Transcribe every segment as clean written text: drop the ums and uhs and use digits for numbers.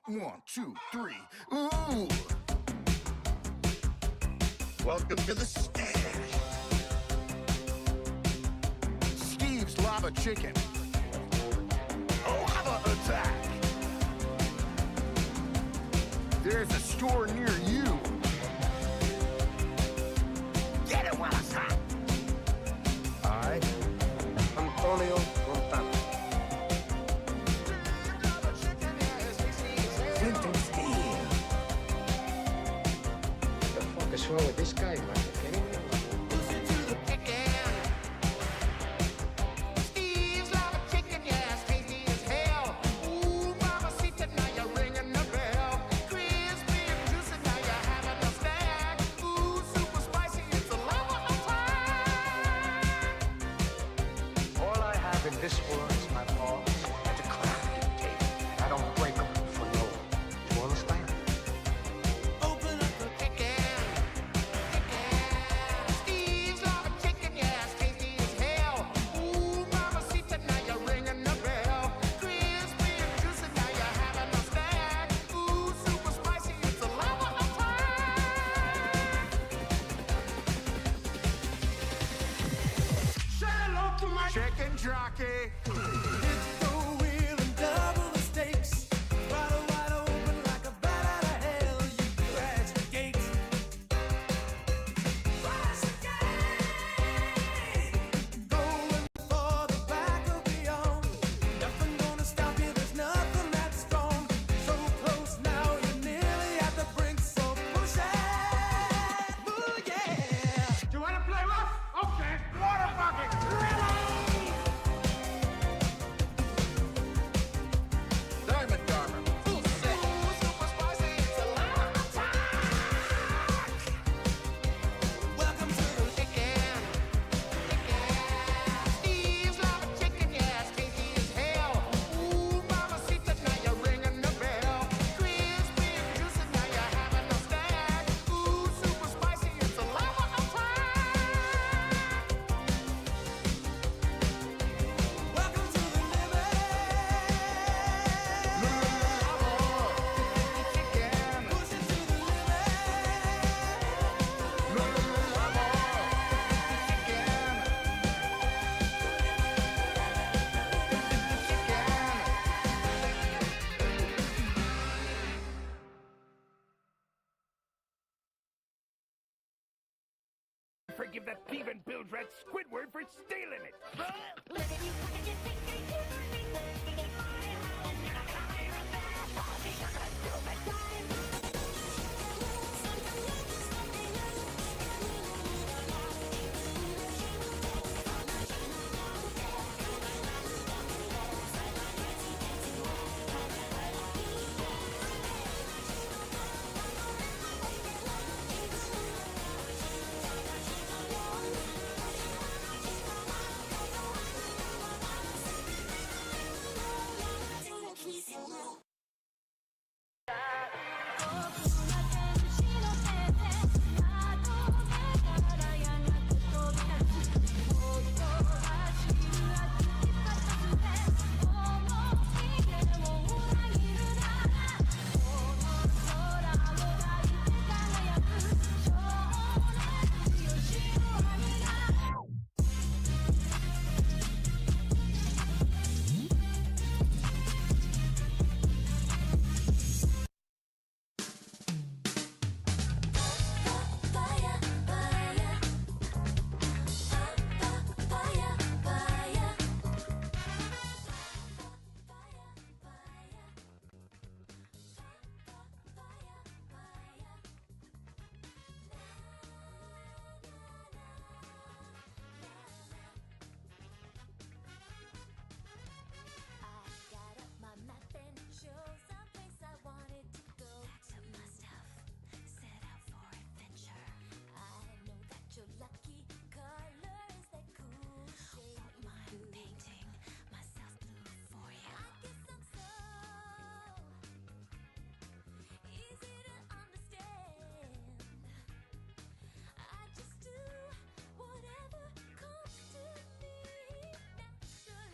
1, 2, 3. Ooh! Welcome to the stash. Steve's Lava Chicken. Lava Attack. There's a store near you. Get it while it's hot. I, Antonio Montana. Clinton Steve. What the fuck is wrong with this guy, man? Kidding me? This world is my balls and the crafting table. I don't break them for no one. You understand? Open up the chicken. Steve's Lava Chicken, yeah, it's tasty as hell. Ooh, mamacita, now you're ringing the bell. Crispy and juicy, now you're having a snack. Ooh, super spicy, it's a lava attack. Say hello to my Chicken jockey. Forgive that thieving bilge-rat Squidward for stealing it!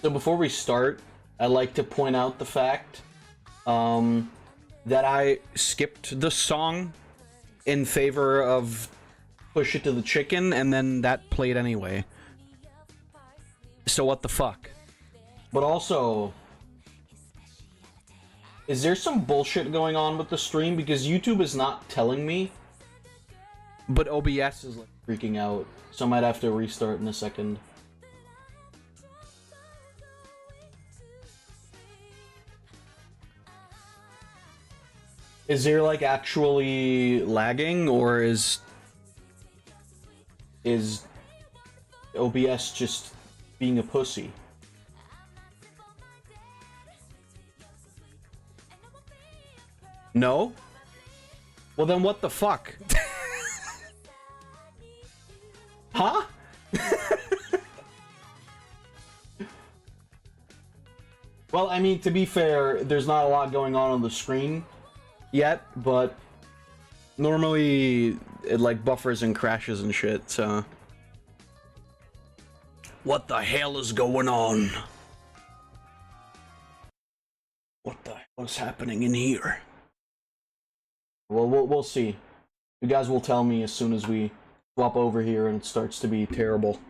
So before we start, I'd like to point out the fact that I skipped the song in favor of Push It to the Chicken, and then that played anyway. So what the fuck? But also, is there some bullshit going on with the stream? Because YouTube is not telling me, but OBS is like freaking out, so I might have to restart in a second. Is there like actually lagging, or is OBS just being a pussy? No? Well then what the fuck? Huh? Well, I mean, to be fair, there's not a lot going on the screen yet, but normally it like buffers and crashes and shit, so what the hell is going on? What the hell is happening in here? Well, we'll see. You guys will tell me as soon as we swap over here and it starts to be terrible.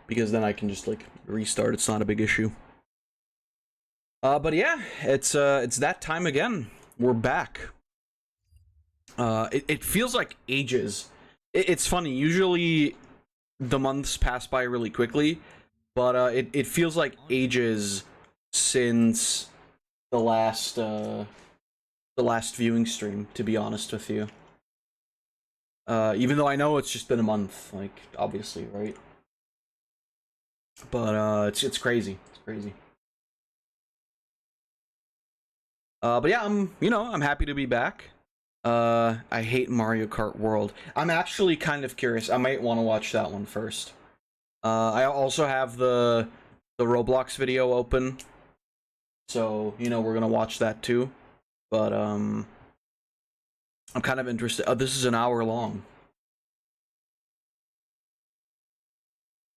Because then I can just like restart. It's not a big issue. But yeah, it's that time again. We're back. It feels like ages. It's funny. Usually the months pass by really quickly, but it feels like ages since the last viewing stream, to be honest with you. Even though I know it's just been a month, like obviously, right? But it's crazy. It's crazy. But yeah, I'm happy to be back. I hate Mario Kart World. I'm actually kind of curious. I might want to watch that one first. I also have the Roblox video open, so we're gonna watch that too. But I'm kind of interested. This is an hour long.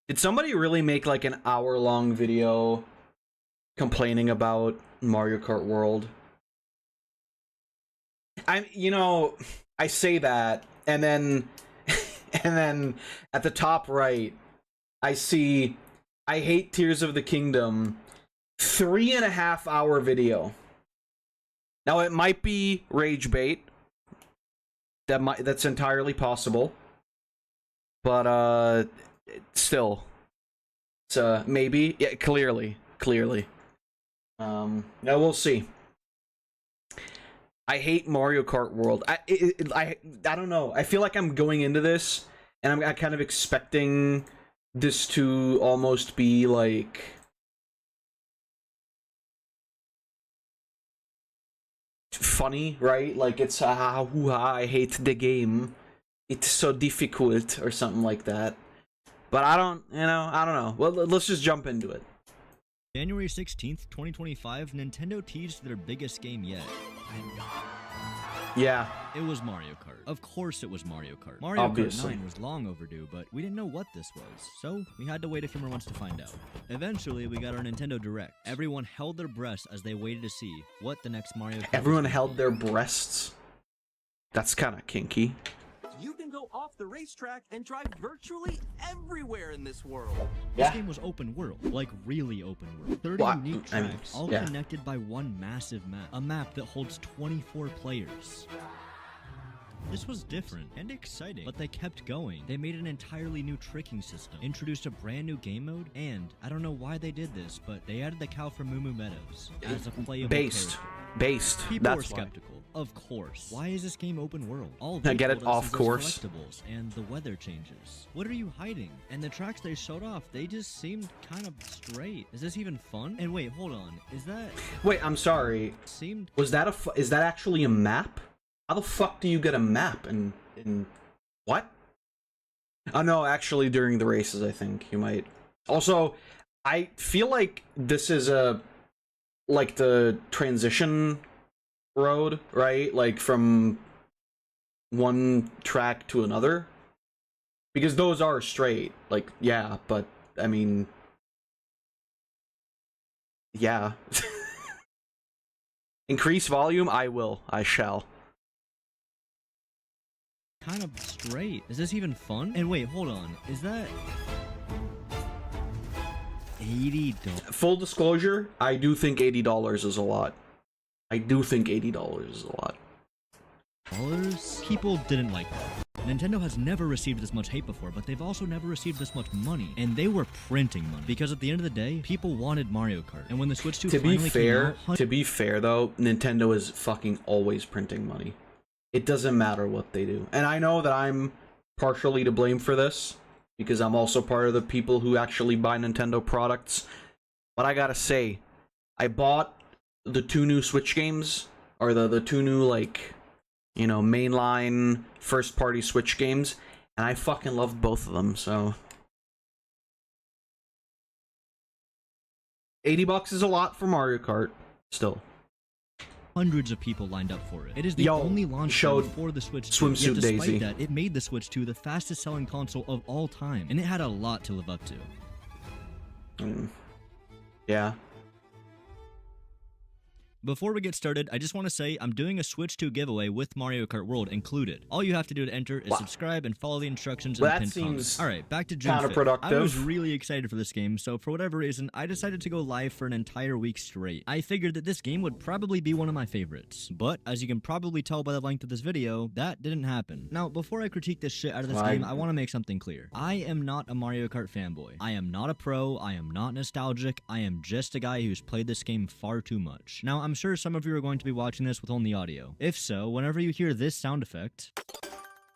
Did somebody really make like an hour-long video complaining about Mario Kart World? I say that, and then at the top right, I see I hate Tears of the Kingdom 3.5 hour video. Now it might be rage bait. That's entirely possible. But still, it's maybe, yeah, clearly. Now we'll see. I hate Mario Kart World. I don't know. I feel like I'm going into this, and I'm kind of expecting this to almost be like funny, right? Like it's I hate the game. It's so difficult or something like that. But I don't know. Well, let's just jump into it. January 16th, 2025, Nintendo teased their biggest game yet. Yeah. It was Mario Kart. Of course it was Mario Kart. Mario Obviously. Kart 9 was long overdue, but we didn't know what this was, so we had to wait a few more months to find out. Eventually, we got our Nintendo Direct. Everyone held their breaths as they waited to see what the next Mario Kart Everyone held their breasts? That's kind of kinky. You can go off the racetrack and drive virtually everywhere in this world. This Yeah. game was open world, like really open world. 30 Well, unique I mean, tracks, all yeah. connected by one massive map. A map that holds 24 players. This was different and exciting, but they kept going. They made an entirely new tricking system, introduced a brand new game mode, and I don't know why they did this, but they added the cow from Moo Moo Meadows as a playable character. Based. People were That's why. skeptical. Of course. Why is this game open world? All I they get it, told us off is there's course. collectibles and the weather changes. What are you hiding? And the tracks they showed off, they just seemed kind of straight. Is this even fun? And wait, hold on. Is that Wait, I'm sorry. seemed Was that is that actually a map? How the fuck do you get a map in what? Oh no, actually during the races I think you might. Also, I feel like this is like the transition road, right? Like from one track to another. Because those are straight. Like, yeah, but I mean, yeah. Increase volume? I will. I shall. Kind of straight. Is this even fun? And wait, hold on. Is that $80? Full disclosure, I do think $80 is a lot. I do think $80 is a lot. People didn't like that. Nintendo has never received this much hate before, but they've also never received this much money. And they were printing money. Because at the end of the day, people wanted Mario Kart. And when the Switch 2 finally came out... To be fair, though, Nintendo is fucking always printing money. It doesn't matter what they do. And I know that I'm partially to blame for this, because I'm also part of the people who actually buy Nintendo products. But I gotta say, I bought the 2 new Switch games, or the 2 new, like, you know, mainline first-party Switch games, and I fucking loved both of them, so... $80 is a lot for Mario Kart, still. Hundreds of people lined up for it. It is the only launch for the Switch 2. Swimsuit Yet despite Daisy. that, it made the Switch 2 the fastest selling console of all time, and it had a lot to live up to. Yeah. Before we get started, I just want to say I'm doing a Switch 2 giveaway with Mario Kart World included. All you have to do to enter is subscribe and follow the instructions in the pinned comment. Alright, back to June 5th. I was really excited for this game, so for whatever reason, I decided to go live for an entire week straight. I figured that this game would probably be one of my favorites, but as you can probably tell by the length of this video, that didn't happen. Now, before I critique this shit out of this game, I want to make something clear. I am not a Mario Kart fanboy. I am not a pro, I am not nostalgic, I am just a guy who's played this game far too much. Now, I'm sure some of you are going to be watching this with only audio. If so, whenever you hear this sound effect,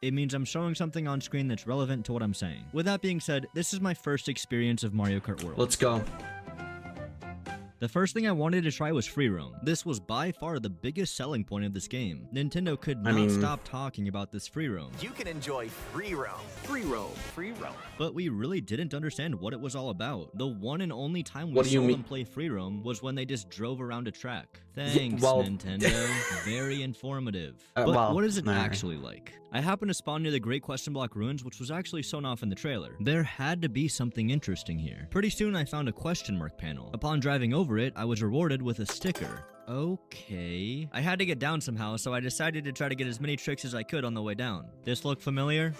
it means I'm showing something on screen that's relevant to what I'm saying. With that being said, this is my first experience of Mario Kart World. Let's go. The first thing I wanted to try was free roam. This was by far the biggest selling point of this game. Nintendo could not stop talking about this free roam. You can enjoy free roam. Free roam. Free roam. But we really didn't understand what it was all about. The one and only time we saw them play free roam was when they just drove around a track. Thanks, Nintendo. Very informative. But what is it actually like? I happened to spawn near the Great Question Block Ruins, which was actually shown off in the trailer. There had to be something interesting here. Pretty soon I found a question mark panel. Upon driving over it, I was rewarded with a sticker. Okay. I had to get down somehow, so I decided to try to get as many tricks as I could on the way down. This look familiar?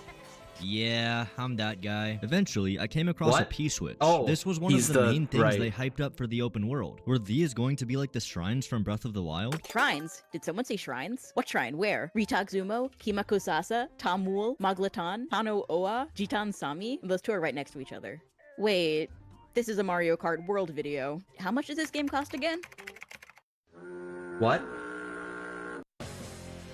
Yeah, I'm that guy. Eventually, I came across a P-switch. Oh, this was one of the main things they hyped up for the open world. Were these going to be like the shrines from Breath of the Wild? Shrines? Did someone say shrines? What shrine? Where? Ritagzumo, Kimakusasa, Tamul, Maglatan, Tano Oa, Jitan Sami? Those 2 are right next to each other. Wait, this is a Mario Kart World video. How much does this game cost again? What?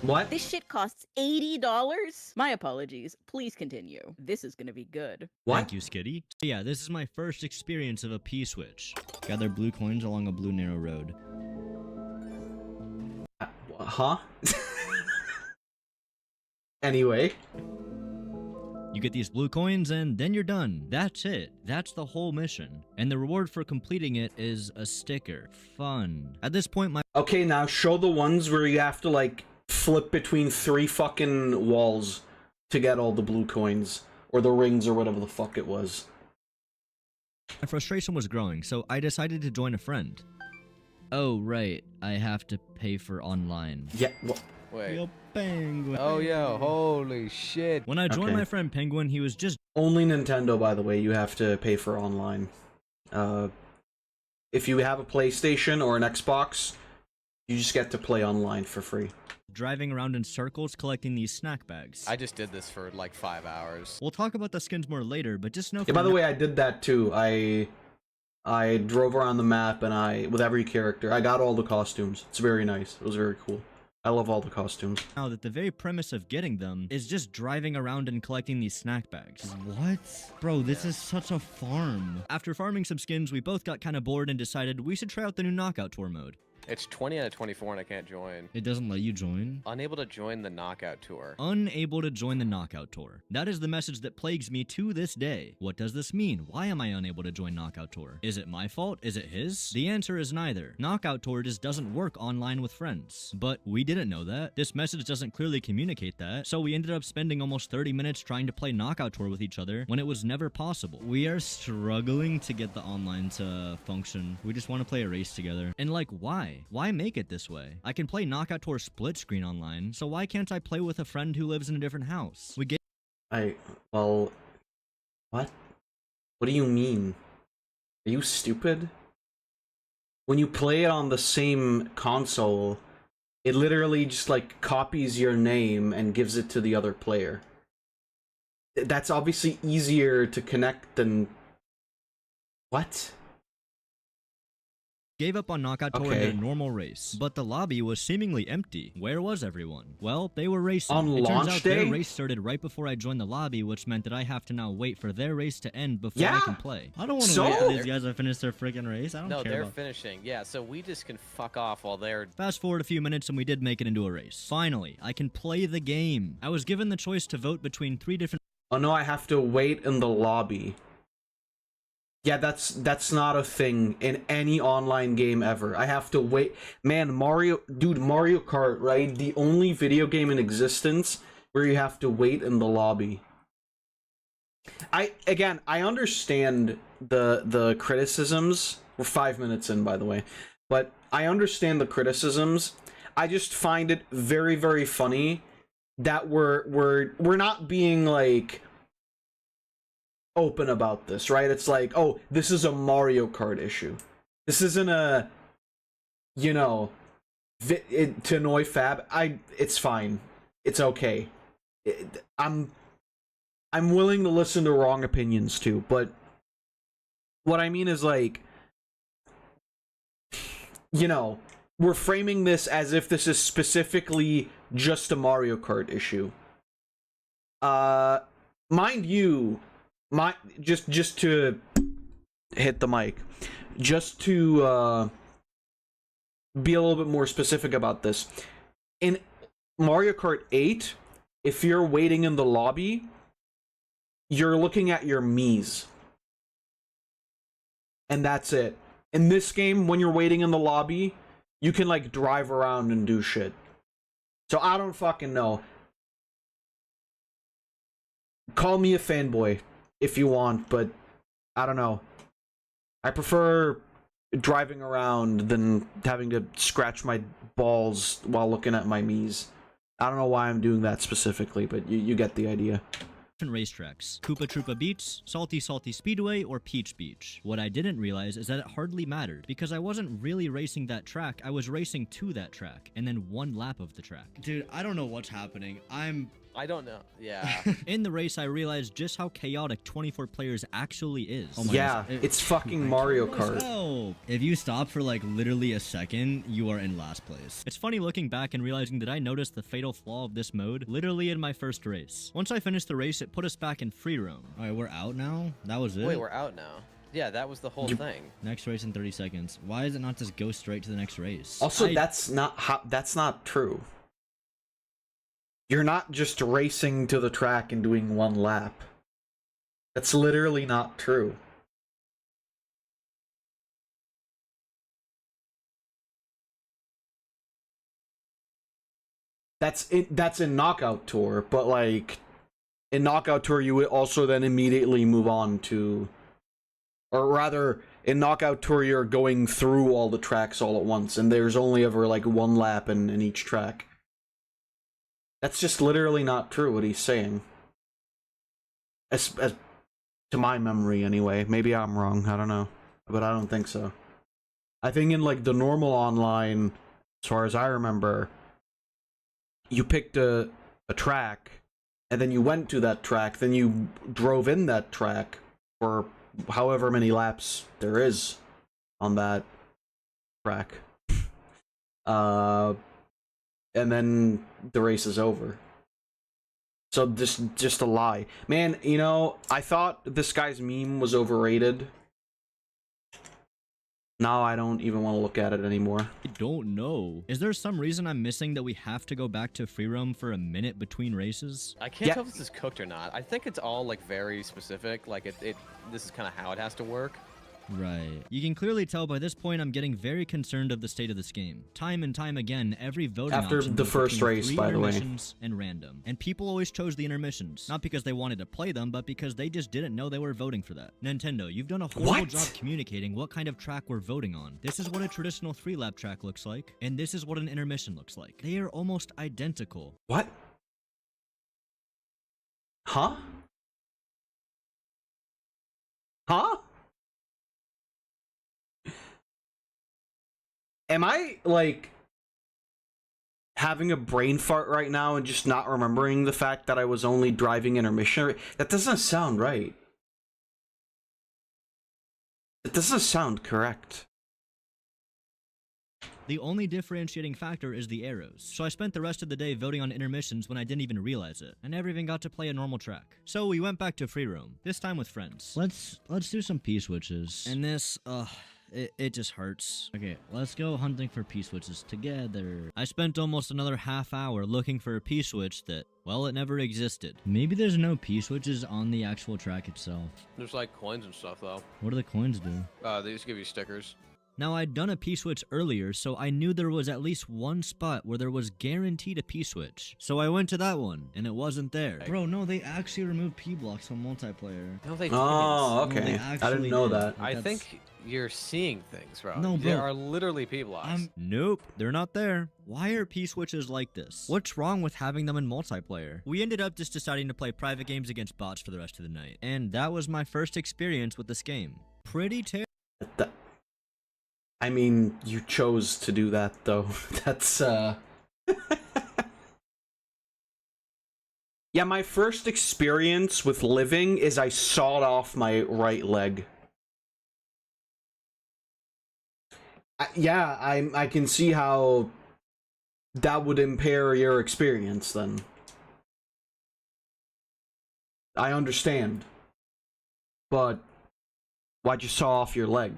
What? This shit costs $80? My apologies. Please continue. This is gonna be good. What? Thank you, Skitty. Yeah, this is my first experience of a P-switch. Gather blue coins along a blue narrow road. Huh? Anyway. You get these blue coins and then you're done. That's it. That's the whole mission. And the reward for completing it is a sticker. Fun. At this point, Okay, now show the ones where you have to, like, flip between 3 fucking walls to get all the blue coins. Or the rings or whatever the fuck it was. my frustration was growing, so I decided to join a friend. Oh, right. I have to pay for online. Yeah, well... Wait. Yo, Penguin. Oh, yo, holy shit. When I joined my friend Penguin, he was just... Only Nintendo, by the way, you have to pay for online. If you have a PlayStation or an Xbox, you just get to play online for free. Driving around in circles collecting these snack bags. I just did this for like 5 hours. We'll talk about the skins more later, but just know... Yeah, by the way, I did that too. I drove around the map and with every character, I got all the costumes. It's very nice. It was very cool. I love all the costumes. Now that the very premise of getting them is just driving around and collecting these snack bags. What? Bro, this is such a farm. After farming some skins, we both got kind of bored and decided we should try out the new Knockout Tour mode. It's 20 out of 24 and I can't join. It doesn't let you join? Unable to join the Knockout Tour. Unable to join the Knockout Tour. That is the message that plagues me to this day. What does this mean? Why am I unable to join Knockout Tour? Is it my fault? Is it his? The answer is neither. Knockout Tour just doesn't work online with friends. But we didn't know that. This message doesn't clearly communicate that, so we ended up spending almost 30 minutes trying to play Knockout Tour with each other when it was never possible. We are struggling to get the online to function. We just want to play a race together. And like, why? Why? Why make it this way? I can play Knockout Tour split screen online, so why can't I play with a friend who lives in a different house? We get Well, what? What do you mean? Are you stupid? When you play it on the same console, it literally just like copies your name and gives it to the other player. That's obviously easier to connect than... What? Gave up on Knockout Tour Okay. in a normal race, but the lobby was seemingly empty. Where was everyone? Well, they were racing. On it launch turns out day? their race started right before I joined the lobby, which meant that I have to now wait for their race to end before I Yeah. can play. I don't want to So? wait for these guys to finish their freaking race. I don't No, care they're about... finishing. Yeah, so we just can fuck off while they're... Fast forward a few minutes and we did make it into a race. Finally, I can play the game. I was given the choice to vote between 3 different... Oh no, I have to wait in the lobby. Yeah, that's not a thing in any online game ever. I have to wait. Man, Mario Kart, right? The only video game in existence where you have to wait in the lobby. I understand the criticisms. We're 5 minutes in, by the way. But I understand the criticisms. I just find it very, very funny that we're not being like open about this, right? It's like, oh, this is a Mario Kart issue. This isn't a, you know, to annoy Fab. It's fine. It's okay. I'm willing to listen to wrong opinions too, but what I mean is like, you know, we're framing this as if this is specifically just a Mario Kart issue. Mind you, just to hit the mic, just to be a little bit more specific about this. In Mario Kart 8, if you're waiting in the lobby, you're looking at your Miis. And that's it. In this game, when you're waiting in the lobby, you can like drive around and do shit. So I don't fucking know. Call me a fanboy if you want, but I don't know. I prefer driving around than having to scratch my balls while looking at my Miis. I don't know why I'm doing that specifically, but you get the idea. Racetracks: Koopa Troopa Beach, Salty Salty Speedway, or Peach Beach. What I didn't realize is that it hardly mattered, because I wasn't really racing that track, I was racing to that track, and then one lap of the track. Dude, I don't know what's happening. I don't know. Yeah. In the race, I realized just how chaotic 24 players actually is. Oh my yeah, it's fucking Mario Kart. No. If you stop for like literally a second, you are in last place. It's funny looking back and realizing that I noticed the fatal flaw of this mode literally in my first race. Once I finished the race, it put us back in free roam. All right, we're out now? That was it? Wait, we're out now. Yeah, that was the whole thing. Next race in 30 seconds. Why does it not just go straight to the next race? Also, that's not true. You're not just racing to the track and doing one lap. That's literally not true. That's in Knockout Tour, but like in Knockout Tour you would also then immediately move on to, or rather in Knockout Tour you're going through all the tracks all at once and there's only ever like one lap in each track. That's just literally not true what he's saying. As to my memory anyway. Maybe I'm wrong, I don't know. But I don't think so. I think in like the normal online, as far as I remember, you picked a track, and then you went to that track, then you drove in that track for however many laps there is on that track. And then the race is over. So just a lie. Man, you know, I thought this guy's meme was overrated. Now I don't even want to look at it anymore. I don't know. Is there some reason I'm missing that we have to go back to free roam for a minute between races? I can't tell if this is cooked or not. I think it's all like very specific. Like this is kind of how it has to work. Right. You can clearly tell by this point I'm getting very concerned of the state of this game. Time and time again, every voting After option the was first between race, 3 by the way. intermissions and random. And people always chose the intermissions, not because they wanted to play them, but because they just didn't know they were voting for that. Nintendo, you've done a horrible job communicating what kind of track we're voting on. This is what a traditional 3-lap track looks like, and this is what an intermission looks like. They are almost identical. What? Huh? Huh? Am I, like, having a brain fart right now and just not remembering the fact that I was only driving intermission? That doesn't sound right. It doesn't sound correct. The only differentiating factor is the arrows. So I spent the rest of the day voting on intermissions when I didn't even realize it. I never even got to play a normal track. So we went back to free roam, this time with friends. Let's do some P-switches. And this, it just hurts. Okay, let's go hunting for P-switches together. I spent almost another half hour looking for a P-switch that, well, it never existed. Maybe there's no P-switches on the actual track itself. There's like coins and stuff though. What do the coins do? They just give you stickers. Now, I'd done a P-switch earlier, so I knew there was at least one spot where there was guaranteed a P-switch. So I went to that one, and it wasn't there. Bro, no, they actually removed P-blocks from multiplayer. No, they didn't. Oh, No, they okay. I didn't actually know did. that. I think you're seeing things, bro. No, There bro. are literally P blocks. Nope, they're not there. Why are P-switches like this? What's wrong with having them in multiplayer? We ended up just deciding to play private games against bots for the rest of the night. And that was my first experience with this game. Pretty terrible. I mean, you chose to do that, though. That's, Yeah, my first experience with living is I sawed off my right leg. I can see how that would impair your experience, then. I understand. But why'd you saw off your leg?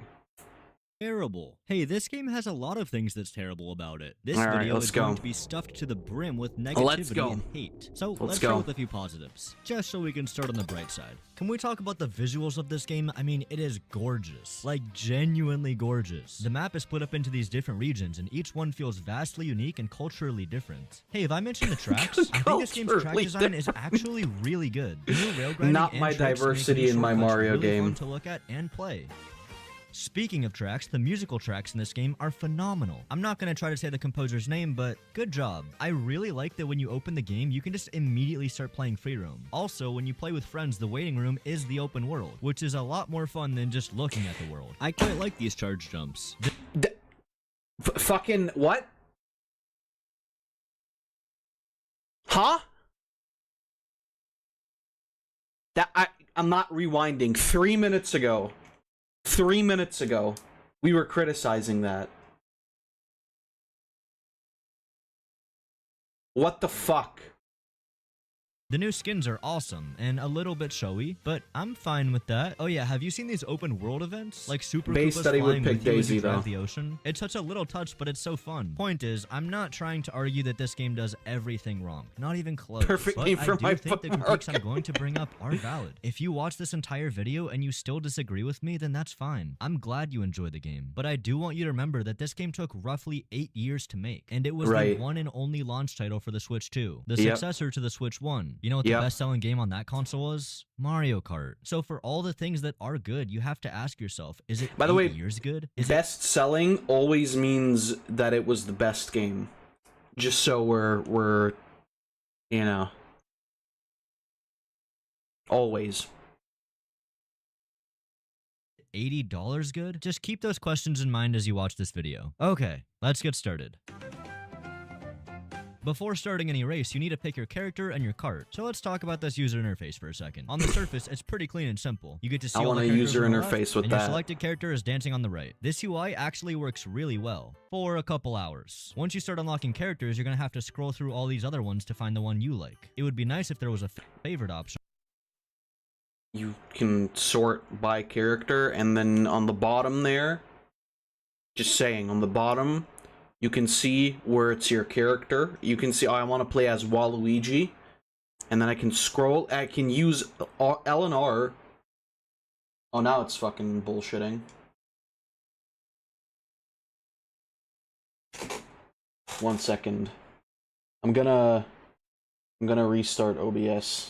Terrible. Hey, this game has a lot of things that's terrible about it. This All right, video let's is go. going to be stuffed to the brim with Let's negativity go. and hate. So let's go. start with a few positives, just so we can start on the bright side. Can we talk about the visuals of this game? I mean, it is gorgeous. Like, genuinely gorgeous. The map is split up into these different regions, and each one feels vastly unique and culturally different. Hey, have I mentioned the tracks? I think this game's track Culturally design is actually really good. The new rail grinding Not and my tricks make diversity these in my shortcuts Mario really game. fun to look at and play. Speaking of tracks, the musical tracks in this game are phenomenal. I'm not going to try to say the composer's name, but good job. I really like that when you open the game, you can just immediately start playing free roam. Also, when you play with friends, the waiting room is the open world, which is a lot more fun than just looking at the world. I quite like these charge jumps. Fucking what? Huh? I'm not rewinding. 3 minutes ago. 3 minutes ago, we were criticizing that. What the fuck? The new skins are awesome and a little bit showy, but I'm fine with that. Oh yeah, have you seen these open world events? Like Super Based Koopas that he would flying pick with you as you Daisy, drive though. the ocean? It's such a little touch, but it's so fun. Point is, I'm not trying to argue that this game does everything wrong. Not even close. Perfect but name for I do my think the critiques I'm going to bring up are valid. If you watch this entire video and you still disagree with me, then that's fine. I'm glad you enjoy the game. But I do want you to remember that this game took roughly 8 years to make, and it was Right. the one and only launch title for the Switch 2, the Yep. successor to the Switch 1. You know what the Yep. best-selling game on that console was? Mario Kart. So for all the things that are good, you have to ask yourself, is it By the 8 way, years good? Is it Best selling always means that it was the best game. Just so we're you know. Always. $80 good? Just keep those questions in mind as you watch this video. Okay, let's get started. Before starting any race, you need to pick your character and your cart. So let's talk about this user interface for a second. On the surface, it's pretty clean and simple. You get to see I all want the a characters user on the left, interface with and your that. selected character is dancing on the right. This UI actually works really well for a couple hours. Once you start unlocking characters, you're gonna have to scroll through all these other ones to find the one you like. It would be nice if there was a favorite option. You can sort by character, and then on the bottom there, just saying, on the bottom, you can see where it's your character. You can see, oh, I want to play as Waluigi, and then I can scroll. I can use L and R Oh, now it's fucking bullshitting. One second. I'm gonna restart OBS.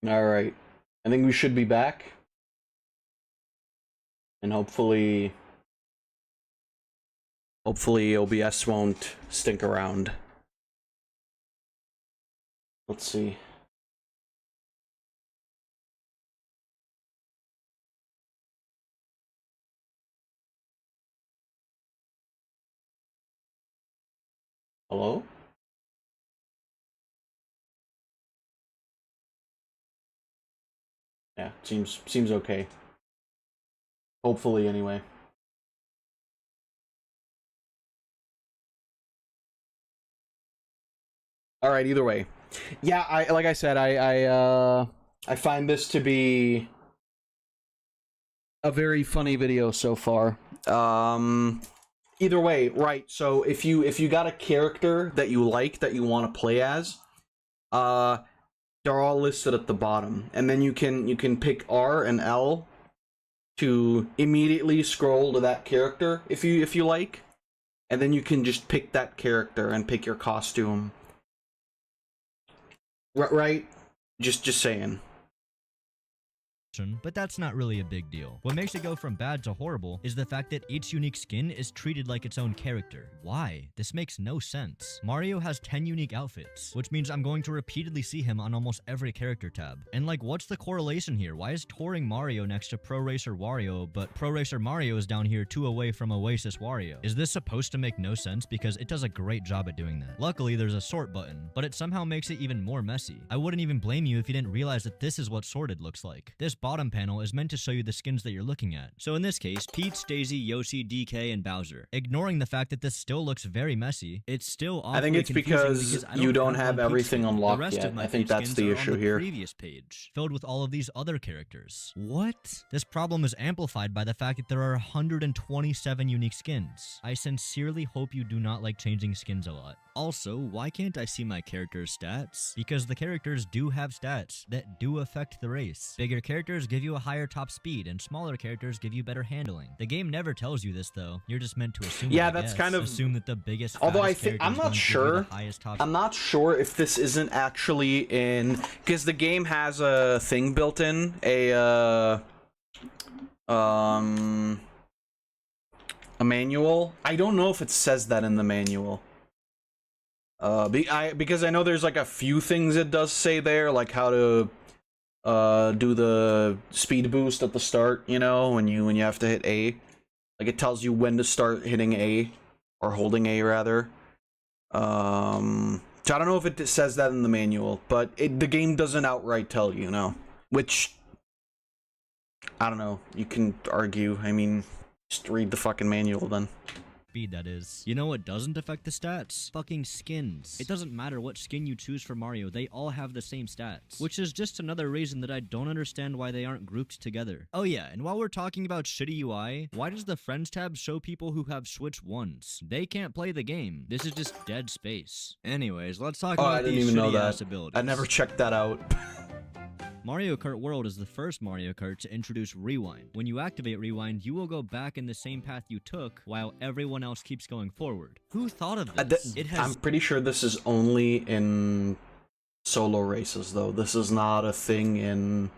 Alright. I think we should be back. And hopefully OBS won't stink around. Let's see. Hello? Yeah, seems okay. Hopefully, anyway. All right. Either way, yeah. Like I said, I find this to be a very funny video so far. Either way, right? So if you got a character that you like that you want to play as, they're all listed at the bottom, and then you can pick R and L to immediately scroll to that character if you like, and then you can just pick that character and pick your costume. Right? Just saying. But that's not really a big deal. What makes it go from bad to horrible is the fact that each unique skin is treated like its own character. Why? This makes no sense. Mario has 10 unique outfits, which means I'm going to repeatedly see him on almost every character tab. And like, what's the correlation here? Why is Touring Mario next to Pro Racer Wario, but Pro Racer Mario is down here 2 away from Oasis Wario? Is this supposed to make no sense? Because it does a great job at doing that. Luckily, there's a sort button, but it somehow makes it even more messy. I wouldn't even blame you if you didn't realize that this is what sorted looks like. This bottom panel is meant to show you the skins that you're looking at. So in this case, Peach, Daisy, Yoshi, DK, and Bowser. Ignoring the fact that this still looks very messy, it's still awfully I think it's because you don't have everything unlocked yet. I think that's the issue here. Previous page, filled with all of these other characters. What? This problem is amplified by the fact that there are 127 unique skins. I sincerely hope you do not like changing skins a lot. Also, why can't I see my character's stats? Because the characters do have stats that do affect the race. Bigger characters give you a higher top speed, and smaller characters give you better handling. The game never tells you this though. You're just meant to assume. Yeah, that's kind of assume that the biggest. Although I think I'm not sure. I'm not sure if this isn't actually in, because the game has a thing built in, a manual. I don't know if it says that in the manual. Because I know there's like a few things it does say there, like how to do the speed boost at the start, you know, when you have to hit A. Like it tells you when to start hitting A, or holding A rather. So I don't know if it says that in the manual, but the game doesn't outright tell you, no. Which, I don't know, you can argue. I mean, just read the fucking manual then. Speed, that is. You know what doesn't affect the stats? Fucking skins. It doesn't matter what skin you choose for Mario, they all have the same stats. Which is just another reason that I don't understand why they aren't grouped together. Oh yeah, and while we're talking about shitty UI, why does the Friends tab show people who have Switch 1s? They can't play the game. This is just dead space. Anyways, let's talk about these shitty-ass abilities. I never checked that out. Mario Kart World is the first Mario Kart to introduce Rewind. When you activate Rewind, you will go back in the same path you took, while everyone else keeps going forward. Who thought of this? I'm pretty sure this is only in solo races, though. This is not a thing in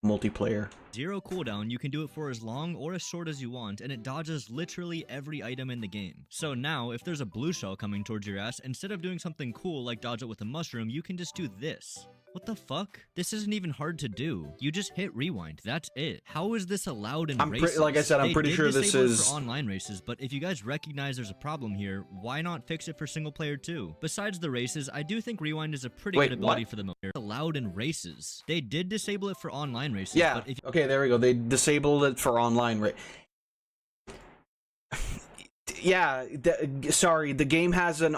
multiplayer. 0 cooldown, you can do it for as long or as short as you want, and it dodges literally every item in the game. So now, if there's a blue shell coming towards your ass, instead of doing something cool like dodge it with a mushroom, you can just do this. What the fuck? This isn't even hard to do. You just hit rewind. That's it. How is this allowed in races? Like I said, I'm pretty sure this is for online races, but if you guys recognize there's a problem here, why not fix it for single player too? Besides the races, I do think rewind is a pretty good ability for the most. Allowed in races. They did disable it for online races. Yeah. But if okay, there we go. They disabled it for online race. Yeah. Sorry, the game has an.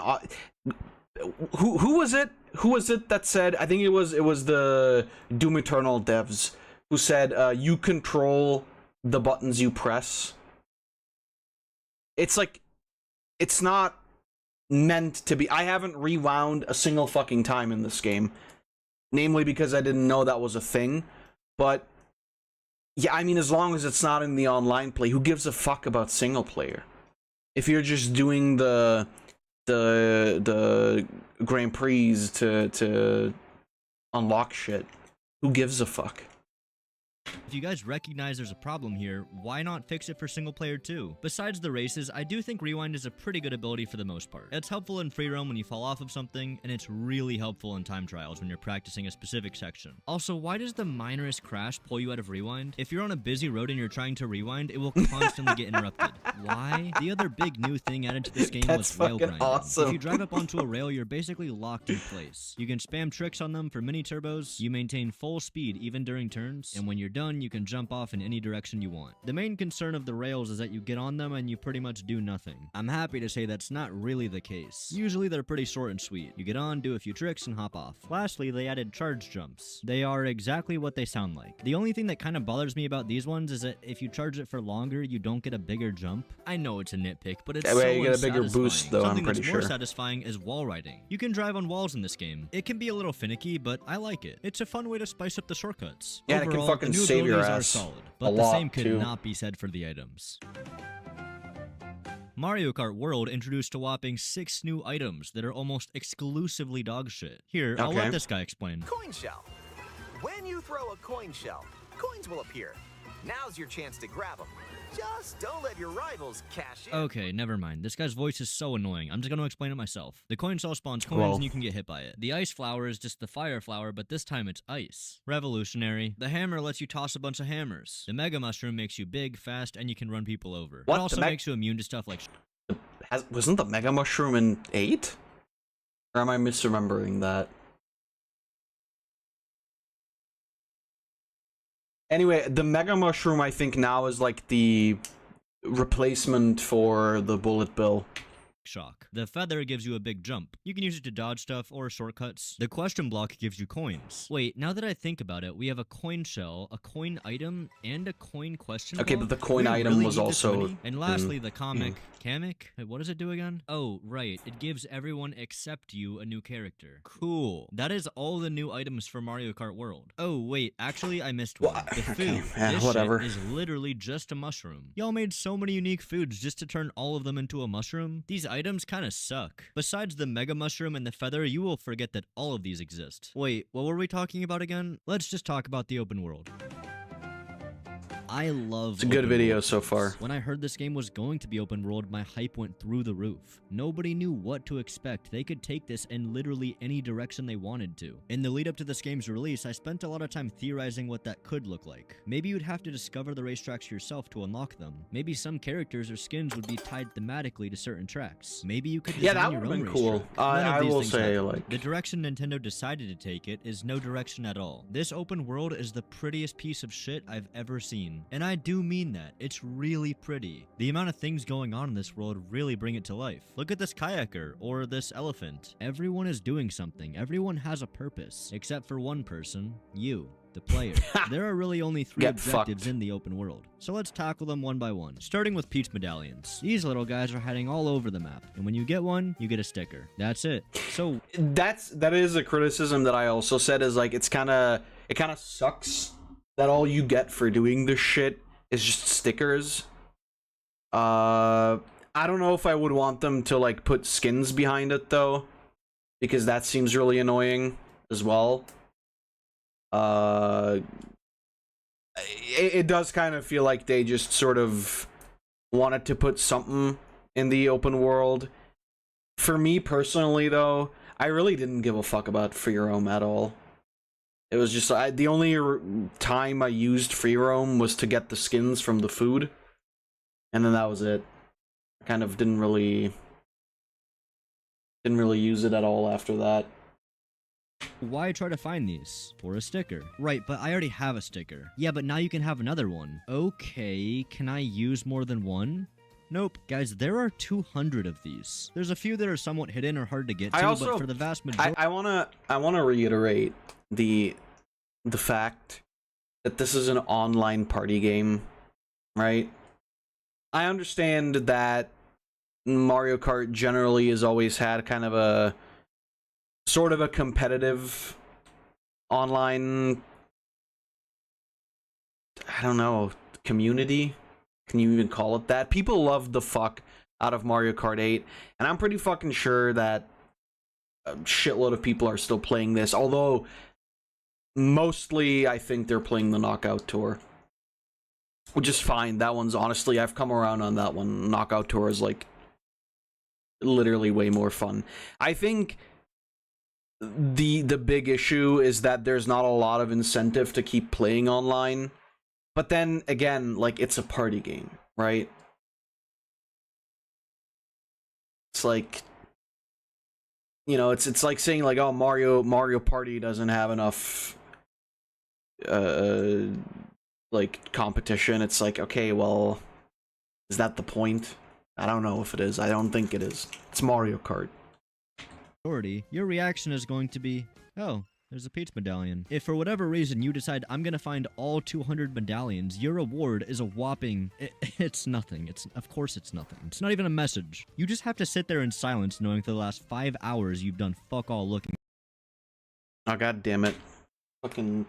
who was it? Who was it that said? I think it was the Doom Eternal devs who said you control the buttons you press. It's like, it's not meant to be. I haven't rewound a single fucking time in this game, namely because I didn't know that was a thing. But yeah, I mean, as long as it's not in the online play, who gives a fuck about single player? If you're just doing the Grand Prix to unlock shit, who gives a fuck? If you guys recognize there's a problem here, why not fix it for single player too? Besides the races, I do think Rewind is a pretty good ability for the most part. It's helpful in free roam when you fall off of something, and it's really helpful in time trials when you're practicing a specific section. Also, why does the minorest crash pull you out of Rewind? If you're on a busy road and you're trying to rewind, it will constantly get interrupted. Why? The other big new thing added to this game was rail grinding. Awesome. If you drive up onto a rail, you're basically locked in place. You can spam tricks on them for mini turbos, you maintain full speed even during turns, and when you're done, you can jump off in any direction you want. The main concern of the rails is that you get on them and you pretty much do nothing. I'm happy to say that's not really the case. Usually they're pretty short and sweet. You get on, do a few tricks, and hop off. Lastly, they added charge jumps. They are exactly what they sound like. The only thing that kind of bothers me about these ones is that if you charge it for longer, you don't get a bigger jump. I know it's a nitpick, but it's so you get a bigger boost, though. Something I'm pretty that's sure. more satisfying is wall riding. You can drive on walls in this game. It can be a little finicky, but I like it. It's a fun way to spice up the shortcuts. Yeah, and it can Overall, fucking the new save your abilities are ass solid, a but the lot, same could too. not be said for the items. Mario Kart World introduced a whopping 6 new items that are almost exclusively dog shit. Here, I'll Okay. let this guy explain. Coin shell. When you throw a coin shell, coins will appear. Now's your chance to grab them. Just don't let your rivals cash in. Okay, never mind. This guy's voice is so annoying. I'm just gonna explain it myself. The coin shell spawns coins Well. and you can get hit by it. The ice flower is just the fire flower, but this time it's ice. Revolutionary. The hammer lets you toss a bunch of hammers. The mega mushroom makes you big, fast, and you can run people over. What? It The also makes you immune to stuff like Wasn't the Mega Mushroom in 8? Or am I misremembering that? Anyway, the Mega Mushroom, I think now is like the replacement for the Bullet Bill. shock. The feather gives you a big jump. You can use it to dodge stuff or shortcuts. The question block gives you coins. Wait, now that I think about it, we have a coin shell, a coin item, and a coin question block? Okay, but the coin Do we item really was need this also many? And lastly, in- the comic. Wait, what does it do again? Oh, right. It gives everyone except you a new character. Cool. That is all the new items for Mario Kart World. Oh, wait. Actually, I missed one. The food. This whatever. shit is literally just a mushroom. Y'all made so many unique foods just to turn all of them into a mushroom. These items kind of suck. Besides the mega mushroom and the feather, you will forget that all of these exist. Wait, what were we talking about again? Let's just talk about the open world. I love It's a good open video world so games. far. When I heard this game was going to be open world, my hype went through the roof. Nobody knew what to expect. They could take this in literally any direction they wanted to. In the lead up to this game's release, I spent a lot of time theorizing what that could look like. Maybe you'd have to discover the racetracks yourself to unlock them. Maybe some characters or skins would be tied thematically to certain tracks. Maybe you could design that your would've own been cool. racetrack. None of I these will things say, happened. like- The direction Nintendo decided to take it is no direction at all. This open world is the prettiest piece of shit I've ever seen. And I do mean that. It's really pretty. The amount of things going on in this world really bring it to life. Look at this kayaker or this elephant. Everyone is doing something. Everyone has a purpose. Except for one person, you. The player. There are really only 3 Get objectives fucked. in the open world. So let's tackle them one by one. Starting with Peach medallions. These little guys are hiding all over the map. And when you get one, you get a sticker. That's it. So that is a criticism that I also said, is like it kind of sucks that all you get for doing this shit is just stickers. I don't know if I would want them to like put skins behind it though, because that seems really annoying as well. It does kind of feel like they just sort of wanted to put something in the open world. For me personally though, I really didn't give a fuck about free roam at all. It was just the only time I used free roam was to get the skins from the food, and then that was it. I kind of didn't really use it at all after that. why try to find these? For a sticker. Right, but I already have a sticker. Yeah, but now you can have another one. Okay, can I use more than one? Nope. Guys, there are 200 of these. There's a few that are somewhat hidden or hard to get to, but for the vast majority... I wanna reiterate the fact that this is an online party game, right? I understand that Mario Kart generally has always had kind of a sort of a competitive online, I don't know, community. Can you even call it that? People love the fuck out of Mario Kart 8, and I'm pretty fucking sure that a shitload of people are still playing this, although mostly I think they're playing the Knockout Tour, which is fine. That one's, honestly, I've come around on that one. Knockout Tour is like literally way more fun. I think the big issue is that there's not a lot of incentive to keep playing online. But then again, like, it's a party game, right? It's like, you know, it's like saying like, oh, Mario Party doesn't have enough like competition. It's like, okay, well, is that the point? I don't know if it is. I don't think it is. It's Mario Kart. Your reaction is going to be, oh, there's a Peach medallion. If for whatever reason you decide I'm gonna find all 200 medallions, your reward is a whopping... It's nothing. Of course it's nothing. It's not even a message. You just have to sit there in silence knowing for the last 5 hours you've done fuck all looking. Oh, god damn it. Fucking...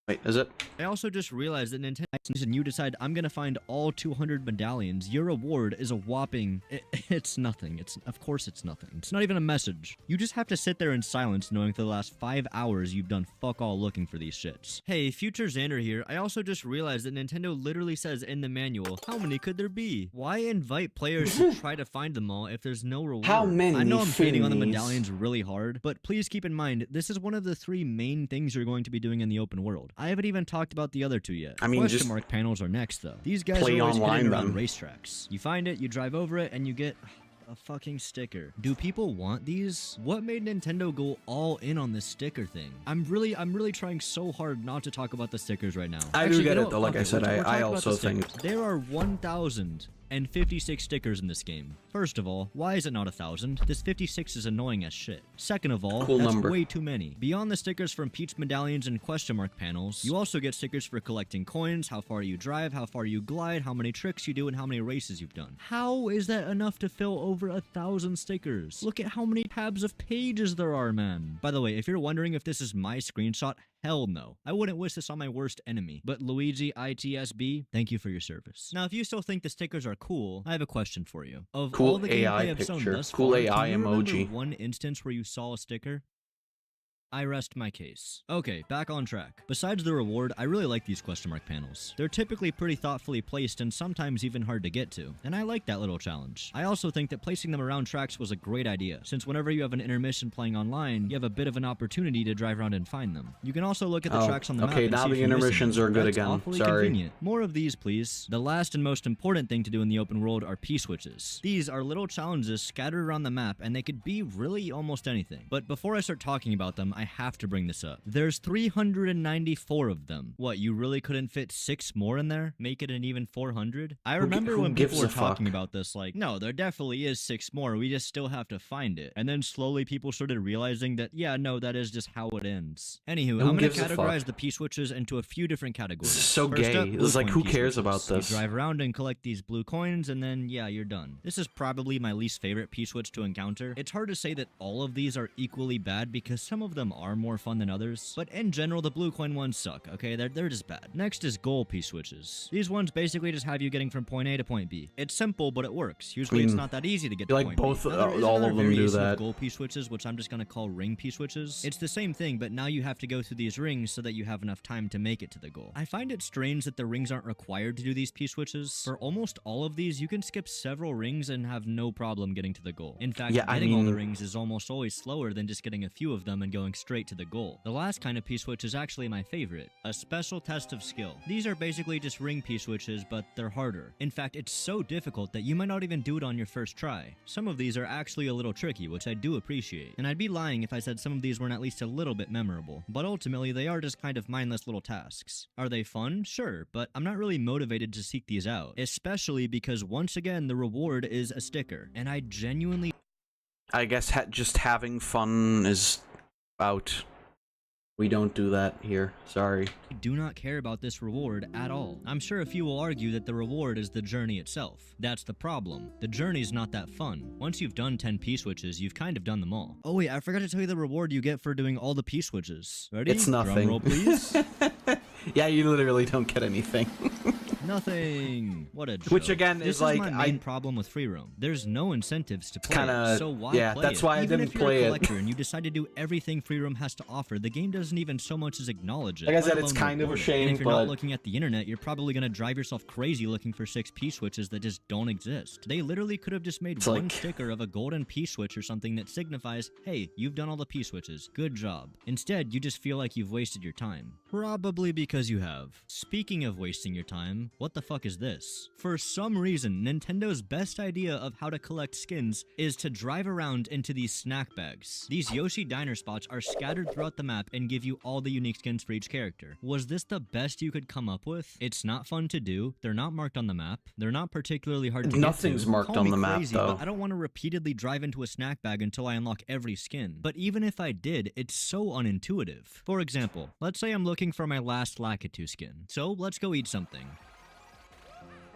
Wait, is it? I also just realized that Nintendo, and you decide I'm gonna find all 200 medallions, your reward is a whopping... It's nothing. Of course it's nothing. It's not even a message. You just have to sit there in silence knowing for the last 5 hours you've done fuck all looking for these shits. Hey, Future Xander here. I also just realized that Nintendo literally says in the manual, how many could there be? Why invite players to try to find them all if there's no reward? How many? I know I'm hating on the medallions really hard, but please keep in mind, this is one of the 3 main things you're going to be doing in the open world. I haven't even talked about the other 2 yet. I mean, Question just mark panels are next, though. These guys play are always online, hidden around then. racetracks. You find it, you drive over it, and you get a fucking sticker. Do people want these? What made Nintendo go all in on this sticker thing? I'm really trying so hard not to talk about the stickers right now. I do get it, though. Like I said, I also think... There are 1,056 stickers in this game. First of all, why is it not 1,000? This 56 is annoying as shit. Second of all, Cool that's number. way too many. Beyond the stickers from Peach medallions and question mark panels, you also get stickers for collecting coins, how far you drive, how far you glide, how many tricks you do, and how many races you've done. How is that enough to fill over 1,000 stickers? Look at how many tabs of pages there are, man. By the way, if you're wondering if this is my screenshot, hell no. I wouldn't wish this on my worst enemy. But Luigi ITSB, thank you for your service. Now, if you still think the stickers are cool, I have a question for you. Of Cool all the gameplay AI I've shown picture. thus Cool far, AI can you remember emoji. one instance where you saw a sticker? I rest my case. Okay, back on track. Besides the reward, I really like these question mark panels. They're typically pretty thoughtfully placed and sometimes even hard to get to, and I like that little challenge. I also think that placing them around tracks was a great idea, since whenever you have an intermission playing online, you have a bit of an opportunity to drive around and find them. You can also look at the tracks on the map okay, and now see if the you're missing intermissions them. are good That's again. awfully Sorry. Convenient. More of these, please. The last and most important thing to do in the open world are P-switches. These are little challenges scattered around the map, and they could be really almost anything. But before I start talking about them, I have to bring this up. There's 394 of them. What, you really couldn't fit 6 more in there? Make it an even 400? I remember who when people gives were a talking fuck? about this, like, no, there definitely is 6 more, we just still have to find it. And then slowly people started realizing that, yeah, no, that is just how it ends. Anywho, I'm gonna gives a categorize fuck? the P-switches into a few different categories. This is so First gay. up, It's like, blue who coin cares about P-switches. this? You drive around and collect these blue coins, and then, yeah, you're done. This is probably my least favorite P-switch to encounter. It's hard to say that all of these are equally bad because some of them are more fun than others, but in general, the blue coin ones suck, okay? They're just bad. Next is goal P-switches. These ones basically just have you getting from point A to point B. It's simple, but it works. Usually it's not that easy to get to like point both, B. Now, there is all another of them do variation that. of goal P-switches, which I'm just gonna call ring P-switches. It's the same thing, but now you have to go through these rings so that you have enough time to make it to the goal. I find it strange that the rings aren't required to do these P-switches. For almost all of these, you can skip several rings and have no problem getting to the goal. In fact, Yeah, I getting all the mean- rings is almost always slower than just getting a few of them and going straight to the goal. The last kind of P-switch is actually my favorite, a special test of skill. These are basically just ring P-switches, but they're harder. In fact, it's so difficult that you might not even do it on your first try. Some of these are actually a little tricky, which I do appreciate, and I'd be lying if I said some of these weren't at least a little bit memorable, but ultimately they are just kind of mindless little tasks. Are they fun? Sure, but I'm not really motivated to seek these out, especially because once again the reward is a sticker, and I genuinely... I guess just having fun is out. We don't do that here. Sorry. I do not care about this reward at all. I'm sure a few will argue that the reward is the journey itself. That's the problem. The journey's not that fun. Once you've done 10 P-switches, you've kind of done them all. Oh wait, I forgot to tell you the reward you get for doing all the P-switches. Ready? It's nothing. Drum roll, please. Yeah, you literally don't get anything. Nothing. What a joke. Which again this is like my main problem with free roam. There's no incentives to play kinda, it, so why yeah, play that's it? why I Even didn't if you're play a it. collector and you decide to do everything free roam has to offer, the game doesn't even so much as acknowledge it. Like I said, let it's alone kind of a reward it. shame, And if you're but not looking at the internet, you're probably gonna drive yourself crazy looking for 6 P-switches that just don't exist. They literally could have just made one sticker of a golden P-switch or something that signifies, hey, you've done all the P-switches. Good job. Instead, you just feel like you've wasted your time. Probably because you have. Speaking of wasting your time, what the fuck is this? For some reason, Nintendo's best idea of how to collect skins is to drive around into these snack bags. These Yoshi diner spots are scattered throughout the map and give you all the unique skins for each character. Was this the best you could come up with? It's not fun to do, they're not marked on the map, they're not particularly hard to Nothing's get to. marked Call on me the map, crazy, though. but I don't want to repeatedly drive into a snack bag until I unlock every skin. But even if I did, it's so unintuitive. For example, let's say I'm looking for my last Lakitu skin. So let's go eat something.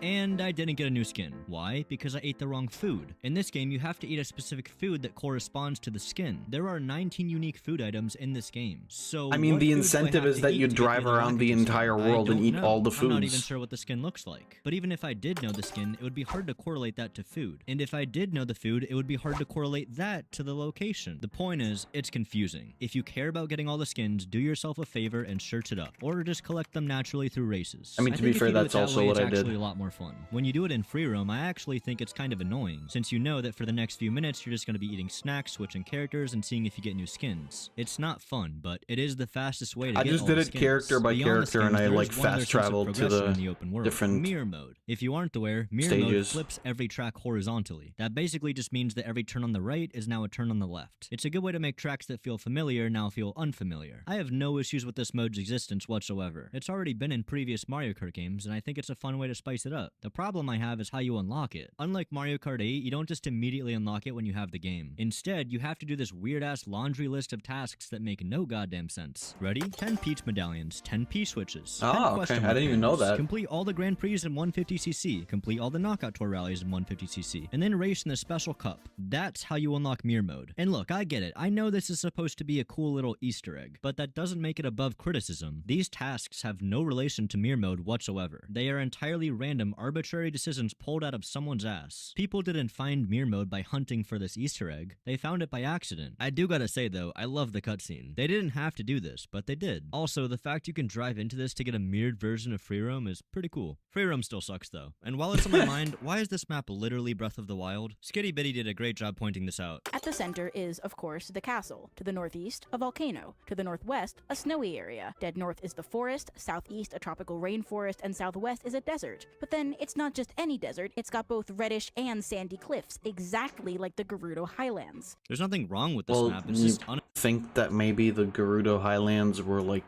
And I didn't get a new skin. Why? Because I ate the wrong food. In this game, you have to eat a specific food that corresponds to the skin. There are 19 unique food items in this game. So I mean, what the food do I incentive have is to that eat you to get drive the other around the Lakitu skin? entire I world and don't eat know. all the I'm not even foods. sure what the skin looks like. But even if I did know the skin, it would be hard to correlate that to food. And if I did know the food, it would be hard to correlate that to the location. The point is, it's confusing. If you care about getting all the skins, do yourself a favor and search it up. Or just collect them naturally through races. I mean, to be think if fair, you do it that's that also way, what it's I did. actually a lot more fun. When you do it in free roam, I actually think it's kind of annoying, since you know that for the next few minutes you're just going to be eating snacks, switching characters, and seeing if you get new skins. It's not fun, but it is the fastest way to I get just all did the it skins. character by Beyond the character, and skins, I there like is one other fast sense of traveled to progression in the the open world. different mirror mode. If you aren't aware, mirror mode stages. flips every track horizontally. That basically just means that every turn on the right is now a turn on the left. It's a good way to make tracks that feel familiar now feel unfamiliar. I have no issues with this mode's existence whatsoever. It's already been in previous Mario Kart games, and I think it's a fun way to spice it up. The problem I have is how you unlock it. Unlike Mario Kart 8, you don't just immediately unlock it when you have the game. Instead, you have to do this weird-ass laundry list of tasks that make no goddamn sense. Ready? 10 Peach medallions, 10 P-switches, 10 Oh, okay. question I mark didn't even know banners, that. complete all the Grand Prix in 150cc, complete all the Knockout Tour rallies in 150cc, and then race in the special cup. That's how you unlock mirror mode. And look, I get it. I know this is supposed to be a cool little Easter egg, but that doesn't make it above criticism. These tasks have no relation to mirror mode whatsoever. They are entirely random, arbitrary decisions pulled out of someone's ass. People didn't find mirror mode by hunting for this Easter egg. They found it by accident. I do gotta say though, I love the cutscene. They didn't have to do this, but they did. Also, the fact you can drive into this to get a mirrored version of free roam is pretty cool. Free roam still sucks though. And while it's on my mind, why is this map literally Breath of the Wild? Skitty Bitty did a great job pointing this out. At the center is, of course, the castle. To the northeast, a volcano. To the northwest, a snowy area. Dead north is the forest, southeast a tropical rainforest, and southwest is a desert. But then, it's not just any desert, it's got both reddish and sandy cliffs, exactly like the Gerudo Highlands. There's nothing wrong with this Well, map, it's you just think that maybe the Gerudo Highlands were like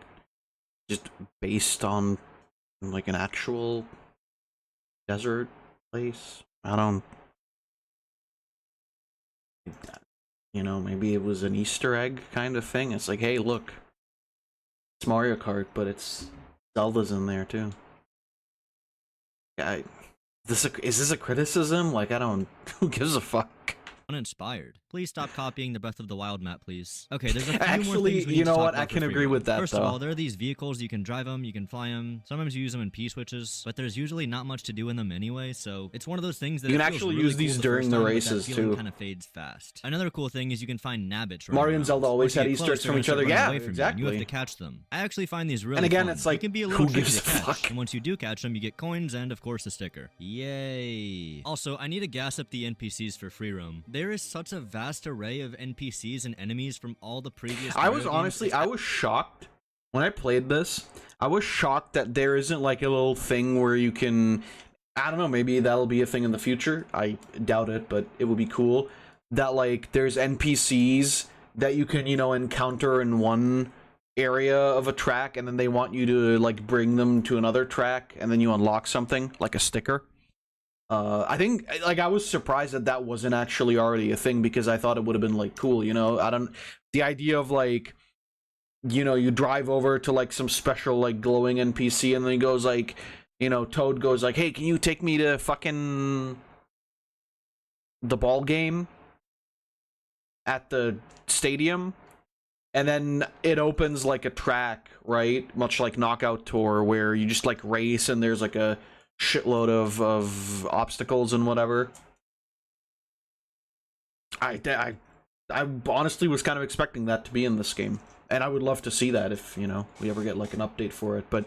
just based on like an actual desert place? I don't, you know, maybe it was an Easter egg kind of thing. It's like, hey, look, it's Mario Kart, but it's Zelda's in there too. Yeah, is this a criticism? Like, I don't, who gives a fuck? uninspired. Please stop copying the Breath of the Wild map, please. Okay, there's a few more Actually, things we need you to know talk what? about I for can free agree roam. with that, First though. of all, there are these vehicles, you can drive them, you can fly them. Sometimes you use them in P-switches, but there's usually not much to do in them anyway, so it's one of those things that You it can feels actually really use these cool during first the time, but that races, feeling too. kind of fades fast. Another cool thing is you can find nabbits running Mario and around. Zelda always Once you had get Easter close, eggs they're from gonna each start other. running Yeah, away from you, and exactly. you have to catch them. I actually find these really And again, fun. it's like, it can be a who little tricky gives to a catch. fuck? And once you do catch them, you get coins and, of course, a sticker. Yay! Also, I need to gas up the NPCs for free roam. There is such a vast array of NPCs and enemies from all the previous. I was honestly, I was shocked when I played this. I was shocked that there isn't like a little thing where you can, I don't know, maybe that'll be a thing in the future. I doubt it, but it would be cool. That like there's NPCs that you can, you know, encounter in one area of a track, and then they want you to like bring them to another track, and then you unlock something like a sticker. I think like I was surprised that that wasn't actually already a thing, because I thought it would have been like cool, you know. The idea of like, you know, you drive over to like some special like glowing NPC, and then he goes like, you know, Toad goes like, hey, can you take me to fucking the ball game at the stadium? And then it opens like a track, right? Much like Knockout Tour, where you just like race and there's like a shitload of obstacles and whatever. I honestly was kind of expecting that to be in this game. And I would love to see that if, you know, we ever get like an update for it, but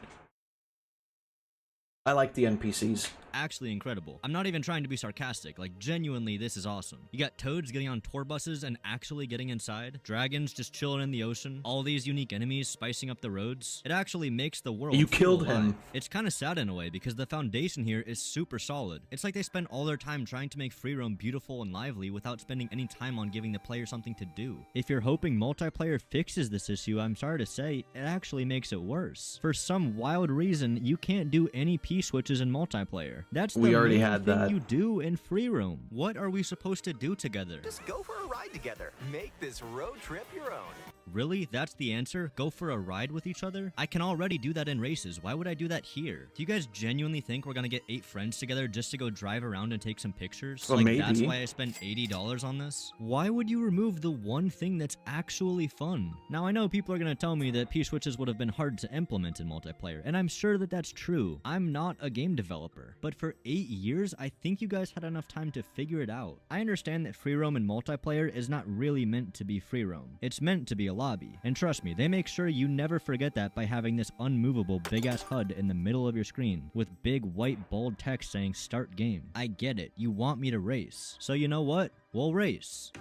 I like the NPCs. Actually incredible. I'm not even trying to be sarcastic, like genuinely this is awesome. You got toads getting on tour buses and actually getting inside, dragons just chilling in the ocean, all these unique enemies spicing up the roads. It actually makes the world You feel killed alive. him. It's kind of sad in a way because the foundation here is super solid. It's like they spend all their time trying to make free roam beautiful and lively without spending any time on giving the player something to do. If you're hoping multiplayer fixes this issue, I'm sorry to say, it actually makes it worse. For some wild reason, you can't do any P-switches in multiplayer. That's the We already main had thing that. you do in free roam. What are we supposed to do together? Just go for a ride together. Make this road trip your own. Really? That's the answer? Go for a ride with each other? I can already do that in races. Why would I do that here? Do you guys genuinely think we're gonna get 8 friends together just to go drive around and take some pictures? Well, like maybe. that's why I spent $80 on this? Why would you remove the one thing that's actually fun? Now I know people are gonna tell me that P-switches would have been hard to implement in multiplayer, and I'm sure that that's true. I'm not a game developer, but for 8 years, I think you guys had enough time to figure it out. I understand that free roam in multiplayer is not really meant to be free roam. It's meant to be a lobby. And trust me, they make sure you never forget that by having this unmovable big-ass HUD in the middle of your screen with big white bold text saying start game. I get it. You want me to race. So you know what? We'll race.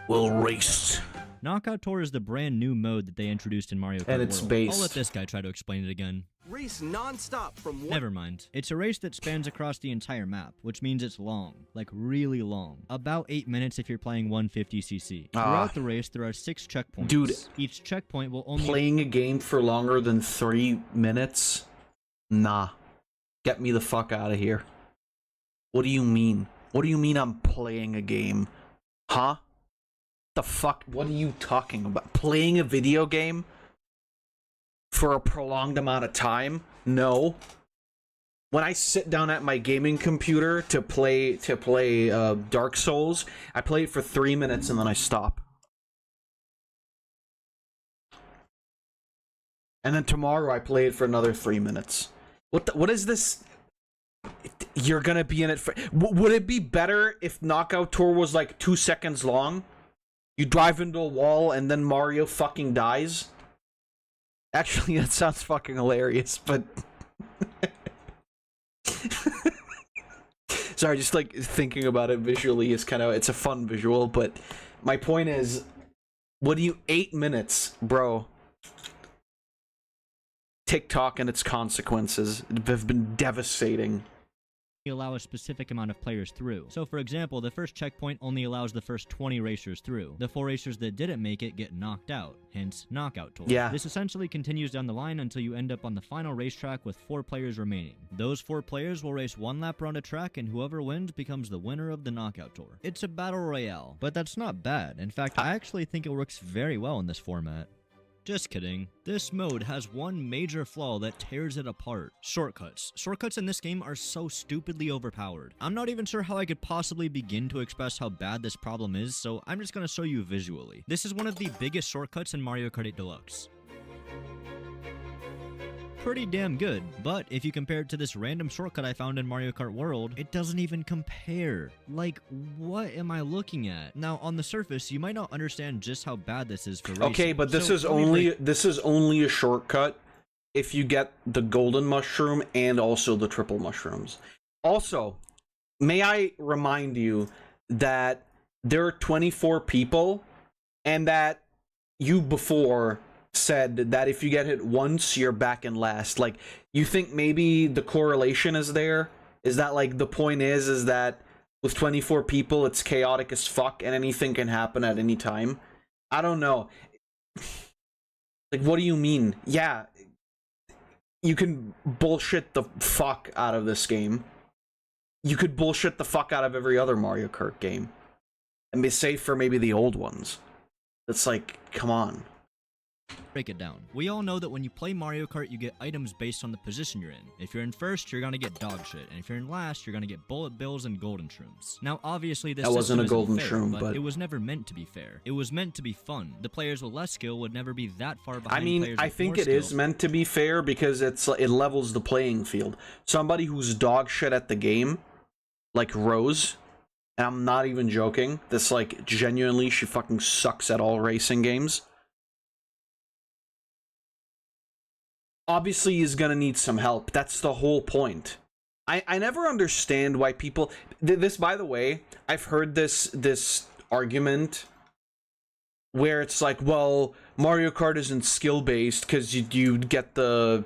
We'll race. Knockout Tour is the brand new mode that they introduced in Mario Kart And it's World. based. I'll let this guy try to explain it again. Race non-stop from one... Never mind. It's a race that spans across the entire map, which means it's long. Like, really long. About 8 minutes if you're playing 150cc. Throughout the race, there are 6 checkpoints. Dude. Each checkpoint will only... Playing a game for longer than 3 minutes? Nah. Get me the fuck out of here. What do you mean? What do you mean I'm playing a game? Huh? The fuck? What are you talking about? Playing a video game? For a prolonged amount of time? No. When I sit down at my gaming computer to play Dark Souls, I play it for 3 minutes and then I stop. And then tomorrow I play it for another 3 minutes. What is this? You're gonna be in it for... Would it be better if Knockout Tour was like 2 seconds long? You drive into a wall and then Mario fucking dies? Actually, that sounds fucking hilarious, but... Sorry, just like thinking about it visually is kind of... It's a fun visual, but my point is... What do you... 8 minutes, bro. TikTok and its consequences have been devastating. allow a specific amount of players through. So for example, the first checkpoint only allows the first 20 racers through. The 4 racers that didn't make it get knocked out, hence Knockout Tour. Yeah. This essentially continues down the line until you end up on the final racetrack with 4 players remaining. Those 4 players will race 1 lap around a track, and whoever wins becomes the winner of the Knockout Tour. It's a battle royale, but that's not bad. In fact, I actually think it works very well in this format. Just kidding. This mode has one major flaw that tears it apart. Shortcuts. Shortcuts in this game are so stupidly overpowered. I'm not even sure how I could possibly begin to express how bad this problem is, so I'm just gonna show you visually. This is one of the biggest shortcuts in Mario Kart 8 Deluxe. Pretty damn good, but if you compare it to this random shortcut I found in Mario Kart World, it doesn't even compare. Like, what am I looking at? Now, on the surface, you might not understand just how bad this is for racing. Okay, but this So is let me only a shortcut if you get the golden mushroom and also the triple mushrooms. Also, may I remind you that there are 24 people, and that you before said that if you get hit once, you're back in last. Like, you think maybe the correlation is there? Is that, like, the point is that with 24 people, it's chaotic as fuck, and anything can happen at any time? I don't know. Like, what do you mean? Yeah, you can bullshit the fuck out of this game. You could bullshit the fuck out of every other Mario Kart game. And be safe for maybe the old ones. It's like, come on. Break it down. We all know that when you play Mario Kart, you get items based on the position you're in. If you're in first, you're gonna get dog shit, and if you're in last, you're gonna get bullet bills and golden shrooms. Now, obviously, this wasn't a golden fair, shroom, but it was never meant to be fair. It was meant to be fun. The players with less skill would never be that far behind. I mean, players I with think more it is skill. meant to be fair because it levels the playing field. Somebody who's dog shit at the game, like Rose, and I'm not even joking, this, like, genuinely, she fucking sucks at all racing games, obviously is gonna need some help. That's the whole point. I never understand why people... This, by the way, I've heard this argument where it's like, well, Mario Kart isn't skill-based because you get the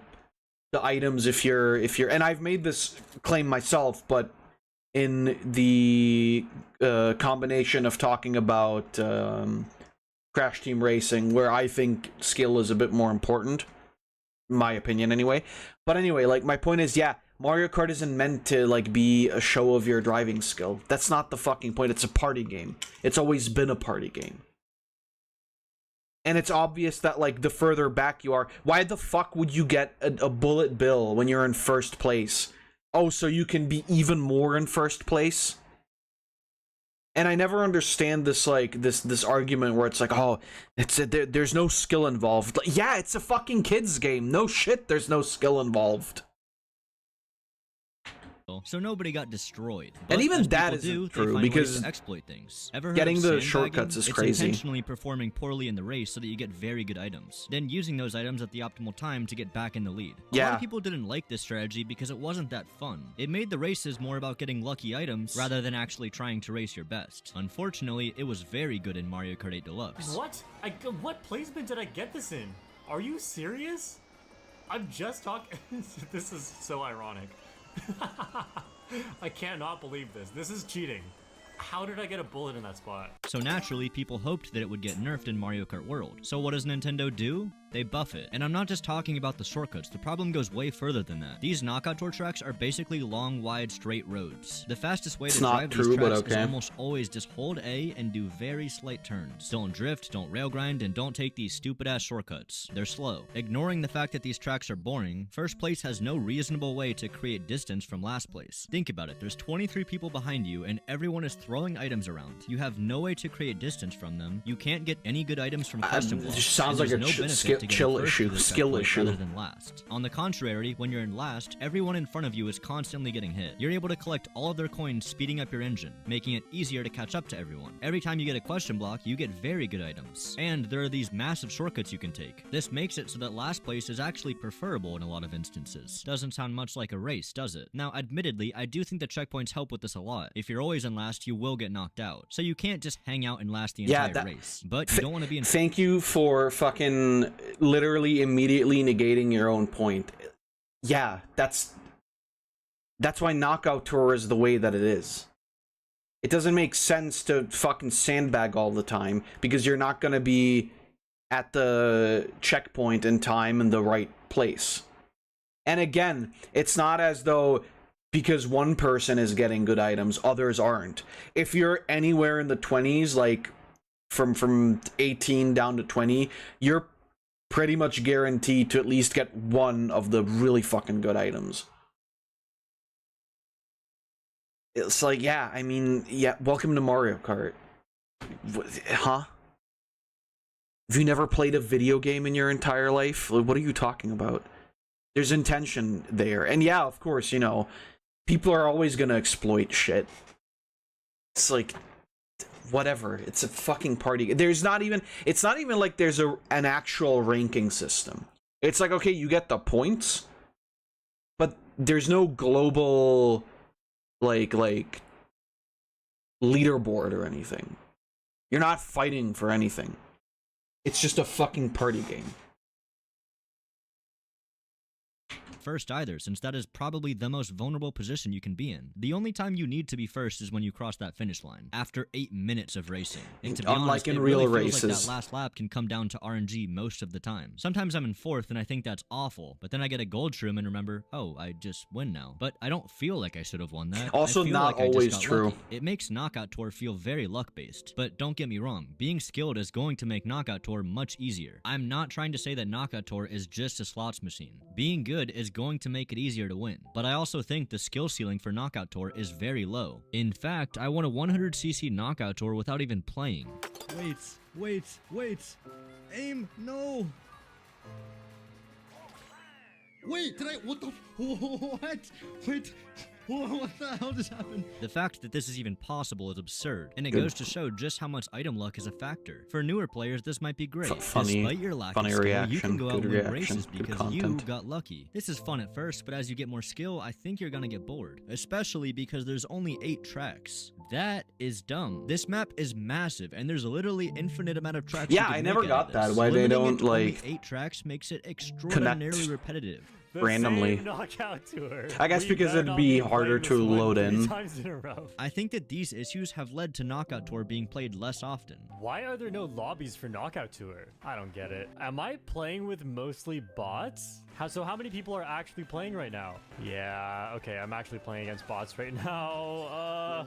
items if you're... And I've made this claim myself, but in the combination of talking about Crash Team Racing, where I think skill is a bit more important, my opinion anyway. But anyway, like, my point is, yeah, Mario Kart isn't meant to, like, be a show of your driving skill. That's not the fucking point. It's a party game. It's always been a party game. And it's obvious that, like, the further back you are, why the fuck would you get a bullet bill when you're in first place? Oh, so you can be even more in first place? And I never understand this, like, this argument where it's like, oh, there's no skill involved. Like, yeah, it's a fucking kids game. No shit, there's no skill involved. So nobody got destroyed. And even that isn't true, because exploit things. Ever heard getting of the sandbagging? shortcuts is It's crazy. Intentionally performing poorly in the race so that you get very good items, then using those items at the optimal time to get back in the lead. A lot of people didn't like this strategy because it wasn't that fun. It made the races more about getting lucky items rather than actually trying to race your best. Unfortunately, it was very good in Mario Kart 8 Deluxe. What? What placement did I get this in? Are you serious? I'm just talking. This is so ironic. I cannot believe this. This is cheating. How did I get a bullet in that spot? So naturally, people hoped that it would get nerfed in Mario Kart World. So what does Nintendo do? They buff it. And I'm not just talking about the shortcuts, the problem goes way further than that. These knockout tour tracks are basically long, wide, straight roads. The fastest way to drive these tracks is almost always just hold A and do very slight turns. Don't drift, don't rail grind, and don't take these stupid ass shortcuts. They're slow. Ignoring the fact that these tracks are boring, first place has no reasonable way to create distance from last place. Think about it, there's 23 people behind you and everyone is throwing items around. You have no way to create distance from them. You can't get any good items from custom blocks. It just sounds like a skill issue. Rather than last. On the contrary, when you're in last, everyone in front of you is constantly getting hit. You're able to collect all of their coins, speeding up your engine, making it easier to catch up to everyone. Every time you get a question block, you get very good items. And there are these massive shortcuts you can take. This makes it so that last place is actually preferable in a lot of instances. Doesn't sound much like a race, does it? Now, admittedly, I do think the checkpoints help with this a lot. If you're always in last, you will get knocked out. So you can't just hang out and last the entire race. But you don't want to be in... Thank you for fucking literally immediately negating your own point. Yeah, that's why Knockout Tour is the way that it is. It doesn't make sense to fucking sandbag all the time because you're not gonna be at the checkpoint in time in the right place. And again, it's not as though because one person is getting good items, others aren't. If you're anywhere in the 20s, like from 18 down to 20, you're pretty much guaranteed to at least get one of the really fucking good items. It's like, yeah, I mean, yeah, welcome to Mario Kart. Huh? Have you never played a video game in your entire life? What are you talking about? There's intention there. And yeah, of course, you know, people are always gonna exploit shit. It's like, whatever. It's a fucking party. It's not even like there's an actual ranking system. It's like, okay, you get the points, but there's no global like leaderboard or anything. You're not fighting for anything. It's just a fucking party game. First either, since that is probably the most vulnerable position you can be in. The only time you need to be first is when you cross that finish line, after 8 minutes of racing. And to be honest, in it real really feels like races. that last lap can come down to RNG most of the time. Sometimes I'm in 4th and I think that's awful, but then I get a gold shroom and remember, oh, I just win now. But I don't feel like I should have won that. Also I feel not like I just always got true. lucky. It makes Knockout Tour feel very luck-based. But don't get me wrong, being skilled is going to make Knockout Tour much easier. I'm not trying to say that Knockout Tour is just a slots machine. Being good is going to make it easier to win, but I also think the skill ceiling for Knockout Tour is very low. In fact, I won a 100cc Knockout Tour without even playing. Wait. Aim, no. Wait, did I? What the? What? Wait. What the hell just happened? The fact that this is even possible is absurd, and it goes to show just how much item luck is a factor. For newer players, this might be great. Despite your lack of skill, you can go out and win races because you got lucky. This is fun at first, but as you get more skill, I think you're gonna get bored. Especially because there's only 8 tracks. That is dumb. This map is massive, and there's literally infinite amount of tracks. Yeah, I never got that. Why they don't, like, 8 tracks makes it extraordinarily repetitive. Randomly. Knockout Tour. I guess because it'd be harder to load in. I think that these issues have led to Knockout Tour being played less often. Why are there no lobbies for Knockout Tour? I don't get it. Am I playing with mostly bots? So how many people are actually playing right now? Yeah, okay, I'm actually playing against bots right now.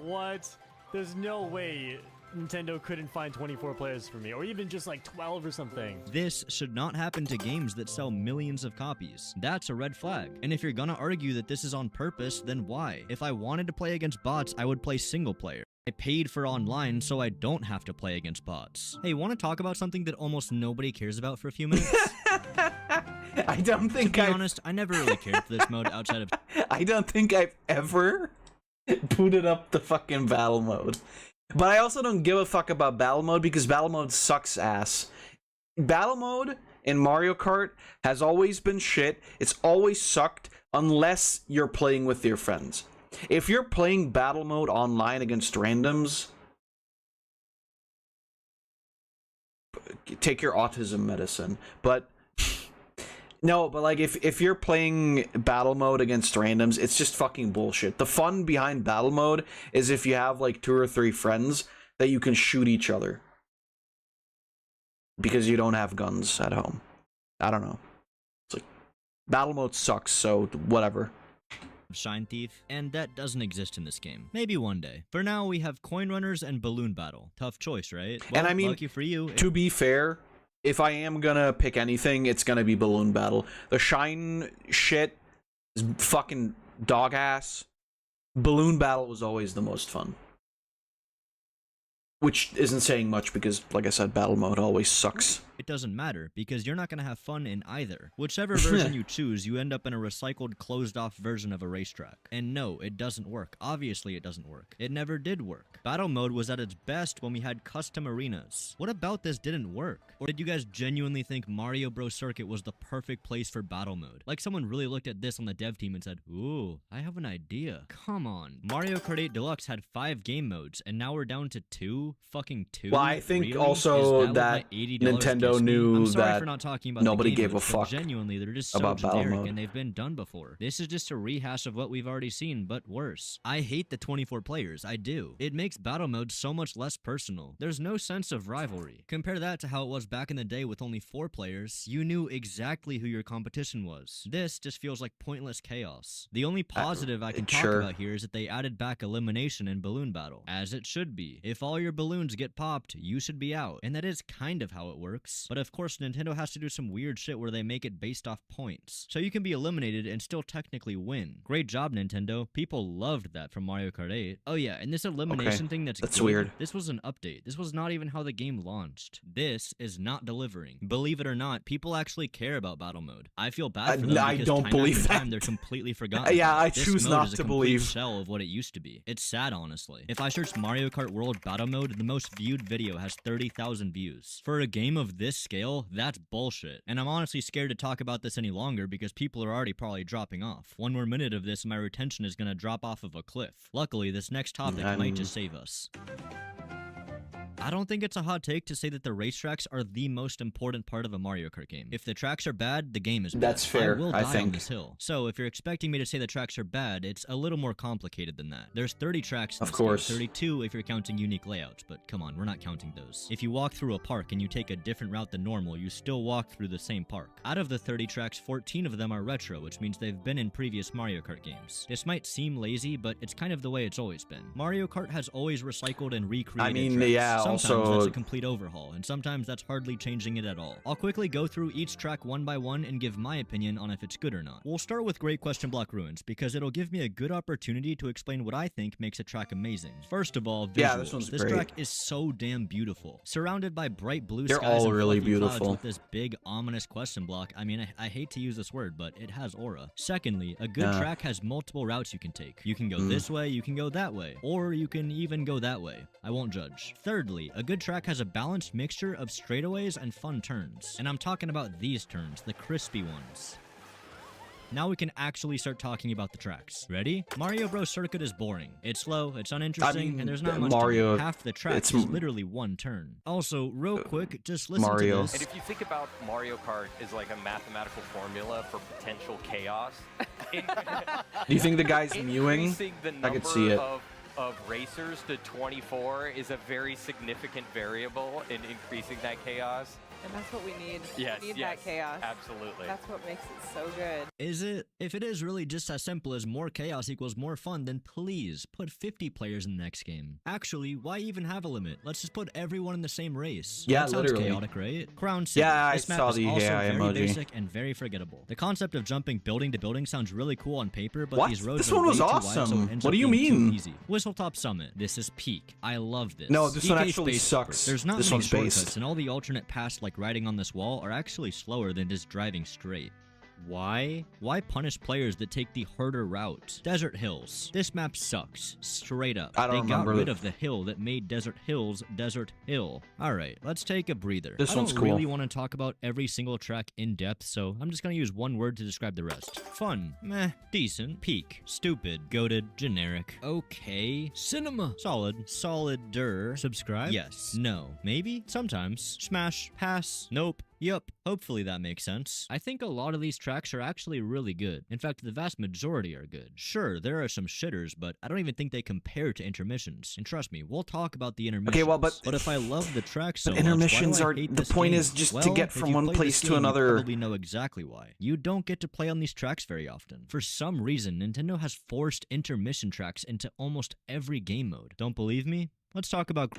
What? There's no way Nintendo couldn't find 24 players for me, or even just like 12 or something. This should not happen to games that sell millions of copies. That's a red flag. And if you're gonna argue that this is on purpose, then why? If I wanted to play against bots, I would play single player. I paid for online so I don't have to play against bots. Hey, want to talk about something that almost nobody cares about for a few minutes? I don't think to be honest, I never really cared for this mode outside of... I don't think I've ever booted up the fucking battle mode. But I also don't give a fuck about battle mode because battle mode sucks ass. Battle mode in Mario Kart has always been shit. It's always sucked unless you're playing with your friends. If you're playing battle mode online against randoms, take your autism medicine. But no, but like if you're playing battle mode against randoms, it's just fucking bullshit. The fun behind battle mode is if you have like 2 or 3 friends that you can shoot each other. Because you don't have guns at home. I don't know. It's like battle mode sucks, so whatever. Shine Thief, and that doesn't exist in this game. Maybe one day. For now, we have Coin Runners and Balloon Battle. Tough choice, right? Well, and I mean, lucky for you, to be fair, if I am gonna pick anything, it's gonna be Balloon Battle. The Shine shit is fucking dog ass. Balloon Battle was always the most fun. Which isn't saying much because, like I said, battle mode always sucks. It doesn't matter, because you're not going to have fun in either. Whichever version you choose, you end up in a recycled, closed-off version of a racetrack. And no, it doesn't work. Obviously, it doesn't work. It never did work. Battle mode was at its best when we had custom arenas. What about this didn't work? Or did you guys genuinely think Mario Bros. Circuit was the perfect place for battle mode? Like someone really looked at this on the dev team and said, ooh, I have an idea. Come on. Mario Kart 8 Deluxe had 5 game modes, and now we're down to 2? Fucking 2? Well, I think really? also that Nintendo knew that for not talking about nobody the game gave a modes, but fuck genuinely, they're just so about battle generic mode. and they've been done before. This is just a rehash of what we've already seen, but worse. I hate the 24 players, I do. It makes battle mode so much less personal. There's no sense of rivalry. Compare that to how it was back in the day with only 4 players. You knew exactly who your competition was. This just feels like pointless chaos. The only positive I can talk about here is that they added back elimination in balloon battle, as it should be. If all your balloons get popped, you should be out, and that is kind of how it works. But of course, Nintendo has to do some weird shit where they make it based off points, so you can be eliminated and still technically win. Great job, Nintendo. People loved that from Mario Kart 8. Oh yeah, and this elimination thing that's good, weird. This was an update. This was not even how the game launched. This is not delivering. Believe it or not, people actually care about battle mode. I feel bad for them I because don't time believe after that. time, they're completely forgotten. Yeah, I This choose mode not is a to complete believe. shell of what it used to be. It's sad, honestly. If I search Mario Kart World Battle Mode, the most viewed video has 30,000 views. For a game of this scale, that's bullshit. And I'm honestly scared to talk about this any longer because people are already probably dropping off. One more minute of this and my retention is gonna drop off of a cliff. Luckily, this next topic might just save us. I don't think it's a hot take to say that the racetracks are the most important part of a Mario Kart game. If the tracks are bad, the game is bad. That's fair, I will I die on think. this hill. So if you're expecting me to say the tracks are bad, it's a little more complicated than that. There's 30 tracks in Of this game, course. 32 if you're counting unique layouts, but come on, we're not counting those. If you walk through a park and you take a different route than normal, you still walk through the same park. Out of the 30 tracks, 14 of them are retro, which means they've been in previous Mario Kart games. This might seem lazy, but it's kind of the way it's always been. Mario Kart has always recycled and recreated I mean, tracks. yeah, Sometimes also- that's a complete overhaul, and sometimes that's hardly changing it at all. I'll quickly go through each track one by one and give my opinion on if it's good or not. We'll start with Great Question Block Ruins, because it'll give me a good opportunity to explain what I think makes a track amazing. First of all, visuals. Yeah, this one's This great. track is so damn beautiful. Surrounded by bright blue They're skies all and really fluffy clouds beautiful. with this big ominous question block. I mean, I hate to use this word, but it has aura. Secondly, a good Yeah. track has multiple routes you can take. You can go Mm. this way, you can go that way, or you can even go that way. I won't judge. Thirdly, a good track has a balanced mixture of straightaways and fun turns. And I'm talking about these turns, the crispy ones. Now we can actually start talking about the tracks. Ready? Mario Bros. Circuit is boring. It's slow, it's uninteresting, mean, and there's not much Mario- to it. Half the track it's is m- literally one turn. Also, real quick, just listen Mario. to this. And if you think about Mario Kart as like a mathematical formula for potential chaos, Do you think the guy's mewing? increasing the I number could see it. of racers to 24 is a very significant variable in increasing that chaos. And that's what we need. Yes, We need yes, that chaos. absolutely. That's what makes it so good. Is it? If it is really just as simple as more chaos equals more fun, then please put 50 players in the next game. Actually, why even have a limit? Let's just put everyone in the same race. Yeah, That sounds literally. chaotic, right? Crown City. Yeah, I This map saw is the also AI very emoji. basic and very forgettable. The concept of jumping building to building sounds really cool on paper, but What? these roads This are one way was too wide, awesome. so it ends What up do you being too mean? easy. Whistletop Summit. This is peak. I love this. No, this one DK actually Space sucks. Super. There's not This many one's shortcuts, based. and all the alternate paths like riding on this wall are actually slower than just driving straight. Why? Why punish players that take the harder route? Desert Hills. This map sucks. Straight up. I don't They got remember rid it. of the hill that made Desert Hills Desert Hill. Alright, let's take a breather. This I don't one's cool. really want to talk about every single track in depth, so I'm just gonna use one word to describe the rest. Fun. Meh. Decent. Peak. Stupid. Goated. Generic. Okay. Cinema. Solid. Solid-der. Subscribe? Yes. No. Maybe? Sometimes. Smash. Pass. Nope. Yup. Hopefully that makes sense. I think a lot of these tracks are actually really good. In fact, the vast majority are good. Sure, there are some shitters, but I don't even think they compare to intermissions. And trust me, we'll talk about the intermissions. Okay, well, but if I love the track so but much, intermissions why do I are- hate the this point game? is just to Well, get if from you've one played place this to game, another. You probably know exactly why. You don't get to play on these tracks very often. For some reason, Nintendo has forced intermission tracks into almost every game mode. Don't believe me? Let's talk about...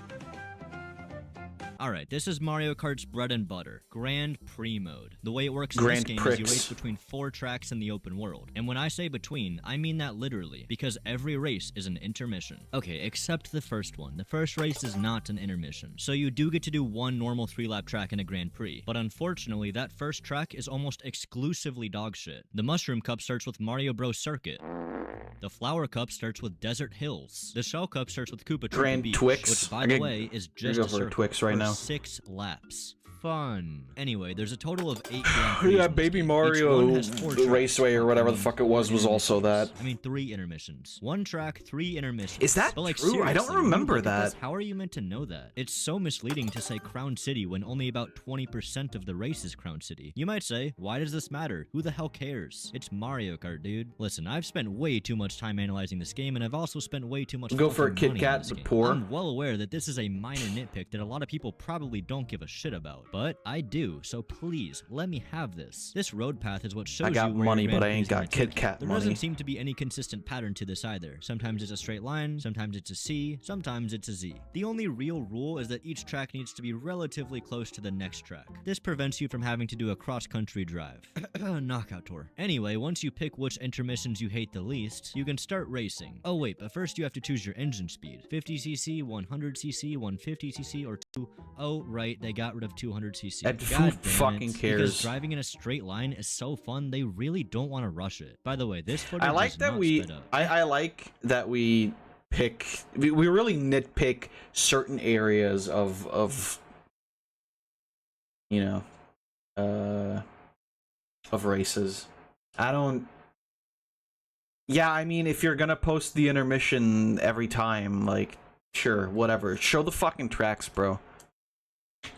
Alright, this is Mario Kart's bread and butter, Grand Prix mode. The way it works in this Grand game Prix. is you race between 4 tracks in the open world. And when I say between, I mean that literally, because every race is an intermission. Okay, except the first one. The first race is not an intermission. So you do get to do one normal 3-lap track in a Grand Prix. But unfortunately, that first track is almost exclusively dogshit. The Mushroom Cup starts with Mario Bros. Circuit. The Flower Cup starts with Desert Hills. The Shell Cup starts with Koopa Troopa Grand Beach, Twix. which, by I the could- way, is I could just go a for a circle Twix right for now. 6 laps. Fun. Anyway, there's a total of 8 Grand Prix. Yeah, Baby Mario Raceway or whatever the fuck it was also that. I mean, 3 intermissions. 1 track, 3 intermissions. Is that but, like, true? I don't seriously, when you remember look at this, that. how are you meant to know that? It's so misleading to say Crown City when only about 20% of the race is Crown City. You might say, why does this matter? Who the hell cares? It's Mario Kart, dude. Listen, I've spent way too much time analyzing this game, and I've also spent way too much Go for a fucking Kit money on Kat, this but game. poor. I'm well aware that this is a minor nitpick that a lot of people probably don't give a shit about, but I do, so please, let me have this. This road path is what shows I got you where money, your but I Grand ain't Prix is got gonna Kit take you. Kat There money. doesn't seem to be any consistent pattern to this either. Sometimes it's a straight line, sometimes it's a C, sometimes it's a Z. The only real rule is that each track needs to be relatively close to the next track. This prevents you from having to do a cross-country drive. Knockout tour. Anyway, once you pick which intermissions you hate the least, you can start racing. Oh wait, but first you have to choose your engine speed. 50cc, 100cc, 150cc, or 2... Oh, right, they got rid of 200cc. And God who damn fucking it. cares? Because driving in a straight line is so fun, they really don't want to rush it. By the way, this footage I like is that not we. sped up. I like that we pick. We really nitpick certain areas of you know, of races. I don't. Yeah, I mean, if you're gonna post the intermission every time, like, Sure, whatever. Show the fucking tracks, bro.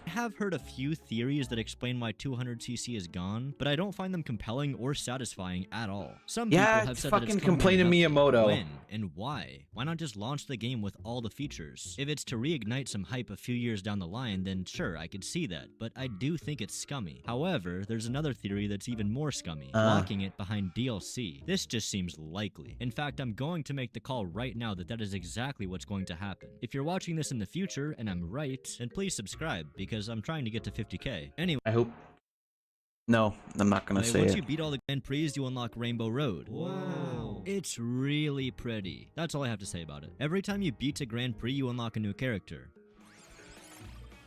I have heard a few theories that explain why 200cc is gone, but I don't find them compelling or satisfying at all. Some people have said that it's fucking complain to Miyamoto. When and why? Why not just launch the game with all the features? If it's to reignite some hype a few years down the line, then sure, I could see that, but I do think it's scummy. However, there's another theory that's even more scummy, locking it behind DLC. This just seems likely. In fact, I'm going to make the call right now that that is exactly what's going to happen. If you're watching this in the future and I'm right, then please subscribe, because I'm trying to get to 50k. Anyway, I hope. No, I'm not gonna say once it. you beat all the Grand Prix, you unlock Rainbow Road. Whoa. It's really pretty. That's all I have to say about it. Every time you beat a Grand Prix, you unlock a new character.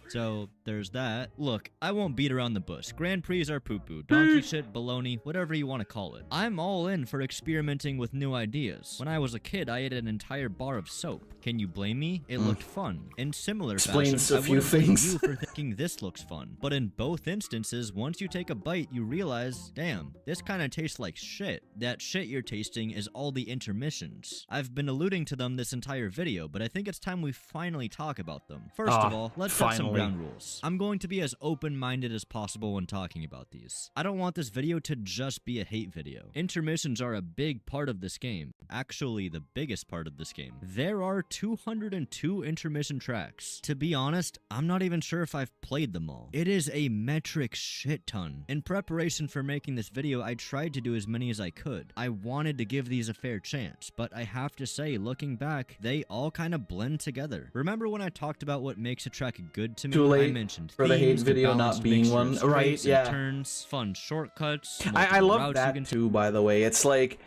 So, there's that. Look, I won't beat around the bush. Grand Prix are poo-poo, donkey shit, baloney, whatever you want to call it. I'm all in for experimenting with new ideas. When I was a kid, I ate an entire bar of soap. Can you blame me? It looked fun. In similar Explains fashion, a I few wouldn't blame things. you for thinking this looks fun. But in both instances, once you take a bite, you realize, damn, this kind of tastes like shit. That shit you're tasting is all the intermissions. I've been alluding to them this entire video, but I think it's time we finally talk about them. First of all, let's set some ground rules. I'm going to be as open-minded as possible when talking about these. I don't want this video to just be a hate video. Intermissions are a big part of this game. Actually, the biggest part of this game. There are 202 intermission tracks. To be honest, I'm not even sure if I've played them all. It is a metric shit ton. In preparation for making this video, I tried to do as many as I could. I wanted to give these a fair chance, but I have to say, looking back, they all kind of blend together. Remember when I talked about what makes a track good to me? Too late I mentioned for the hate themes, video balanced not being mixture one. of straights Right, and yeah. turns, fun shortcuts. I multiple love routes that you can too, by the way. It's like,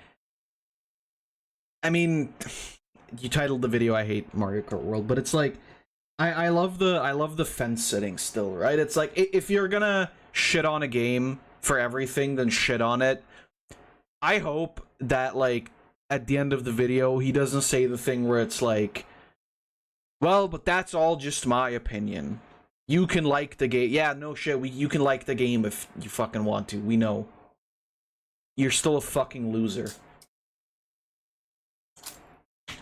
I mean, you titled the video "I Hate Mario Kart World," but it's like, I love the fence sitting still, right? It's like, if you're gonna shit on a game for everything, then shit on it. I hope that, like, at the end of the video, he doesn't say the thing where it's like, well, but that's all just my opinion. You can like the game. Yeah, no shit. You can like the game if you fucking want to. We know. You're still a fucking loser.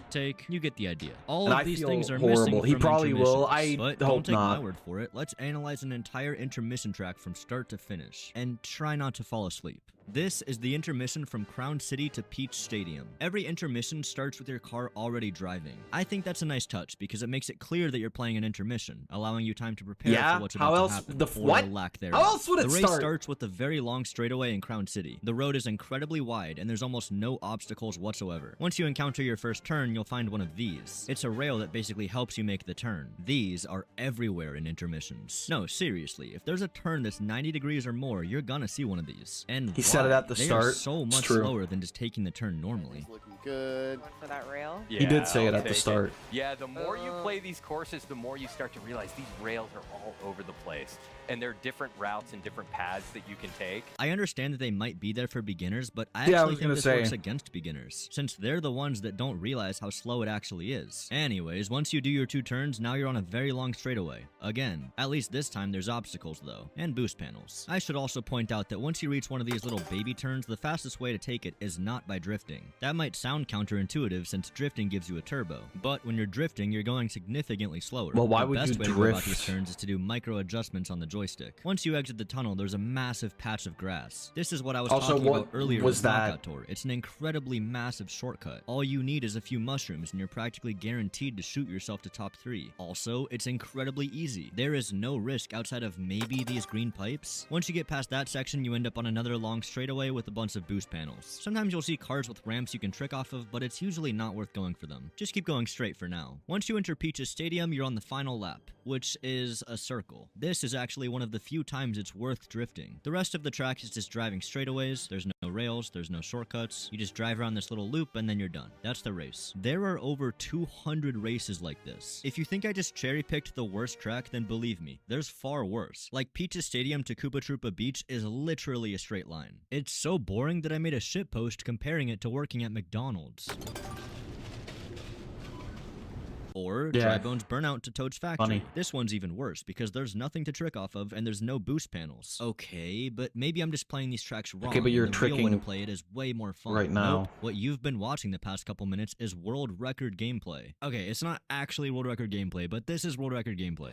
Take, you get the idea. All And of I these feel things are horrible. missing He from probably will. intermissions, I but hope don't take not. my word for it. Let's analyze an entire intermission track from start to finish, and try not to fall asleep. This is the intermission from Crown City to Peach Stadium. Every intermission starts with your car already driving. I think that's a nice touch because it makes it clear that you're playing an intermission, allowing you time to prepare Yeah? for what's How about else- to happen, the or what? lack thereof. How else would it The race start? starts with a very long straightaway in Crown City. The road is incredibly wide, and there's almost no obstacles whatsoever. Once you encounter your first turn, you'll find one of these. It's a rail that basically helps you make the turn. These are everywhere in intermissions. No, seriously, if there's a turn that's 90 degrees or more, you're gonna see one of these. And He said it why? at the They start. are so It's much true. slower than just taking the turn normally. Looking good. One for that rail. He did say it I'll at the take start. Yeah, the more you play these courses, the more you start to realize these rails are all over the place. And there are different routes and different paths that you can take. I understand that they might be there for beginners, but I Yeah, I actually was think gonna this say. works against beginners, since they're the ones that don't realize how slow it actually is. Anyways, once you do your 2 turns, now you're on a very long straightaway. Again, at least this time there's obstacles though, and boost panels. I should also point out that once you reach one of these little baby turns, the fastest way to take it is not by drifting. That might sound counterintuitive since drifting gives you a turbo, but when you're drifting, you're going significantly slower. Well, why The would best you way to go about these drift? turns is to do micro adjustments on the joystick. Once you exit the tunnel, there's a massive patch of grass. This is what I was Also, talking what about earlier was with that? Knockout Tour. It's an incredibly massive shortcut. All you need is a few mushrooms and you're practically guaranteed to shoot yourself to top 3. Also, it's incredibly easy. There is no risk outside of maybe these green pipes. Once you get past that section, you end up on another long straightaway with a bunch of boost panels. Sometimes you'll see cars with ramps you can trick off of, but it's usually not worth going for them. Just keep going straight for now. Once you enter Peach's Stadium, you're on the final lap, which is a circle. This is actually one of the few times it's worth drifting. The rest of the track is just driving straightaways. There's no rails, there's no shortcuts. You just drive around this little loop and then you're done. That's the race. There are over 200 races like this. If you think I just cherry-picked the worst track, then believe me, there's far worse. Like Peach's Stadium to Koopa Troopa Beach is literally a straight line. It's so boring that I made a shitpost comparing it to working at McDonald's. Or Yeah. Drybone's Burnout to Toad's Factory. Funny. This one's even worse because there's nothing to trick off of and there's no boost panels. Okay, but maybe I'm just playing these tracks wrong. Okay, but you're and the real way to tricking play it is way more fun. right now. Nope. What you've been watching the past couple minutes is world record gameplay. Okay, it's not actually world record gameplay, but this is world record gameplay.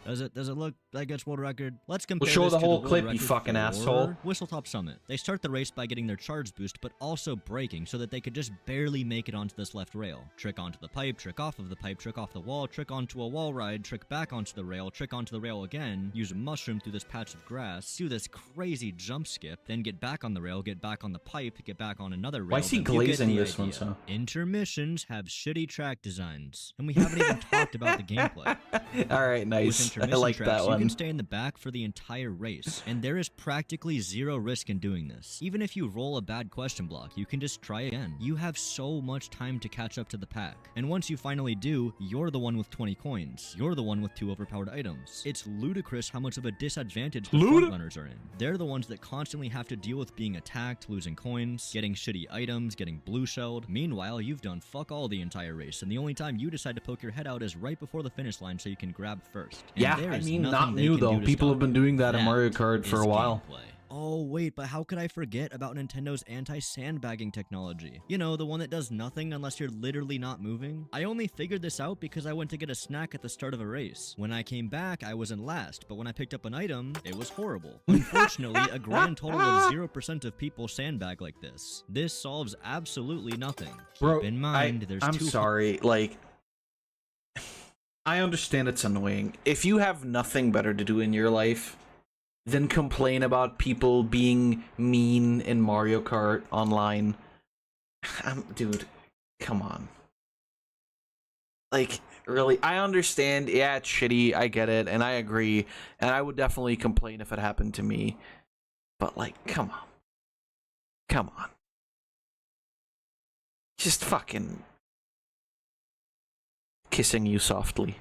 Does it look like it's world record? Let's compare show this the to whole world clip, you record fucking for asshole. Whistletop Summit. They start the race by getting their charge boost, but also braking so that they could just barely make it onto this left rail. Trick onto the pipe, trick off of the pipe, trick off the wall, trick onto a wall ride, trick back onto the rail, trick onto the rail again, use a mushroom through this patch of grass, do this crazy jump skip, then get back on the rail, get back on the pipe, get back on another rail. Why is he You get glazing the this one idea. so? Intermissions have shitty track designs, and we haven't even talked about the gameplay. Alright, nice. With I intermission like tracks, that you one. can stay in the back for the entire race, and there is practically zero risk in doing this. Even if you roll a bad question block, you can just try again. You have so much time to catch up to the pack, and once you finally do, you're the one with 20 coins. You're the one with 2 overpowered items. It's ludicrous how much of a disadvantage the frontrunners are in. They're the ones that constantly have to deal with being attacked, losing coins, getting shitty items, getting blue shelled. Meanwhile, you've done fuck all the entire race, and the only time you decide to poke your head out is right before the finish line so you can grab first. And Yeah, there I is mean, nothing not they new can do though. to People stop have been it. doing that in That Mario Kart for is a while. gameplay. Oh wait, but how could I forget about Nintendo's anti-sandbagging technology? You know, the one that does nothing unless you're literally not moving? I only figured this out because I went to get a snack at the start of a race. When I came back, I was in last, but when I picked up an item, it was horrible. Unfortunately, a grand total of 0% of people sandbag like this. This solves absolutely nothing. Bro, Keep in mind, there's I'm two sorry, like, I understand it's annoying. If you have nothing better to do in your life than complain about people being mean in Mario Kart online, dude, come on. Like, really, I understand, yeah, it's shitty, I get it, and I agree, and I would definitely complain if it happened to me, but, like, come on. Come on. Just fucking kissing you softly.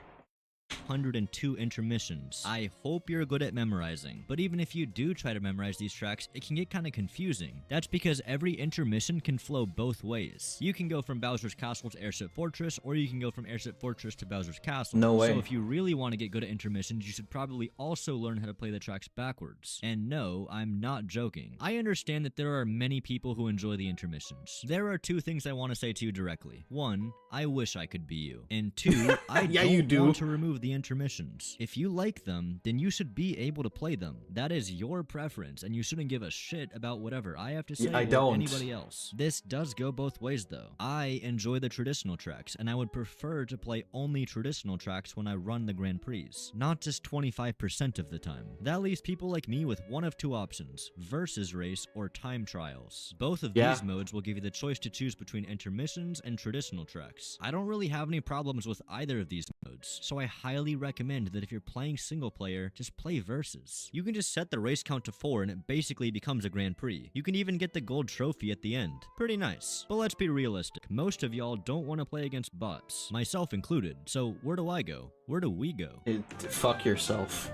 102 intermissions. I hope you're good at memorizing, but even if you do try to memorize these tracks, it can get kind of confusing. That's because every intermission can flow both ways. You can go from Bowser's Castle to Airship Fortress, or you can go from Airship Fortress to Bowser's Castle. No way. So if you really want to get good at intermissions, you should probably also learn how to play the tracks backwards. And no, I'm not joking. I understand that there are many people who enjoy the intermissions. There are 2 things I want to say to you directly. 1, I wish I could be you. And 2, I Yeah, don't you do. want to remove the intermissions. If you like them, then you should be able to play them. That is your preference, and you shouldn't give a shit about whatever I have to say I or don't. anybody else. This does go both ways though. I enjoy the traditional tracks, and I would prefer to play only traditional tracks when I run the Grand Prix, not just 25% of the time. That leaves people like me with one of 2 options: versus race or time trials. Both of these modes will give you the choice to choose between intermissions and traditional tracks. I don't really have any problems with either of these modes, so I highly recommend that if you're playing single player, just play versus. You can just set the race count to 4 and it basically becomes a Grand Prix. You can even get the gold trophy at the end. Pretty nice. But let's be realistic. Most of y'all don't want to play against bots, myself included. So where do I go? Where do we go? Fuck yourself.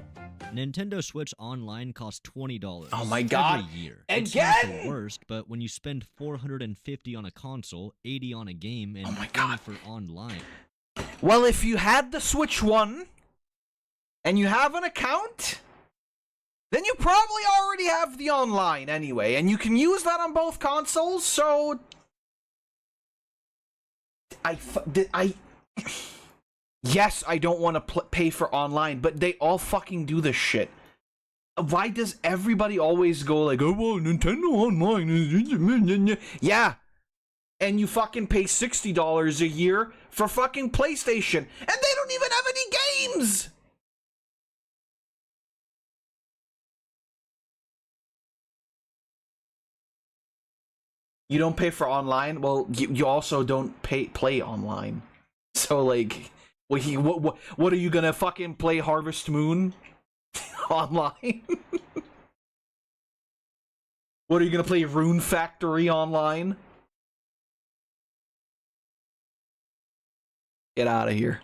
Nintendo Switch Online costs $20. Oh my god. Every year. Again? It's not the worst, but when you spend $450 on a console, $80 on a game, and $20 for online. Well, if you had the Switch 1 and you have an account, then you probably already have the online anyway, and you can use that on both consoles, so yes, I don't want to pay for online, but they all fucking do this shit. Why does everybody always go like, oh, well, Nintendo Online? Yeah. And you fucking pay $60 a year for fucking PlayStation, and they don't even have any games! You don't pay for online? Well, you also don't play online. So, like, what are you gonna fucking play Harvest Moon online? What are you gonna play Rune Factory online? Get out of here.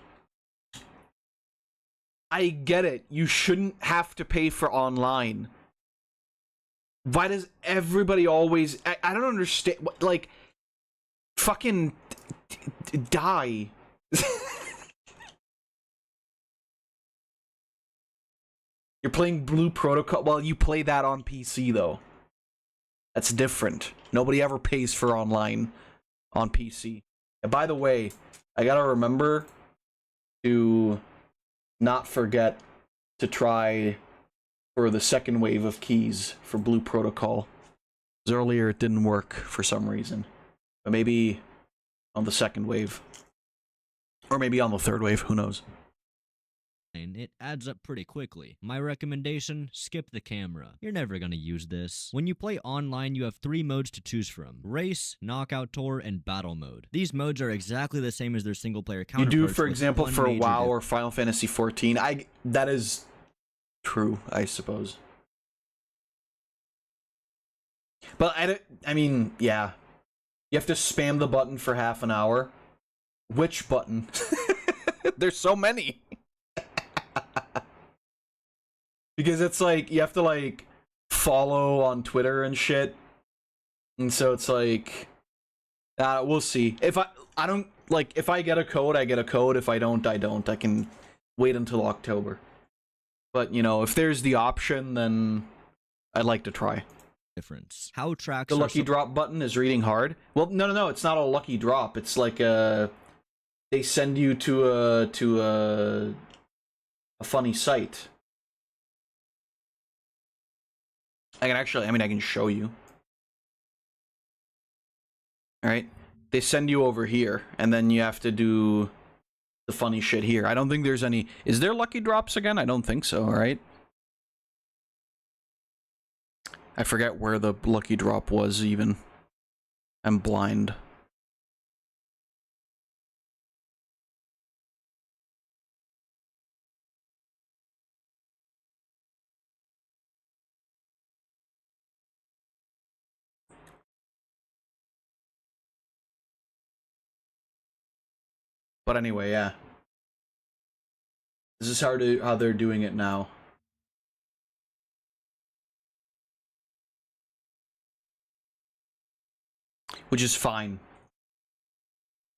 I get it. You shouldn't have to pay for online. Why does everybody always... I don't understand. Like, fucking Die. You're playing Blue Protocol. Well, you play that on PC though. That's different. Nobody ever pays for online on PC. And by the way, I gotta remember to not forget to try for the second wave of keys for Blue Protocol. Because earlier it didn't work for some reason. But maybe on the second wave. Or maybe on the third wave, who knows. It adds up pretty quickly. My recommendation, skip the camera. You're never gonna use this. When you play online, you have 3 modes to choose from. Race, Knockout Tour, and Battle Mode. These modes are exactly the same as their single player You counterparts. do, for with example, one for major WoW difference. or Final Fantasy XIV. That is true, I suppose. But I mean, yeah. You have to spam the button for half an hour. Which button? There's so many. Because it's like, you have to like follow on Twitter and shit. And so it's like, we'll see. If I don't, like, if I get a code, I get a code. If I don't, I don't. I can wait until October. But, you know, if there's the option, then I'd like to try. Difference. How tracks The are lucky drop button is reading hard. Well, no, it's not a lucky drop. It's like they send you to a funny site. I can show you. Alright? They send you over here, and then you have to do the funny shit here. I don't think there's any... Is there lucky drops again? I don't think so, right? I forget where the lucky drop was, even. I'm blind. But anyway, yeah. This is how they're doing it now. Which is fine.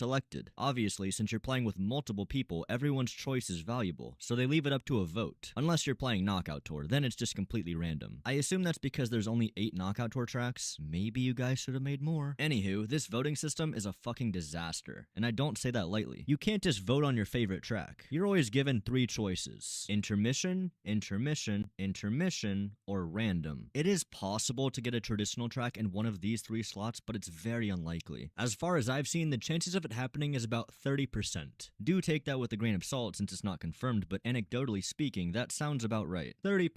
Selected. Obviously, since you're playing with multiple people, everyone's choice is valuable, so they leave it up to a vote. Unless you're playing Knockout Tour, then it's just completely random. I assume that's because there's only 8 Knockout Tour tracks. Maybe you guys should have made more. Anywho, this voting system is a fucking disaster, and I don't say that lightly. You can't just vote on your favorite track. You're always given 3 choices: intermission, intermission, intermission, or random. It is possible to get a traditional track in one of these 3 slots, but it's very unlikely. As far as I've seen, the chances of it happening is about 30%. Do take that with a grain of salt since it's not confirmed, but anecdotally speaking, that sounds about right. 30%.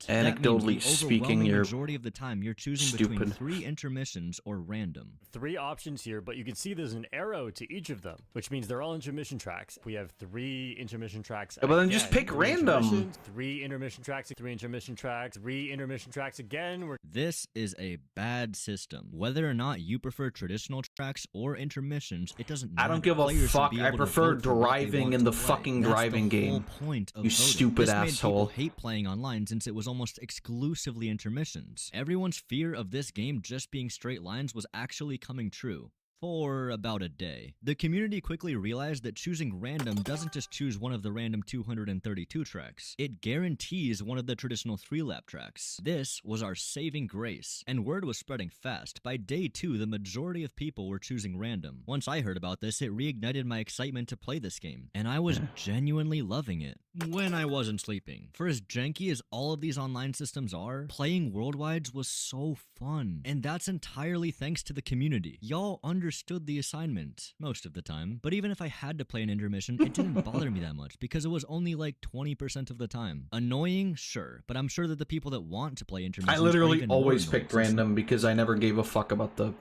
Anecdotally speaking, you're majority of the time you're choosing stupid. between 3 intermissions or random. 3 options here, but you can see there's an arrow to each of them, which means they're all intermission tracks. We have 3 intermission tracks. Yeah, but then just pick random. 3 intermission tracks, 3 intermission tracks, 3 intermission tracks again. This is a bad system. Whether or not you prefer traditional tracks or intermissions, it doesn't matter. I don't give a Players should fuck. be I able to prefer vote for what they driving want in to the play. fucking That's driving the whole game. point of You voting. stupid this asshole. Made people hate playing online since it was almost exclusively intermissions. Everyone's fear of this game just being straight lines was actually coming true. For about a day. The community quickly realized that choosing random doesn't just choose one of the random 232 tracks. It guarantees one of the traditional 3-lap tracks. This was our saving grace, and word was spreading fast. By day 2, the majority of people were choosing random. Once I heard about this, it reignited my excitement to play this game, and I was genuinely loving it. When I wasn't sleeping. For as janky as all of these online systems are, playing Worldwides was so fun. And that's entirely thanks to the community. Y'all understood the assignment, most of the time. But even if I had to play an intermission, it didn't bother me that much, because it was only like 20% of the time. Annoying? Sure. But I'm sure that the people that want to play intermissions I are literally even more always annoyed picked since random because I never gave a fuck about the...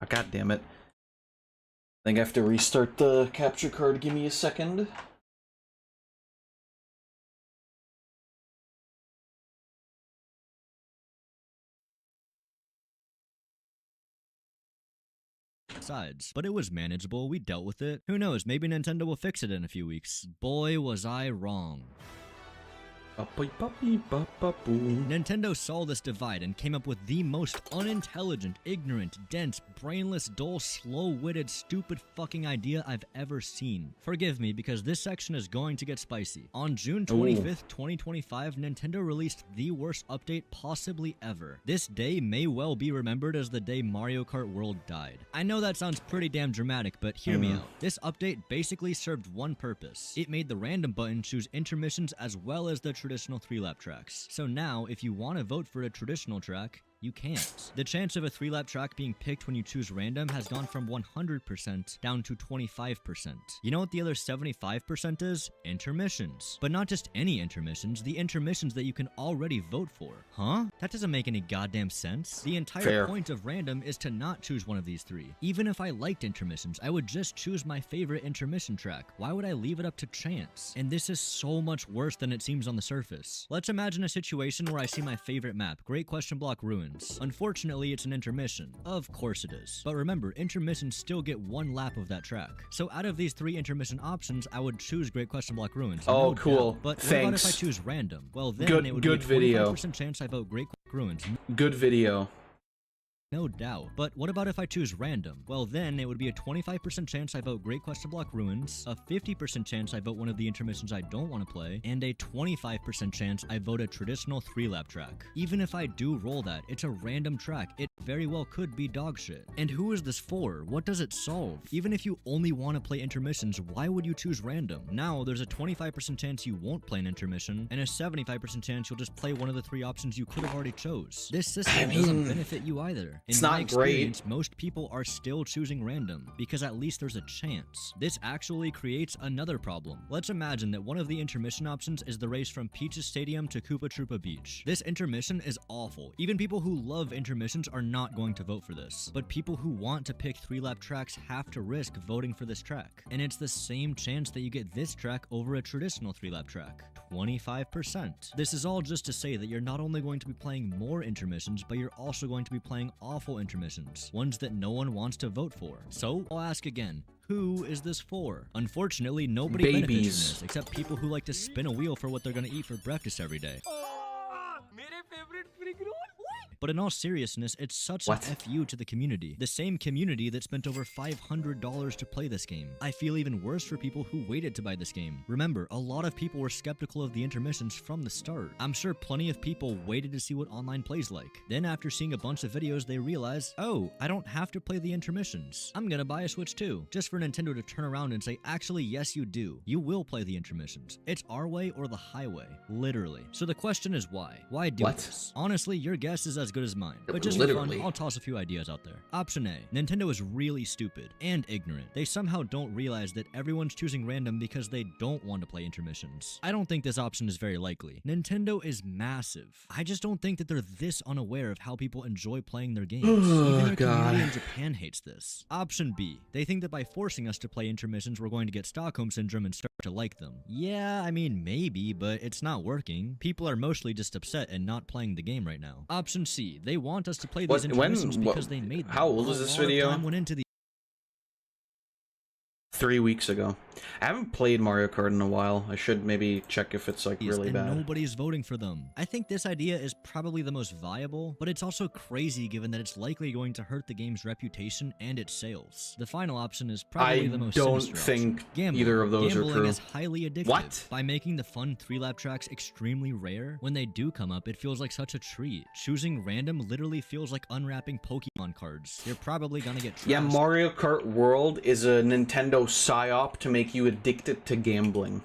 Oh, God damn it. I think I have to restart the capture card. Give me a second. sides. But it was manageable, we dealt with it. Who knows, maybe Nintendo will fix it in a few weeks. Boy, was I wrong. Nintendo saw this divide and came up with the most unintelligent, ignorant, dense, brainless, dull, slow-witted, stupid fucking idea I've ever seen. Forgive me, because this section is going to get spicy. On June 25th, 2025, Nintendo released the worst update possibly ever. This day may well be remembered as the day Mario Kart World died. I know that sounds pretty damn dramatic, but hear me out. This update basically served one purpose. It made the random button choose intermissions as well as the traditional 3-lap tracks. So now, if you want to vote for a traditional track, you can't. The chance of a 3-lap track being picked when you choose random has gone from 100% down to 25%. You know what the other 75% is? Intermissions. But not just any intermissions, the intermissions that you can already vote for. Huh? That doesn't make any goddamn sense. The entire point of random is to not choose one of these three. Even if I liked intermissions, I would just choose my favorite intermission track. Why would I leave it up to chance? And this is so much worse than it seems on the surface. Let's imagine a situation where I see my favorite map, Great Question Block Ruins. Unfortunately, it's an intermission. Of course it is. But remember, intermissions still get one lap of that track. So out of these three intermission options, I would choose Great Question Block Ruins. Oh, no cool. doubt. But thanks. What about if I choose random? Well, then it would be a 25% chance I vote Great Ruins. Good video. No doubt. But what about if I choose random? Well, then it would be a 25% chance I vote Great Question Block Ruins, a 50% chance I vote one of the intermissions I don't want to play, and a 25% chance I vote a traditional 3-lap track. Even if I do roll that, it's a random track. It very well could be dog shit. And who is this for? What does it solve? Even if you only want to play intermissions, why would you choose random? Now, there's a 25% chance you won't play an intermission, and a 75% chance you'll just play one of the three options you could have already chose. This system doesn't benefit you either. It's In not my experience, great. Most people are still choosing random, because at least there's a chance. This actually creates another problem. Let's imagine that one of the intermission options is the race from Peaches Stadium to Koopa Troopa Beach. This intermission is awful. Even people who love intermissions are not going to vote for this. But people who want to pick 3-lap tracks have to risk voting for this track. And it's the same chance that you get this track over a traditional 3-lap track. 25%. This is all just to say that you're not only going to be playing more intermissions, but you're also going to be playing awful intermissions, ones that no one wants to vote for. So, I'll ask again. Who is this for? Unfortunately, nobody benefits from this, except people who like to spin a wheel for what they're gonna eat for breakfast every day. But in all seriousness, it's such an FU to the community. The same community that spent over $500 to play this game. I feel even worse for people who waited to buy this game. Remember, a lot of people were skeptical of the intermissions from the start. I'm sure plenty of people waited to see what online plays like. Then after seeing a bunch of videos, they realized, oh, I don't have to play the intermissions. I'm gonna buy a Switch too. Just for Nintendo to turn around and say, actually, yes you do. You will play the intermissions. It's our way or the highway. Literally. So the question is why? Why do this? Honestly, your guess is as good as mine. But just for fun, I'll toss a few ideas out there. Option A. Nintendo is really stupid and ignorant. They somehow don't realize that everyone's choosing random because they don't want to play intermissions. I don't think this option is very likely. Nintendo is massive. I just don't think that they're this unaware of how people enjoy playing their games. Even their community in Japan hates this. Option B. They think that by forcing us to play intermissions, we're going to get Stockholm Syndrome and start to like them. Yeah, I mean, maybe, but it's not working. People are mostly just upset and not playing the game right now. Option C. They want us to play these intermissions because they made them. How old is this video? Time went into the 3 weeks ago. I haven't played Mario Kart in a while. I should maybe check if it's like really bad. Nobody's voting for them. I think this idea is probably the most viable, but it's also crazy given that it's likely going to hurt the game's reputation and its sales. The final option is probably the most sinister option. I don't think either of those are true. Gambling is highly addictive. What? By making the fun 3-lap tracks extremely rare, when they do come up, it feels like such a treat. Choosing random literally feels like unwrapping Pokemon cards. You're probably gonna get trashed. Yeah, Mario Kart World is a Nintendo psyop to make you addicted to gambling.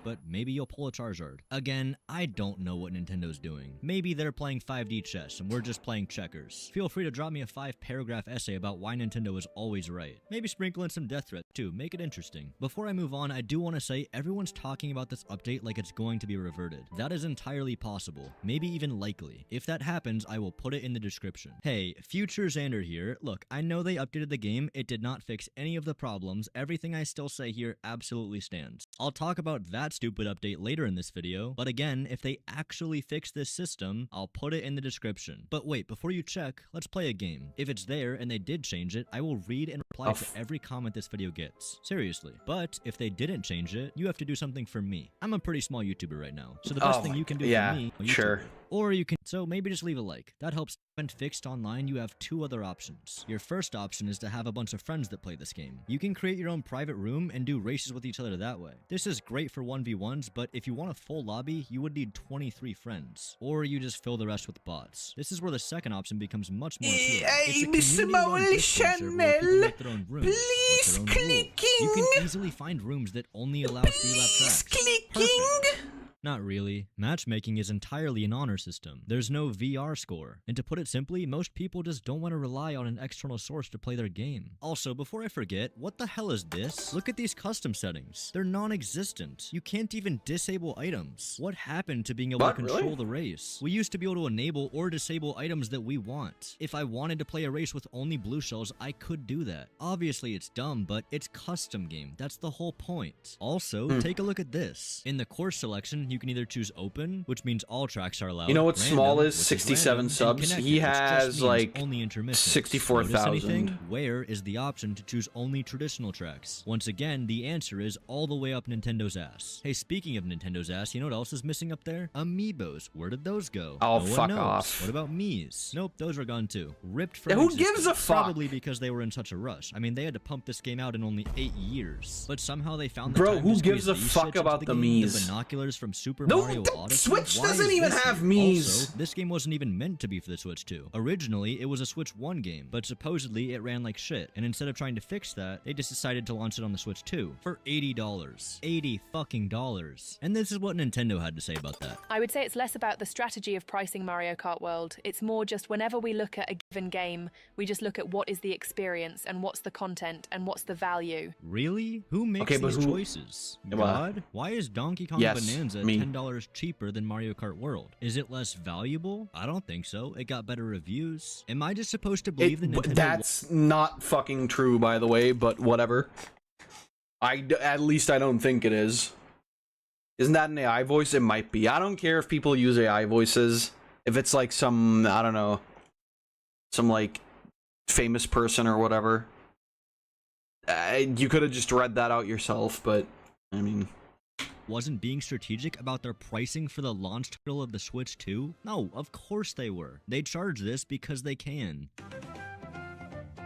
But maybe you'll pull a Charizard. Again, I don't know what Nintendo's doing. Maybe they're playing 5D chess and we're just playing checkers. Feel free to drop me a 5-paragraph essay about why Nintendo is always right. Maybe sprinkle in some death threats too, make it interesting. Before I move on, I do want to say everyone's talking about this update like it's going to be reverted. That is entirely possible, maybe even likely. If that happens, I will put it in the description. Hey, Future Xander here. Look, I know they updated the game, it did not fix any of the problems, everything I still say here absolutely stands. I'll talk about that stupid update later in this video, but again, if they actually fix this system, I'll put it in the description. But wait, before you check, let's play a game. If it's there and they did change it, I will read and apply to every comment this video gets. Seriously. But if they didn't change it, you have to do something for me. I'm a pretty small YouTuber right now, so the best thing you can do for me, sure. Or you can, so maybe just leave a like. That helps. When fixed online, you have two other options. Your first option is to have a bunch of friends that play this game. You can create your own private room and do races with each other that way. This is great for 1v1s, but if you want a full lobby, you would need 23 friends. Or you just fill the rest with bots. This is where the second option becomes much more appealing. It's a community-run Discord server where people make their own rooms. Please clicking! You can easily find rooms that only allow 3-lap tracks. Perfect. Not really. Matchmaking is entirely an honor system. There's no VR score. And to put it simply, most people just don't want to rely on an external source to play their game. Also, before I forget, what the hell is this? Look at these custom settings. They're non-existent. You can't even disable items. What happened to being able to control the race? We used to be able to enable or disable items that we want. If I wanted to play a race with only blue shells, I could do that. Obviously, it's dumb, but it's custom game. That's the whole point. Also, take a look at this. In the course selection, you can either choose open, which means all tracks are allowed. You know what's random, small is? which 67 random, subs. and He connected, which just has means like only intermissions. 64,000. Where is the option to choose only traditional tracks? Once again, the answer is all the way up Nintendo's ass. Hey, speaking of Nintendo's ass, you know what else is missing up there? Amiibos. Where did those go? Oh, no one fuck knows. off. What about Mii's? Nope, those are gone too. Ripped from Who existence, gives a fuck? Probably because they were in such a rush. I mean, they had to pump this game out in only 8 years. But somehow they found the Bro, time who to gives a squeeze these fuck shits into about the game. Mii's? The binoculars from Super No, Mario the Odyssey. Switch Why doesn't is even this have here? Mii's. Also, this game wasn't even meant to be for the Switch 2. Originally, it was a Switch 1 game, but supposedly it ran like shit. And instead of trying to fix that, they just decided to launch it on the Switch 2 for $80. $80 fucking dollars. And this is what Nintendo had to say about that. I would say it's less about the strategy of pricing Mario Kart World. It's more just whenever we look at a given game, we just look at what is the experience and what's the content and what's the value. Really? Who makes these choices? God? Why is Donkey Kong Bonanza $10 cheaper than Mario Kart World? Is it less valuable? I don't think so. It got better reviews. Am I just supposed to believe that Nintendo... That's not fucking true, by the way, but whatever. At least I don't think it is. Isn't that an AI voice? It might be. I don't care if people use AI voices. If it's like some, I don't know, some like famous person or whatever. You could have just read that out yourself, but I mean... Wasn't being strategic about their pricing for the launch title of the Switch 2? No, of course they were. They charge this because they can.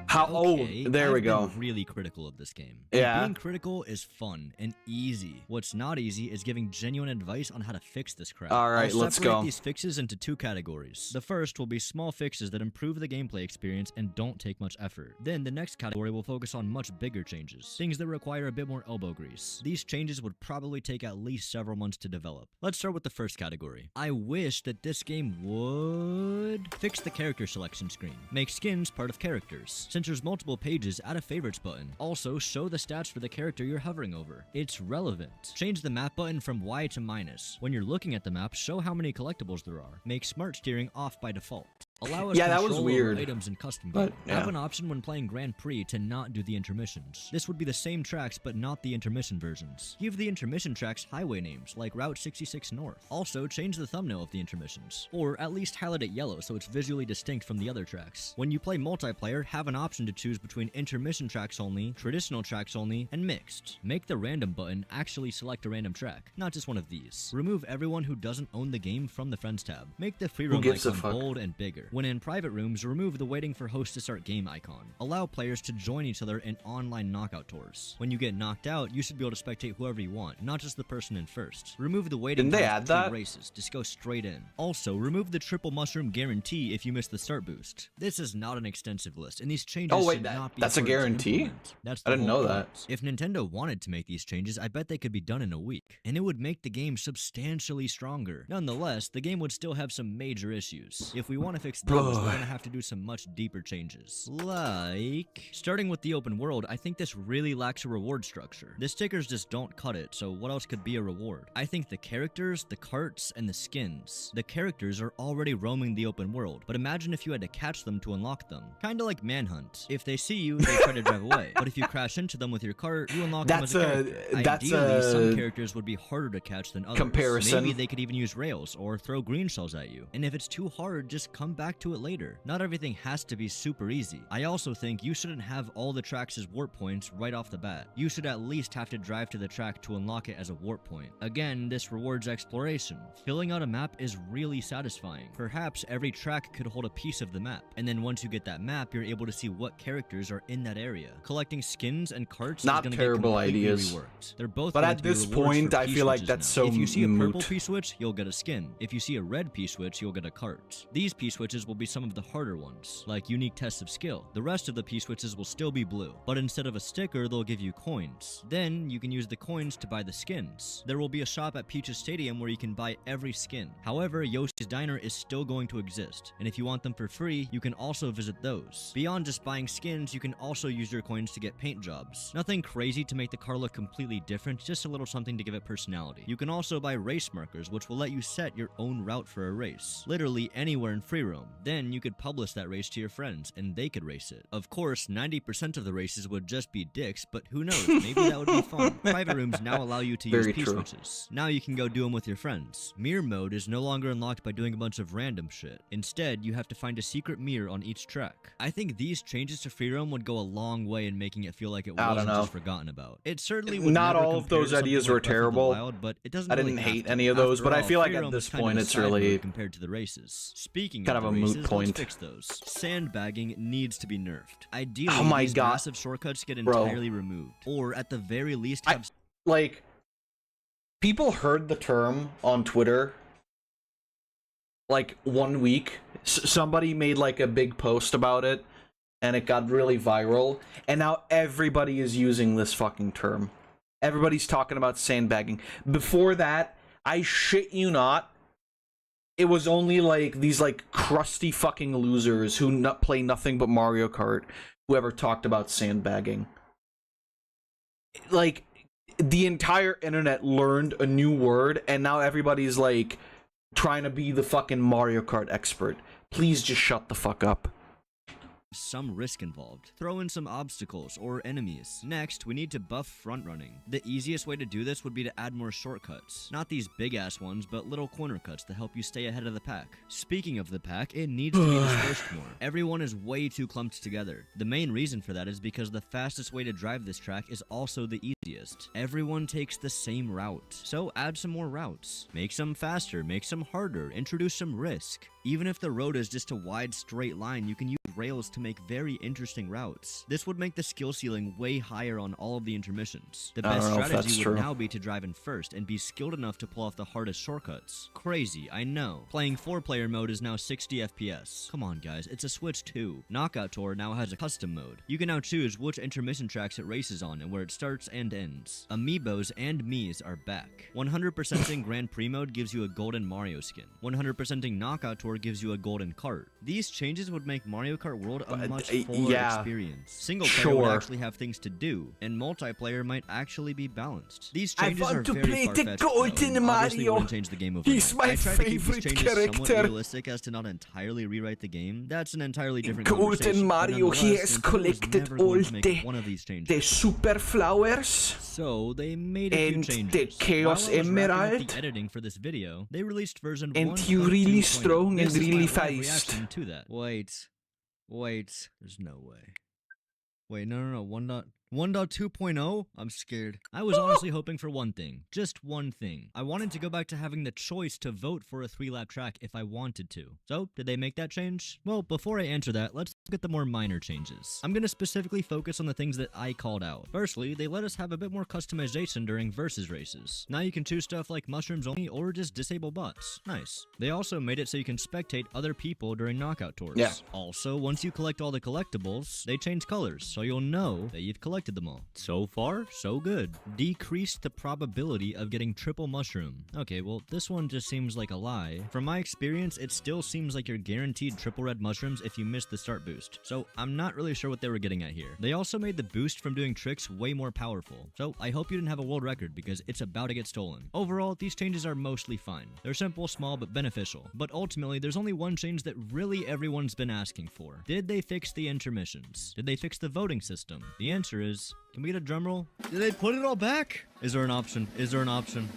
How Okay, there we go. I've been really critical of this game. Yeah. Being critical is fun and easy. What's not easy is giving genuine advice on how to fix this crap. All right, I'll let's separate go. these fixes into two categories. The first will be small fixes that improve the gameplay experience and don't take much effort. Then the next category will focus on much bigger changes, things that require a bit more elbow grease. These changes would probably take at least several months to develop. Let's start with the first category. I wish that this game would fix the character selection screen. Make skins part of characters. Since there's multiple pages, add a favorites button. Also, show the stats for the character you're hovering over. It's relevant. Change the map button from Y to minus. When you're looking at the map, show how many collectibles there are. Make smart steering off by default. Allow us Yeah, that was control over weird. items in custom But, game. yeah. Have an option when playing Grand Prix to not do the intermissions. This would be the same tracks, but not the intermission versions. Give the intermission tracks highway names, like Route 66 North. Also, change the thumbnail of the intermissions. Or at least highlight it yellow so it's visually distinct from the other tracks. When you play multiplayer, have an option to choose between intermission tracks only, traditional tracks only, and mixed. Make the random button actually select a random track, not just one of these. Remove everyone who doesn't own the game from the Friends tab. Make the free roam gives a icon fuck? bold and bigger. When in private rooms, remove the waiting for host to start game icon. Allow players to join each other in online knockout tours. When you get knocked out, you should be able to spectate whoever you want, not just the person in first. Remove the waiting Didn't they times add between that? races. Just go straight in. Also, remove the triple mushroom guarantee if you miss the start boost. This is not an extensive list, and these changes Oh, wait, should not be that's a hard to guarantee? implement. That's I the didn't whole know point. that. If Nintendo wanted to make these changes, I bet they could be done in a week, and it would make the game substantially stronger. Nonetheless, the game would still have some major issues. If we want to fix those, we're gonna have to do some much deeper changes. Like, starting with the open world, I think this really lacks a reward structure. The stickers just don't cut it, so what else could be a reward? I think the characters, the carts, and the skins. The characters are already roaming the open world, but imagine if you had to catch them to unlock them. Kinda like Manhunt. If they see you, they try to drive away. But if you crash into them with your cart, you unlock them as a character. Ideally, some characters would be harder to catch than others. Comparison. Maybe they could even use rails or throw green shells at you. And if it's too hard, just come back back to it later. Not everything has to be super easy. I also think you shouldn't have all the tracks as warp points right off the bat. You should at least have to drive to the track to unlock it as a warp point. Again, this rewards exploration. Filling out a map is really satisfying. Perhaps every track could hold a piece of the map, and then once you get that map, you're able to see what characters are in that area. Collecting skins and carts Not is terrible get completely ideas. reworked. They're both But going at to be this rewards point, for I feel like P-switches that's now. so If you see a purple moot. P-switch, you'll get a skin. If you see a red P-switch, you'll get a cart. These P-switches will be some of the harder ones, like unique tests of skill. The rest of the P-switches will still be blue, but instead of a sticker, they'll give you coins. Then you can use the coins to buy the skins. There will be a shop at Peach's Stadium where you can buy every skin. However, Yoshi's Diner is still going to exist, and if you want them for free, you can also visit those. Beyond just buying skins, you can also use your coins to get paint jobs. Nothing crazy to make the car look completely different, just a little something to give it personality. You can also buy race markers, which will let you set your own route for a race, literally anywhere in free roam. Then you could publish that race to your friends, and they could race it. Of course, 90% of the races would just be dicks, but who knows, maybe that would be fun. Private rooms now allow you to use Very true. P-switches. Now you can go do them with your friends. Mirror mode is no longer unlocked by doing a bunch of random shit. Instead, you have to find a secret mirror on each track. I think these changes to free roam would go a long way in making it feel like it I don't wasn't know. just forgotten about. It certainly would Not never all of compare those to something ideas like were Breath of the terrible. Wild, but it doesn't I really didn't have hate to. any of those, After but I all, feel like free at roam this is kind of point a it's side really mode compared to the races. Speaking kind of of the a moot races, point. let's fix those. Sandbagging needs to be nerfed. Ideally, Oh my these God. massive shortcuts get Bro. entirely removed, or at the very least have Like, people heard the term on Twitter like 1 week. Somebody made like a big post about it, and it got really viral, and now everybody is using this fucking term. Everybody's talking about sandbagging. Before that, I shit you not, it was only like these like crusty fucking losers who play nothing but Mario Kart who ever talked about sandbagging. Like, the entire internet learned a new word, and now everybody's like trying to be the fucking Mario Kart expert. Please just shut the fuck up. some risk involved. Throw in some obstacles or enemies. Next, we need to buff front running. The easiest way to do this would be to add more shortcuts. Not these big ass ones, but little corner cuts to help you stay ahead of the pack. Speaking of the pack, it needs to be dispersed more. Everyone is way too clumped together. The main reason for that is because the fastest way to drive this track is also the easiest. Everyone takes the same route. So add some more routes. Make some faster, make some harder, introduce some risk. Even if the road is just a wide straight line, you can use rails to make very interesting routes. This would make the skill ceiling way higher on all of the intermissions. The best strategy would now be to drive in first and be skilled enough to pull off the hardest shortcuts. Crazy, I know. Playing 4-player mode is now 60 FPS. Come on guys, it's a Switch 2. Knockout Tour now has a custom mode. You can now choose which intermission tracks it races on and where it starts and ends. Amiibos and Miis are back. 100%ing Grand Prix mode gives you a golden Mario skin. 100%ing Knockout Tour gives you a golden cart. These changes would make Mario Kart World a much fuller experience. Single player would actually have things to do, and multiplayer might actually be balanced. These changes are very far-fetched, obviously wouldn't change the game overnight. He's my I tried to keep favorite these changes somewhat character. realistic as to not entirely rewrite the game. That's an entirely different Golden conversation. Mario, he has collected all the super flowers So they made a few and changes. the Chaos While I was wrapping up Emerald, the editing for this video, they released version and he really 1.2.0. strong and This is my really live fast. reaction to that. Wait, there's no way. Wait, no, 1.2.0? I'm scared. I was honestly hoping for one thing. Just one thing. I wanted to go back to having the choice to vote for a 3-lap track if I wanted to. So, did they make that change? Well, before I answer that, let's look at the more minor changes. I'm gonna specifically focus on the things that I called out. Firstly, they let us have a bit more customization during versus races. Now you can choose stuff like mushrooms only or just disable bots. Nice. They also made it so you can spectate other people during knockout tours. Yeah. Also, once you collect all the collectibles, they change colors, so you'll know that you've collected them all. So far, so good. Decreased the probability of getting triple mushroom. Okay, well, this one just seems like a lie. From my experience, it still seems like you're guaranteed triple red mushrooms if you miss the start boost. So I'm not really sure what they were getting at here. They also made the boost from doing tricks way more powerful. So I hope you didn't have a world record because it's about to get stolen. Overall, these changes are mostly fine. They're simple, small, but beneficial. But ultimately, there's only one change that really everyone's been asking for. Did they fix the intermissions? Did they fix the voting system? The answer is, can we get a drum roll? Did they put it all back? Is there an option? Is there an option?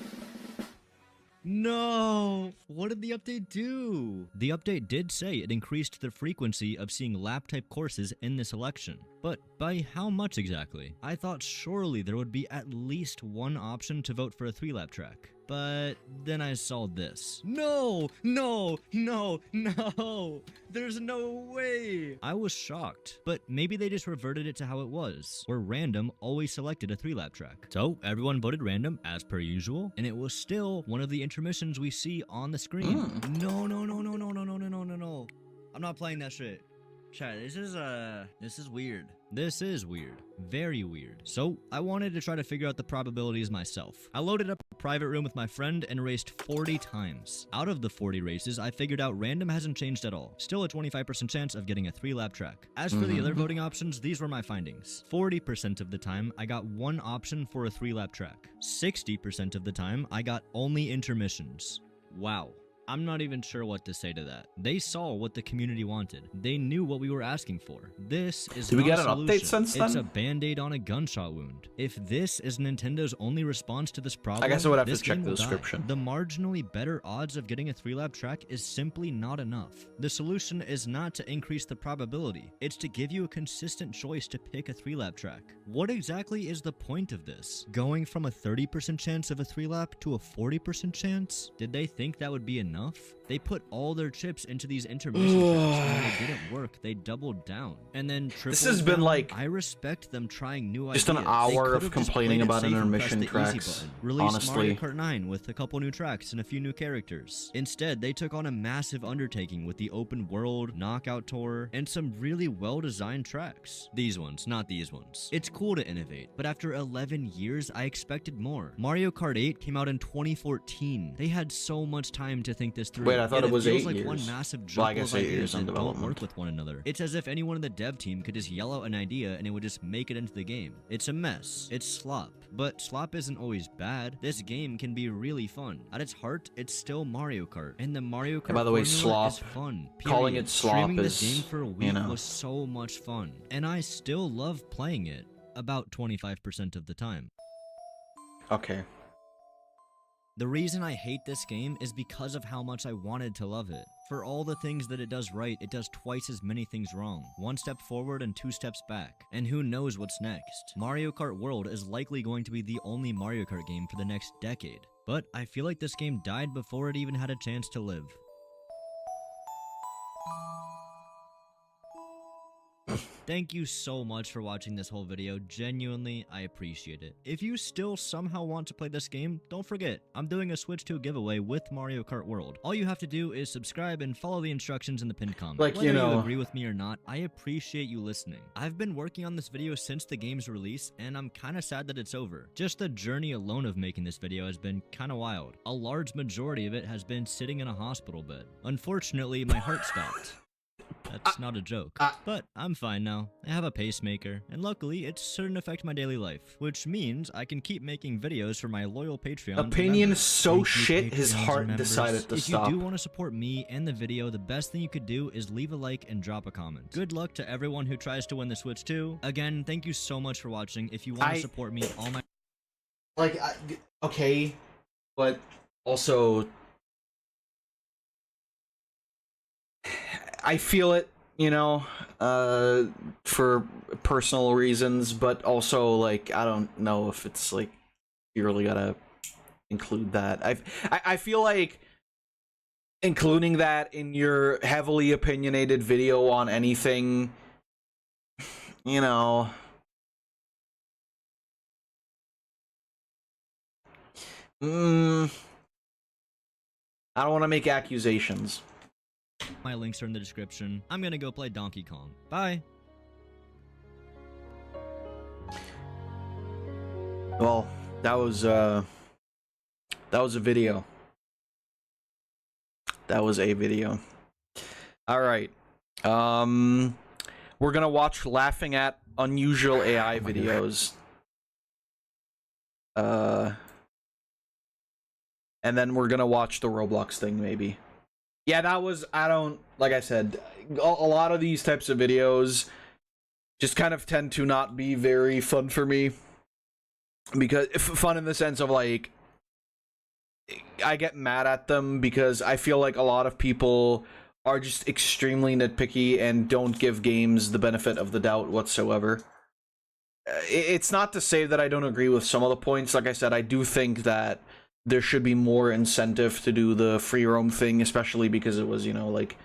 No! What did the update do? The update did say it increased the frequency of seeing lap-type courses in this election. But by how much exactly? I thought surely there would be at least one option to vote for a 3-lap track. But then I saw this. No! No! No! No! There's no way! I was shocked. But maybe they just reverted it to how it was, where random always selected a 3-lap track. So everyone voted random as per usual, and it was still one of the intermissions we see on the screen. No, no, no, no, no, no, no, no, no, no, no. I'm not playing that shit. Chat, this is weird. This is weird. Very weird. So, I wanted to try to figure out the probabilities myself. I loaded up a private room with my friend and raced 40 times. Out of the 40 races, I figured out random hasn't changed at all. Still a 25% chance of getting a 3-lap track. As for the other voting options, these were my findings. 40% of the time, I got one option for a 3-lap track. 60% of the time, I got only intermissions. Wow. I'm not even sure what to say to that. They saw what the community wanted. They knew what we were asking for. This is Did we not get a an update solution. since then? It's a band-aid on a gunshot wound. If this is Nintendo's only response to this problem, I guess I would have to this check game the will die. description. The marginally better odds of getting a 3-lap track is simply not enough. The solution is not to increase the probability. It's to give you a consistent choice to pick a 3-lap track. What exactly is the point of this? Going from a 30% chance of a 3-lap to a 40% chance? Did they think that would be enough? They put all their chips into these intermission tracks, and when it didn't work, they doubled down. And then tripled This has been down. like I respect them trying new just an ideas. hour They of could've just complaining played it about safe and intermission pressed the easy tracks, button. Released honestly. Mario Kart 9 with a couple new tracks and a few new characters. Instead, they took on a massive undertaking with the open world, knockout tour, and some really well-designed tracks. These ones, not these ones. It's cool to innovate, but after 11 years, I expected more. Mario Kart 8 came out in 2014. They had so much time to think this through. Wait, I thought Yet it was feels 8 like years. one massive Well, jumble I guess of 8 ideas years in that don't development. work with one another. It's as if anyone in the dev team could just yell out an idea and it would just make it into the game. It's a mess. It's slop. But slop isn't always bad. This game can be really fun. At its heart, it's still Mario Kart. And the Mario Kart And by the way, formula is slop, fun. calling Period. it slop Streaming is, this game for a week you know. was so much fun. And I still love playing it. About 25% of the time. Okay. The reason I hate this game is because of how much I wanted to love it. For all the things that it does right, it does twice as many things wrong. 1 step forward and 2 steps back. And who knows what's next. Mario Kart World is likely going to be the only Mario Kart game for the next decade. But I feel like this game died before it even had a chance to live. Thank you so much for watching this whole video. Genuinely, I appreciate it. If you still somehow want to play this game, don't forget, I'm doing a Switch 2 giveaway with Mario Kart World. All you have to do is subscribe and follow the instructions in the pinned comment. Like, Whether you know, you agree with me or not, I appreciate you listening. I've been working on this video since the game's release, and I'm kinda sad that it's over. Just the journey alone of making this video has been kinda wild. A large majority of it has been sitting in a hospital bed. Unfortunately, my heart stopped. That's not a joke. But I'm fine now. I have a pacemaker, and luckily it shouldn't affect my daily life, which means I can keep making videos for my loyal Patreon. Opinion so shit, his heart members. decided to if stop. If you do want to support me and the video, the best thing you could do is leave a like and drop a comment. Good luck to everyone who tries to win the Switch 2. Again, thank you so much for watching. If you want to support me, all my... Like, okay, but also... I feel it, you know, for personal reasons, but also, like, I don't know if it's, like, you really gotta include that. I feel like including that in your heavily opinionated video on anything, you know... I don't want to make accusations. My links are in the description. I'm gonna go play Donkey Kong. Bye! Well, that was a video. That was a video. Alright. We're gonna watch Laughing at Unusual AI videos. And then we're gonna watch the Roblox thing, maybe. Yeah, that was, like I said, a lot of these types of videos just kind of tend to not be very fun for me. Because, fun in the sense of, like, I get mad at them because I feel like a lot of people are just extremely nitpicky and don't give games the benefit of the doubt whatsoever. It's not to say that I don't agree with some of the points. Like I said, I do think that there should be more incentive to do the free roam thing, especially because it was, you know, like,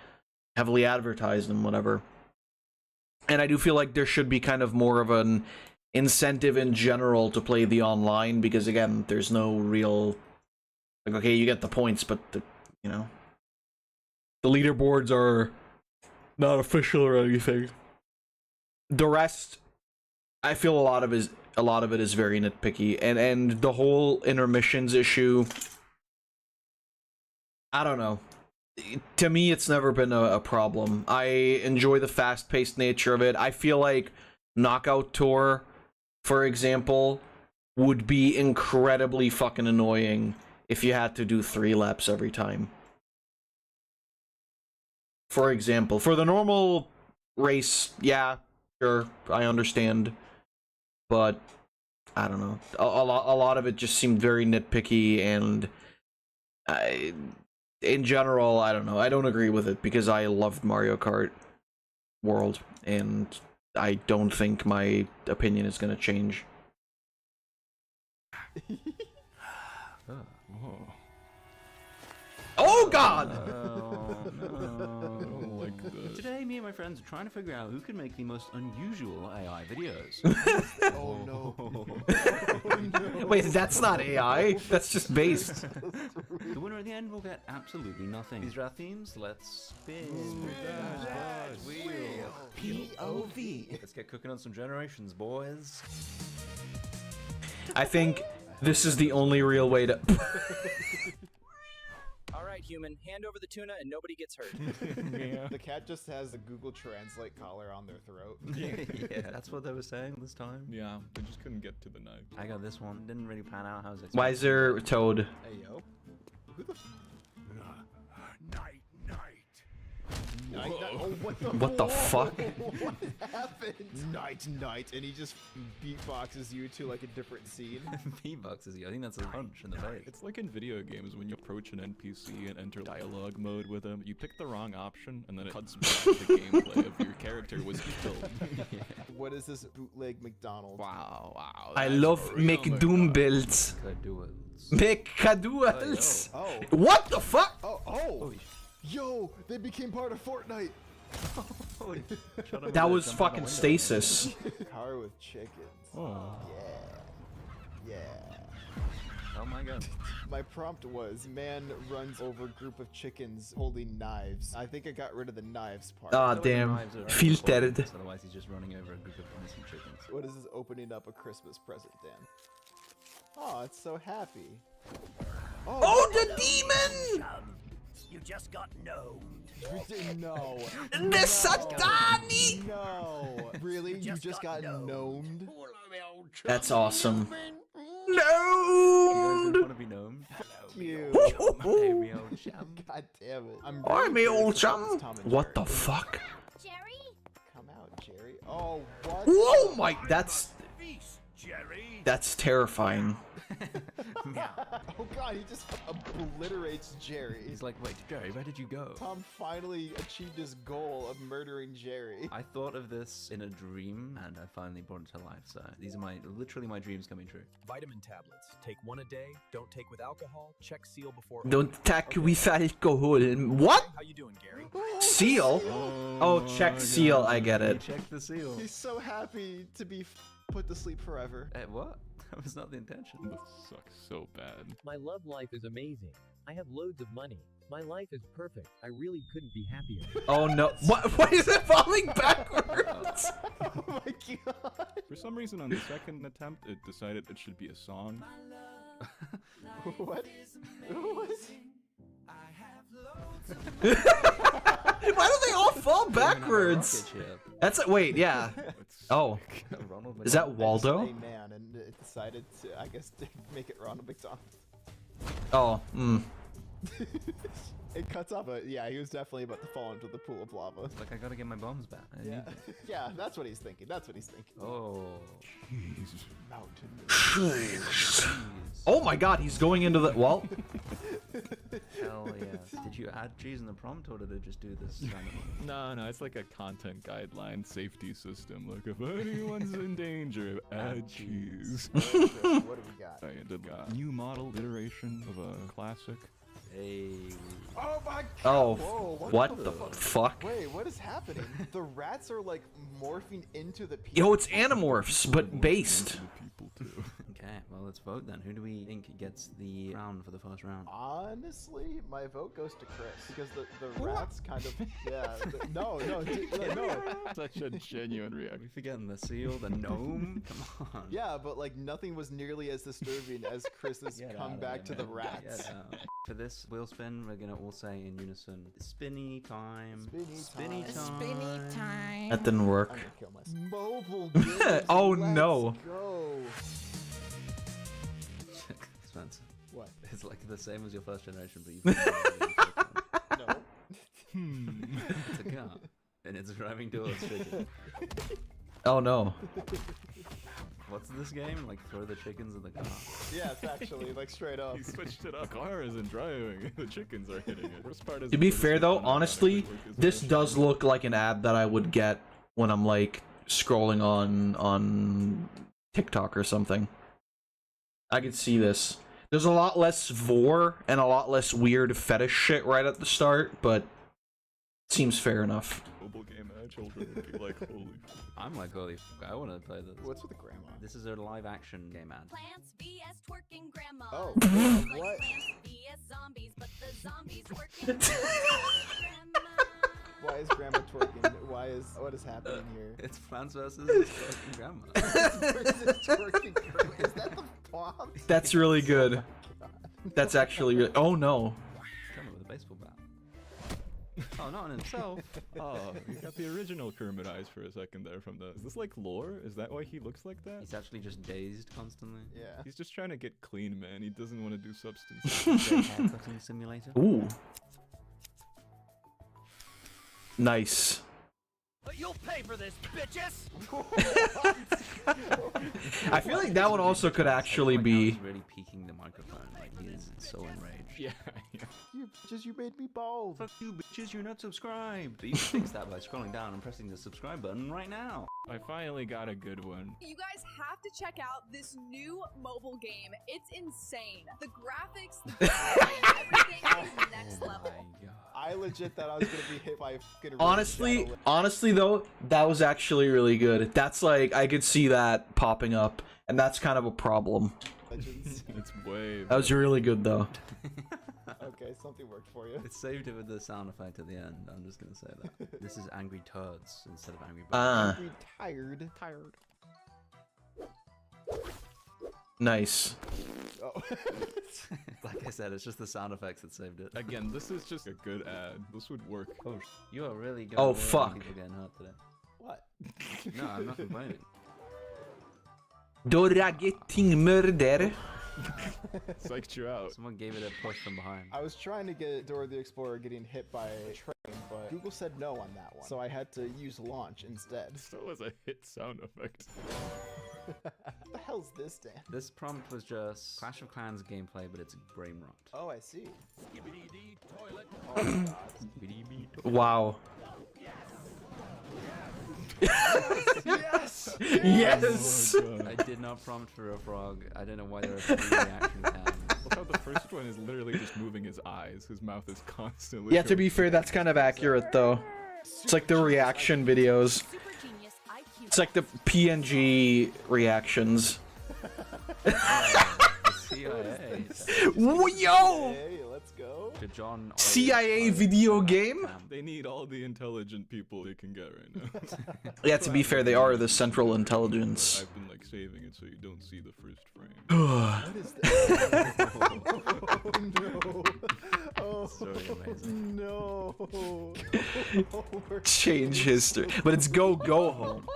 heavily advertised and whatever. And I do feel like there should be kind of more of an incentive in general to play the online, because again, there's no real, like, okay, you get the points, but you know, the leaderboards are not official or anything. The rest, I feel a lot of it is very nitpicky, and the whole intermissions issue, I don't know. To me, it's never been a problem. I enjoy the fast-paced nature of it. I feel like Knockout Tour, for example, would be incredibly fucking annoying if you had to do 3 laps every time. For example, for the normal race, yeah, sure, I understand. But, I don't know. A lot of it just seemed very nitpicky, and in general, I don't know. I don't agree with it because I loved Mario Kart World, and I don't think my opinion is going to change. Oh God! Today, me and my friends are trying to figure out who can make the most unusual AI videos. Oh no. Wait, that's not AI. That's just based. The winner in the end will get absolutely nothing. These are our themes. Let's spin that wheel. POV. Let's get cooking on some generations, boys. I think this is the only real way to... Alright, human, hand over the tuna and nobody gets hurt. Yeah. The cat just has a Google Translate collar on their throat. Yeah, that's what they were saying this time. Yeah, they just couldn't get to the knife. I got this one. Didn't really pan out. How's it? Why is there Toad? Hey, yo. Who the Night. Oh, What the fuck? What happened? Night, and he just beatboxes you to like a different scene. Beatboxes you. I think that's a punch in the face. It's like in video games when you approach an NPC and enter dialogue mode with him. You pick the wrong option, and then it cuts back to gameplay of your character was killed. Yeah. What is this bootleg McDonald's? Wow. I love McDoombills. McDoodles. Oh. What the fuck? Oh. Yo, they became part of Fortnite. That was fucking stasis. Car with chickens. Oh. Yeah. Oh my god. My prompt was, man runs over group of chickens holding knives. I think I got rid of the knives part. Ah, damn. Filtered. Otherwise he's just running over a group of innocent chickens. What is this opening up a Christmas present, Dan? Oh, it's so happy. Oh, the demon! You just got gnomed. You didn't know. The Satani! No. Really? You just got gnomed? That's awesome. You guys No! want to be gnomed? You. Hey, me old chum. God damn it. I'm me old chum. It's Tom and What Jerry. the fuck? Come out, Jerry. Oh, what? Oh my, that's Jerry. terrifying. Oh god, he just obliterates Jerry. He's like, wait, Jerry, where did you go? Tom finally achieved his goal of murdering Jerry. I thought of this in a dream, and I finally brought it to life. So these are literally my dreams coming true. Vitamin tablets. Take one a day. Don't take with alcohol. Check seal before. Don't attack with alcohol. What? How you doing, Gary? Seal? Oh, check seal. I get it. Check the seal. He's so happy to be put to sleep forever. What? That was not the intention. This sucks so bad. My love life is amazing. I have loads of money. My life is perfect. I really couldn't be happier. Oh no. Why is it falling backwards? Oh my god. For some reason, on the second attempt, it decided it should be a song. What? What? Why do they all fall backwards? That's wait, yeah. Oh, is that Waldo? A man, and it decided to, I guess, to make it Ronald McDonald. Oh, It cuts off, but yeah, he was definitely about to fall into the pool of lava. Like, I gotta get my bombs back. I Yeah, need them. yeah, that's what he's thinking. That's what he's thinking. Oh. Mountain. Oh my god, he's going into the... Well... Hell yeah. Did you add cheese in the prompt, or did it just do this? No, it's like a content guideline safety system. Like, if anyone's in danger, add cheese. What do we got? I did a new model iteration of a classic. Hey. Oh my god! Oh, Whoa, what the fuck? Wait, what is happening? The rats are like morphing into the people. Yo, it's Animorphs, but based. Okay, well, let's vote then. Who do we think gets the round for the first round? Honestly, my vote goes to Chris because the rats kind of no. Such a genuine reaction. We forgetting the seal, the gnome. Come on. Yeah, but like nothing was nearly as disturbing as Chris's comeback to the rats. For this wheel spin, we're gonna all say in unison, spinny time. Spinny time. Spinny time. That didn't work. I'm gonna kill myself. Mobile games, Oh let's no. Go. Spencer. What? It's like the same as your first generation, but you've No. It's a car, and it's driving towards chicken. Oh no. What's this game? Like throw the chickens in the car? Yeah, it's actually like straight up. He switched it up. The car isn't driving. The chickens are hitting it. Worst part is To be fair though, honestly, this does look like an ad that I would get when I'm like scrolling on TikTok or something. I could see this. There's a lot less vor and a lot less weird fetish shit right at the start, but it seems fair enough. Mobile game ad children would be like, holy. I'm like, holy f***, I want to play this. What's with the grandma? This is a live action game ad. Plants vs twerking grandma. Oh, Like what? plants vs zombies, but the zombies twerking grandma. Why is grandma twerking? What is happening here? It's Plants vs. Twerking Grandma. Twerking grandma. Is that the bomb? That's really good. That's actually really... Oh no. Grandma with a baseball bat. Oh, not on himself. Oh, you got the original Kermit eyes for a second there from the... Is this like lore? Is that why he looks like that? He's actually just dazed constantly. Yeah. He's just trying to get clean, man. He doesn't want to do substance. Haircutting simulator. Ooh. Nice. But you'll pay for this, bitches! I feel like that one also could actually be... He's really peeking the microphone. Like, he is so enraged. Yeah. You bitches, you made me bald. Fuck you, bitches, you're not subscribed. You can fix that by scrolling down and pressing the subscribe button right now. I finally got a good one. You guys have to check out this new mobile game. It's insane. The graphics, the gameplay, everything is next level. I legit thought I was gonna be hit by a fucking Honestly though, that was actually really good. That's like, I could see that popping up, and that's kind of a problem. It's way... That was really good though. Okay, something worked for you. It saved it with the sound effect at the end. I'm just gonna say that. This is angry turds instead of angry birds. Ah. Angry tired. Nice. Oh. Like I said, it's just the sound effects that saved it. Again, this is just a good ad. This would work. Oh, you are really going Oh, away fuck. People getting hurt today. What? No, I'm not complaining. Dora getting murdered. Psyched you out. Someone gave it a push from behind. I was trying to get Dora the Explorer getting hit by a train, but Google said no on that one. So I had to use launch instead. So was a hit sound effect. What the hell's this, Dan? This prompt was just Clash of Clans gameplay, but it's brain rot. Oh, I see. Toilet. Oh, Wow. Yes! Yes! Oh, I did not prompt for a frog. I don't know why there are 3 reaction cams. Look how the first one is literally just moving his eyes. His mouth is constantly... Yeah, to be fair, that's kind of accurate though. It's like the reaction videos. It's like the PNG reactions. CIA. Yo! Hey, let's go. To John. CIA video game? They need all the intelligent people they can get right now. Yeah, to be fair, they are the Central Intelligence. I've been like saving it so you don't see the first frame. What is that? Oh, no. Oh, So amazing. no. Change history. But it's go home.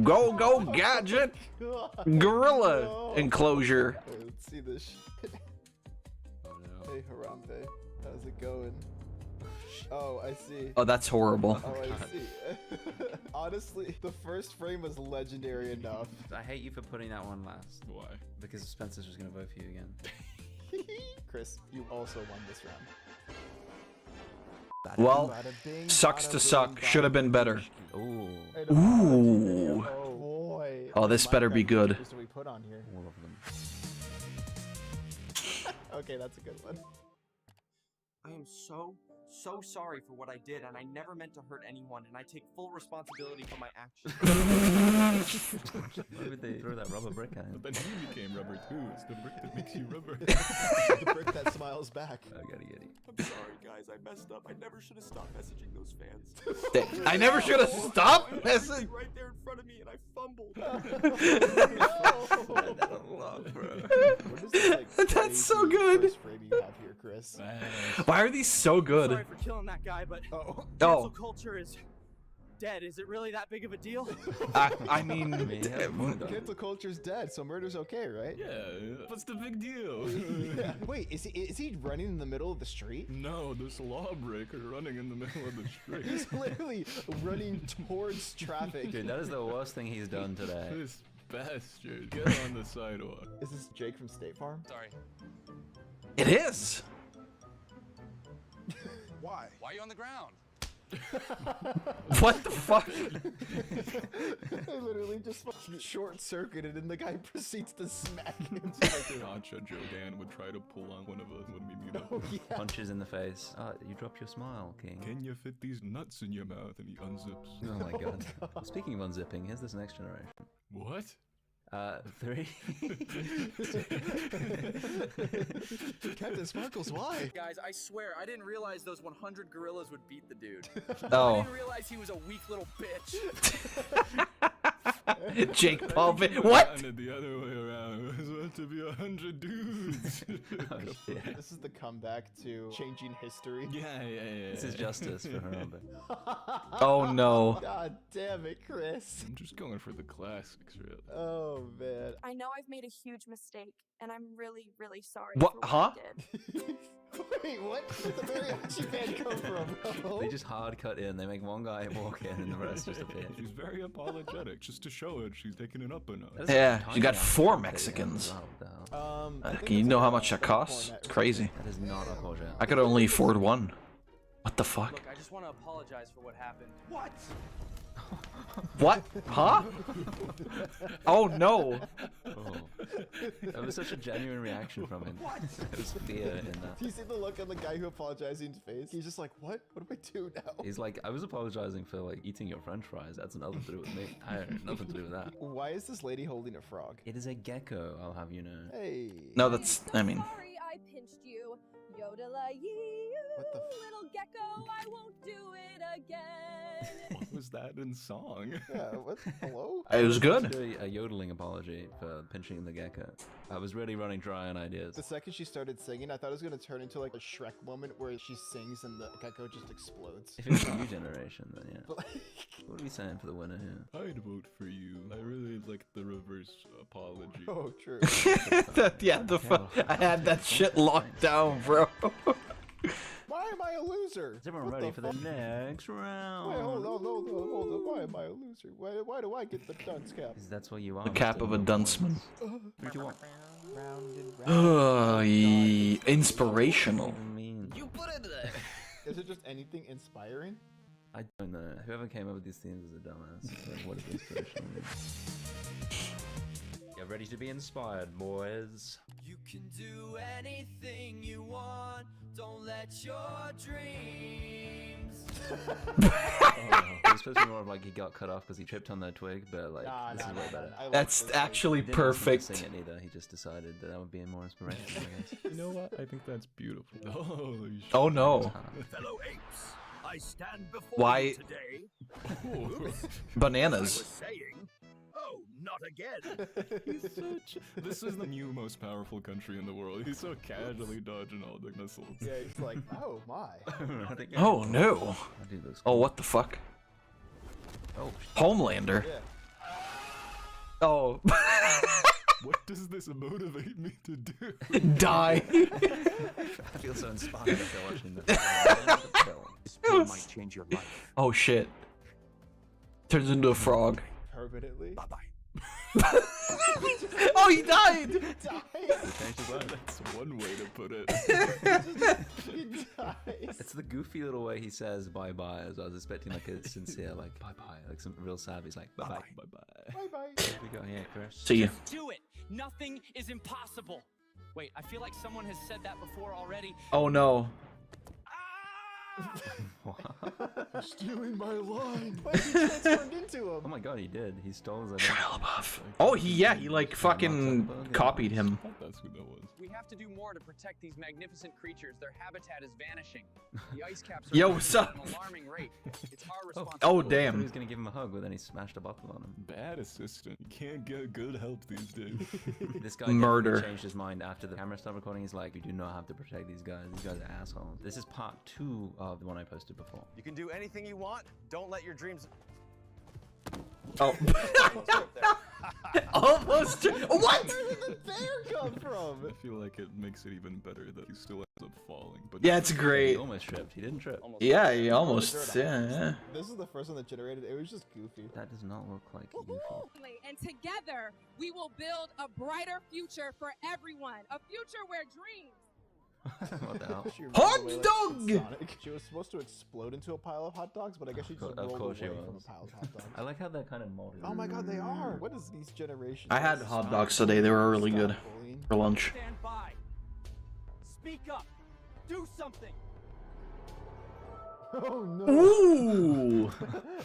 Go gadget. Gorilla enclosure. Hey, let's see this shit. Oh no. Hey, Harambe. going. Oh, I see. Oh, that's horrible. Oh, I see. Honestly, the first frame was legendary enough. I hate you for putting that one last. Why? Because Spencer's just gonna vote for you again. Chris, you also won this round. Well, sucks to suck. Should have been better. Ooh. Ooh. Oh boy. Oh, this better be good. Do we put on here? All of them. Okay, that's a good one. I am so sorry for what I did, and I never meant to hurt anyone, and I take full responsibility for my actions. Why would they throw that rubber brick at him? But then you became rubber too. It's the brick that makes you rubber. The brick that smiles back. I gotta get it. I'm sorry, guys. I messed up. I never should have stopped messaging those fans. I never should have stopped messaging. Right there in front of me, and I fumbled. That's so good. First frame you have here, Chris. Why are these so good? Sorry for killing that guy, but Oh. cancel culture is dead. Is it really that big of a deal? I mean, Cancel culture's dead, so murder's okay, right? Yeah, what's the big deal? Yeah. Wait, is he running in the middle of the street? No, this lawbreaker running in the middle of the street. He's literally running towards traffic. Dude, that is the worst thing he's done today. This bastard, get on the sidewalk. Is this Jake from State Farm? Sorry. it is. Why? Why are you on the ground? What the fuck? I literally just short-circuited and the guy proceeds to smack him. Gotcha, Jodan would try to pull on one of us when we meet up. Oh, yeah. Punches in the face. You dropped your smile, King. Can you fit these nuts in your mouth? And he unzips. Oh my god. Well, speaking of unzipping, here's this next generation. What? 3. Captain Sparkles, why? Guys, I swear, I didn't realize those 100 gorillas would beat the dude. Oh. I didn't realize he was a weak little bitch. Jake Paul. What? And the other way around. It was meant to be 100 dudes. This is the comeback to changing history. Yeah. This is justice for Harambe. Oh no. God damn it, Chris. I'm just going for the classics, really. Oh man. I know I've made a huge mistake, and I'm really, really sorry. What? For Huh? I did. Wait, what? Where'd the mariachi band come from? They just hard cut in. They make one guy walk in and the rest just appear. She's very apologetic. Just to show it, she's taking it up a notch. Yeah, you got 4 Mexicans. You know how much that costs? It's crazy. That is not a courgette. I could only afford 1. What the fuck? Look, I just want to apologize for what happened. What? What? Huh? Oh no. Oh. That was such a genuine reaction from him. What? There was fear in that. Do you see the look on the guy who apologizing's face? He's just like, what? What do I do now? He's like, I was apologizing for like eating your french fries. That's nothing to do with me. I had nothing to do with that. Why is this lady holding a frog? It is a gecko, I'll have you know. Hey. No, that's, I mean. Sorry, I pinched you. Yodel-a-yee, What the little gecko, I won't do it again. What was that in song? Yeah, what? Hello? It was good. Do a yodeling apology for pinching the gecko. I was really running dry on ideas. The second she started singing, I thought it was gonna turn into like a Shrek moment where she sings and the gecko just explodes. If it's a new generation, then yeah. But, What are we saying for the winner here? I'd vote for you. I really like the reverse apology. oh, true. Yeah, I had that shit locked down, bro. Why am I a loser? Is everyone What ready the for the fuck? next round? Wait, hold on. Why am I a loser? Why do I get the dunce cap? Because that's what you are. The cap Mr. of a Number dunceman. One. Who do you want? Inspirational. You put it there. Is it just anything inspiring? I don't know. Whoever came up with these themes is a dumbass. Like, what is inspiration mean? Get ready to be inspired, boys. You can do anything you want. Don't let your dreams. It was supposed to be more of like he got cut off because he tripped on that twig, but like this is way better. That's actually He didn't want to perfect. sing it neither. He just decided that would be more inspirational, I guess. You know what? I think that's beautiful. Holy shit. Oh no. Fellow apes, I stand before Why- you today. Bananas. I was saying, oh, not again. This is the new most powerful country in the world. He's so casually dodging all the missiles. Yeah, he's like, oh my. Oh no. I do this. Oh, what the fuck? Oh, Homelander. Yeah. Oh. What does this motivate me to do? Die. I feel so inspired after watching the film. This film might change your life. Oh shit. Turns into a frog. Permanently. Bye bye. Oh, he died! That's one way to put it. He dies. It's the goofy little way he says bye bye, as I was expecting like a sincere like bye bye, like some real sad. He's like bye bye bye bye. Bye bye. What we got here, Chris? See ya. Do it. Nothing is impossible. Wait, I feel like someone has said that before already. Oh no. You're stealing my line. What, he transformed into him? Oh my god, he did. He stole his Oh, he like fucking copied him. That's who that was. We have to do more to protect these magnificent creatures. Their habitat is vanishing. The ice caps are Yo, what's up? at an alarming rate. It's our responsibility. Oh He damn. was gonna give him a hug, but then he smashed a bottle on him. Bad assistant. You can't get good help these days. This guy Murder. definitely changed his mind after the camera stopped recording. He's like, we do not have to protect these guys. These guys are assholes. This is part 2 of the one I posted before. You can do anything you want. Don't let your dreams. Oh. Almost. What? Where did the bear come from? I feel like it makes it even better that he still ends up falling. But Yeah, it's great. He almost tripped. He didn't trip. Yeah, he almost. Yeah. This is the first one that generated. It was just goofy. That does not look like Goofy. And together, we will build a brighter future for everyone. A future where dreams. What the hell? She ran Hot away like dog! Sonic. She was supposed to explode into a pile of hot dogs, but I guess she just Of rolled course she away from was. a pile of hot dogs. I like how they're kind of molded. Oh my god, they are! What is these generations? I had hot dogs today. They were really good for lunch. Stand by. Speak up. Do something. Oh no! Ooh,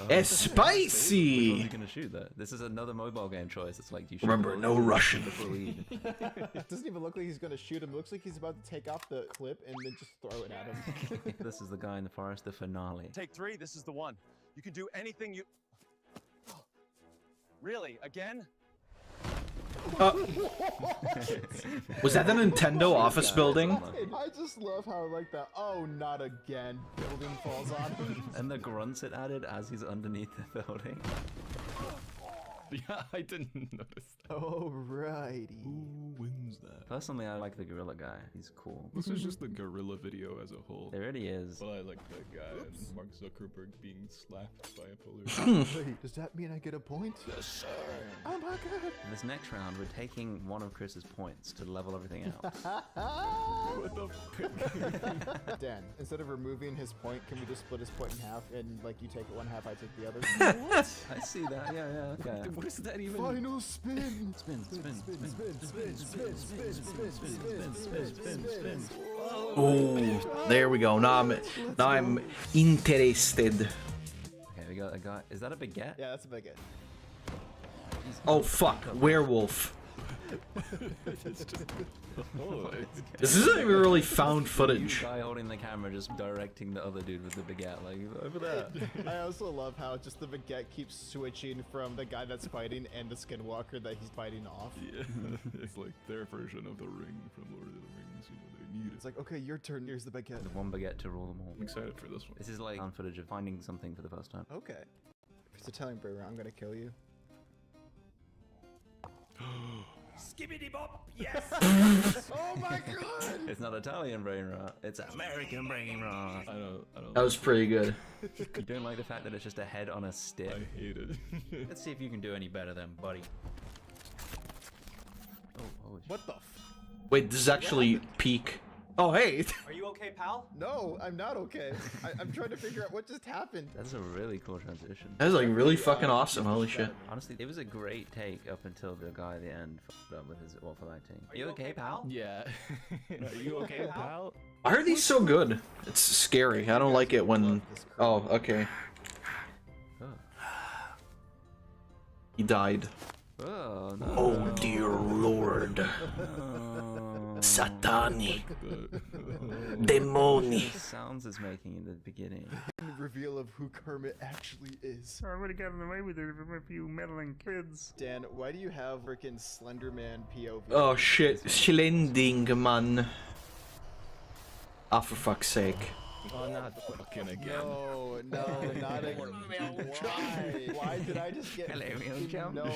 it's Which spicy. one's he gonna shoot that? This is another mobile game choice. It's like you should Remember, no Russian. It doesn't even look like he's gonna shoot him. It looks like he's about to take off the clip and then just throw it at him. This is the guy in the forest, the finale. Take 3. This is the one. You can do anything you. Really? Again? Was that the Nintendo office building? I just love how like that. Oh, not again! Building falls on him. And the grunts it added as he's underneath the building. Yeah, I didn't notice that. Alrighty. Who wins that? Personally, I like the gorilla guy. He's cool. This is just the gorilla video as a whole. There it is. But I like that guy and Mark Zuckerberg being slapped by a police. Wait, does that mean I get a point? Yes, sir. Oh my god! In this next round, we're taking one of Chris's points to level everything out. What the fuck? Dan, instead of removing his point, can we just split his point in half and like you take it one half, I take the other? What? I see that. Yeah, okay. What is that even? Final spin! Spin, spin, spin, spin, spin, spin, spin, spin, spin, spin, spin, spin. Oh, there we go. Now I'm interested. Okay, we got a guy. Is that a baguette? Yeah, that's a baguette. Oh fuck, werewolf. This isn't even really found footage. Guy holding the camera, just directing the other dude with the baguette, like over there. I also love how just the baguette keeps switching from the guy that's fighting and the skinwalker that he's fighting off. Yeah, it's like their version of the ring from Lord of the Rings. You know, they need it. It's like, okay, your turn. Here's the baguette. The one baguette to rule them all. I'm excited for this one. This is like found footage of finding something for the first time. Okay. If it's Italian brain rot, I'm gonna kill you. Skibbity bop, yes! Oh my god! It's not Italian brain rot, it's American brain rot. I don't. That was pretty good. You don't like the fact that it's just a head on a stick? I hate it. Let's see if you can do any better then, buddy. Oh, holy What the Wait, this is actually peak. Oh, hey. Are you okay, pal? No, I'm not okay. I'm trying to figure out what just happened. That's a really cool transition. That was like really fucking awesome. Holy shit. Honestly, it was a great take up until the guy at the end fucked up with his awful acting. Are you okay, pal? Yeah. Are you okay, pal? Why are these so good? It's scary. I don't like it when... Oh, okay. He died. Oh, no. Oh, dear lord. Satani. Demoni. Sounds is making in the beginning. Reveal of who Kermit actually is. I would have gotten away with it from a few meddling kids. Dan, why do you have frickin' Slenderman POV? Oh shit. Slending man. Ah, for fuck's sake. Oh, not fucking again. No, not again. Why did I just get no?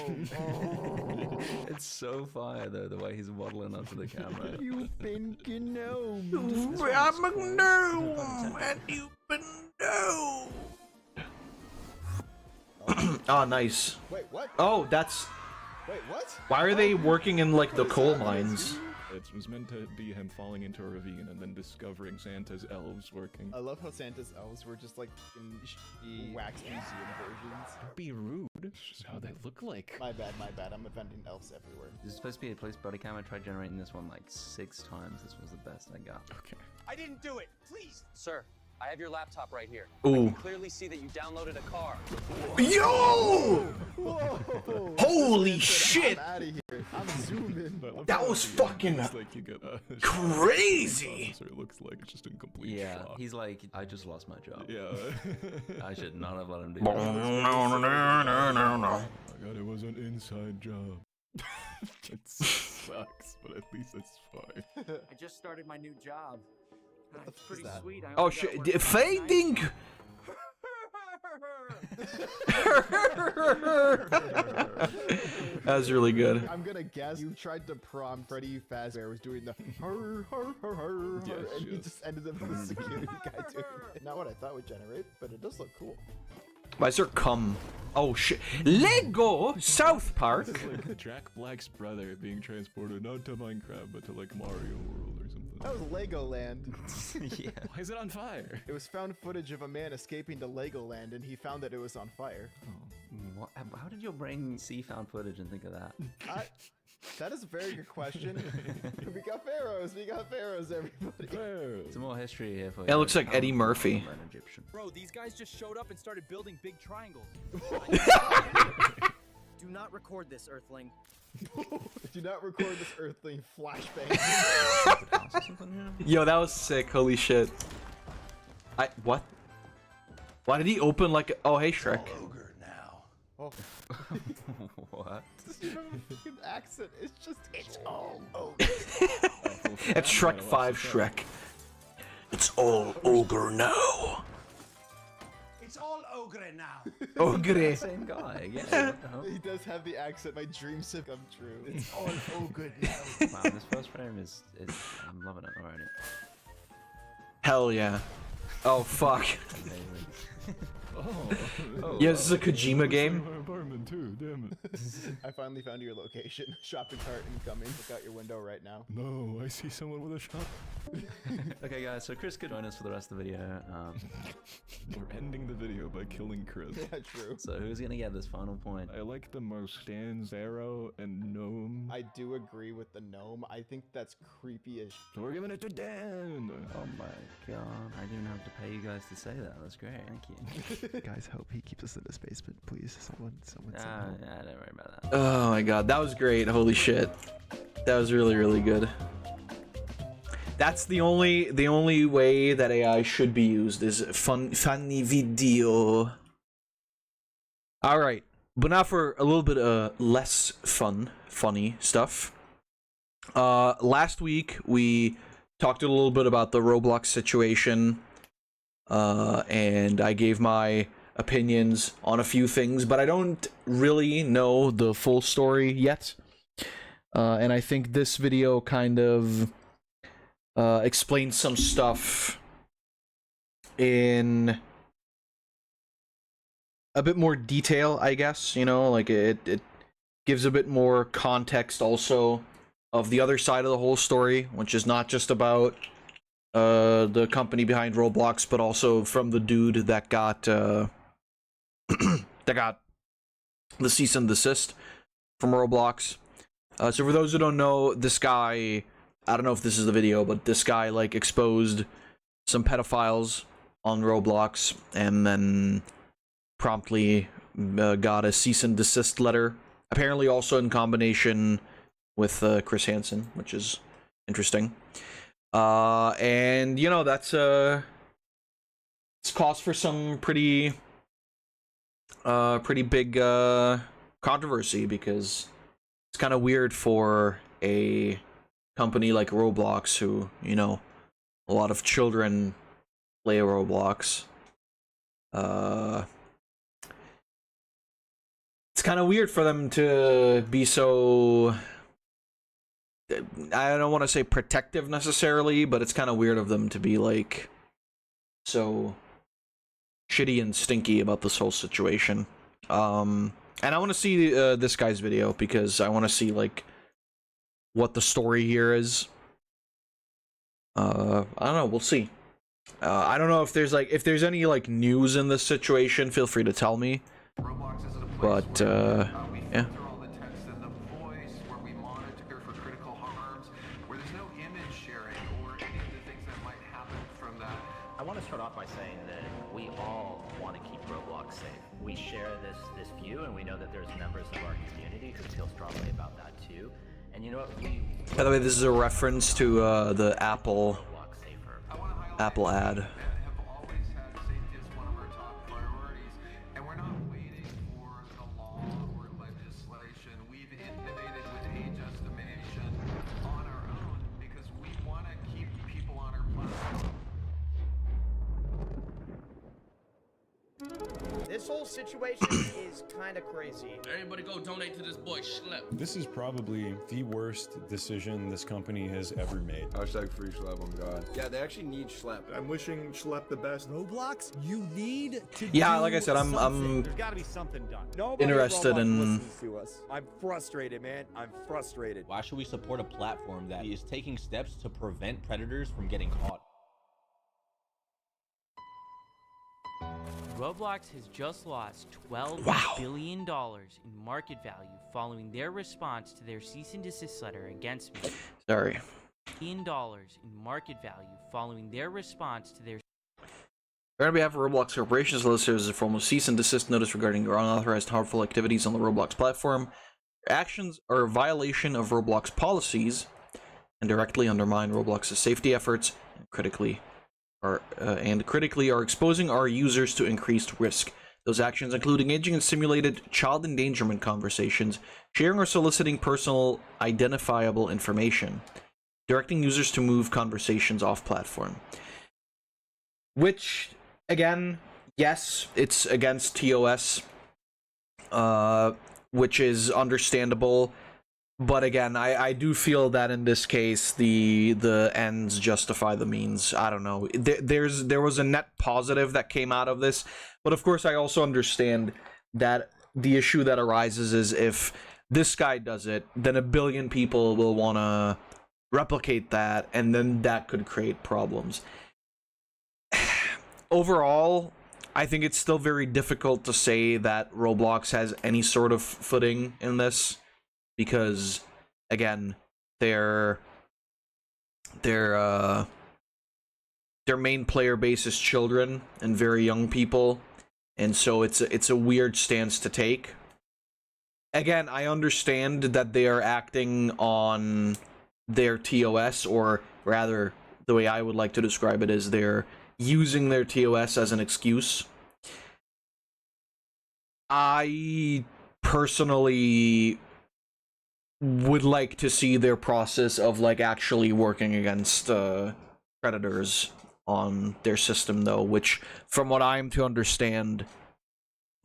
It's so fire though, the way he's waddling onto the camera. You thinking no? I'm a gnome, and you've been no. Oh, nice. Wait, what? Oh, that's. Wait, what? Why are they working in like the coal mines? It was meant to be him falling into a ravine and then discovering Santa's elves working. I love how Santa's elves were just like in wax museum versions. Be rude. It's just how they look like. My bad, my bad. I'm offending elves everywhere. This is supposed to be a police body cam. I tried generating this one like 6 times. This was the best I got. Okay. I didn't do it. Please. Sir, I have your laptop right here. Ooh. I can clearly see that you downloaded a car. Yo! Whoa! Holy shit! I'm out of here. I'm zooming. That was fucking like you get crazy. It looks like it's just in complete Yeah, shock. he's like, I just lost my job. Yeah. I should not have let him do No, no, no. I got it was an inside job. It sucks, but at least it's fine. I just started my new job. It's pretty that? sweet. I Oh only shit! got work Fading. That was really good. I'm gonna guess you tried to prompt Freddy Fazbear was doing the har har har har, Yes, and he yes. just ended up with the security guy doing it. Not what I thought would generate, but it does look cool. Why is there cum? Oh shit! Lego South Park. This is like Jack Black's brother being transported not to Minecraft but to like Mario World or something. That was Legoland. Yeah. Why is it on fire? It was found footage of a man escaping to Legoland, and he found that it was on fire. What? How did your brain see found footage and think of that? That is a very good question. We got pharaohs. We got pharaohs, everybody. Some more history here for you. It looks like Eddie Murphy. An Egyptian. Bro, these guys just showed up and started building big triangles. Do not record this, Earthling. Do not record this Earthling flashbang. Yo, that was sick. Holy shit. What? Why did he open like? Oh, hey Shrek. Oh. What? Doesn't even have a fucking accent. It's all ogre. It's Shrek 5 Shrek. It's all ogre now. It's all ogre now. Ogre. Same guy. Yeah. What the hell? He does have the accent. My dreams have come true. It's all ogre Wow, this first frame is I'm loving it already. Hell yeah. Oh fuck. Amazing. Oh. Yeah, this is a Kojima game. My apartment too, damn it. I finally found your location. Shopping cart incoming. Look out your window right now. No, I see someone with a shop. Okay guys, so Chris could join us for the rest of the video. We're ending the video by killing Chris. Yeah, true. So who's gonna get this final point? I like the most Stan, Zero, and Gnome. I do agree with the gnome. I think that's creepy as So we're giving it to Dan. Oh my god, I didn't have to pay you guys to say that. That's great, thank you. Guys, hope he keeps us in his basement, please. Someone. Yeah, don't worry about that. Oh my god, that was great. Holy shit. That was really, really good. That's the only way that AI should be used is funny video. Alright, but now for a little bit less funny stuff. Last week we talked a little bit about the Roblox situation. And I gave my opinions on a few things, but I don't really know the full story yet. And I think this video kind of explains some stuff in a bit more detail, I guess. You know, like it gives a bit more context also of the other side of the whole story, which is not just about the company behind Roblox, but also from the dude that got that got the cease and desist from Roblox. So for those who don't know, this guy, I don't know if this is the video, but this guy like exposed some pedophiles on Roblox and then promptly got a cease and desist letter. Apparently also in combination with Chris Hansen, which is interesting. And you know, that's it's cause for some pretty big controversy, because it's kind of weird for a company like Roblox, who, you know, a lot of children play Roblox, kind of weird for them to be so, I don't want to say protective necessarily, but it's kind of weird of them to be like so shitty and stinky about this whole situation. And I want to see this guy's video because I want to see like what the story here is. I don't know, we'll see. I don't know if there's any like news in this situation, feel free to tell me. But yeah. I want to start off by saying that we all want to keep Roblox safe. We share this view, and we know that there's members of our community who feel strongly about that too. And you know what? By the way, this is a reference to the Apple ad. This whole situation is kind of crazy. Everybody go donate to this boy Schlep. This is probably the worst decision this company has ever made. Hashtag free Schlep on God. Yeah, they actually need Schlep. I'm wishing Schlep the best. Roblox, you need to Yeah, like I said, I'm There's got to be something done. Nobody interested at Roblox in listens to us. I'm frustrated, man. I'm frustrated. Why should we support a platform that is taking steps to prevent predators from getting caught? Roblox has just lost $12 billion in market value following their response to their cease and desist letter against me. Sorry. $1 billion in market value following their response to their. On behalf of Roblox Corporation, solicitors a formal cease and desist notice regarding your unauthorized harmful activities on the Roblox platform. Actions are a violation of Roblox policies and directly undermine Roblox's safety efforts and critically are exposing our users to increased risk. Those actions include engaging in simulated child endangerment conversations, sharing or soliciting personal identifiable information, directing users to move conversations off platform. Which, again, yes, it's against TOS, which is understandable. But again, I do feel that in this case, the ends justify the means. I don't know. There was a net positive that came out of this, but of course I also understand that the issue that arises is if this guy does it, then a billion people will want to replicate that, and then that could create problems. Overall, I think it's still very difficult to say that Roblox has any sort of footing in this. Because, again, their main player base is children and very young people, and so it's a weird stance to take. Again, I understand that they are acting on their TOS, or rather, the way I would like to describe it is they're using their TOS as an excuse. I personally would like to see their process of like actually working against predators on their system, though, which from what I'm to understand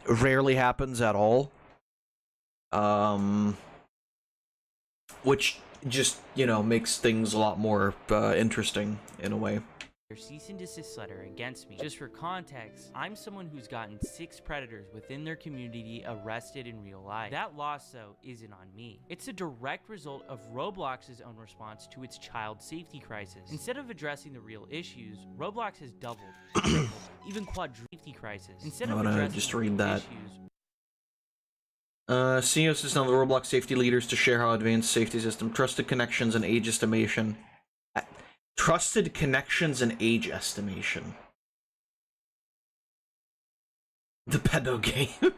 rarely happens at all, which just, you know, makes things a lot more interesting in a way. Their cease and desist letter against me. Just for context, I'm someone who's gotten 6 predators within their community arrested in real life. That loss, though, isn't on me. It's a direct result of Roblox's own response to its child safety crisis. Instead of addressing the real issues, Roblox has doubled, tripled, even quadrupled safety crisis. Instead of addressing just the read real that. issues, CEOs is now the Roblox safety leaders to share how advanced safety system, trusted connections, and age estimation. Trusted connections and age estimation. The pedo game.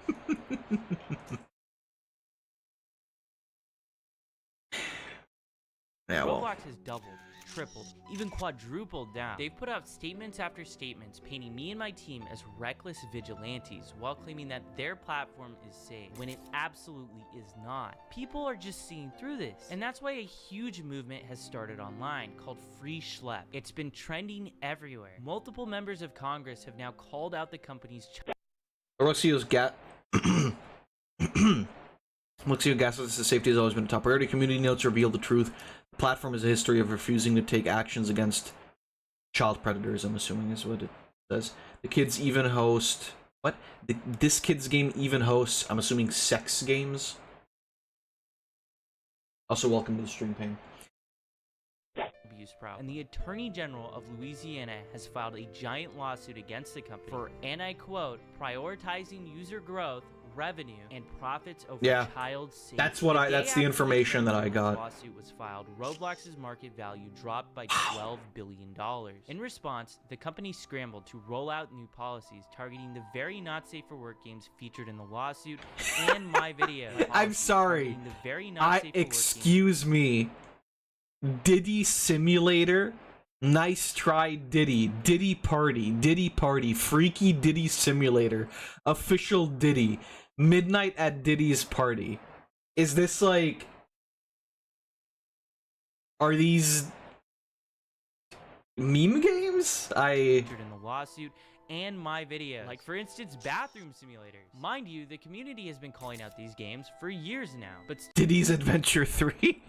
Yeah, well. Roblox has doubled, tripled, even quadrupled down. They've put out statements after statements painting me and my team as reckless vigilantes while claiming that their platform is safe, when it absolutely is not. People are just seeing through this, and that's why a huge movement has started online called Free Schlep. It's been trending everywhere. Multiple members of Congress have now called out the company's Rosio's gat. Looks like Gaslit says safety has always been a top priority. Community notes reveal the truth. The platform has a history of refusing to take actions against child predators, I'm assuming is what it says. The kids even host... What? This kid's game even hosts, I'm assuming, sex games? Also, welcome to the stream, Ping. Abuse problem. And the Attorney General of Louisiana has filed a giant lawsuit against the company for, and I quote, prioritizing user growth, revenue, and profits over child safety. That's what that's the information that I got. The lawsuit was filed. Roblox's market value dropped by $12 billion. In response, the company scrambled to roll out new policies targeting the very not safe for work games featured in the lawsuit and my video. I'm sorry. Excuse me. Diddy Simulator? Nice try, Diddy. Diddy Party. Freaky Diddy Simulator. Official Diddy. Midnight at Diddy's Party. Is this like... Are these... meme games? Featured in the lawsuit and my video. Like, for instance, bathroom simulators. Mind you, the community has been calling out these games for years now. But Diddy's Adventure 3.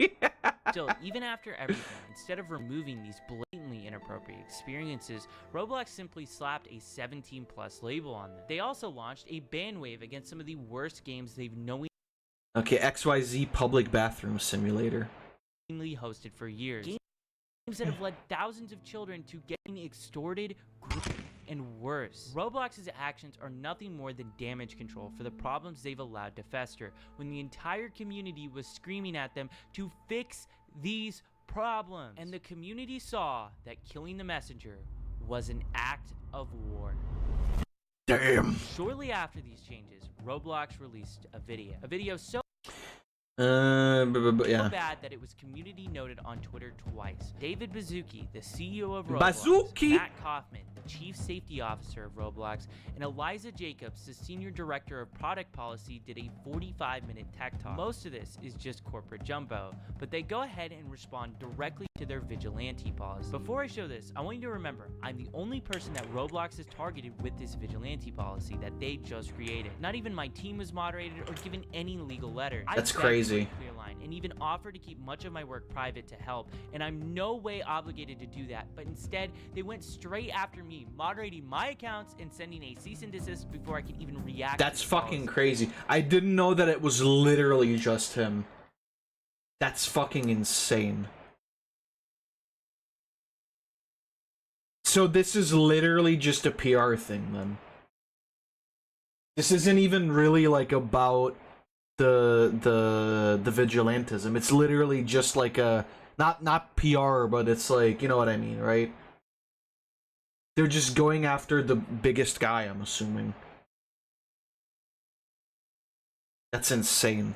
still, even after everything, instead of removing these blatantly inappropriate experiences, Roblox simply slapped a 17+ label on them. They also launched a ban wave against some of the worst games they've knowingly XYZ Public Bathroom Simulator. Hosted for years. Games that have led thousands of children to getting extorted, groomed, and worse. Roblox's actions are nothing more than damage control for the problems they've allowed to fester, when the entire community was screaming at them to fix these problems. And the community saw that killing the messenger was an act of war. Damn. Shortly after these changes, Roblox released a video so bad that it was community noted on Twitter twice. David Baszucki, the CEO of Roblox, Matt Kaufman, the Chief Safety Officer of Roblox, and Eliza Jacobs, the Senior Director of Product Policy, did a 45-minute tech talk. Most of this is just corporate jumbo, but they go ahead and respond directly to their vigilante policy. Before I show this, I want you to remember, I'm the only person that Roblox has targeted with this vigilante policy that they just created. Not even my team was moderated or given any legal letters. That's crazy. Clear line, and even offered to keep much of my work private to help, and I'm no way obligated to do that, but instead they went straight after me, moderating my accounts and sending a cease and desist before I could even react. That's fucking crazy. I didn't know that it was literally just him. That's fucking insane. So this is literally just a PR thing then. This isn't even really like about the vigilantism. It's literally just like a not PR, but it's like, you know what I mean, right? They're just going after the biggest guy, I'm assuming. That's insane.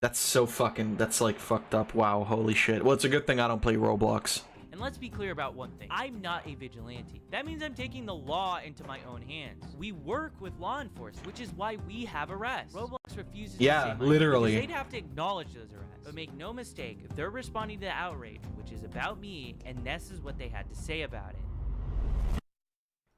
That's so fucking, that's like fucked up. Wow, holy shit. Well, it's a good thing I don't play Roblox. And let's be clear about one thing. I'm not a vigilante. That means I'm taking the law into my own hands. We work with law enforcement, which is why we have arrests. Roblox refuses to say literally. they'd have to acknowledge those arrests. But make no mistake, they're responding to the outrage, which is about me, and this is what they had to say about it.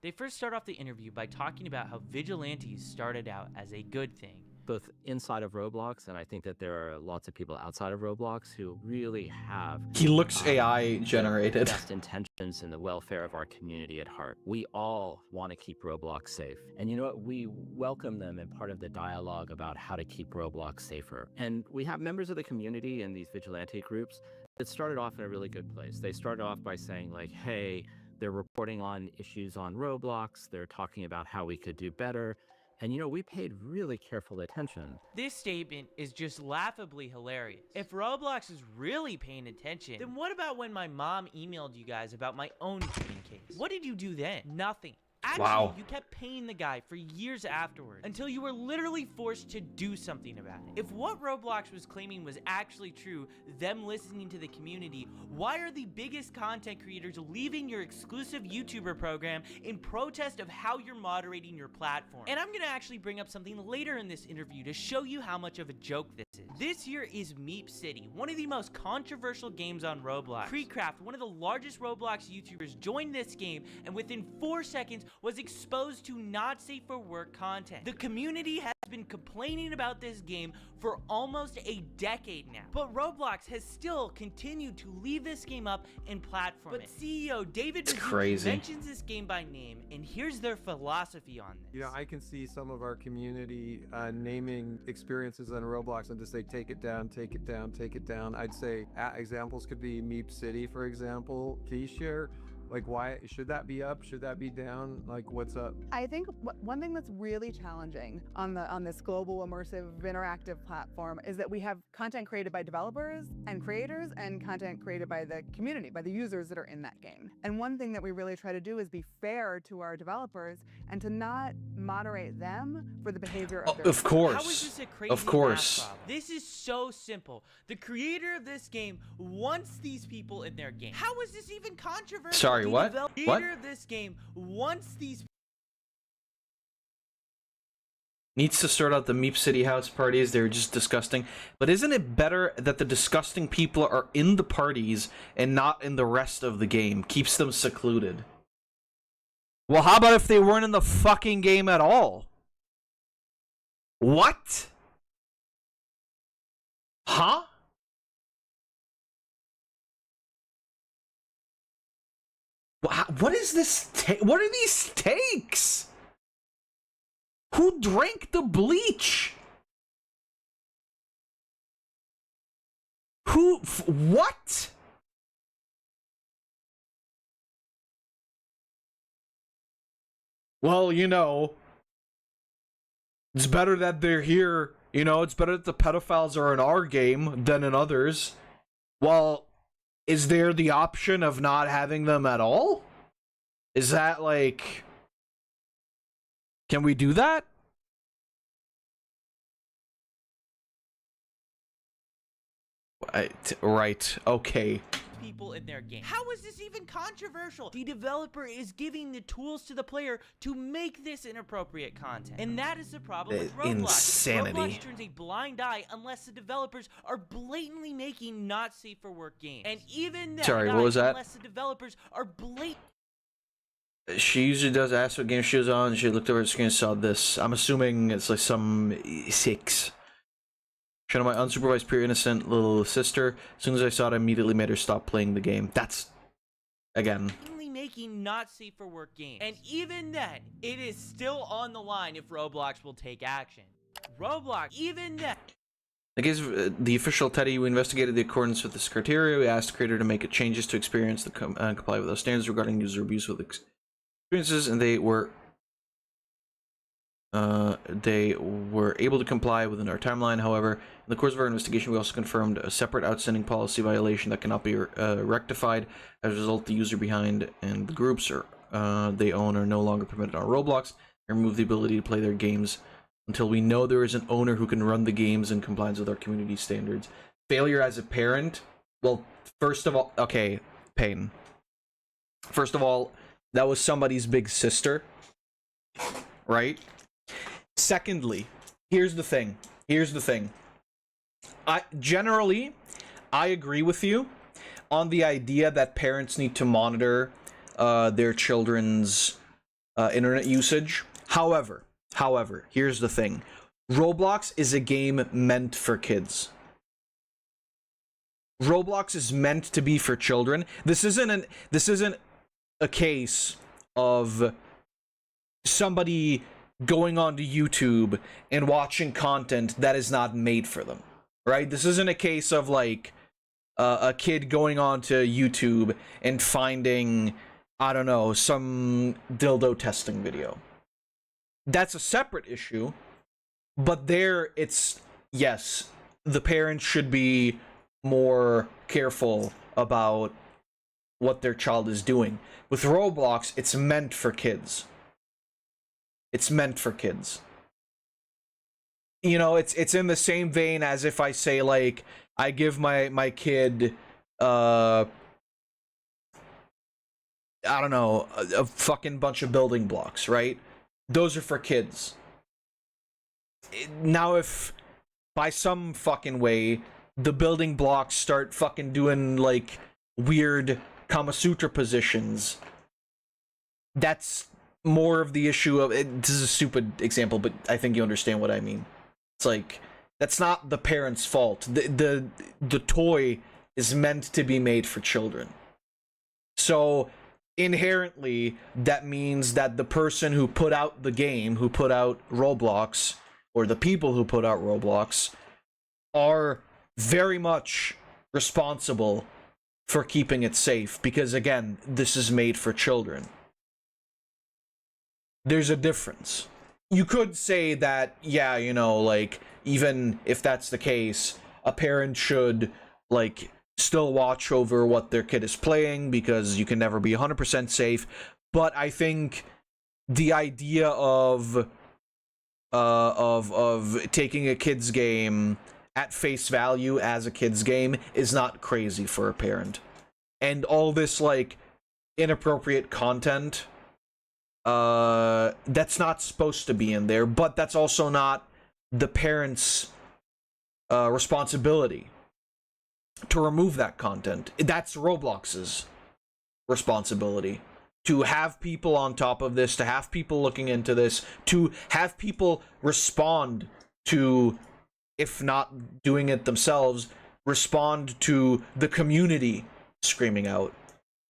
They first start off the interview by talking about how vigilantes started out as a good thing. Both inside of Roblox, and I think that there are lots of people outside of Roblox who really have... He looks AI generated. ...the best intentions and the welfare of our community at heart. We all want to keep Roblox safe. And you know what? We welcome them in part of the dialogue about how to keep Roblox safer. And we have members of the community in these vigilante groups that started off in a really good place. They started off by saying like, hey, they're reporting on issues on Roblox. They're talking about how we could do better. And you know, we paid really careful attention. This statement is just laughably hilarious. If Roblox is really paying attention, then what about when my mom emailed you guys about my own case? What did you do then? Nothing. Actually, you kept paying the guy for years afterwards, until you were literally forced to do something about it. If what Roblox was claiming was actually true, them listening to the community, why are the biggest content creators leaving your exclusive YouTuber program in protest of how you're moderating your platform? And I'm gonna actually bring up something later in this interview to show you how much of a joke this This here is Meep City, one of the most controversial games on Roblox. Precraft, one of the largest Roblox YouTubers, joined this game and within 4 seconds was exposed to not safe for work content. The community has been complaining about this game for almost a decade now, but Roblox has still continued to leave this game up and platform it. CEO David Baszucki mentions this game by name, and here's their philosophy on this. You know, I can see some of our community naming experiences on Roblox and just say, take it down, take it down, take it down. I'd say examples could be Meep City, for example. Can you share, like, why should that be up? Should that be down? Like, what's up? I think one thing that's really challenging on this global immersive interactive platform is that we have content created by developers and creators and content created by the community, by the users that are in that game. And one thing that we really try to do is be fair to our developers and to not moderate them for the behavior of their Of course. How is this a crazy Of course. math problem? This is so simple. The creator of this game wants these people in their game. How is this even controversial? Sorry, what? The creator of this game wants these Needs to sort out the Meep City house parties. They're just disgusting. But isn't it better that the disgusting people are in the parties and not in the rest of the game? Keeps them secluded. Well, how about if they weren't in the fucking game at all? What? Huh? What is this? What are these takes? Who drank the bleach? Who? What? Well, you know, it's better that they're here. You know, it's better that the pedophiles are in our game than in others. Well, is there the option of not having them at all? Is that like... Can we do that? Right, okay. people in their game. How is this even controversial? The developer is giving the tools to the player to make this inappropriate content. And that is the problem with Roblox. Insanity. Roblox turns a blind eye unless the developers are blatantly making not safe for work games. And even then, Sorry, what was that? Unless the developers are blatant. She usually does ask what game she was on. She looked over the screen and saw this. I'm assuming it's like some 6. Showing my unsupervised, pure innocent little sister. As soon as I saw it, I immediately made her stop playing the game. That's, again, making not safe for work games. And even then, it is still on the line if Roblox will take action. Roblox, even then. In case of the official Teddy, we investigated the accordance with this criteria. We asked the creator to make changes to experience that comply with those standards regarding user abuse with experiences, and they were able to comply within our timeline. However, in the course of our investigation, we also confirmed a separate outstanding policy violation that cannot be rectified. As a result, the user behind and the groups they own are no longer permitted on Roblox, and remove the ability to play their games until we know there is an owner who can run the games in compliance with our community standards. Failure as a parent? Well, first of all, okay, Payne. First of all, that was somebody's big sister, right? Secondly, here's the thing. I agree with you on the idea that parents need to monitor their children's internet usage. However, here's the thing. Roblox is a game meant for kids. Roblox is meant to be for children. This isn't a case of somebody going onto YouTube and watching content that is not made for them, right? This isn't a case of like a kid going onto YouTube and finding, I don't know, some dildo testing video. That's a separate issue, but there it's, yes, the parents should be more careful about what their child is doing. With Roblox, it's meant for kids. It's meant for kids. You know, it's in the same vein as if I say, like, I give my kid, I don't know, a fucking bunch of building blocks, right? Those are for kids. Now, if by some fucking way, the building blocks start fucking doing, like, weird Kama Sutra positions. That's more of the issue of it. This is a stupid example, but I think you understand what I mean. It's like, that's not the parents' fault. The toy is meant to be made for children. So inherently, that means that the person who put out the game, who put out Roblox, or the people who put out Roblox, are very much responsible for keeping it safe, because again, this is made for children. There's a difference. You could say that, yeah, you know, like, even if that's the case, a parent should, like, still watch over what their kid is playing, because you can never be 100% safe. But I think the idea of taking a kid's game at face value as a kid's game is not crazy for a parent. And all this, like, inappropriate content, that's not supposed to be in there, but that's also not the parents' responsibility to remove that content. That's Roblox's responsibility. To have people on top of this, to have people looking into this, to have people respond to, if not doing it themselves, respond to the community screaming out.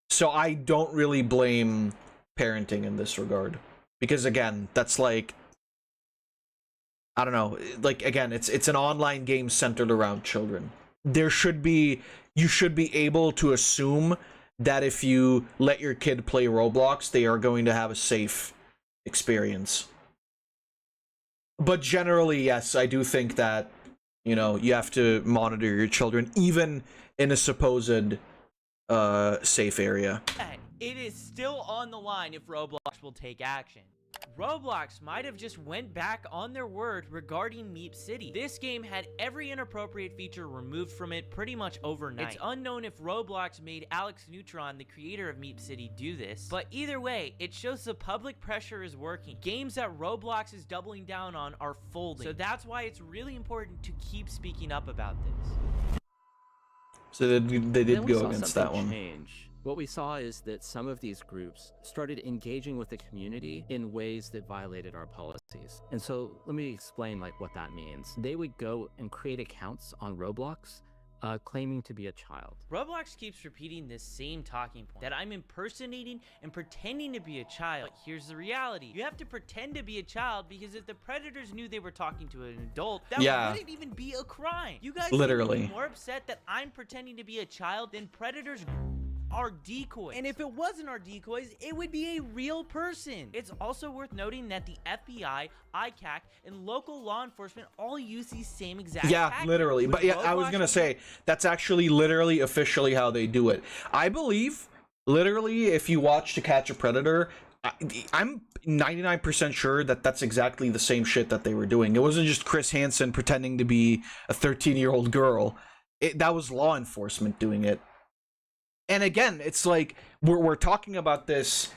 So I don't really blame parenting in this regard, because again, that's like, I don't know, like, again, it's an online game centered around children. You should be able to assume that if you let your kid play Roblox, they are going to have a safe experience. But generally, yes, I do think that, you know, you have to monitor your children, even in a supposed safe area. It is still on the line if Roblox will take action. Roblox might have just went back on their word regarding Meep City. This game had every inappropriate feature removed from it pretty much overnight. It's unknown if Roblox made Alex Neutron, the creator of Meep City, do this, but either way, it shows the public pressure is working. Games that Roblox is doubling down on are folding, so that's why it's really important to keep speaking up about this. So they did go against that one. Change. What we saw is that some of these groups started engaging with the community in ways that violated our policies. And so let me explain like what that means. They would go and create accounts on Roblox claiming to be a child. Roblox keeps repeating this same talking point, that I'm impersonating and pretending to be a child. But here's the reality. You have to pretend to be a child, because if the predators knew they were talking to an adult, that wouldn't even be a crime. You guys literally would be more upset that I'm pretending to be a child than predators are decoys. And if it wasn't our decoys, it would be a real person. It's also worth noting that the FBI, ICAC, and local law enforcement all use these same exact tactics. Literally. But yeah, I was gonna say, that's actually literally officially how they do it. I believe, literally, if you watch To Catch a Predator, I'm 99% sure that that's exactly the same shit that they were doing. It wasn't just Chris Hansen pretending to be a 13-year-old girl. That was law enforcement doing it. And again, it's like, we're talking about this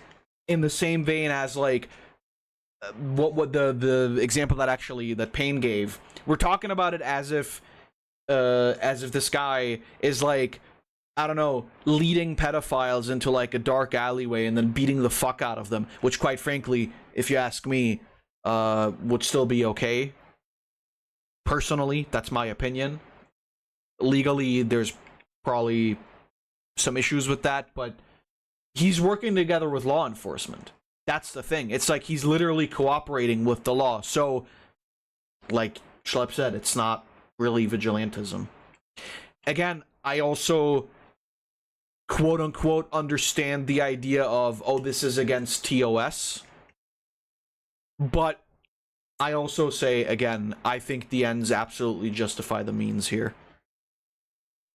in the same vein as, like, what the example that Payne gave. We're talking about it as if this guy is, like, I don't know, leading pedophiles into, like, a dark alleyway and then beating the fuck out of them, which, quite frankly, if you ask me, would still be okay. Personally, that's my opinion. Legally, there's probably some issues with that, but he's working together with law enforcement. That's the thing. It's like he's literally cooperating with the law. So, like Schlep said, it's not really vigilantism. Again, I also quote-unquote understand the idea of, oh, this is against TOS. But I also say, again, I think the ends absolutely justify the means here.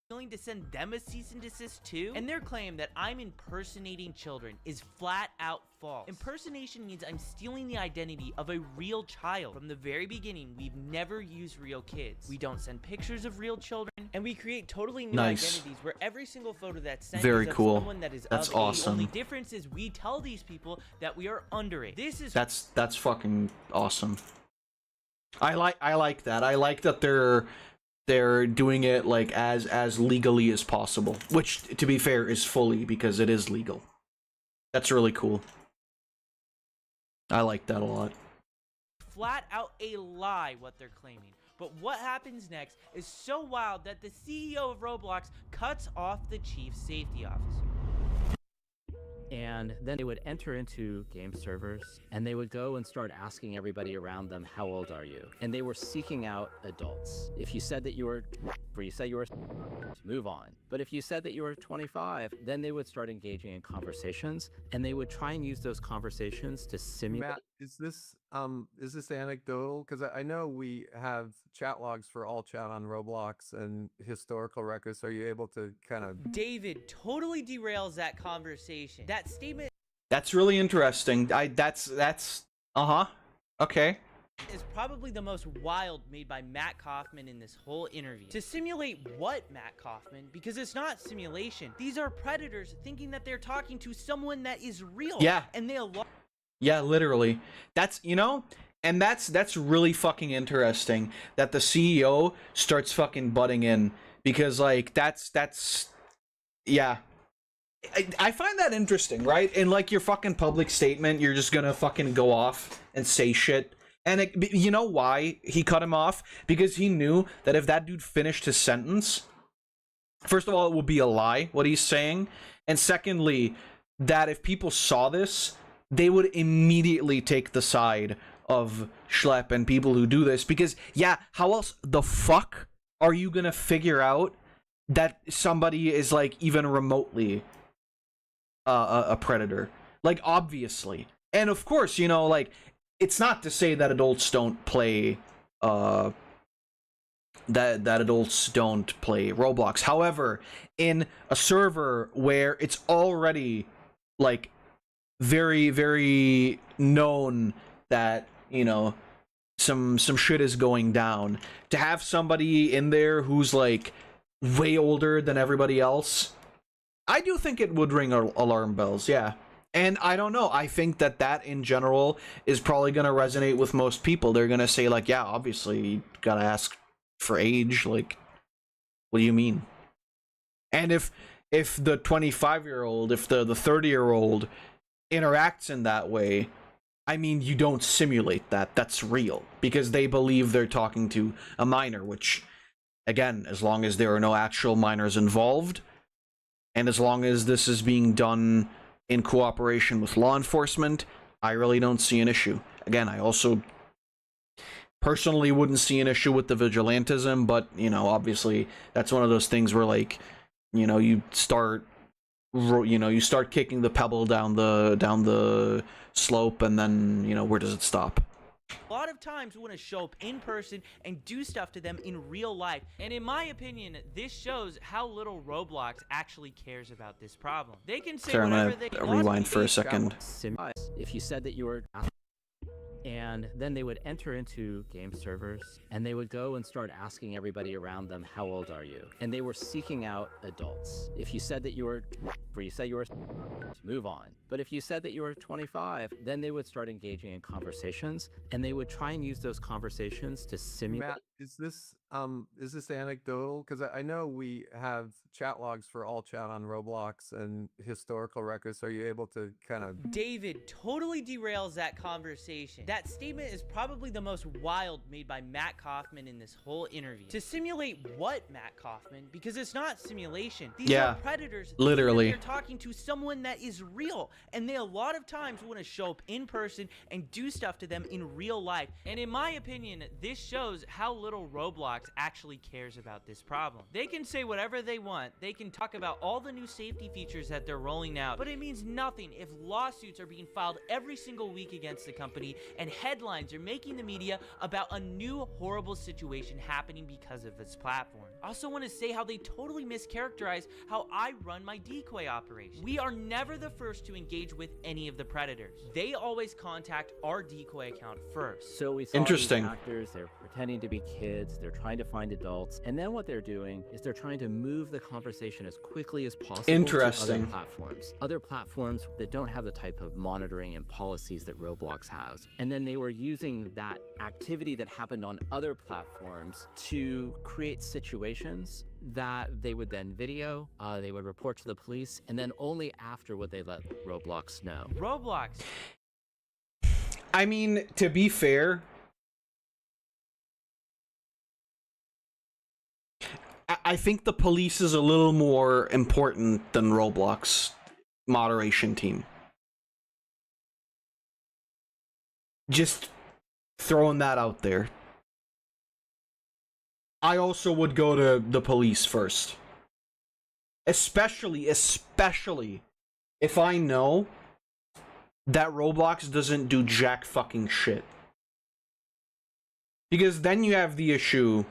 Willing to send them a cease and desist too? And their claim that I'm impersonating children is flat out false. Impersonation means I'm stealing the identity of a real child. From the very beginning, we've never used real kids. We don't send pictures of real children, and we create totally new identities where every single photo that's sent is of someone that is That's of awesome. age. The only difference is we tell these people that we are underage. This is that's fucking awesome. I like that. I like that they're doing it like as legally as possible, which to be fair is fully, because it is legal. That's really cool. I like that a lot. Flat out a lie what they're claiming. But what happens next is so wild that the CEO of Roblox cuts off the chief safety officer. And then they would enter into game servers, and they would go and start asking everybody around them, how old are you? And they were seeking out adults. If you said that you were, move on. But if you said that you were 25, then they would start engaging in conversations, and they would try and use those conversations to simulate. Matt, is this anecdotal? Because I know we have chat logs for all chat on Roblox and historical records. Are you able to kind of... David totally derails that conversation. That statement... That's really interesting. That's okay. Is probably the most wild made by Matt Kaufman in this whole interview. To simulate what, Matt Kaufman? Because it's not simulation. These are predators thinking that they're talking to someone that is real. Yeah. And they Yeah, literally. That's, you know, and that's really fucking interesting that the CEO starts fucking butting in, because like that's yeah. I find that interesting, right? In like your fucking public statement, you're just gonna fucking go off and say shit. And you know why he cut him off? Because he knew that if that dude finished his sentence, first of all, it would be a lie, what he's saying. And secondly, that if people saw this, they would immediately take the side of Schlep and people who do this. Because, yeah, how else the fuck are you gonna figure out that somebody is, like, even remotely a predator? Like, obviously. And of course, you know, like, it's not to say that adults don't play that adults don't play Roblox. However, in a server where it's already like very, very known that, you know, some shit is going down, to have somebody in there who's like way older than everybody else, I do think it would ring alarm bells, yeah. And I don't know, I think that in general is probably going to resonate with most people. They're going to say, like, yeah, obviously, you got to ask for age, like, what do you mean? And if the 25-year-old, if the 30-year-old interacts in that way, I mean, you don't simulate that. That's real. Because they believe they're talking to a minor, which, again, as long as there are no actual minors involved, and as long as this is being done in cooperation with law enforcement, I really don't see an issue. Again, I also personally wouldn't see an issue with the vigilantism, but, you know, obviously that's one of those things where, like, you know, you start kicking the pebble down the slope, and then, you know, where does it stop? A lot of times we want to show up in person and do stuff to them in real life. And in my opinion, this shows how little Roblox actually cares about this problem. They can say whatever they want. Rewind for a second. If you said that you were... And then they would enter into game servers, and they would go and start asking everybody around them, how old are you? And they were seeking out adults. If you said that you were, move on. But if you said that you were 25, then they would start engaging in conversations, and they would try and use those conversations to simulate. Matt, is this anecdotal? Because I know we have chat logs for all chat on Roblox and historical records. Are you able to kind of... David totally derails that conversation. That statement is probably the most wild made by Matt Kaufman in this whole interview. To simulate what, Matt Kaufman? Because it's not simulation. These are predators. Literally. They're talking to someone that is real. And they a lot of times want to show up in person and do stuff to them in real life. And in my opinion, this shows how little Roblox actually cares about this problem. They can say whatever they want. They can talk about all the new safety features that they're rolling out, but it means nothing if lawsuits are being filed every single week against the company and headlines are making the media about a new horrible situation happening because of this platform. I also want to say how they totally mischaracterize how I run my decoy operation. We are never the first to engage with any of the predators. They always contact our decoy account first. So we saw these actors, they're pretending to be kids, they're trying to find adults, and then what they're doing is they're trying to move the conversation as quickly as possible Interesting. to other platforms that don't have the type of monitoring and policies that Roblox has. And then they were using that activity that happened on other platforms to create situations that they would then video, they would report to the police, and then only after would they let Roblox know. Roblox. I mean, to be fair, I think the police is a little more important than Roblox moderation team. Just throwing that out there. I also would go to the police first. Especially if I know that Roblox doesn't do jack fucking shit. Because then you have the issue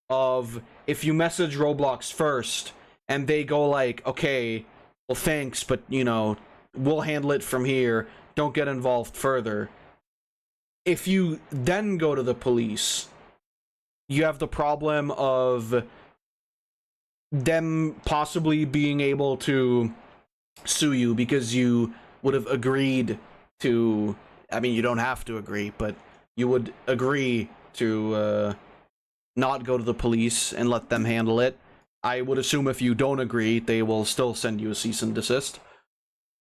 of if you message Roblox first and they go like, okay, well thanks, but you know, we'll handle it from here, don't get involved further. If you then go to the police, you have the problem of them possibly being able to sue you because you would have agreed to, I mean, you don't have to agree, but you would agree to not go to the police and let them handle it. I would assume if you don't agree, they will still send you a cease and desist.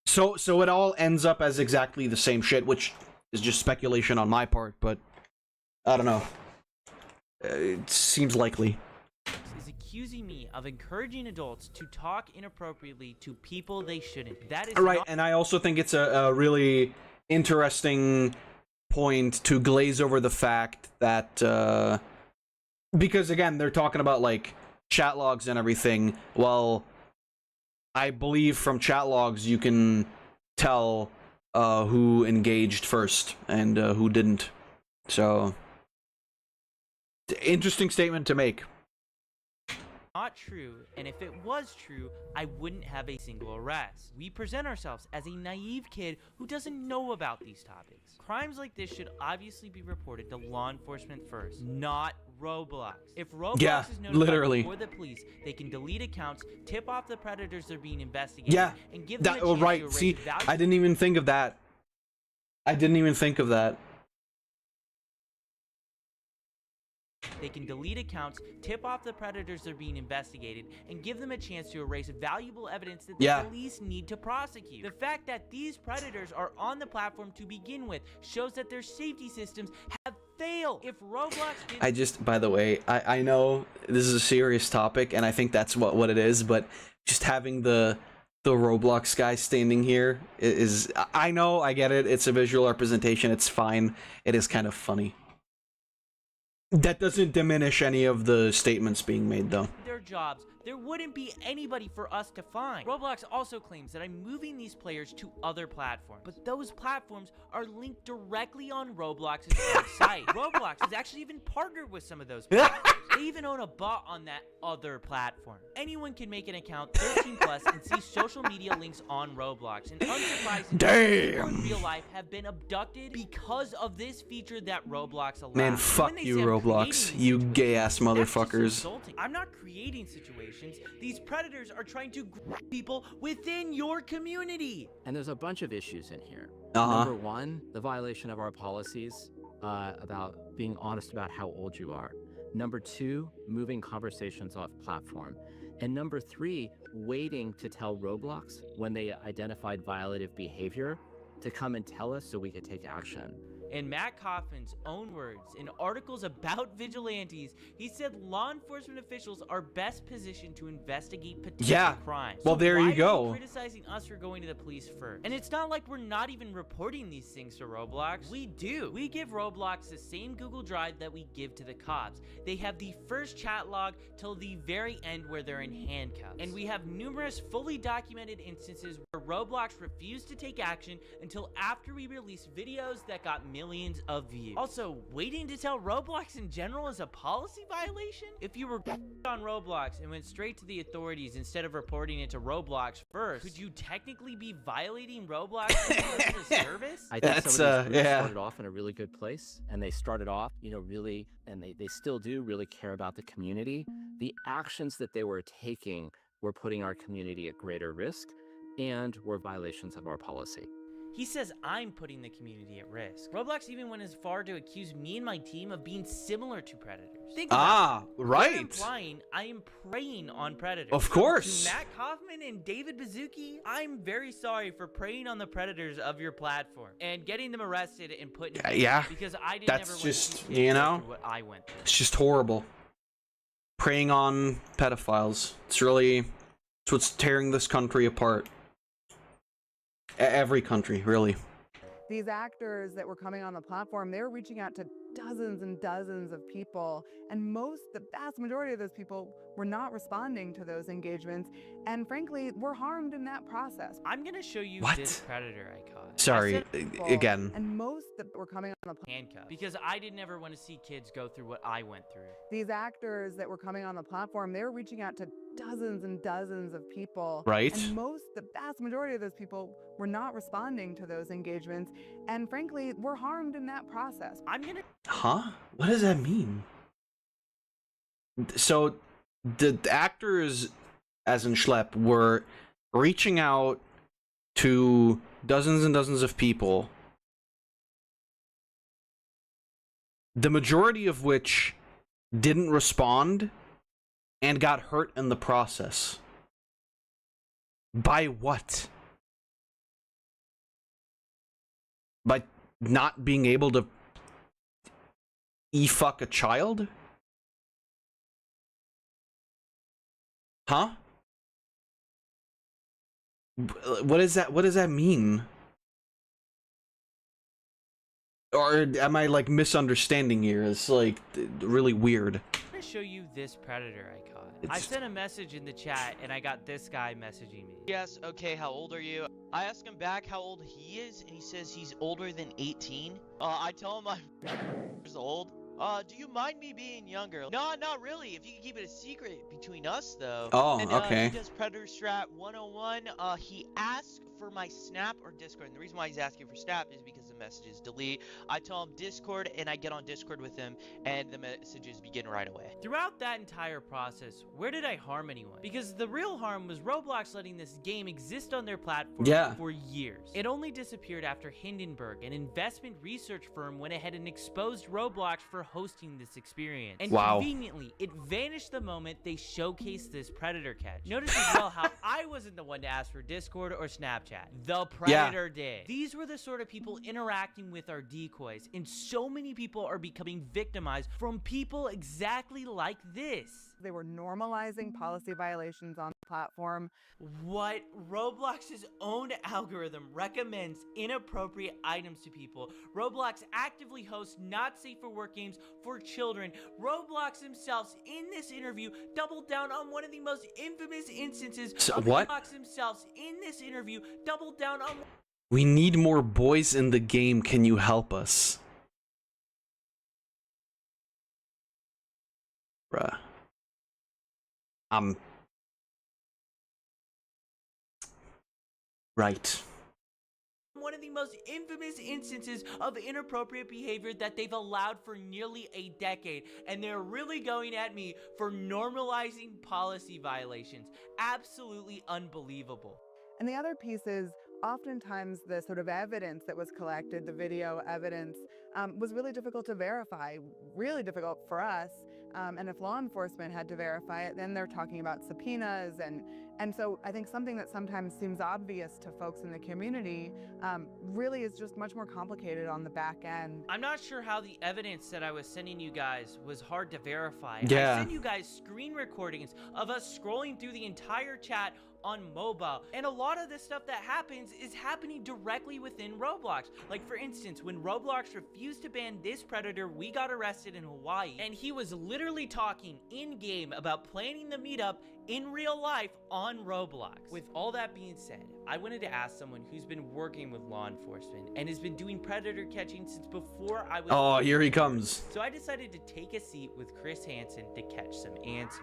So it all ends up as exactly the same shit, which is just speculation on my part, but I don't know. It seems likely. Is accusing me of encouraging adults to talk inappropriately to people they shouldn't. That is Right, not and I also think it's a really interesting point to glaze over the fact that, because again, they're talking about like chat logs and everything. Well, I believe from chat logs you can tell who engaged first and who didn't. So, interesting statement to make. not true, and if it was true, I wouldn't have a single arrest. We present ourselves as a naive kid who doesn't know about these topics. Crimes like this should obviously be reported to law enforcement first, not Roblox. If Roblox is notified before the police, they can delete accounts, tip off the predators they're being investigated, and give them a chance to erase See, valuable... I didn't even think of that. They can delete accounts, tip off the predators they're being investigated, and give them a chance to erase valuable evidence that the police need to prosecute. The fact that these predators are on the platform to begin with shows that their safety systems have failed. If Roblox didn't... By the way, I know this is a serious topic, and I think that's what it is, but just having the Roblox guy standing here is... I know, I get it, it's a visual representation, it's fine. It is kind of funny. That doesn't diminish any of the statements being made, though. Their jobs, there wouldn't be anybody for us to find. Roblox also claims that I'm moving these players to other platforms, but those platforms are linked directly on Roblox's website. Roblox has actually even partnered with some of those platforms. They even own a bot on that other platform. Anyone can make an account 13 plus and see social media links on Roblox. And unsurprisingly, people in real life have been abducted because of this feature that Roblox allows. Man, fuck you, Roblox. You gay-ass motherfuckers. I'm not creating situations. These predators are trying to grab people within your community. And there's a bunch of issues in here. Uh-huh. Number one, the violation of our policies about being honest about how old you are. Number two, moving conversations off platform. And number three, waiting to tell Roblox when they identified violative behavior to come and tell us so we could take action. In Matt Coffin's own words, in articles about vigilantes, he said law enforcement officials are best positioned to investigate potential crimes. Well, there you go. Why are you criticizing us for going to the police first? And it's not like we're not even reporting these things to Roblox. We do. We give Roblox the same Google Drive that we give to the cops. They have the first chat log till the very end where they're in handcuffs. And we have numerous fully documented instances where Roblox refused to take action until after we released videos that got millions millions of views. Also, waiting to tell Roblox in general is a policy violation? If you were on Roblox and went straight to the authorities instead of reporting it to Roblox first, could you technically be violating Roblox terms of service? I think some of these groups started off in a really good place, and they started off, you know, really, and they still do really care about the community. The actions that they were taking were putting our community at greater risk and were violations of our policy. He says I'm putting the community at risk. Roblox even went as far to accuse me and my team of being similar to predators. Think about it. Right. They're implying I am preying on predators. Of course. To Matt Kaufman and David Bazuki, I'm very sorry for preying on the predators of your platform and getting them arrested and put in yeah. because I didn't That's never just, want to you go know, through what I went through. it's just horrible. Preying on pedophiles. It's what's tearing this country apart. Every country, really. These actors that were coming on the platform, they were reaching out to dozens and dozens of people, and the vast majority of those people were not responding to those engagements, and frankly, were harmed in that process. I'm gonna show you this predator I caught. Sorry, again. And most that were coming on the handcuffs because I didn't ever want to see kids go through what I went through. These actors that were coming on the platform, they were reaching out to dozens and dozens of people. Right. And the vast majority of those people were not responding to those engagements, and frankly, were harmed in that process. I'm gonna. Huh? What does that mean? So, the actors, as in Schlep, were reaching out to dozens and dozens of people, the majority of which didn't respond and got hurt in the process. By what? By not being able to fuck a child? Huh? What is that? What does that mean? Or am I like misunderstanding here? It's like really weird. I'm gonna show you this predator I caught. I sent a message in the chat and I got this guy messaging me. Yes, okay, how old are you? I ask him back how old he is, and he says he's older than 18. I tell him I'm years old. Do you mind me being younger? No, not really. If you can keep it a secret between us, though. Oh, and, okay. He does Predator Strat 101. He asks for my Snap or Discord. And the reason why he's asking for Snap is because the messages delete. I tell him Discord, and I get on Discord with him, and the messages begin right away. Throughout that entire process, where did I harm anyone? Because the real harm was Roblox letting this game exist on their platform for years. It only disappeared after Hindenburg, an investment research firm, went ahead and exposed Roblox for hosting this experience. And conveniently, it vanished the moment they showcased this predator catch. Notice as well how I wasn't the one to ask for Discord or Snapchat. The predator did. These were the sort of people interacting with our decoys, and so many people are becoming victimized from people exactly like this. They were normalizing policy violations on the platform. What Roblox's own algorithm recommends inappropriate items to people. Roblox actively hosts not safe for work games for children. Roblox themselves in this interview doubled down on one of the most infamous instances of Roblox themselves in this interview doubled down on. We need more boys in the game. Can you help us? Bruh. Right. One of the most infamous instances of inappropriate behavior that they've allowed for nearly a decade, and they're really going at me for normalizing policy violations. Absolutely unbelievable. And the other piece is, oftentimes the sort of evidence that was collected, the video evidence, was really difficult to verify, really difficult for us. And if law enforcement had to verify it, then they're talking about subpoenas. And so I think something that sometimes seems obvious to folks in the community really is just much more complicated on the back end. I'm not sure how the evidence that I was sending you guys was hard to verify. Yeah. I sent you guys screen recordings of us scrolling through the entire chat on mobile. And a lot of the stuff that happens is happening directly within Roblox. Like for instance, when Roblox refused to ban this predator, we got arrested in Hawaii. And he was literally talking in-game about planning the meetup in real life on Roblox. With all that being said, I wanted to ask someone who's been working with law enforcement and has been doing predator catching since before I was— Oh, here he comes. So I decided to take a seat with Chris Hansen to catch some answers.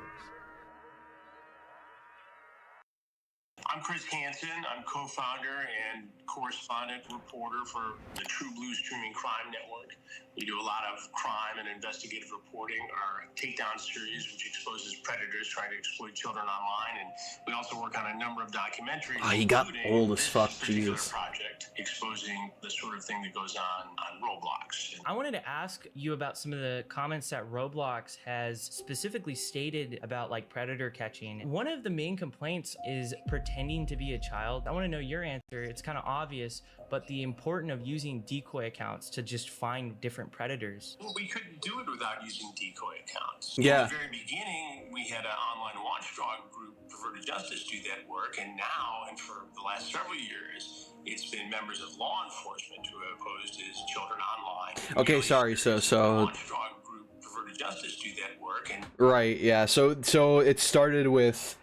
I'm Chris Hansen. I'm co-founder and correspondent reporter for the True Blue Streaming Crime Network. We do a lot of crime and investigative reporting. Our Takedown series, which exposes predators trying to exploit children online, and we also work on a number of documentaries. Ah, he got old as fuck, Jesus. Project exposing the sort of thing that goes on Roblox. I wanted to ask you about some of the comments that Roblox has specifically stated about like predator catching. One of the main complaints is pretending to be a child. I want to know your answer. It's kind of obvious, but the importance of using decoy accounts to just find different predators. We couldn't do it without using decoy accounts. Yeah. At the very beginning, we had an online watchdog group, Perverted Justice, do that work, and now, and for the last several years, it's been members of law enforcement who have posed as children online. Okay, sorry. So Watchdog group, Perverted Justice, do that work, and right, yeah. So it started with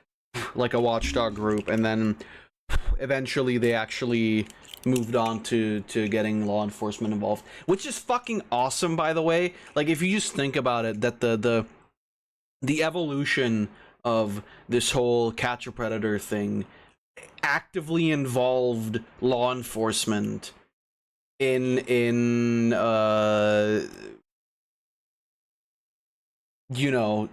like a watchdog group, and then eventually they actually moved on to getting law enforcement involved, which is fucking awesome, by the way. Like, if you just think about it, that the evolution of this whole catch a predator thing actively involved law enforcement in you know,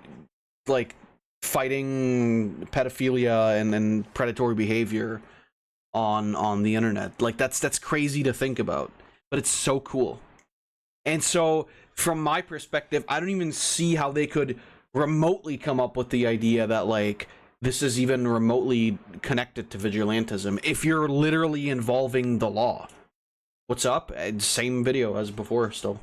like fighting pedophilia and predatory behavior on the internet. Like, that's crazy to think about, but it's so cool. And so from my perspective, I don't even see how they could remotely come up with the idea that like this is even remotely connected to vigilantism if you're literally involving the law. What's up? Same video as before, still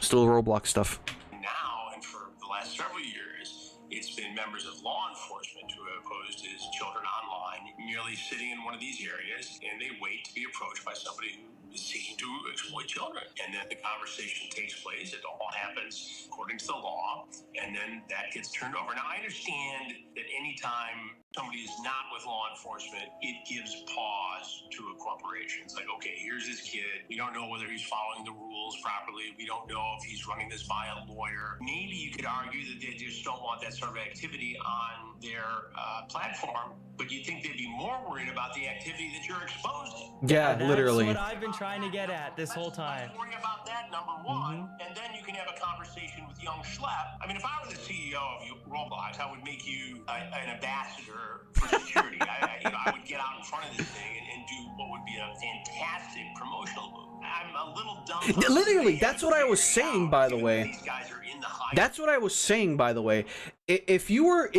Roblox stuff. now, and for the last several years, it's been members of law enforcement who have posed as children online, merely sitting in one of these areas, and they wait to be approached by somebody who is seeking to exploit children. And then the conversation takes place. It all happens according to the law, and then that gets turned over. Now, I understand that anytime somebody is not with law enforcement, it gives pause to a corporation. It's like, okay, here's this kid. We don't know whether he's following the rules properly. We don't know if he's running this by a lawyer. Maybe you could argue that they just don't want that sort of activity on their platform, but you'd think they'd be more worried about the activity that you're exposing. Yeah, literally. That's what I've been trying to get at this whole time. Worry about that, number one, and then you can have a conversation with young Schlep. I mean, if I were the CEO of Roblox, I would make you an ambassador for security. I would get out in front of this thing and do what would be a fantastic promotional move. I'm a little dumb. Literally, that's what I was saying, by the way. These guys are in the high. That's what I was saying, by the way. If you were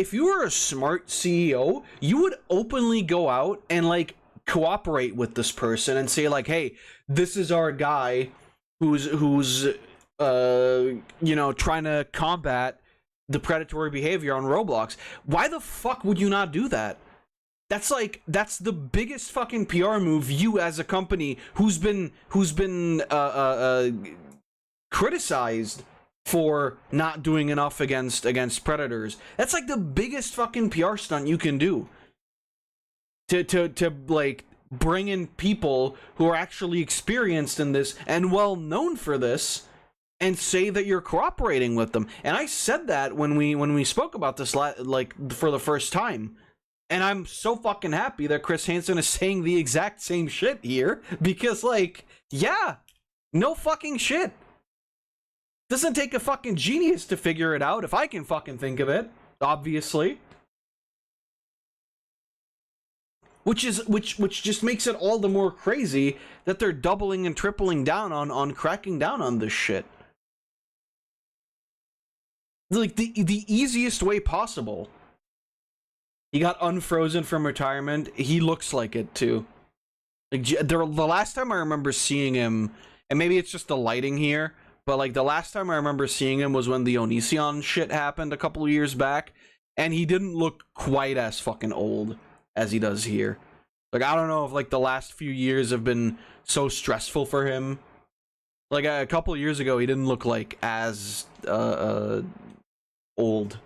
a smart CEO, you would openly go out and like cooperate with this person and say like, hey, this is our guy who's you know, trying to combat the predatory behavior on Roblox. Why the fuck would you not do that? That's the biggest fucking PR move you as a company who's been criticized for not doing enough against predators. That's like the biggest fucking PR stunt you can do. To like bring in people who are actually experienced in this and well known for this, and say that you're cooperating with them. And I said that when we spoke about this like for the first time. And I'm so fucking happy that Chris Hansen is saying the exact same shit here, because like, yeah, no fucking shit. Doesn't take a fucking genius to figure it out, if I can fucking think of it, obviously. Which just makes it all the more crazy that they're doubling and tripling down on cracking down on this shit. Like the easiest way possible. He got unfrozen from retirement. He looks like it too. Like the last time I remember seeing him, and maybe it's just the lighting here, but like the last time I remember seeing him was when the Onision shit happened a couple of years back, and he didn't look quite as fucking old as he does here. Like, I don't know if like the last few years have been so stressful for him. Like a couple of years ago, he didn't look like as old.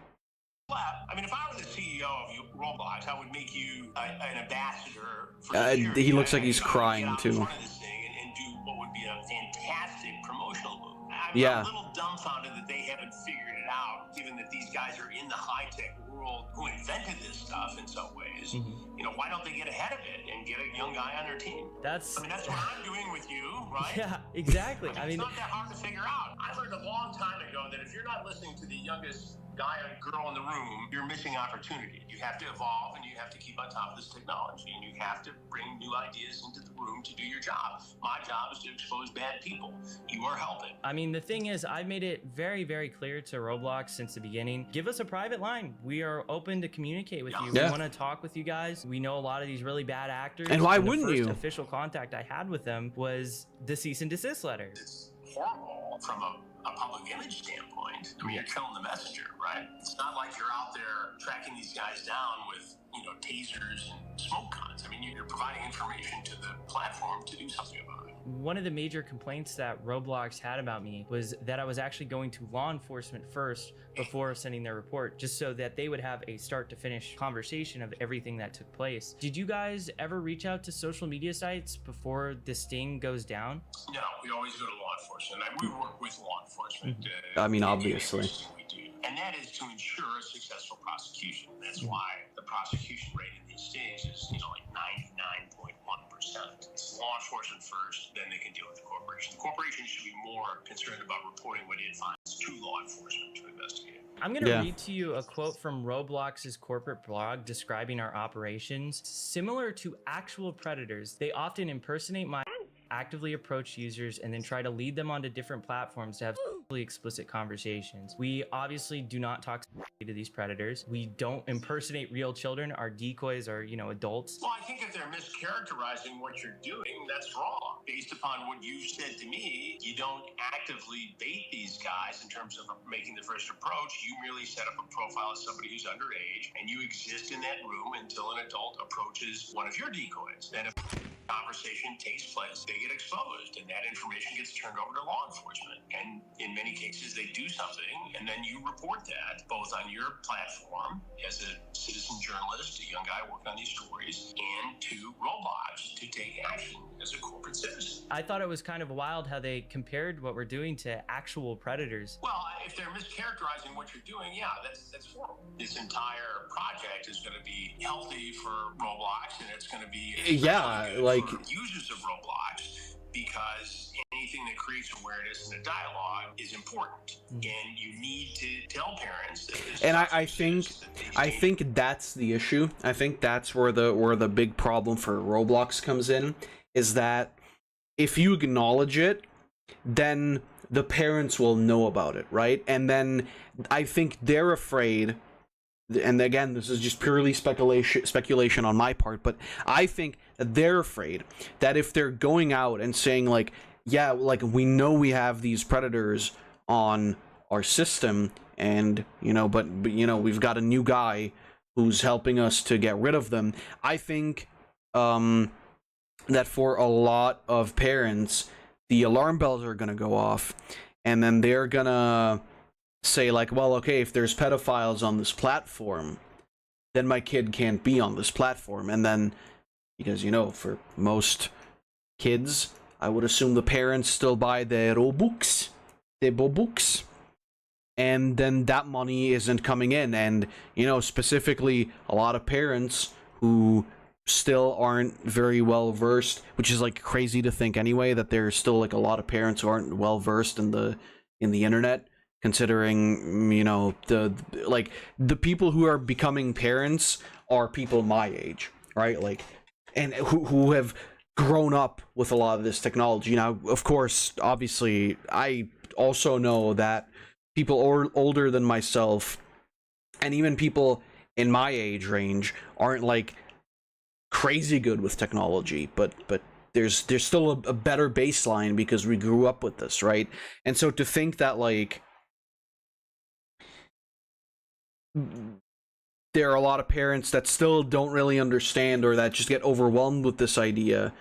I mean, if I were the CEO of Roblox, I would make you an ambassador for security. He looks like he's crying too. And do what would be a fantastic promotional move. I'm Yeah. a little dumbfounded that they haven't figured it out, given that these guys are in the high-tech world who invented this stuff in some ways. You know, why don't they get ahead of it and get a young guy on their team? I mean, that's what I'm doing with you, right? Yeah, exactly. I mean, it's not that hard to figure out. I learned a long time ago that if you're not listening to the youngest guy or girl in the room, you're missing opportunity. You have to evolve and you have to keep on top of this technology and you have to bring new ideas into the room to do your job. My job is to expose bad people. You are helping. I mean, the thing is, I've made it very, very clear to Roblox since the beginning. Give us a private line. We are open to communicate with you. Yeah. We want to talk with you guys. We know a lot of these really bad actors. And why wouldn't the you? first official contact I had with them was the cease and desist letter. It's horrible from a public image standpoint. I mean, you're killing the messenger, right? It's not like you're out there tracking these guys down with, you know, tasers and smoke guns. I mean, you're providing information to the platform to do something about it. One of the major complaints that Roblox had about me was that I was actually going to law enforcement first before sending their report, just so that they would have a start to finish conversation of everything that took place. Did you guys ever reach out to social media sites before this sting goes down? No, we always go to law enforcement. We work with law enforcement. I mean, obviously. We do. And that is to ensure a successful prosecution. That's why the prosecution rate in these states is, you know, like 99.1%. It's law enforcement first, then they can deal with the corporation. The corporation should be more concerned about reporting what it finds to law enforcement to investigate. I'm going to read to you a quote from Roblox's corporate blog describing our operations. Similar to actual predators, they often impersonate my actively approach users and then try to lead them onto different platforms to have explicit conversations. We obviously do not talk to these predators. We don't impersonate real children. Our decoys are, you know, adults. Well, I think if they're mischaracterizing what you're doing, that's wrong. Based upon what you said to me, you don't actively bait these guys in terms of making the first approach. You merely set up a profile as somebody who's underage, and you exist in that room until an adult approaches one of your decoys. Then if conversation takes place, they get exposed, and that information gets turned over to law enforcement. And in many cases, they do something, and then you report that both on your platform as a citizen journalist, a young guy working on these stories, and to Roblox to take action as a corporate citizen. I thought it was kind of wild how they compared what we're doing to actual predators. Well, if they're mischaracterizing what you're doing, yeah, that's horrible. This entire project is going to be healthy for Roblox, and it's going to be like for users of Roblox, because anything that creates awareness and a dialogue is important, and you need to tell parents that this. And I think that's the issue. I think that's where the big problem for Roblox comes in, is that if you acknowledge it, then the parents will know about it, right? And then I think they're afraid, and again, this is just purely speculation on my part, but I think that they're afraid that if they're going out and saying like, yeah, like we know we have these predators on our system, and you know, but you know, we've got a new guy who's helping us to get rid of them. I think that for a lot of parents, the alarm bells are gonna go off, and then they're gonna say like, well, okay, if there's pedophiles on this platform, then my kid can't be on this platform. And then, because, you know, for most kids, I would assume the parents still buy the Robux, and then that money isn't coming in. And, you know, specifically a lot of parents who still aren't very well versed, which is like crazy to think anyway, that there's still like a lot of parents who aren't well versed in the internet, considering, you know, the people who are becoming parents are people my age, right? Like, and who have grown up with a lot of this technology. Now, of course, obviously, I also know that people older than myself, and even people in my age range, aren't like crazy good with technology, but there's still a better baseline because we grew up with this, right? And so to think that like there are a lot of parents that still don't really understand, or that just get overwhelmed with this idea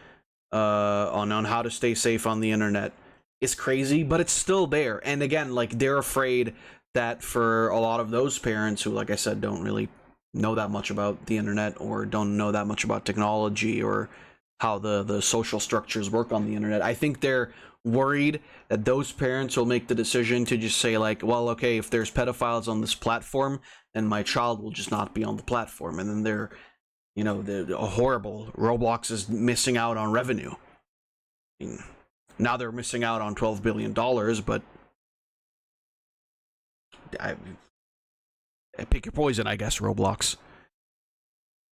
on how to stay safe on the internet. It's crazy, but it's still there. And again, like, they're afraid that for a lot of those parents who, like I said, don't really know that much about the internet, or don't know that much about technology, or how the social structures work on the internet, I think they're worried that those parents will make the decision to just say, like, well, okay, if there's pedophiles on this platform, then my child will just not be on the platform. And then they're, you know, they're horrible. Roblox is missing out on revenue. I mean, now they're missing out on $12 billion, but I pick your poison, I guess, Roblox.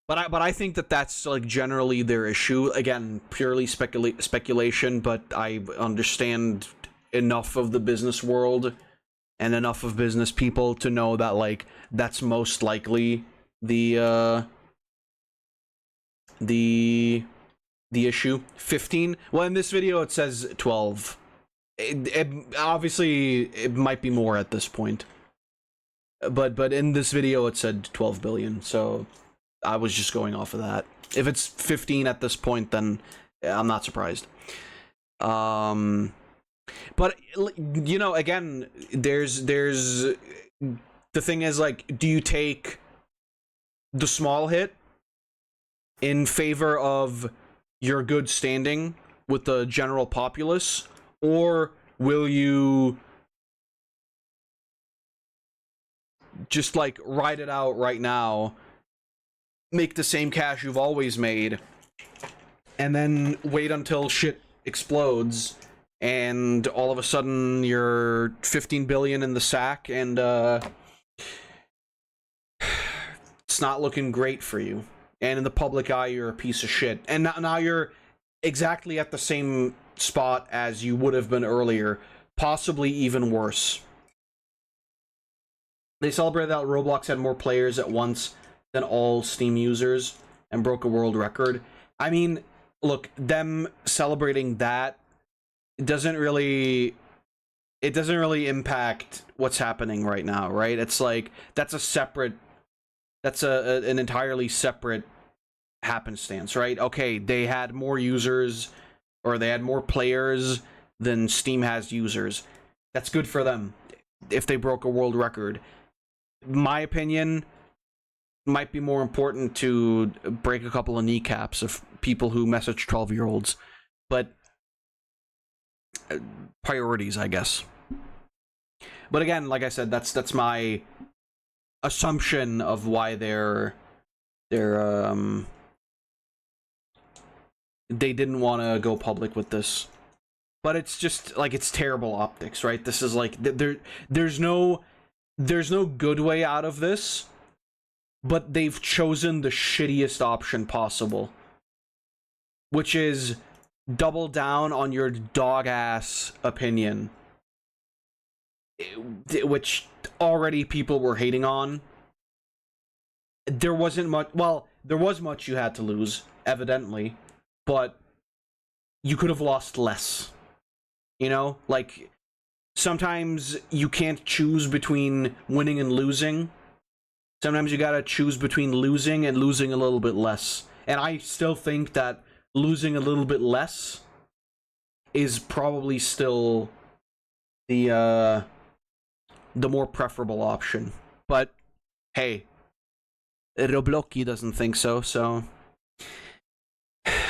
But I think that that's, like, generally their issue. Again, purely speculation, but I understand enough of the business world and enough of business people to know that, like, that's most likely the issue. 15? Well, in this video it says 12. Obviously, it might be more at this point. But in this video it said 12 billion, so I was just going off of that. If it's 15 at this point, then I'm not surprised. But, you know, again, there's the thing is, like, do you take the small hit in favor of your good standing with the general populace, or will you just, like, ride it out right now, make the same cash you've always made, and then wait until shit explodes, and all of a sudden you're 15 billion in the sack, and it's not looking great for you, and in the public eye you're a piece of shit, and now you're exactly at the same spot as you would have been earlier, possibly even worse. They celebrated that Roblox had more players at once than all Steam users and broke a world record. I mean, look, them celebrating that doesn't really impact what's happening right now, right? It's like, that's an entirely separate happenstance, right? Okay, they had more users, or they had more players than Steam has users. That's good for them if they broke a world record. My opinion, might be more important to break a couple of kneecaps of people who message 12-year-olds. But priorities, I guess. But again, like I said, that's my assumption of why they didn't want to go public with this. But it's just, like, it's terrible optics, right? This is like, there's no good way out of this, but they've chosen the shittiest option possible, which is double down on your dog-ass opinion, which already people were hating on. There wasn't much, well, there was much you had to lose, evidently, but you could have lost less. You know, like, sometimes you can't choose between winning and losing. Sometimes you gotta choose between losing and losing a little bit less. And I still think that losing a little bit less is probably still the more preferable option. But, hey, Roblox doesn't think so, so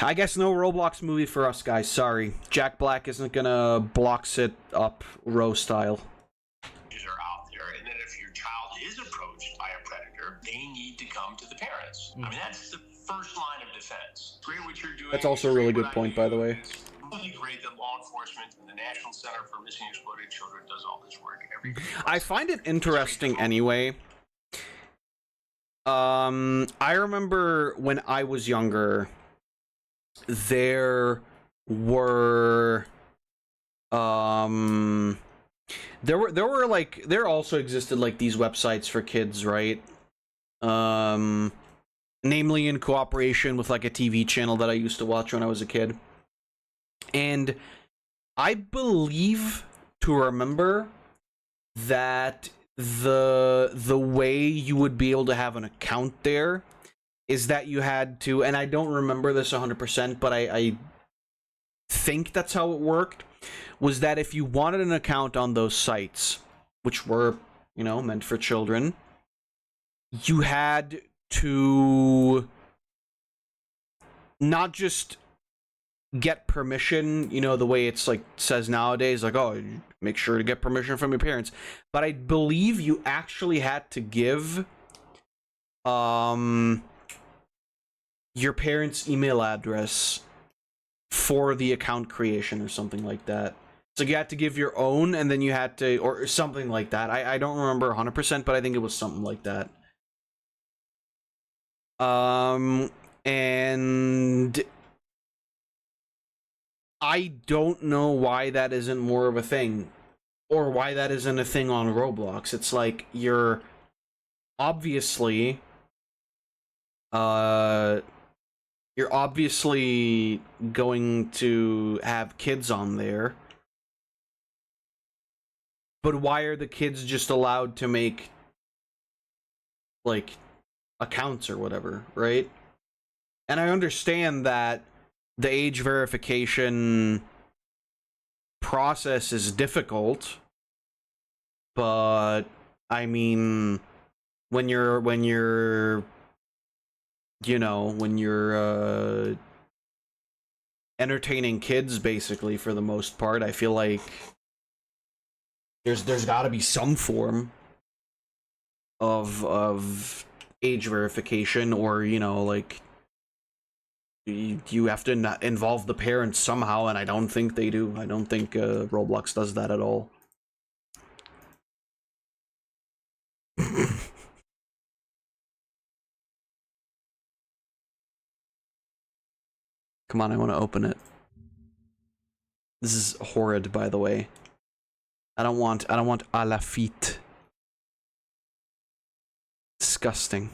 I guess no Roblox movie for us, guys. Sorry. Jack Black isn't gonna blocks it up row style. Are out there, and then if your child is approached by a predator, they need to come to the parents. I mean, that's the first line of defense. Great what you're doing. That's also a really good point, by the way. It's really great that law enforcement and the National Center for Missing and Exploited Children does all this work every day. I find it interesting anyway. I remember when I was younger, there were there also existed, like, these websites for kids, right? Namely in cooperation with, like, a TV channel that I used to watch when I was a kid. And I believe to remember that the way you would be able to have an account there is that you had to, and I don't remember this 100%, but I think that's how it worked, was that if you wanted an account on those sites, which were, you know, meant for children, you had to not just get permission, you know, the way it's like says nowadays, like, oh, make sure to get permission from your parents, but I believe you actually had to give your parents' email address for the account creation or something like that. So you had to give your own, and then you had to, or something like that. I don't remember 100%, but I think it was something like that. And I don't know why that isn't more of a thing, or why that isn't a thing on Roblox. It's like, you're obviously going to have kids on there, but why are the kids just allowed to make, like, accounts or whatever, right? And I understand that the age verification process is difficult, but I mean, when you're entertaining kids, basically, for the most part, I feel like there's got to be some form of age verification, or, you know, like, you have to not involve the parents somehow, and I don't think they do. I don't think Roblox does that at all. Come on, I want to open it. This is horrid, by the way. I don't want à la feet. Disgusting.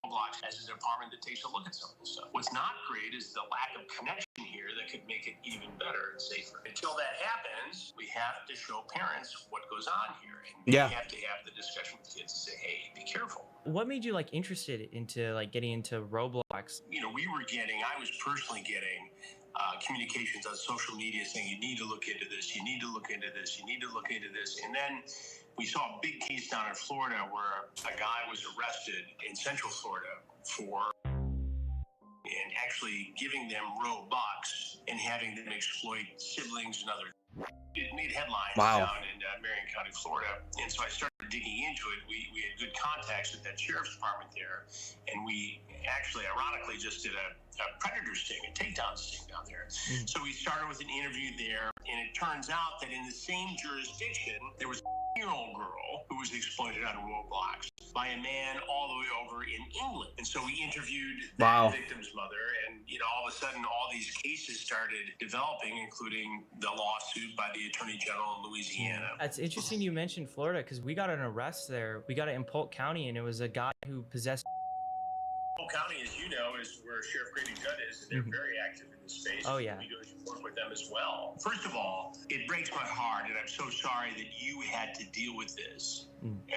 Roblox as a department that takes a look at some of this stuff. What's not great is the lack of connection here that could make it even better and safer. Until that happens, we have to show parents what goes on here, and we have to have the discussion with kids and say, hey, be careful. What made you like interested into like getting into Roblox? You know, I was personally getting communications on social media saying, you need to look into this, you need to look into this, you need to look into this. And then we saw a big case down in Florida where a guy was arrested in Central Florida for and actually giving them Robux and having them exploit siblings and other. It made headlines down in Marion County, Florida. And so I started digging into it. We had good contacts with that sheriff's department there. And we actually, ironically, just did a predator sting, a takedown sting down there. So we started with an interview there. And it turns out that in the same jurisdiction, there was a 10-year-old girl who was exploited on Roblox by a man all the way over in England. And so we interviewed the victim's mother, and, you know, all of a sudden all these cases started developing, including the lawsuit by the Attorney General in Louisiana. It's interesting you mentioned Florida, because we got an arrest there. We got it in Polk County, and it was a guy who possessed. Polk County, as you know, is where Sheriff Grady Judd is, and they're very active in this space. Oh, yeah. We go to work with them as well. First of all, it breaks my heart, and I'm so sorry that you had to deal with this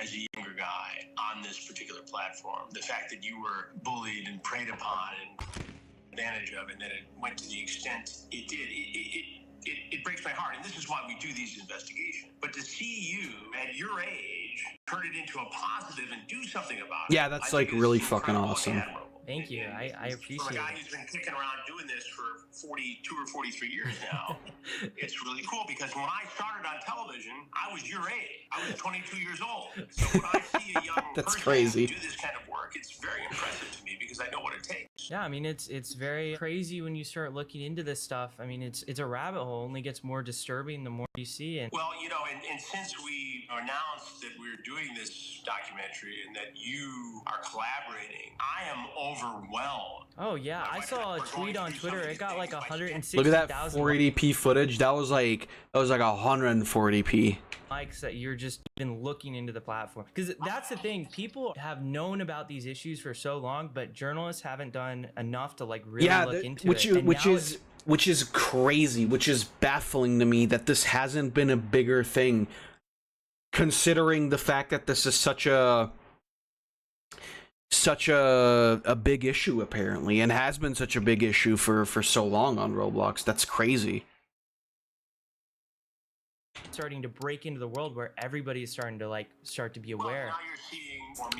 as a younger guy on this particular platform. The fact that you were bullied and preyed upon and advantage of, and that it went to the extent it did, it breaks my heart. And this is why we do these investigations. But to see you at your age turn it into a positive and do something about it. Yeah, that's like really fucking awesome. Thank you. I appreciate it. For a guy who's been kicking around doing this for 42 or 43 years now, it's really cool, because when I started on television, I was your age. I was 22 years old. So when I see a young person do this kind of work, it's very impressive to me, because I know what it takes. Yeah, I mean, it's very crazy when you start looking into this stuff. I mean, it's a rabbit hole. It only gets more disturbing the more you see it. Well, you know, and since we announced that we're doing this documentary and that you are collaborating, I am overwhelmed. Oh yeah, I saw a tweet on Twitter. It got like 160,000. Look at that 480p footage. That was like 140p. Likes that you're just even looking into the platform, because that's the thing. People have known about these issues for so long, but journalists haven't done enough to like really look into it. which is crazy, which is baffling to me that this hasn't been a bigger thing, considering the fact that this is such a big issue apparently, and has been such a big issue for so long on Roblox. That's crazy. Starting to break into the world where everybody is starting to start to be aware.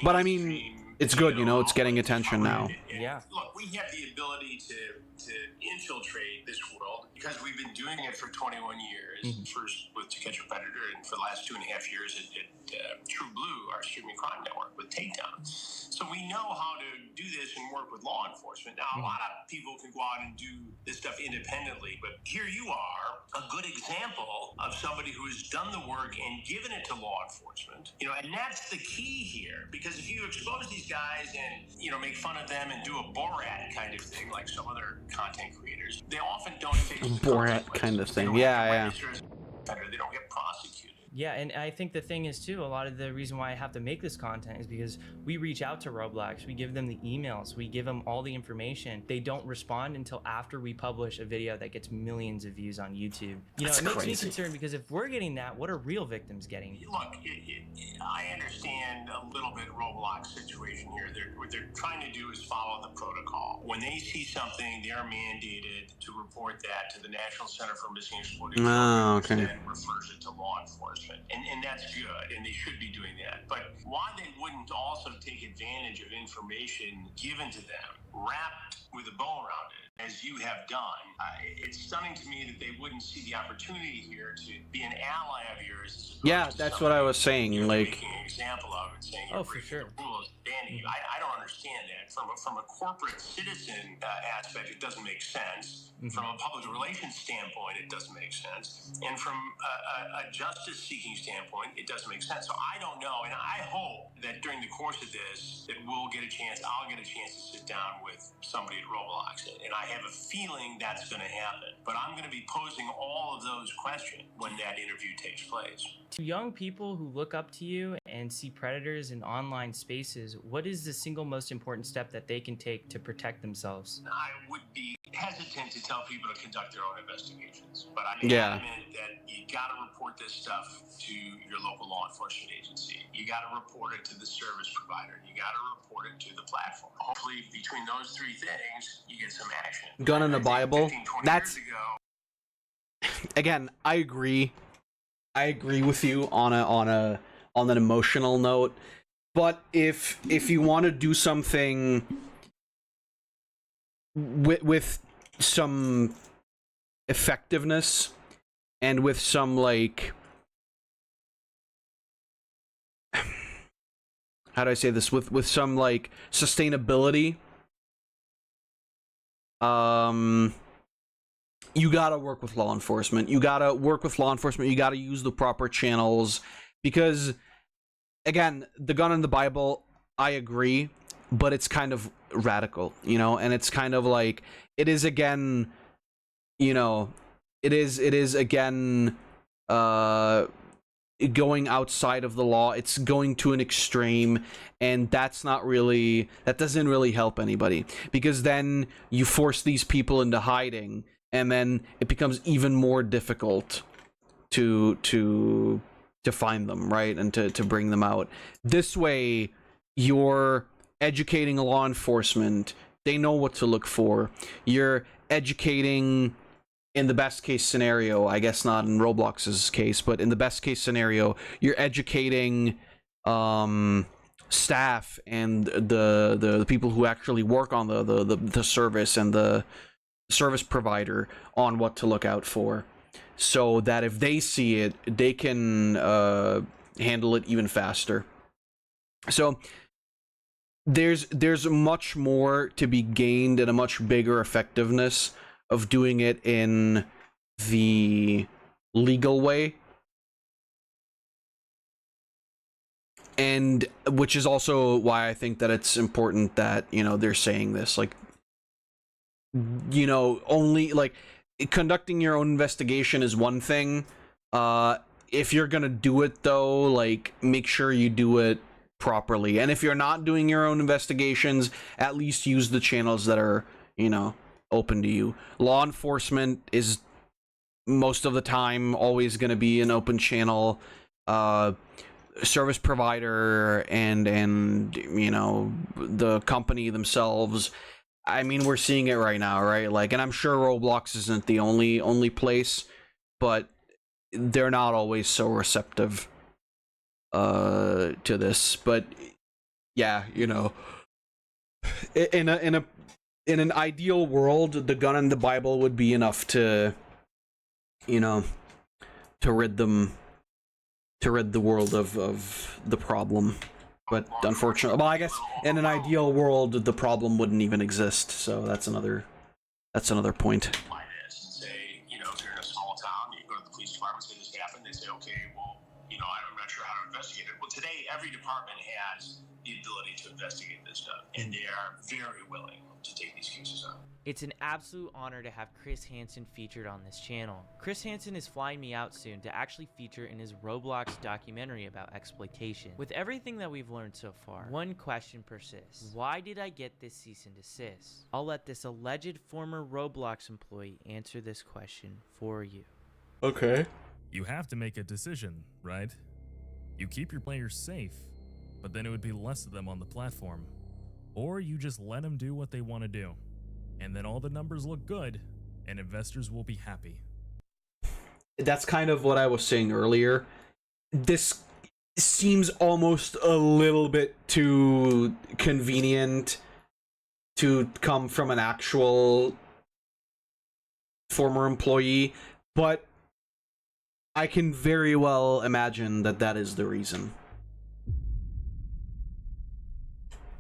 But I mean, it's good, you know, it's getting attention now. Yeah. Look, we have the ability to infiltrate this world because we've been doing it for 21 years. First with To Catch a Predator, and for the last 2.5 years at True Blue, our streaming crime network, with Takedown. So we know how to do this and work with law enforcement. Now, a lot of people can go out and do this stuff independently, but here you are, a good example of somebody who has done the work and given it to law enforcement. You know, and that's the key here, because if you expose these guys and, you know, make fun of them and do a Borat kind of thing, like some other content creators, they often don't fix Borat kind of thing. Yeah. They don't get prosecuted. Yeah, and I think the thing is too, a lot of the reason why I have to make this content is because we reach out to Roblox, we give them the emails, we give them all the information. They don't respond until after we publish a video that gets millions of views on YouTube. You know, it makes me concerned, because if we're getting that, what are real victims getting? Look, I understand a little bit Roblox situation here. What they're trying to do is follow the protocol. When they see something, they're mandated to report that to the National Center for Missing and Exploited Children, okay. and then refers it to law enforcement. And that's good, and they should be doing that. But why they wouldn't also take advantage of information given to them, wrapped with a bow around it, as you have done, it's stunning to me that they wouldn't see the opportunity here to be an ally of yours. Yeah, that's what I was saying. Like, making an example of and saying, oh, for sure. The rules, banning you. I don't understand that. From a corporate citizen aspect, it doesn't make sense. From a public relations standpoint, it doesn't make sense. And from a justice-seeking standpoint, it doesn't make sense. So I don't know, and I hope that during the course of this, that I'll get a chance to sit down with somebody at Roblox, and I have a feeling that's going to happen. But I'm going to be posing all of those questions when that interview takes place. To young people who look up to you and see predators in online spaces, what is the single most important step that they can take to protect themselves? I would be hesitant to tell people to conduct their own investigations, but I'm adamant that you got to report this stuff to your local law enforcement agency. You got to report it to the service provider. You got to report it to the platform. Hopefully, between those three things, you get some action. Gun in the Bible. 15, 20 That's years ago. Again, I agree with you on an emotional note, but if you want to do something with some effectiveness and with some, like, how do I say this, with some, like, sustainability, you gotta work with law enforcement. You gotta use the proper channels, because, again, the gun in the Bible, I agree, but it's kind of radical, you know, and it's kind of like, it is again, you know, it is again, going outside of the law. It's going to an extreme, and that doesn't really help anybody, because then you force these people into hiding, and then it becomes even more difficult to find them, right, and to bring them out. This way, you're educating law enforcement. They know what to look for. You're educating, in the best case scenario, I guess not in Roblox's case, but in the best case scenario, you're educating staff and the people who actually work on the service and the service provider on what to look out for, so that if they see it, they can handle it even faster. So there's much more to be gained and a much bigger effectiveness of doing it in the legal way, and which is also why I think that it's important that, you know, they're saying this, like, you know, only, like, conducting your own investigation is one thing. If you're gonna do it, though, like, make sure you do it properly. And if you're not doing your own investigations, at least use the channels that are, you know, open to you. Law enforcement is most of the time always going to be an open channel. Service provider and you know, the company themselves. I mean, we're seeing it right now, right? Like, and I'm sure Roblox isn't the only place, but they're not always so receptive to this. But yeah, you know, in an ideal world, the gun and the Bible would be enough to, you know, to rid the world of the problem. But unfortunately, well, I guess in an ideal world, the problem wouldn't even exist. So that's another point. Say, you know, if you're in a small town, you go to the police department, say this happened, they say, okay, well, you know, I'm not sure how to investigate it. Well, today, every department has the ability to investigate this stuff, and they are very willing to take these cases on. It's an absolute honor to have Chris Hansen featured on this channel. Chris Hansen is flying me out soon to actually feature in his Roblox documentary about exploitation. With everything that we've learned so far, one question persists. Why did I get this cease and desist? I'll let this alleged former Roblox employee answer this question for you. Okay. You have to make a decision, right? You keep your players safe, but then it would be less of them on the platform. Or you just let them do what they want to do. And then all the numbers look good, and investors will be happy. That's kind of what I was saying earlier. This seems almost a little bit too convenient to come from an actual former employee, but I can very well imagine that that is the reason.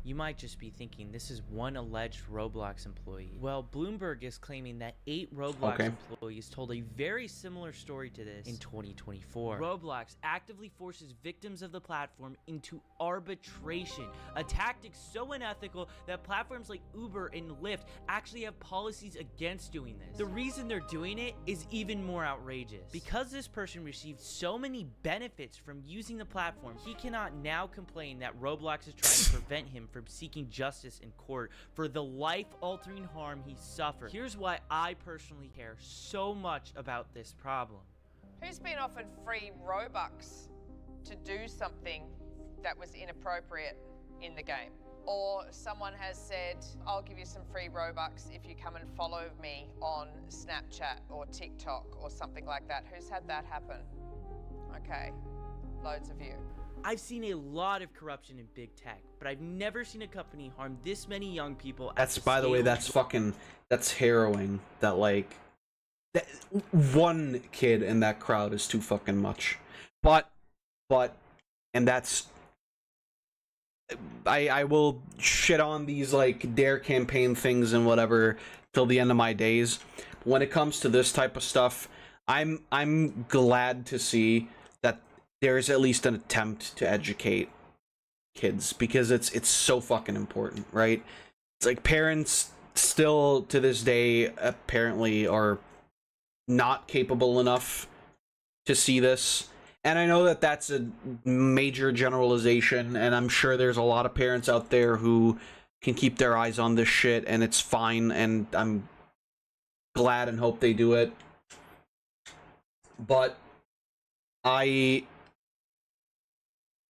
You might just be thinking this is one alleged Roblox employee. Well, Bloomberg is claiming that 8 Roblox employees told a very similar story to this in 2024. Roblox actively forces victims of the platform into arbitration, a tactic so unethical that platforms like Uber and Lyft actually have policies against doing this. The reason they're doing it is even more outrageous. Because this person received so many benefits from using the platform, he cannot now complain that Roblox is trying to prevent him from seeking justice in court for the life-altering harm he suffered. Here's why I personally care so much about this problem. Who's been offered free Robux to do something that was inappropriate in the game? Or someone has said, I'll give you some free Robux if you come and follow me on Snapchat or TikTok or something like that. Who's had that happen? Okay, loads of you. I've seen a lot of corruption in big tech, but I've never seen a company harm this many young people. That's, by the way, that's harrowing. That, like, that one kid in that crowd is too fucking much. But, and that's, I will shit on these, like, dare campaign things and whatever till the end of my days. When it comes to this type of stuff, I'm glad to see that there's at least an attempt to educate kids, because it's so fucking important, right? It's like parents still to this day apparently are not capable enough to see this. And I know that that's a major generalization, and I'm sure there's a lot of parents out there who can keep their eyes on this shit, and it's fine, and I'm glad and hope they do it. But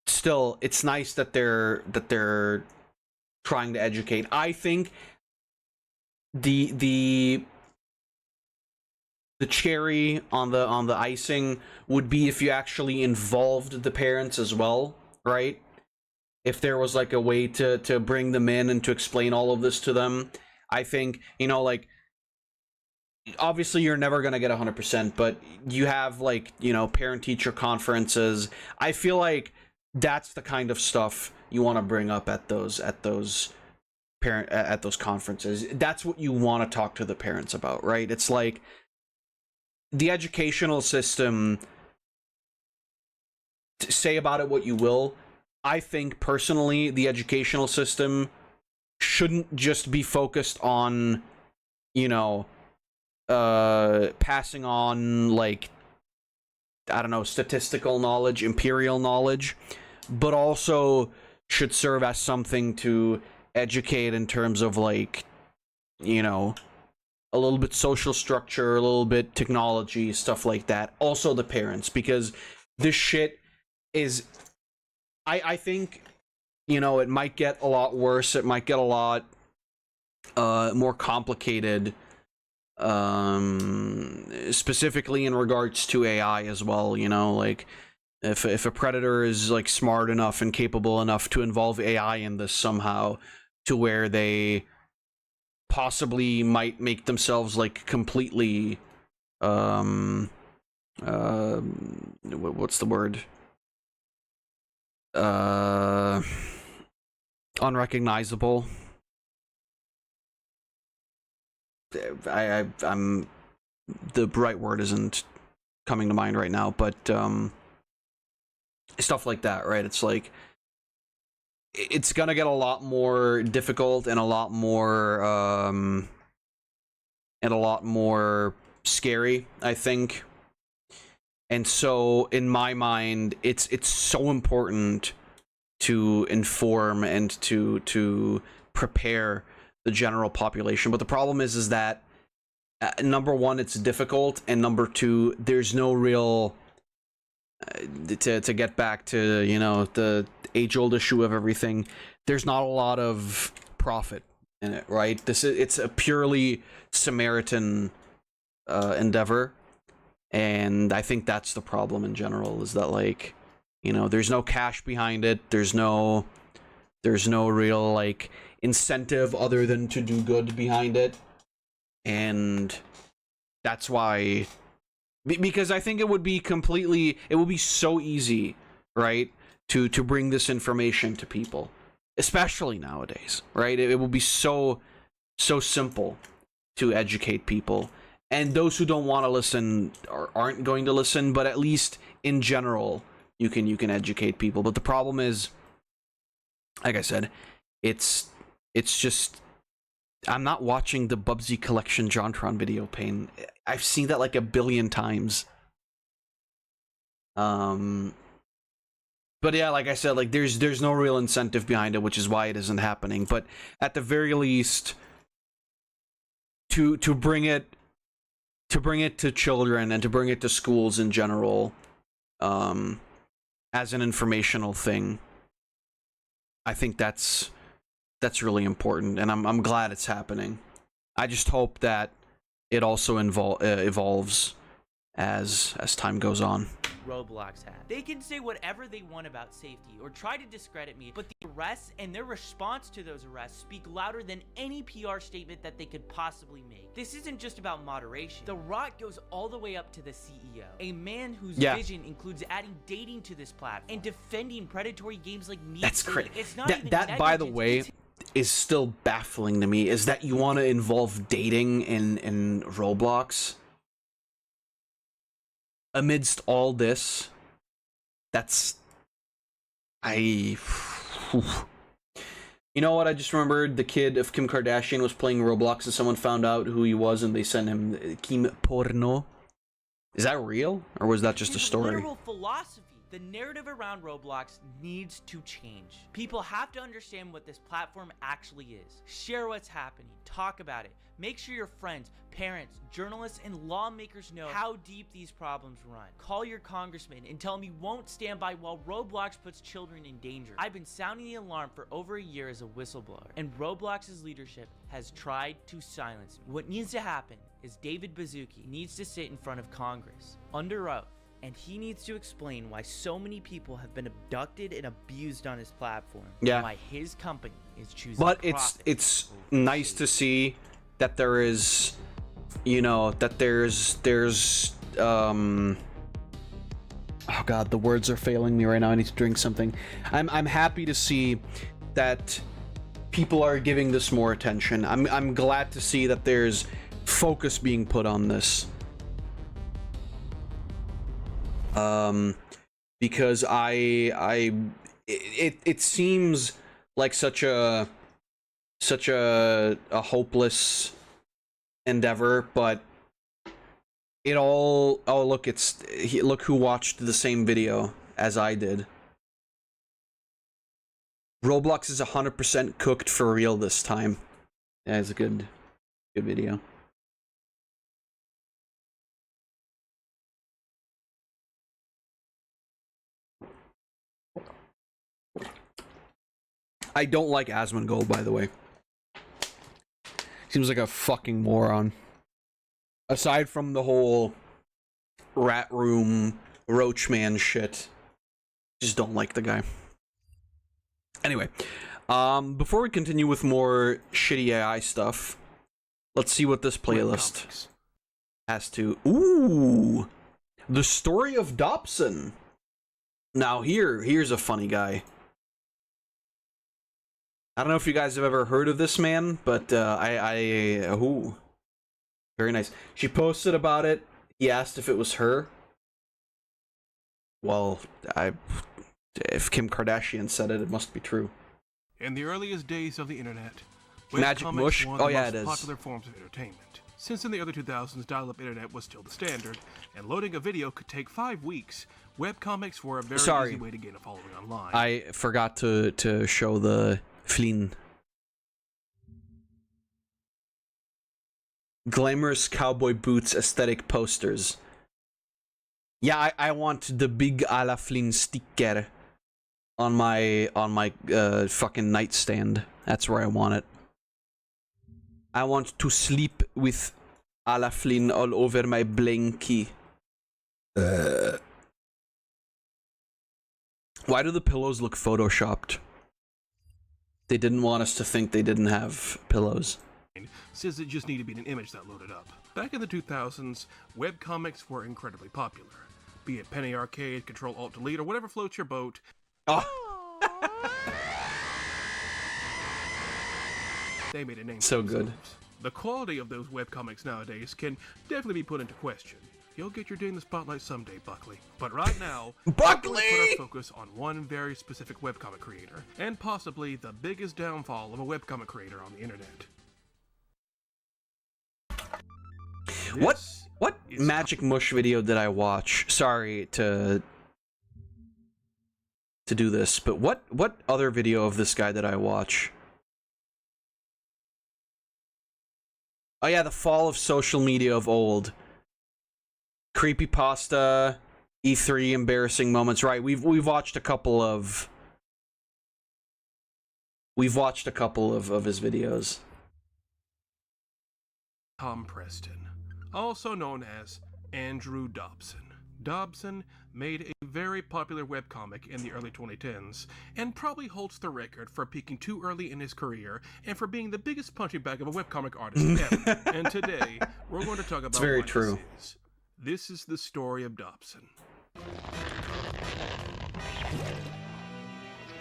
still, it's nice that they're trying to educate. I think the cherry on the icing would be if you actually involved the parents as well, right? If there was like a way to bring them in and to explain all of this to them. I think, you know, like, obviously you're never gonna get 100%, but you have, like, you know, parent-teacher conferences. I feel like that's the kind of stuff you want to bring up at those conferences. That's what you want to talk to the parents about, right? It's like the educational system, say about it what you will. I think personally the educational system shouldn't just be focused on, you know, passing on, like, I don't know, statistical knowledge, imperial knowledge, but also should serve as something to educate in terms of, like, you know, a little bit social structure, a little bit technology, stuff like that. Also the parents, because this shit is, I think, you know, it might get a lot worse. It might get a lot more complicated, specifically in regards to AI as well. You know, like if a predator is like smart enough and capable enough to involve AI in this somehow, to where they possibly might make themselves like completely what's the word, unrecognizable. I'm the right word isn't coming to mind right now, but stuff like that, right? It's like it's gonna get a lot more difficult and a lot more scary, I think. And so in my mind, it's so important to inform and to prepare the general population. But the problem is that number one, it's difficult, and number two, there's no real to get back to, you know, the age-old issue of everything. There's not a lot of profit in it, right? It's a purely Samaritan endeavor, and I think that's the problem in general, is that, like, you know, there's no cash behind it. There's no real like incentive other than to do good behind it, and that's why, because I think it would be so easy, right, to bring this information to people, especially nowadays, right? It will be so simple to educate people, and those who don't want to listen aren't going to listen, but at least in general you can educate people. But the problem is, like I said, it's just, I'm not watching the Bubsy Collection JonTron video, Pain. I've seen that like a billion times. But yeah, like I said, like there's no real incentive behind it, which is why it isn't happening. But at the very least, to bring it to children and to bring it to schools in general, as an informational thing, I think that's really important, and I'm glad it's happening. I just hope that it also evolves as time goes on. Roblox had. They can say whatever they want about safety or try to discredit me, but the arrests and their response to those arrests speak louder than any PR statement that they could possibly make. This isn't just about moderation. The rot goes all the way up to the CEO, a man whose vision includes adding dating to this platform and defending predatory games like me. That's crazy. That by the way, is still baffling to me, is that you want to involve dating in Roblox. Amidst all this, you know what, I just remembered the kid of Kim Kardashian was playing Roblox and someone found out who he was and they sent him Kim Porno. Is that real, or was that just a story? Literal philosophy. The narrative around Roblox needs to change. People have to understand what this platform actually is. Share what's happening. Talk about it. Make sure your friends, parents, journalists, and lawmakers know how deep these problems run. Call your congressman and tell him he won't stand by while Roblox puts children in danger. I've been sounding the alarm for over a year as a whistleblower, and Roblox's leadership has tried to silence me. What needs to happen is David Baszucki needs to sit in front of Congress under oath, and he needs to explain why so many people have been abducted and abused on his platform. Yeah. And why his company is choosing But profit. it's nice to see that there is, you know, that there's oh god, the words are failing me right now. I need to drink something. I'm happy to see that people are giving this more attention. I'm glad to see that there's focus being put on this. Because it seems like such a hopeless endeavor, but it all, oh look, look who watched the same video as I did. Roblox is 100% cooked for real this time. Yeah, it's a good video. I don't like Asmongold, by the way. Seems like a fucking moron. Aside from the whole rat room roachman shit, just don't like the guy. Anyway, before we continue with more shitty AI stuff, let's see what this playlist has to. Ooh, the story of Dobson. Now here's a funny guy. I don't know if you guys have ever heard of this man, but ooh, very nice. She posted about it. He asked if it was her. Well, if Kim Kardashian said it, it must be true. In the earliest days of the internet, Magic webcomics Mush? were one of Oh, the yeah, most it is. popular forms of entertainment. Since in the early 2000s, dial-up internet was still the standard, and loading a video could take 5 weeks, webcomics were a very easy way to gain a following online. I forgot to show the Flynn. Glamorous cowboy boots aesthetic posters. Yeah, I want the big a la Flynn sticker on my fucking nightstand. That's where I want it. I want to sleep with a la Flynn all over my blankie. Why do the pillows look photoshopped? They didn't want us to think they didn't have pillows. Since it just needed to be an image that loaded up. Back in the 2000s, webcomics were incredibly popular. Be it Penny Arcade, Control-Alt-Delete, or whatever floats your boat. They made a name So for good. themselves. The quality of those webcomics nowadays can definitely be put into question. You'll get your day in the spotlight someday, Buckley. But right now, Buckley! we're going to put our focus on one very specific webcomic creator, and possibly the biggest downfall of a webcomic creator on the internet. What Magic Mush video did I watch? Sorry to do this, but what other video of this guy did I watch? Oh yeah, the fall of social media of old. Creepypasta, E3 embarrassing moments. Right, we've watched a couple of his videos. Tom Preston, also known as Andrew Dobson. Dobson made a very popular webcomic in the early 2010s, and probably holds the record for peaking too early in his career, and for being the biggest punching bag of a webcomic artist ever. And today, we're going to talk about very why true. This is. This is the story of Dobson.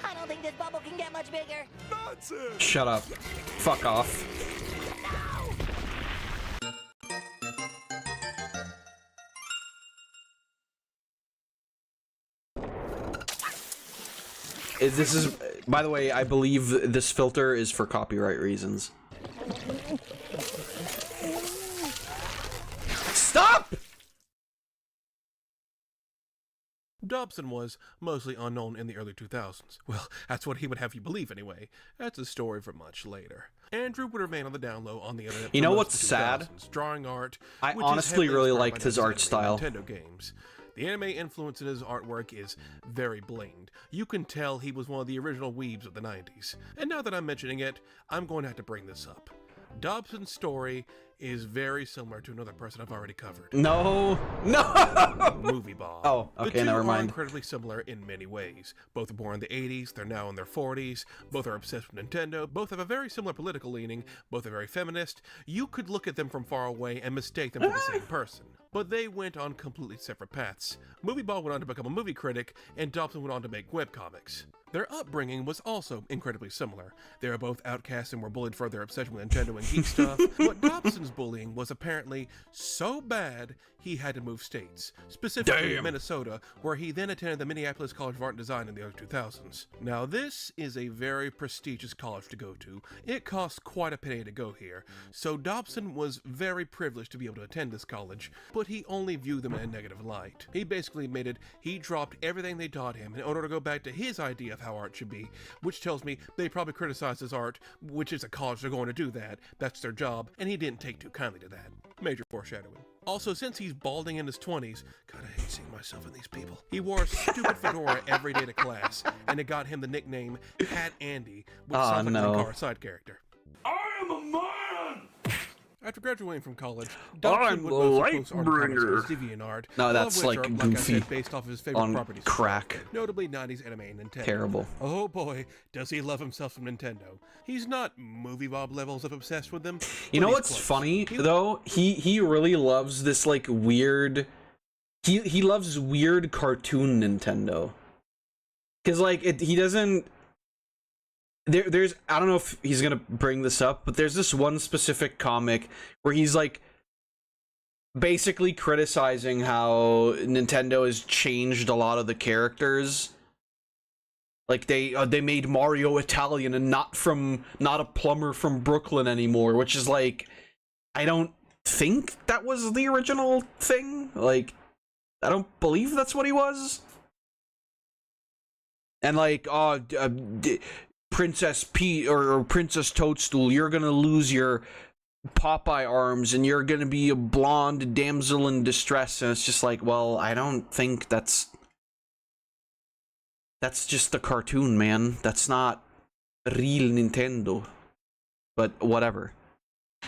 I don't think this bubble can get much bigger. Nonsense! Shut up. Fuck off. This is, by the way, I believe this filter is for copyright reasons. Stop! Dobson was mostly unknown in the early 2000s. Well, that's what he would have you believe anyway. That's a story for much later. Andrew would remain on the down low on the internet. You know for most what's of the sad? 2000s, drawing art. I which is honestly heavily really inspired liked by his art style. Nintendo games. The anime influence in his artwork is very blatant. You can tell he was one of the original weebs of the 90s. And now that I'm mentioning it, I'm going to have to bring this up. Dobson's story is very similar to another person I've already covered. No! Movie Bob. Oh, okay, the two never are mind. incredibly similar in many ways. Both were born in the 80s, they're now in their 40s, both are obsessed with Nintendo, both have a very similar political leaning, both are very feminist. You could look at them from far away and mistake them for the same person. But they went on completely separate paths. Movie Bob went on to become a movie critic, and Dobson went on to make webcomics. Their upbringing was also incredibly similar. They were both outcasts and were bullied for their obsession with Nintendo and geek stuff, but Dobson's bullying was apparently so bad he had to move states, specifically Minnesota, where he then attended the Minneapolis College of Art and Design in the early 2000s. Now this is a very prestigious college to go to. It costs quite a penny to go here, so Dobson was very privileged to be able to attend this college, but he only viewed them in a negative light. He basically admitted he dropped everything they taught him in order to go back to his idea of how art should be, which tells me they probably criticized his art, which is a college they're going to do that, that's their job, and he didn't take too kindly to that. Major foreshadowing. Also, since he's balding in his 20s, God, I hate seeing myself in these people. He wore a stupid fedora every day to class, and it got him the nickname Hat Andy, which sounds like a side character. I am a man! After graduating from college, I'm Dobson the would mostly post art and comics Lightbringer. on DeviantArt. No, that's all of which like are, Goofy I said, based off of his favorite on properties, crack. notably 90s anime and Nintendo. Terrible. Oh boy, does he love himself some Nintendo. He's not movie Bob levels of obsessed with them. You know what's funny though? He really loves this like weird. He loves weird cartoon Nintendo. Cause like he doesn't. There's I don't know if he's gonna bring this up, but there's this one specific comic where he's like basically criticizing how Nintendo has changed a lot of the characters. Like they made Mario Italian and not a plumber from Brooklyn anymore, which is like I don't think that was the original thing. Like I don't believe that's what he was. And like Princess P or Princess Toadstool, you're gonna lose your Popeye arms and you're gonna be a blonde damsel in distress. And it's just like, well, I don't think that's just the cartoon, man. That's not real Nintendo. But whatever.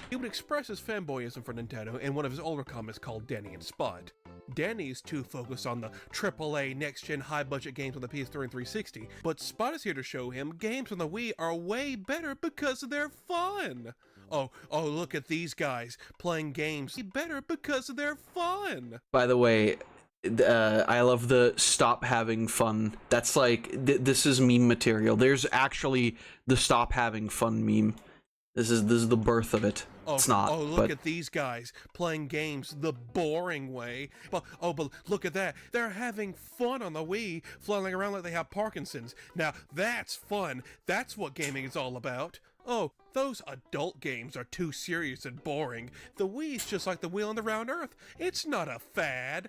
He would express his fanboyism for Nintendo in one of his older comics called Danny and Spot. Danny's too focused on the AAA next-gen high-budget games on the PS3 and 360, but Spot is here to show him games on the Wii are way better because they're fun. Oh, look at these guys playing games better because they're fun. By the way, I love the stop having fun. That's like, this is meme material. There's actually the stop having fun meme. This is the birth of it. It's not. Oh, look at these guys playing games the boring way. But look at that. They're having fun on the Wii, flailing around like they have Parkinson's. Now, that's fun. That's what gaming is all about. Oh, those adult games are too serious and boring. The Wii is just like the wheel on the round earth. It's not a fad.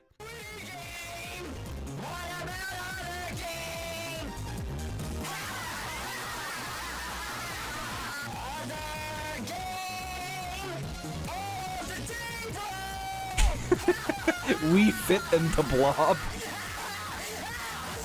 We fit in the blob.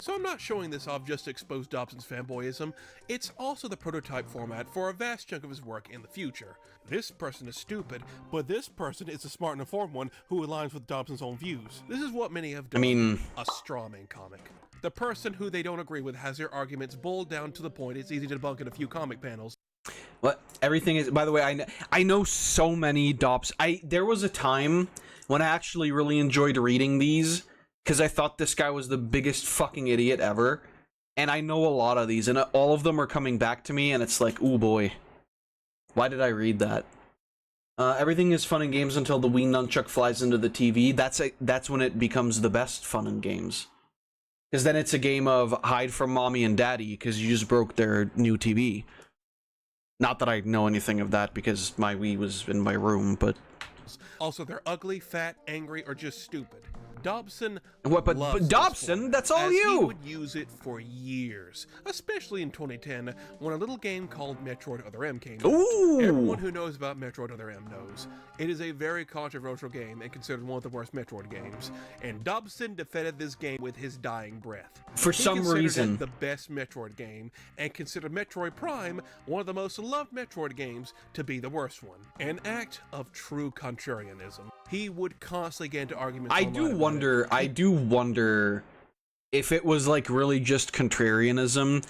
So I'm not showing this off just to expose Dobson's fanboyism. It's also the prototype format for a vast chunk of his work in the future. This person is stupid, but this person is a smart and informed one who aligns with Dobson's own views. This is what many have done. A straw man comic. The person who they don't agree with has their arguments boiled down to the point it's easy to debunk in a few comic panels. What everything is. By the way, I know so many Dobs. There was a time when I actually really enjoyed reading these because I thought this guy was the biggest fucking idiot ever, and I know a lot of these, and all of them are coming back to me, and it's like, ooh boy, why did I read that? Everything is fun in games until the Wii nunchuck flies into the TV. That's when it becomes the best fun in games, because then it's a game of hide from mommy and daddy because you just broke their new TV. Not that I know anything of that because my Wii was in my room, but... Also, they're ugly, fat, angry, or just stupid. Dobson but Dobson, that's all you! He would use it for years, especially in 2010, when a little game called Metroid Other M came out. Ooh! Everyone who knows about Metroid Other M knows. It is a very controversial game and considered one of the worst Metroid games, and Dobson defended this game with his dying breath. For some reason. It the best Metroid game, and considered Metroid Prime one of the most loved Metroid games to be the worst one. An act of true contrarianism. He would constantly get into arguments. I do wonder if it was like really just contrarianism,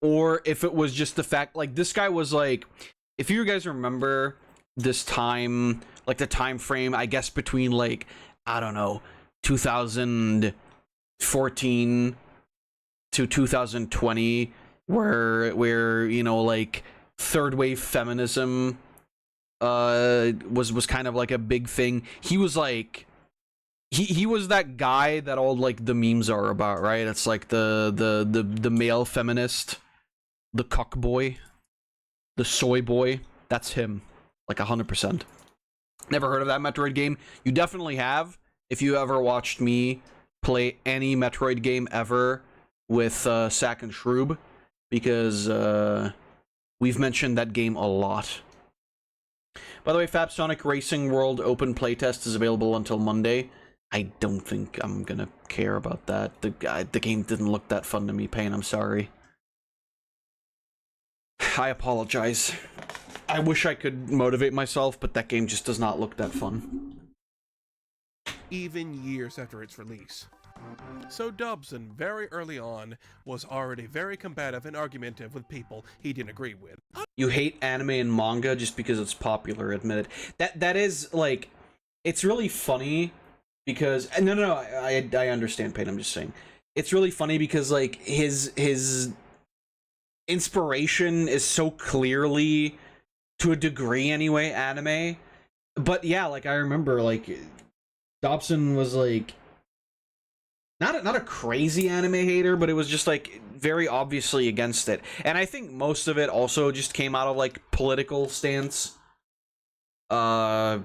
or if it was just the fact like this guy was like, if you guys remember this time, like the time frame, I guess between like, I don't know, 2014 to 2020, where you know, like third wave feminism was kind of like a big thing. He was like, he was that guy that all like the memes are about, right? It's like the male feminist, the cuck boy, the soy boy. That's him, like 100%. Never heard of that Metroid game? You definitely have if you ever watched me play any Metroid game ever with Sack and Shroob, because we've mentioned that game a lot. By the way, Fapsonic Racing World open playtest is available until Monday. I don't think I'm gonna care about that. The game didn't look that fun to me, Payne. I'm sorry. I apologize. I wish I could motivate myself, but that game just does not look that fun. Even years after its release. So Dobson, very early on, was already very combative and argumentative with people he didn't agree with. You hate anime and manga just because it's popular, admit it. That is, like, it's really funny because... No, I understand, Payne, I'm just saying. It's really funny because, like, his inspiration is so clearly, to a degree anyway, anime. But yeah, like, I remember, like, Dobson was, like... Not a crazy anime hater, but it was just, like, very obviously against it. And I think most of it also just came out of, like, political stance. Yeah,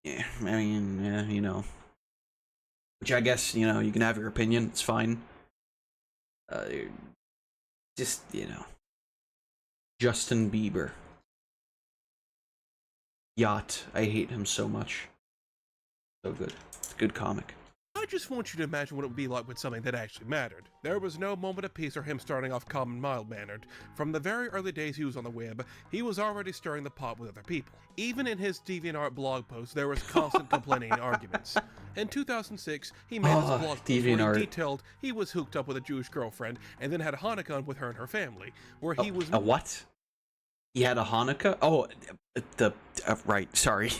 I mean, yeah, you know. Which I guess, you know, you can have your opinion, it's fine. Just, you know. Justin Bieber. Yacht. I hate him so much. So good. It's a good comic. I just want you to imagine what it would be like with something that actually mattered. There was no moment of peace or him starting off calm and mild-mannered. From the very early days he was on the web, he was already stirring the pot with other people. Even in his DeviantArt blog posts, there was constant complaining and arguments. In 2006, he made this blog post where he detailed he was hooked up with a Jewish girlfriend and then had a Hanukkah with her and her family, where he was... A what? He had a Hanukkah? Oh, right, sorry.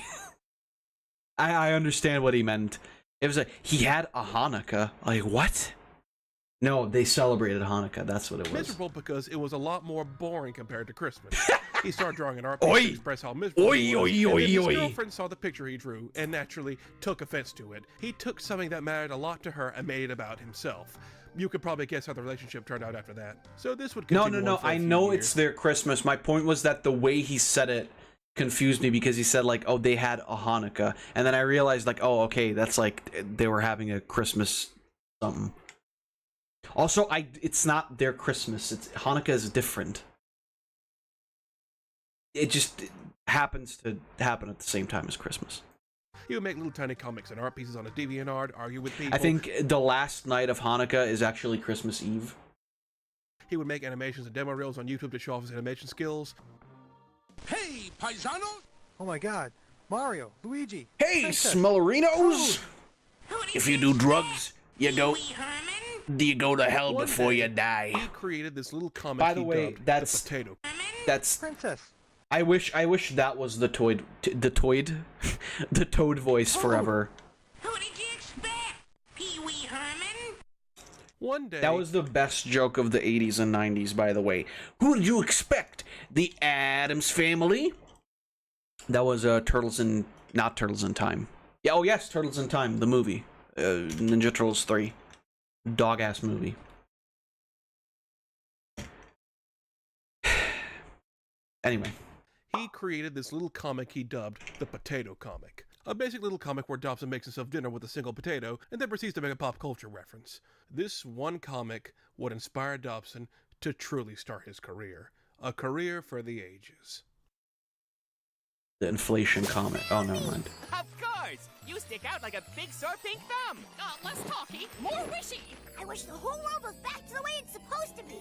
I understand what he meant. It was like, he had a Hanukkah. Like, what? No, they celebrated Hanukkah. That's what it was. Miserable because it was a lot more boring compared to Christmas. He started drawing an art piece to express how miserable he was. And then his girlfriend saw the picture he drew and naturally took offense to it. He took something that mattered a lot to her and made it about himself. You could probably guess how the relationship turned out after that. So this would continue No. I know it's their Christmas. My point was that the way he said it confused me because he said, like, oh, they had a Hanukkah, and then I realized, like, oh, okay, that's like they were having a Christmas something. Also, it's not their Christmas. It's Hanukkah is different. It just happens to happen at the same time as Christmas. He would make little tiny comics and art pieces on his DeviantArt, argue with people. I think the last night of Hanukkah is actually Christmas Eve. He would make animations and demo reels on YouTube to show off his animation skills. Hey, paisano! Oh my god. Mario, Luigi. Hey, Smellerinos! If you do drugs, you go to hell before you die. He created this little comic. By the way, that's the potato. That's Princess. I wish that was the Toad voice forever. Who did you expect? Pee-wee Herman? One day... That was the best joke of the 80s and 90s, by the way. Who did you expect? The Addams Family? That was not Turtles in Time. Yeah, oh yes, Turtles in Time, the movie. Ninja Turtles 3. Dog-ass movie. Anyway. He created this little comic he dubbed the Potato Comic. A basic little comic where Dobson makes himself dinner with a single potato and then proceeds to make a pop culture reference. This one comic would inspire Dobson to truly start his career. A career for the ages. The inflation comic. Oh, never mind. Of course! You stick out like a big sore pink thumb! Less talky, more wishy! I wish the whole world was back to the way it's supposed to be!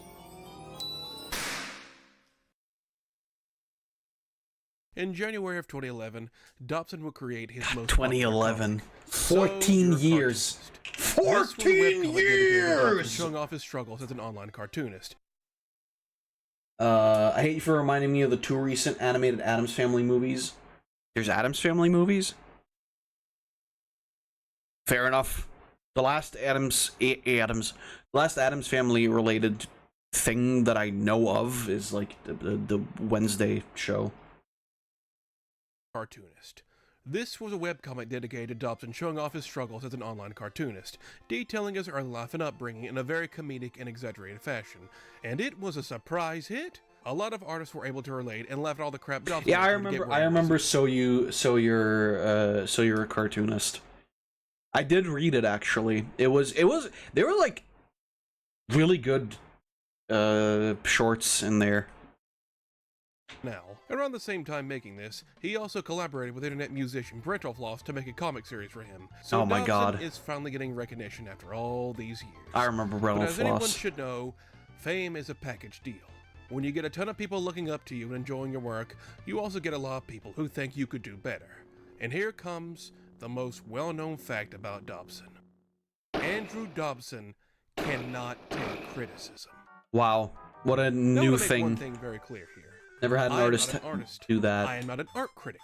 In January of 2011, Dobson would create his most 2011. 14 years. 14 years! Showing off his struggles as an online cartoonist. I hate you for reminding me of the two recent animated Addams Family movies. There's Addams Family movies? Fair enough. The last Addams Family related thing that I know of is like the Wednesday show. Cartoonist. This was a webcomic dedicated to Dobson showing off his struggles as an online cartoonist, detailing his early life and upbringing in a very comedic and exaggerated fashion. And it was a surprise hit. A lot of artists were able to relate and laugh at all the crap Dobson. Yeah, I remember. So you're a cartoonist. I did read it actually. They were like really good shorts in there. now. Around the same time making this, he also collaborated with internet musician Floss to make a comic series for him. So Oh my Dobson God. is finally getting recognition after all these years. I remember But as anyone Floss. should know, fame is a package deal. When you get a ton of people looking up to you and enjoying your work, you also get a lot of people who think you could do better. And here comes the most well-known fact about Dobson. Andrew Dobson cannot take criticism. Wow, what a Now, new to make thing. one thing very clear here. Never had an I am artist not an artist. do that. I am not an art critic.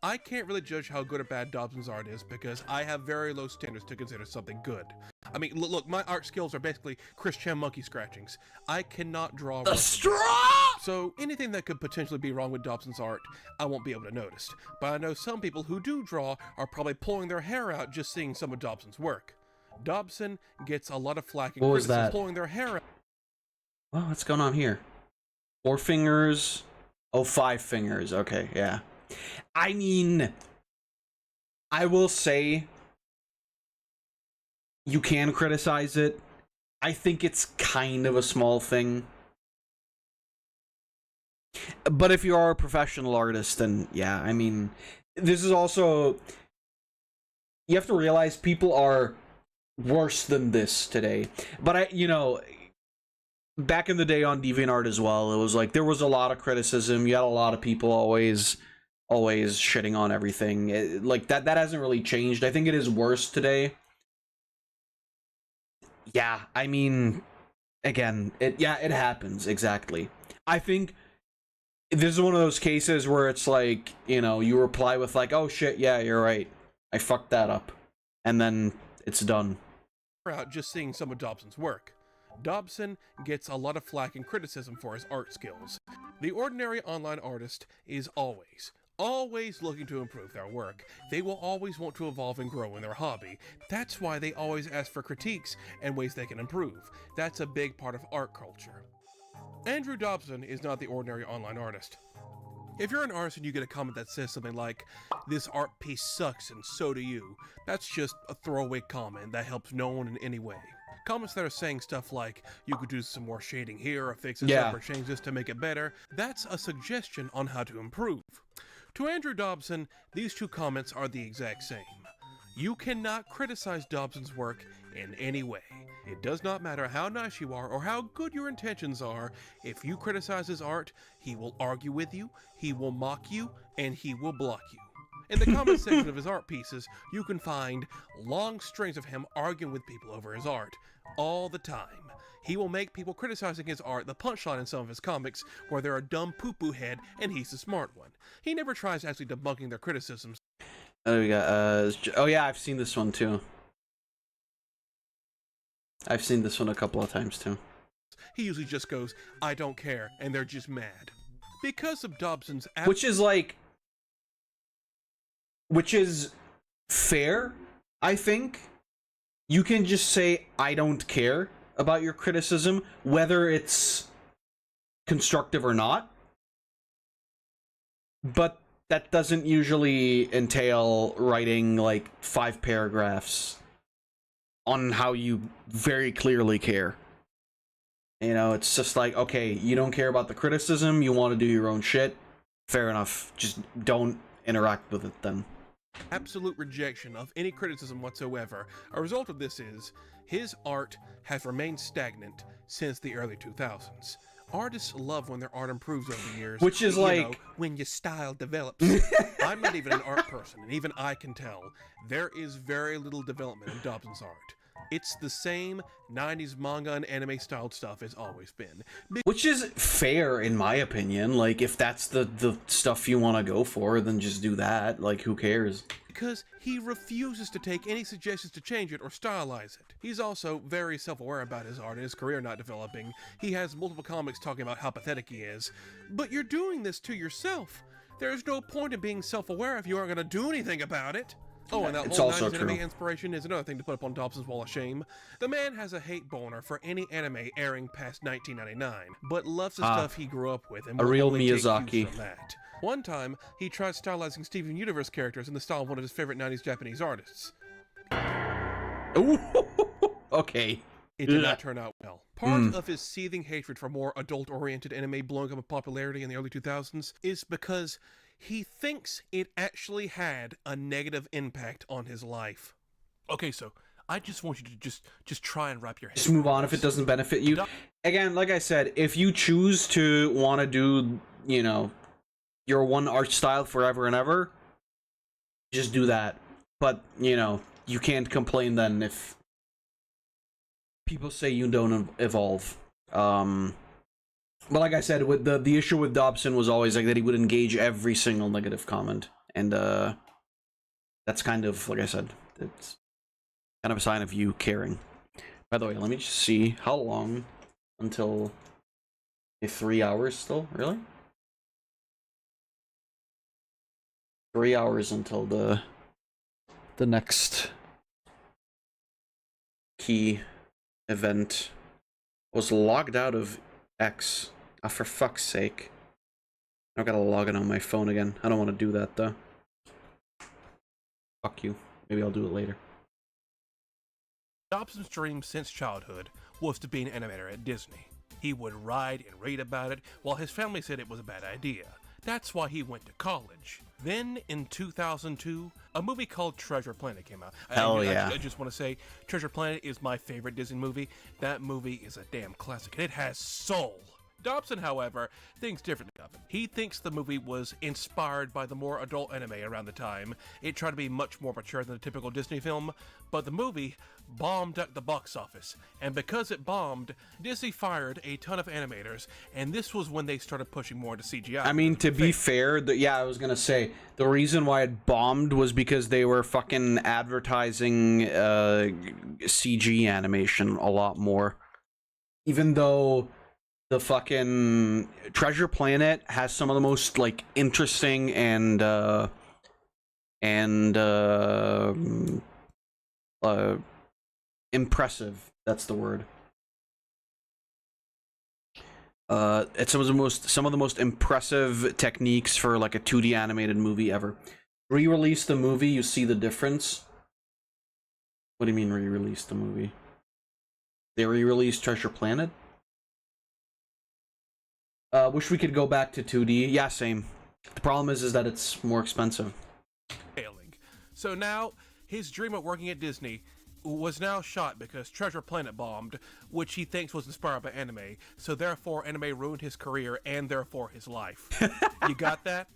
I can't really judge how good or bad Dobson's art is because I have very low standards to consider something good. I mean, look, my art skills are basically Chris Chan monkey scratchings. I cannot draw. The straw! So anything that could potentially be wrong with Dobson's art, I won't be able to notice. But I know some people who do draw are probably pulling their hair out just seeing some of Dobson's work. Dobson gets a lot of flack and What was criticism that? pulling their hair out. Oh, what's going on here? 4 fingers. Oh, 5 fingers. Okay, yeah. I mean, I will say you can criticize it. I think it's kind of a small thing. But if you are a professional artist, then yeah, I mean, this is also... You have to realize people are worse than this today. But back in the day on DeviantArt as well, it was like there was a lot of criticism. You had a lot of people always shitting on everything. Like that hasn't really changed. I think it is worse today. Yeah, I mean, again, it happens, exactly. I think this is one of those cases where it's like, you reply with like, oh shit, yeah, you're right. I fucked that up. And then it's done. Out just seeing some of Dobson's work. Dobson gets a lot of flack and criticism for his art skills. The ordinary online artist is always looking to improve their work. They will always want to evolve and grow in their hobby. That's why they always ask for critiques and ways they can improve. That's a big part of art culture. Andrew Dobson is not the ordinary online artist. If you're an artist and you get a comment that says something like, "This art piece sucks and so do you," that's just a throwaway comment that helps no one in any way. Comments that are saying stuff like, "You could do some more shading here, or fix this up, or change this to make it better," that's a suggestion on how to improve. To Andrew Dobson, these two comments are the exact same. You cannot criticize Dobson's work in any way. It does not matter how nice you are or how good your intentions are. If you criticize his art, he will argue with you, he will mock you, and he will block you. In the comment section of his art pieces, you can find long strings of him arguing with people over his art, all the time. He will make people criticizing his art the punchline in some of his comics, where they're a dumb poo-poo head and he's the smart one. He never tries actually debunking their criticisms. Oh, we got, oh yeah, I've seen this one too. I've seen this one a couple of times too. He usually just goes, "I don't care," and they're just mad. Because of Dobson's... Which is fair, I think. You can just say, "I don't care" about your criticism, whether it's constructive or not. But that doesn't usually entail writing like 5 paragraphs on how you very clearly care. It's just like, okay, you don't care about the criticism, you want to do your own shit. Fair enough. Just don't interact with it then. Absolute rejection of any criticism whatsoever. A result of this is, his art has remained stagnant since the early 2000s. Artists love when their art improves over the years. Which is when your style develops. I'm not even an art person, and even I can tell there is very little development in Dobson's art. It's the same 90s manga and anime styled stuff it's always been. Which is fair in my opinion. Like, if that's the stuff you want to go for, then just do that. Like, who cares? Because he refuses to take any suggestions to change it or stylize it. He's also very self-aware about his art and his career not developing. He has multiple comics talking about how pathetic he is. But you're doing this to yourself. There's no point in being self-aware if you aren't going to do anything about it. Oh, and that It's whole also 90s anime true. inspiration is another thing to put up on Dobson's wall of shame. The man has a hate boner for any anime airing past 1999, but loves the stuff he grew up with and A will real only take Miyazaki. cues from that. One time, he tried stylizing Steven Universe characters in the style of one of his favorite 90s Japanese artists. Ooh, okay. It did not turn out well. Part of his seething hatred for more adult-oriented anime blowing up in popularity in the early 2000s is because he thinks it actually had a negative impact on his life. Okay, so I just want you to just try and wrap your head. Just move on if it doesn't benefit you. Again, like I said, if you choose to want to do, you know, your one art style forever and ever, just do that. But, you know, you can't complain then if people say you don't evolve. But like I said, with the issue with Dobson was always like that he would engage every single negative comment, and that's kind of, like I said, it's kind of a sign of you caring. By the way, let me just see how long until 3 hours still, really? 3 hours until the next key event. Was logged out of X. Oh, for fuck's sake. I've got to log in on my phone again. I don't want to do that, though. Fuck you. Maybe I'll do it later. Dobson's dream since childhood was to be an animator at Disney. He would write and read about it, while his family said it was a bad idea. That's why he went to college. Then, in 2002, a movie called Treasure Planet came out. Hell yeah. I just want to say, Treasure Planet is my favorite Disney movie. That movie is a damn classic, and it has soul. Dobson, however, thinks differently of it. He thinks the movie was inspired by the more adult anime around the time. It tried to be much more mature than a typical Disney film, but the movie bombed at the box office. And because it bombed, Disney fired a ton of animators, and this was when they started pushing more into CGI. I mean, to be fair, yeah, I was gonna say, the reason why it bombed was because they were fucking advertising CG animation a lot more. Even though the fucking Treasure Planet has some of the most, like, interesting and impressive, that's the word. It's some of the most impressive techniques for, like, a 2D animated movie ever. Re-release the movie, you see the difference. What do you mean re-release the movie? They re-released Treasure Planet? Wish we could go back to 2D. Yeah, same. The problem is that it's more expensive. Failing. So now, his dream of working at Disney was now shot because Treasure Planet bombed, which he thinks was inspired by anime, so therefore anime ruined his career and therefore his life. You got that?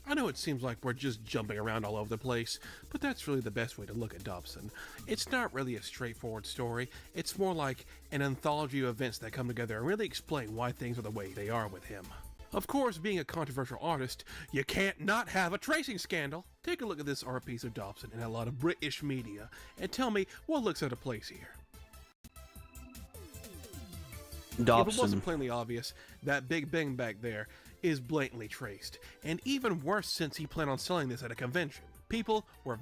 I know it seems like we're just jumping around all over the place, but that's really the best way to look at Dobson. It's not really a straightforward story, it's more like an anthology of events that come together and really explain why things are the way they are with him. Of course, being a controversial artist, you can't not have a tracing scandal. Take a look at this art piece of Dobson and a lot of British media, and tell me what looks out of place here. Dobson. If it wasn't plainly obvious, that Big Bang back there is blatantly traced, and even worse since he planned on selling this at a convention. People were...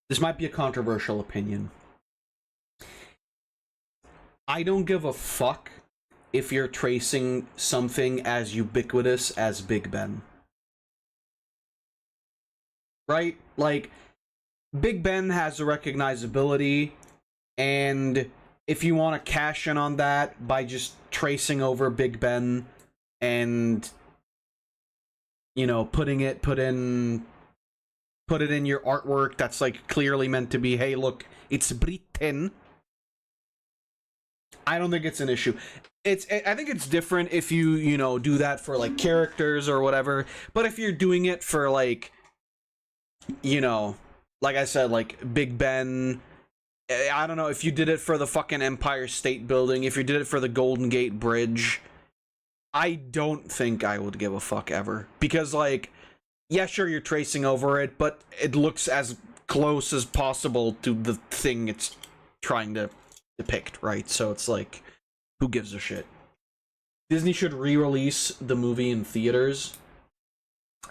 This might be a controversial opinion. I don't give a fuck if you're tracing something as ubiquitous as Big Ben. Right? Like, Big Ben has a recognizability, and if you want to cash in on that by just tracing over Big Ben and, you know, put it in your artwork that's, like, clearly meant to be, hey, look, it's Britain. I don't think it's an issue. I think it's different if you know, do that for, like, characters or whatever. But if you're doing it for, like, you know, like I said, like, Big Ben, I don't know, if you did it for the fucking Empire State Building, if you did it for the Golden Gate Bridge, I don't think I would give a fuck ever. Because, like, yeah, sure, you're tracing over it, but it looks as close as possible to the thing it's trying to depict, right? So it's like, who gives a shit? Disney should re-release the movie in theaters.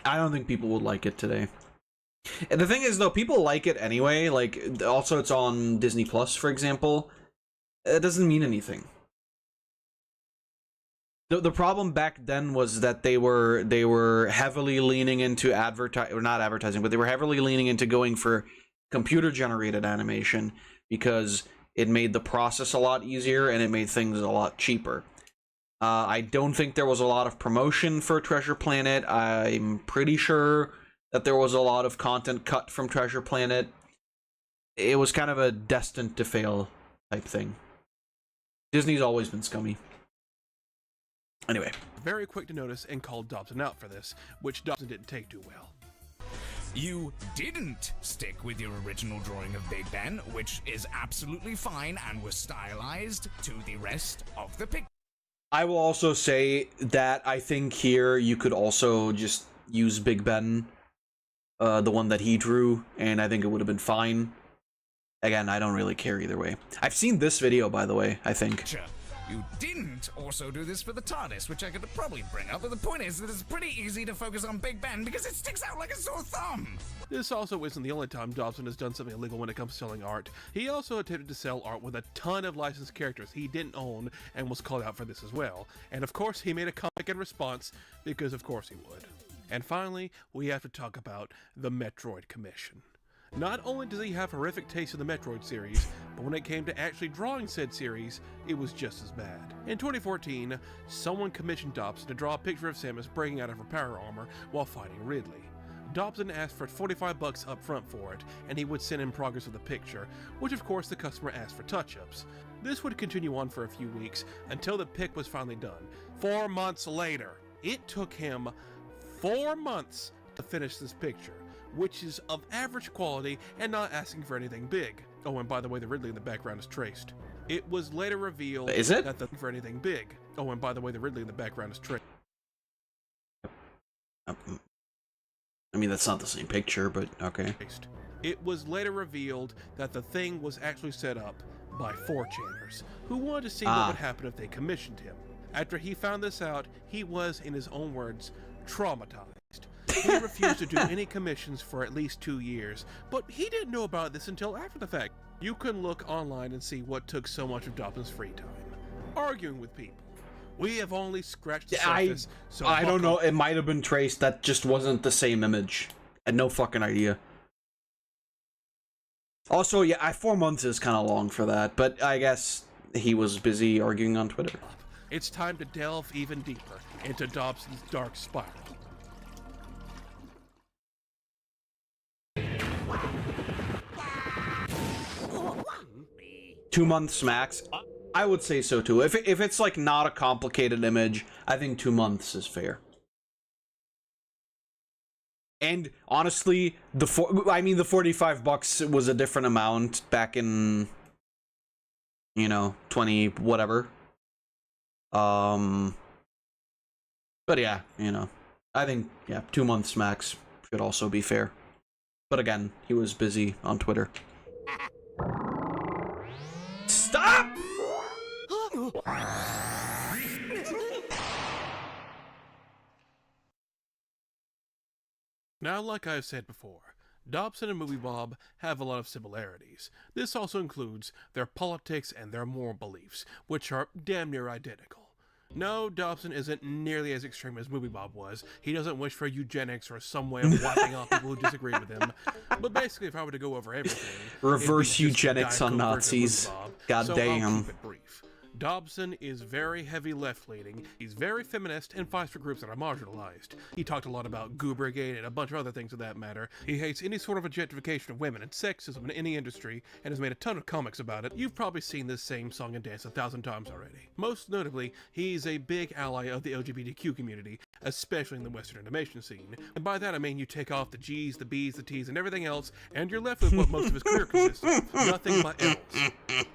I don't think people would like it today. And the thing is, though, people like it anyway. Like, also it's on Disney Plus, for example. It doesn't mean anything. The problem back then was that they were heavily leaning into not advertising, but they were heavily leaning into going for computer-generated animation because it made the process a lot easier and it made things a lot cheaper. I don't think there was a lot of promotion for Treasure Planet. I'm pretty sure that there was a lot of content cut from Treasure Planet. It was kind of a destined to fail type thing. Disney's always been scummy. Anyway. Very quick to notice and called Dobson out for this, which Dobson didn't take too well. You didn't stick with your original drawing of Big Ben, which is absolutely fine and was stylized to the rest of the picture. I will also say that I think here you could also just use Big Ben, the one that he drew, and I think it would have been fine. Again, I don't really care either way. I've seen this video, by the way, I think. You didn't also do this for the TARDIS, which I could probably bring up, but the point is that it's pretty easy to focus on Big Ben because it sticks out like a sore thumb. This also isn't the only time Dobson has done something illegal when it comes to selling art. He also attempted to sell art with a ton of licensed characters he didn't own and was called out for this as well. And of course he made a comic in response, because of course he would. And finally, we have to talk about the Metroid Commission. Not only does he have horrific taste in the Metroid series, but when it came to actually drawing said series, it was just as bad. In 2014, someone commissioned Dobson to draw a picture of Samus breaking out of her power armor while fighting Ridley. Dobson asked for $45 up front for it, and he would send in progress of the picture, which of course the customer asked for touch-ups. This would continue on for a few weeks, until the pic was finally done. 4 months later, it took him 4 months to finish this picture, which is of average quality and not asking for anything big. Oh, and by the way, the Ridley in the background is traced. It was later revealed that the for anything big. Oh, and by the way, the Ridley in the background is traced. I mean, that's not the same picture, but okay. It was later revealed that the thing was actually set up by 4chaners, who wanted to see what would happen if they commissioned him. After he found this out, he was, in his own words, traumatized. He refused to do any commissions for at least 2 years, but he didn't know about this until after the fact. You can look online and see what took so much of Dobson's free time. Arguing with people. We have only scratched the surface, so I don't know, it might have been traced, that just wasn't the same image. I had no fucking idea. Also, yeah, 4 months is kind of long for that, but I guess he was busy arguing on Twitter. It's time to delve even deeper into Dobson's dark spiral. 2 months max. I would say so too. If it's like not a complicated image, I think 2 months is fair. And honestly, the $45 was a different amount back in, you know, 20 whatever. But yeah, you know, I think 2 months max should also be fair. But again, he was busy on Twitter. Stop! Now, like I've said before, Dobson and Movie Bob have a lot of similarities. This also includes their politics and their moral beliefs, which are damn near identical. No, Dobson isn't nearly as extreme as Movie Bob was. He doesn't wish for eugenics or some way of wiping out people who disagree with him. But basically, if I were to go over everything... Reverse eugenics on Nazis. God damn. I'll keep it brief. Dobson is very heavy left-leaning, he's very feminist, and fights for groups that are marginalized. He talked a lot about Goo Brigade and a bunch of other things of that matter. He hates any sort of objectification of women and sexism in any industry, and has made a ton of comics about it. You've probably seen this same song and dance 1,000 times already. Most notably, he's a big ally of the LGBTQ community, especially in the Western animation scene. And by that I mean you take off the G's, the B's, the T's, and everything else, and you're left with what most of his career consists of. Nothing but L's.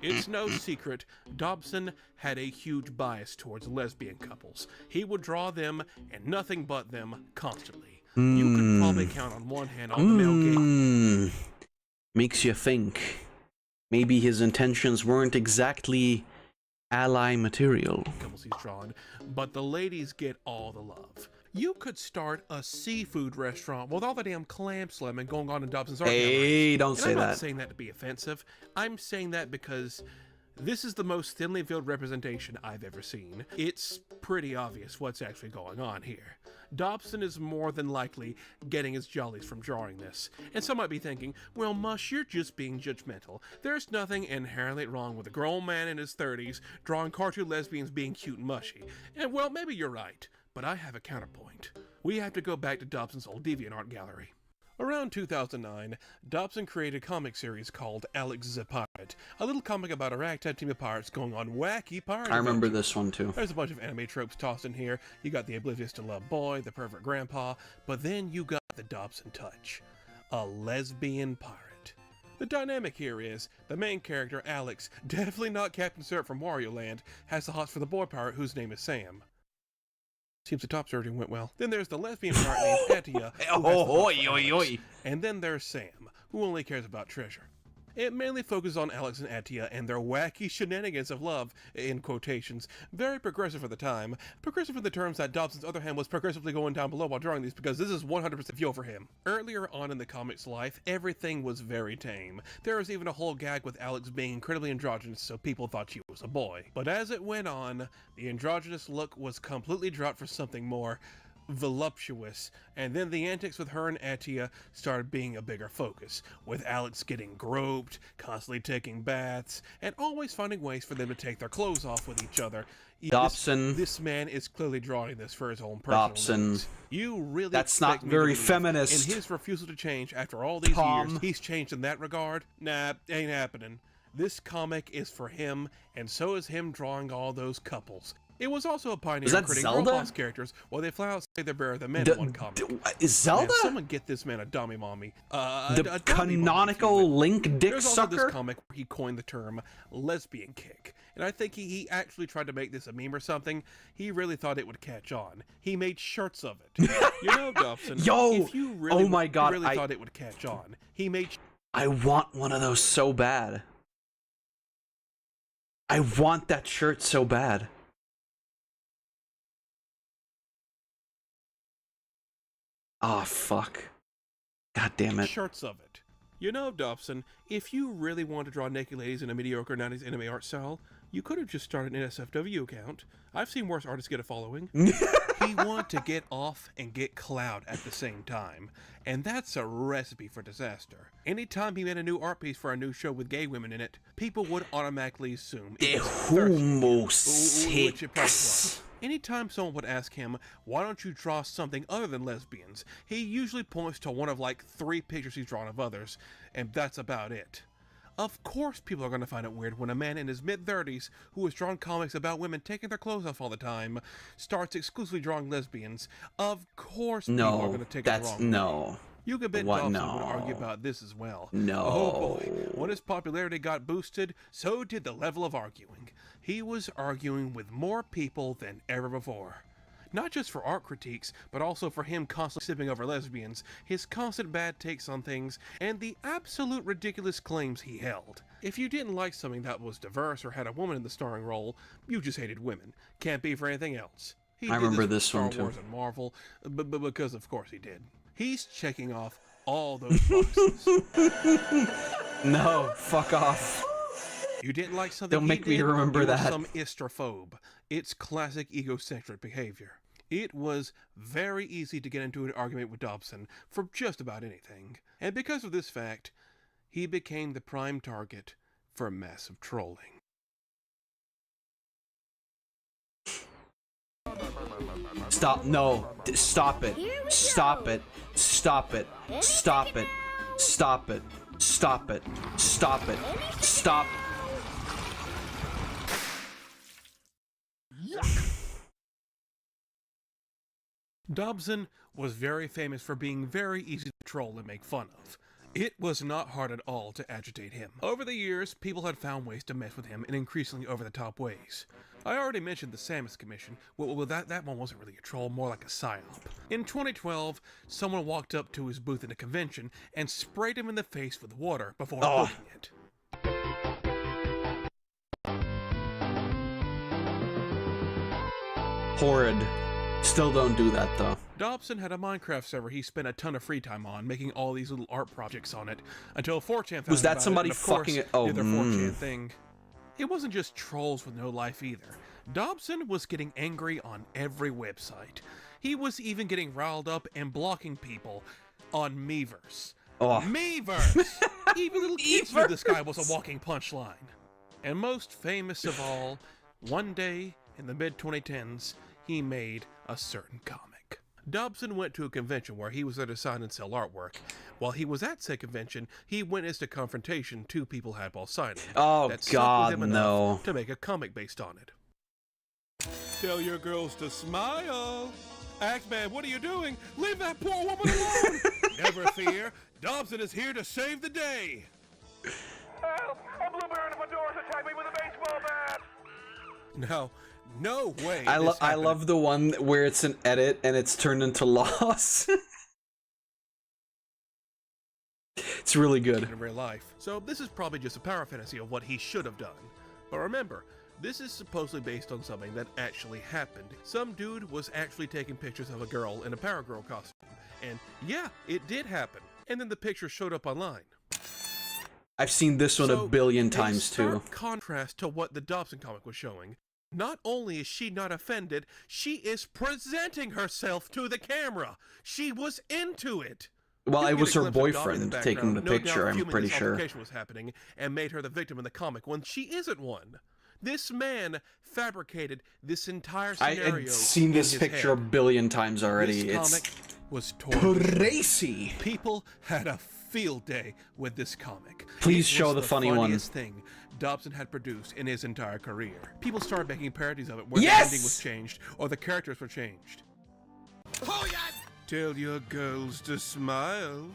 It's no secret, Dobson had a huge bias towards lesbian couples. He would draw them, and nothing but them, constantly. You could probably count on one hand all the male gay... Makes you think. Maybe his intentions weren't exactly ally material. ...couples he's drawn, but the ladies get all the love. You could start a seafood restaurant with all the damn clam slamming going on in Dobson's art gallery. Don't say I'm that. not saying that to be offensive. I'm saying that because This is the most thinly veiled representation I've ever seen. It's pretty obvious what's actually going on here. Dobson is more than likely getting his jollies from drawing this, and some might be thinking, well, Mush, you're just being judgmental. There's nothing inherently wrong with a grown man in his 30s drawing cartoon lesbians being cute and mushy. And well, maybe you're right, but I have a counterpoint. We have to go back to Dobson's old DeviantArt gallery. Around 2009, Dobson created a comic series called Alex the Pirate, a little comic about a ragtag team of pirates going on wacky pirate I remember adventures. this one too. There's a bunch of anime tropes tossed in here. You got the oblivious to love boy, the pervert grandpa, but then you got the Dobson touch. A lesbian pirate. The dynamic here is, the main character, Alex, definitely not Captain Syrup from Wario Land, has the hots for the boy pirate whose name is Sam. Seems the top surgeon went well. Then there's the lesbian pirate named Atia. And then there's Sam, who only cares about treasure. It mainly focuses on Alex and Atia and their wacky shenanigans of love, in quotations. Very progressive for the time. Progressive in the terms that Dobson's other hand was progressively going down below while drawing these, because this is 100% fuel for him. Earlier on in the comic's life, everything was very tame. There was even a whole gag with Alex being incredibly androgynous, so people thought she was a boy. But as it went on, the androgynous look was completely dropped for something more voluptuous, and then the antics with her and Atia started being a bigger focus, with Alex getting groped, constantly taking baths, and always finding ways for them to take their clothes off with each other. Dobson. This man is clearly drawing this for his own personal Dobson. needs. You really That's not expect me to very believe feminist. in his refusal to change after all these Tom. years, he's changed in that regard? Nah, ain't happening. This comic is for him, and so is him drawing all those couples. It was also a pioneer in creating Zelda? Roblox characters while they flat out say they're better than men in one comic. Is Zelda? Man, someone get this man a dummy mommy. The canonical Link dick There's also sucker? this comic where he coined the term lesbian kick. And I think he actually tried to make this a meme or something. He really thought it would catch on. He made shirts of it. You know, Dobson, Yo! if you really, Oh my God, really thought it would catch on, he made... I want one of those so bad. I want that shirt so bad. Ah, fuck. God damn it. Shirts of it. You know, Dobson, if you really want to draw naked ladies in a mediocre 90s anime art style, you could have just started an NSFW account. I've seen worse artists get a following. He wanted to get off and get clout at the same time, and that's a recipe for disaster. Anytime he made a new art piece for a new show with gay women in it, people would automatically assume The it was homosex. Anytime someone would ask him, why don't you draw something other than lesbians, he usually points to one of like 3 pictures he's drawn of others, and that's about it. Of course people are going to find it weird when a man in his mid-30s, who has drawn comics about women taking their clothes off all the time, starts exclusively drawing lesbians. Of course people are going to take it the wrong way. No. You could bet Dobson would argue about this as well. No. Oh boy, when his popularity got boosted, so did the level of arguing. He was arguing with more people than ever before. Not just for art critiques, but also for him constantly sipping over lesbians, his constant bad takes on things, and the absolute ridiculous claims he held. If you didn't like something that was diverse or had a woman in the starring role, you just hated women. Can't be for anything else. He I did remember with this one Star Wars too. and Marvel, but because of course he did. He's checking off all those boxes. No, fuck off. You didn't like something Don't make me remember you were that. some istrophobe. It's classic egocentric behavior. It was very easy to get into an argument with Dobson for just about anything. And because of this fact, he became the prime target for massive trolling. Stop. No. Stop it. Stop it. Stop it. Stop it. Stop it. Stop it. Stop it. Stop. Dobson was very famous for being very easy to troll and make fun of. It was not hard at all to agitate him. Over the years, people had found ways to mess with him in increasingly over-the-top ways. I already mentioned the Samus Commission. Well, that one wasn't really a troll, more like a psyop. In 2012, someone walked up to his booth at a convention and sprayed him in the face with water before booking it. Horrid. Still don't do that though. Dobson had a Minecraft server he spent a ton of free time on, making all these little art projects on it, until 4chan found Was out that about somebody it, and of course, fucking it? Oh, did their 4chan thing. it wasn't just trolls with no life either. Dobson was getting angry on every website. He was even getting riled up and blocking people on Meverse. Oh. Meverse! Even little kids knew this guy was a walking punchline. And most famous of all, one day in the mid-2010s, he made a certain comic. Dobson went to a convention where he was there to sign and sell artwork. While he was at said convention, he witnessed a confrontation two people had while signing. Oh, that stuck God, with him enough no. to make a comic based on it. Tell your girls to smile. Axeman, what are you doing? Leave that poor woman alone! Never fear, Dobson is here to save the day. Help! A bluebird at my door is attacking me with a baseball bat! No, no way. I love the one where it's an edit and it's turned into loss. It's really good. In real life. So this is probably just a power fantasy of what he should have done. But remember, this is supposedly based on something that actually happened. Some dude was actually taking pictures of a girl in a Power Girl costume. And yeah, it did happen. And then the picture showed up online. I've seen this one a billion times too. In stark contrast to what the Dobson comic was showing, not only is she not offended, she is presenting herself to the camera. She was into it. Well, You it get was a her glimpse of Dobby in boyfriend the taking the background, picture, no doubt I'm fuming pretty this sure. altercation was happening and made her the victim in the comic when she isn't one. This man fabricated this entire scenario. I've seen this in his picture head. a billion times already. This It's comic was torn. crazy. People had a field day with this comic. Please It show was the funny one. funniest thing Dobson had produced in his entire career. People started making parodies of it where Yes! the ending was changed or the characters were changed. Oh, yeah! Tell your girls to smile.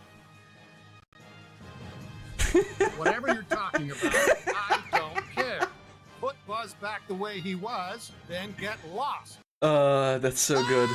Whatever you're talking about, I don't care. Put Buzz back the way he was, then get lost. That's so good.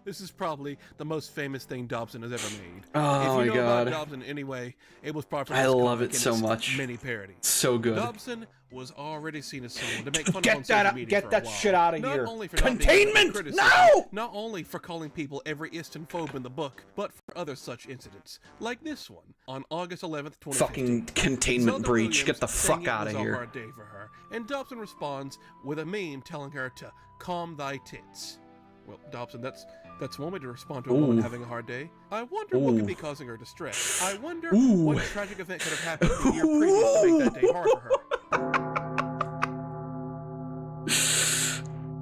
This is probably the most famous thing Dobson has ever made. Oh if you my know God. about Dobson anyway, it was probably from I this love comic it and so its much. many parodies. So good. Dobson was already seen as someone to make fun Get of on that social up- media get for a that while. shit outta Not here. only for not being Containment! criticism, No! Not only for calling people every ist and phobe in the book, but for other such incidents, like this one on August 11th, 2015. Fucking containment Zelda breach. Williams Get the saying fuck it out was of a here. hard day for her, and Dobson responds with a meme telling her to calm thy tits. Well, Dobson, that's one way to respond to a woman Ooh. having a hard day. I wonder what could Ooh. be causing her distress. I wonder Ooh. what tragic event could have happened the year previous to make that day hard for her.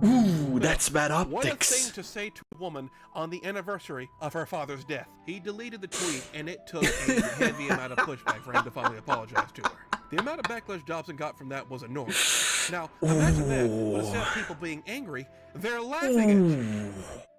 Ooh, that's bad What a optics. thing to say to a woman on the anniversary of her father's death. He deleted the tweet, and it took a heavy amount of pushback for him to finally apologize to her. The amount of backlash Dobson got from that was enormous. Now, imagine that, but instead of people being angry, they're laughing at you.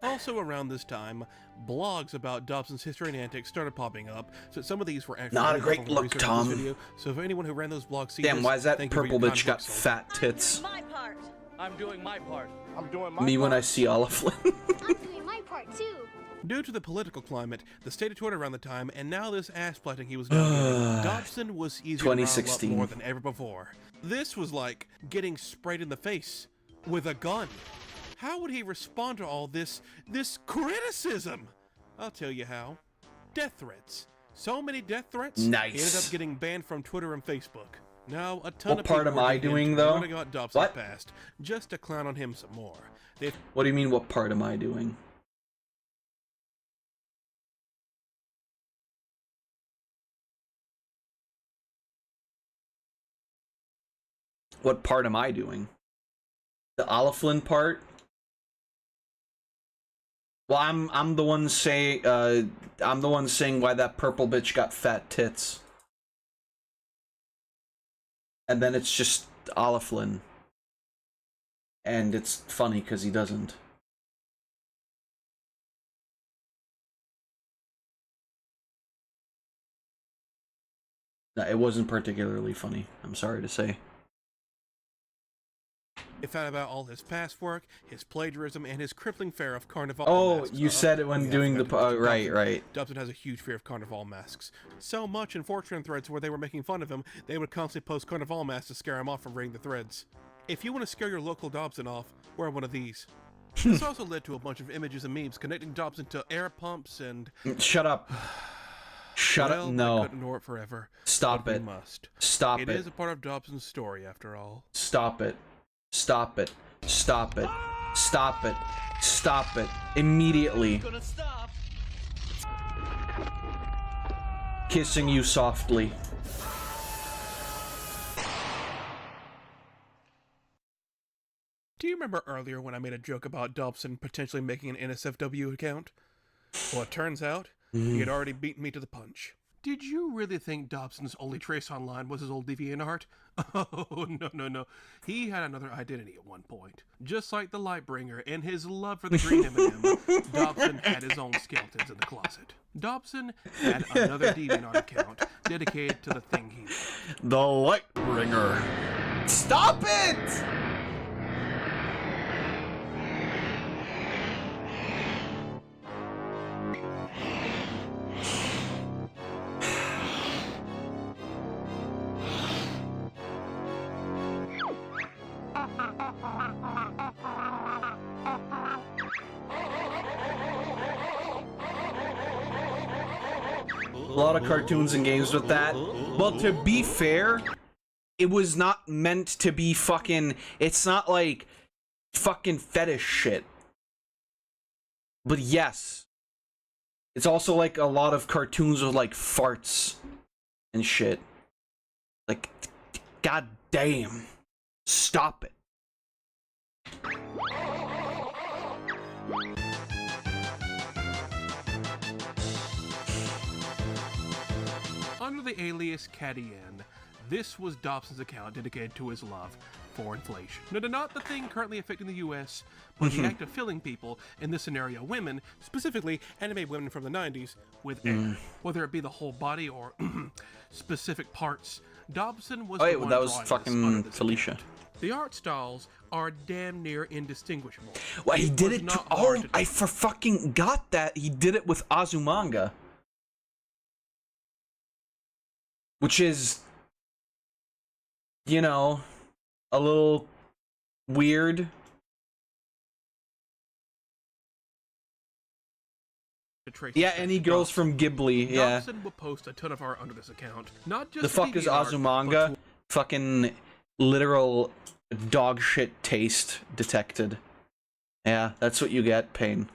Also around this time, blogs about Dobson's history and antics started popping up, so some of these were actually Not a really great helpful look, research in Tom. this video. So if anyone who ran those blogs sees Damn, this, why is that thank you for purple your bitch kind got work, so- fat tits? My part. I'm doing my part. I'm doing my Me when part. I see Olive Flynn. I'm doing my part too. Due to the political climate, the state of Twitter around the time, and now this ass plotting he was doing, Dobson was easier to rile up 2016. more than ever before. This was like getting sprayed in the face with a gun. How would he respond to all this criticism? I'll tell you how. Death threats. So many death threats, Nice. he ended up getting banned from Twitter and Facebook. Now, a ton What of part people am are I getting doing, into though? running out Dobson's What? past just to clown on him some more. They've What do you mean, what part am I doing? What part am I doing? The Olive Flynn part? Well, I'm the one saying why that purple bitch got fat tits. And then it's just Olive Flynn. And it's funny because he doesn't. No, it wasn't particularly funny, I'm sorry to say. They found about all his past work, his plagiarism, and his crippling fear of carnival Oh, masks. you said it when yeah, doing the... forgot to mention right, Dobson. right. Dobson has a huge fear of carnival masks. So much in Fortran threads where they were making fun of him, they would constantly post carnival masks to scare him off from reading the threads. If you want to scare your local Dobson off, wear one of these. This also led to a bunch of images and memes connecting Dobson to air pumps and... Shut up. Shut well, up. No. I couldn't ignore it forever. Stop but it. We must. Stop it. It is a part of Dobson's story, after all. Stop it. Stop it. Stop it. Stop it. Stop it. Immediately. Kissing you softly. Do you remember earlier when I made a joke about Dobson potentially making an NSFW account? Well, it turns out he had already beaten me to the punch. Did you really think Dobson's only trace online was his old DeviantArt? Oh, no. He had another identity at one point. Just like the Lightbringer and his love for the green M&M, Dobson had his own skeletons in the closet. Dobson had another DeviantArt account dedicated to the thing he loved. The Lightbringer. Stop it! A lot of cartoons and games with that. Well, to be fair, it was not meant to be fucking... It's not like fucking fetish shit. But yes. It's also like a lot of cartoons with like farts and shit. Like, god damn. Stop it. Under the alias Caddy N, this was Dobson's account dedicated to his love for inflation. No, not the thing currently affecting the US, but the act of filling people, in this scenario women, specifically anime women from the 90s, with air. Whether it be the whole body or specific parts, Dobson was the one that was drawing fucking this under this Felicia. account. The art styles are damn near indistinguishable. Well, he did it. not Oh, hard to I for fucking got that. He did it with Azumanga, which is, you know, a little weird. Yeah, any girls from Ghibli. Yeah. Dobson will post a ton of art under this account. Not just The fuck is DeviantArt, Azumanga? Fucking literal dog shit taste detected. Yeah, that's what you get, Pain.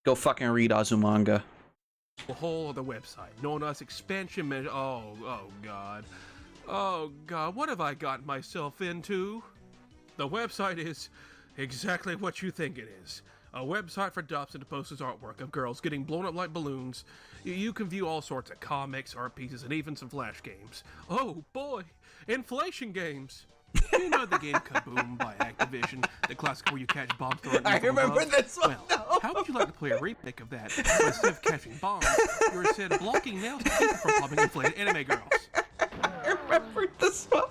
Go fucking read Azumanga. the whole other website, known as Expansion Man. Oh God. Oh God, what have I gotten myself into? The website is exactly what you think it is. A website for Dobson to post his artwork of girls getting blown up like balloons. You can view all sorts of comics, art pieces, and even some Flash games. Oh boy, inflation games. You know the game Kaboom by Activision, the classic where you catch bombs throwing I remember this one. Well, how would you like to play a remake of that? But instead of catching bombs, you're instead blocking nails to keep from popping inflated anime girls. I remember this one.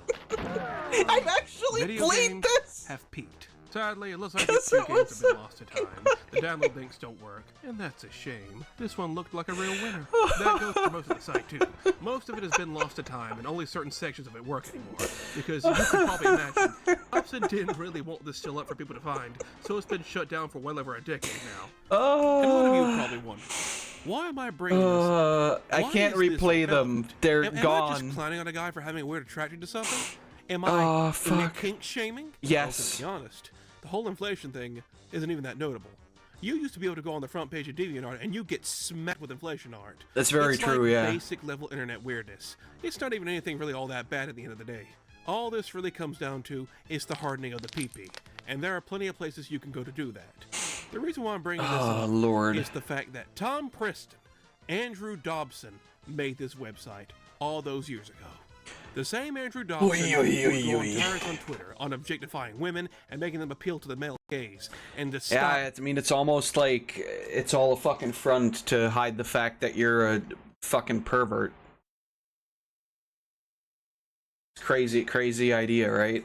I've actually Video played games this. have peaked. Sadly, it looks like these two games have been lost to time. The download links don't work, and that's a shame. This one looked like a real winner. That goes for most of the site, too. Most of it has been lost to time, and only certain sections of it work anymore. Because you can probably imagine, Dobson didn't really want this still up for people to find, so it's been shut down for well over a decade now. And one of you probably wonder, why am I bringing this up? I can't replay them. They're Am I gone. just clowning on a guy for having a weird attraction to something? Am Oh, I fuck. kink shaming? Yes. Well, to be honest, the whole inflation thing isn't even that notable. You used to be able to go on the front page of DeviantArt and you get smacked with inflation art. That's very It's true, like yeah. basic level internet weirdness. It's not even anything really all that bad at the end of the day. All this really comes down to is the hardening of the PP, and there are plenty of places you can go to do that. The reason why I'm bringing this up Lord. is the fact that Tom Preston, Andrew Dobson, made this website all those years ago. The same Andrew Dobson would go on tirades on Twitter on objectifying women and making them appeal to the male gaze and to stop. Yeah, I mean, it's almost like it's all a fucking front to hide the fact that you're a fucking pervert. Crazy, crazy idea, right?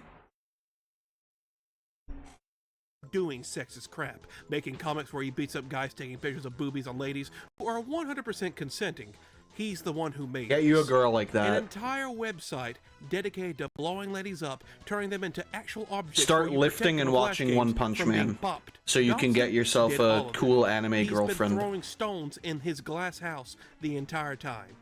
Doing sexist crap, making comics where he beats up guys taking pictures of boobies on ladies who are 100% consenting. He's the one who made Get you a this. girl like An that. entire website dedicated to blowing ladies up, turning them into actual objects. Start where you lifting protect and them from watching flash One games Punch from being Man, popped. so you can get Dobson yourself did all a of cool it. anime He's girlfriend. been throwing stones in his glass house the entire time.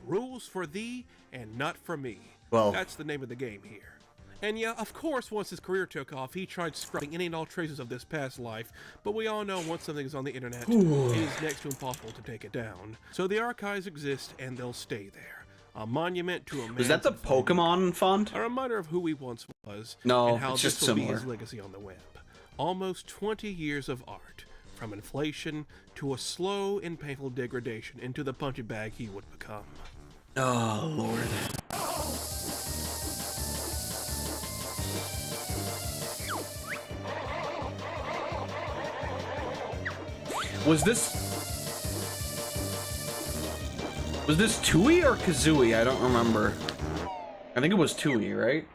Rules for thee and not for me. Well, that's the name of the game here. And yeah, of course, once his career took off, he tried scrubbing any and all traces of this past life, but we all know once something is on the internet, it is next to impossible to take it down. So the archives exist, and they'll stay there. A monument to a man. Was that the Pokemon font? A reminder of who he once was, no, and how it's this just will be similar. his legacy on the web. Almost 20 years of art, from inflation to a slow and painful degradation into the punching bag he would become. Oh, Lord. Was this Tui or Kazooie? I don't remember. I think it was Tui, right?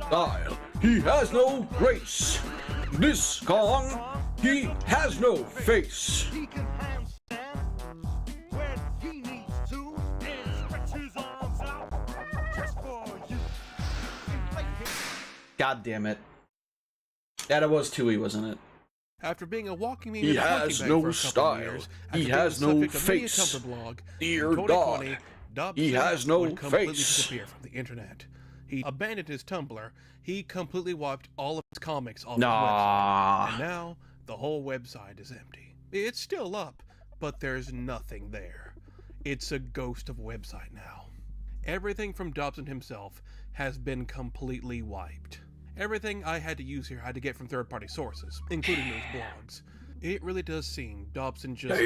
Style. He has no grace. This Kong, he has no face. God damn it. Yeah, it was Tui, wasn't it? After being a walking meme, he has no style. He has no face. Dear God, he has no face. Disappear from the internet. He abandoned his Tumblr. He completely wiped all of his comics off his website. And now, the whole website is empty. It's still up, but there's nothing there. It's a ghost of a website now. Everything from Dobson himself has been completely wiped. Everything I had to use here I had to get from third-party sources, including those blogs. It really does seem Dobson just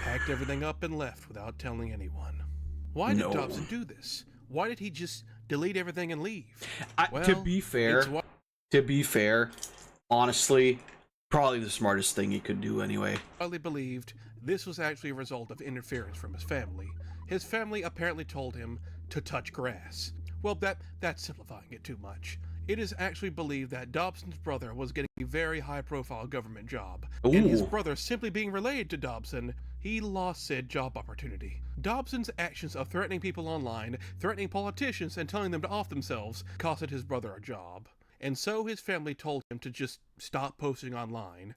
packed everything up and left without telling anyone. Why did Dobson do this? Why did he just delete everything and leave? Well, to be fair, honestly, probably the smartest thing he could do anyway. Widely believed this was actually a result of interference from his family. His family apparently told him to touch grass. Well, that's simplifying it too much. It is actually believed that Dobson's brother was getting a very high-profile government job, and his brother simply being related to Dobson, he lost said job opportunity. Dobson's actions of threatening people online, threatening politicians, and telling them to off themselves costed his brother a job. And so his family told him to just stop posting online,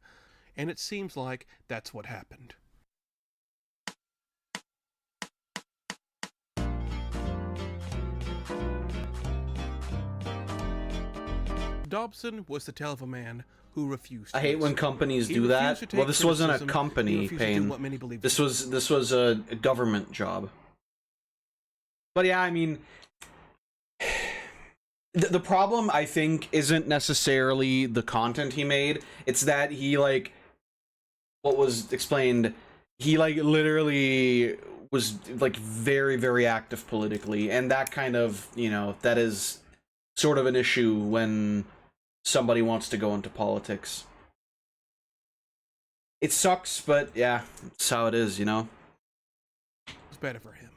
and it seems like that's what happened. Dobson was the tale of a man who refused to I hate when companies do that. Well, this wasn't a company, Payne. This was a government job. But yeah, I mean, the problem, I think, isn't necessarily the content he made. It's that he, like, what was explained, he, like, literally was, like, very, very active politically. And that kind of, you know, that is sort of an issue when somebody wants to go into politics. It sucks, but yeah, it's how it is, you know? It's better for him.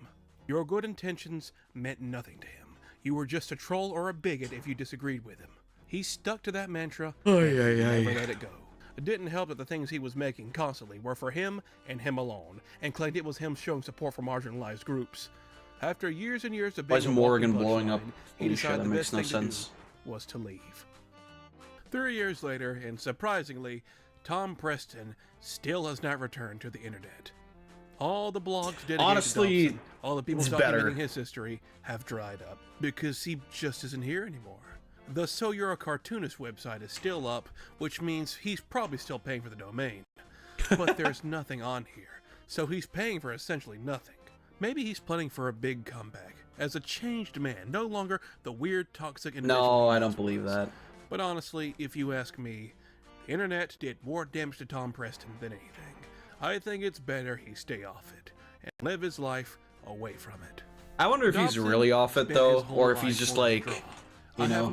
Your good intentions meant nothing to him. You were just a troll or a bigot if you disagreed with him. He stuck to that mantra and never let it go. It didn't help that the things he was making constantly were for him and him alone, and claimed it was him showing support for marginalized groups. After years and years of being Why is Morgan blowing up? Holy shit, that makes no sense. Was to leave. 3 years later, and surprisingly, Tom Preston still has not returned to the internet. All the blogs dedicated Honestly, to Dobson, all the people documenting his history have dried up because he just isn't here anymore. The So You're a Cartoonist website is still up, which means he's probably still paying for the domain. But there's nothing on here, so he's paying for essentially nothing. Maybe he's planning for a big comeback, as a changed man, no longer the weird, toxic individual. No, I don't believe that. But honestly, if you ask me, the internet did more damage to Tom Preston than anything. I think it's better he stay off it, and live his life away from it. I wonder if he's really off it, though, or if he's just like, you know.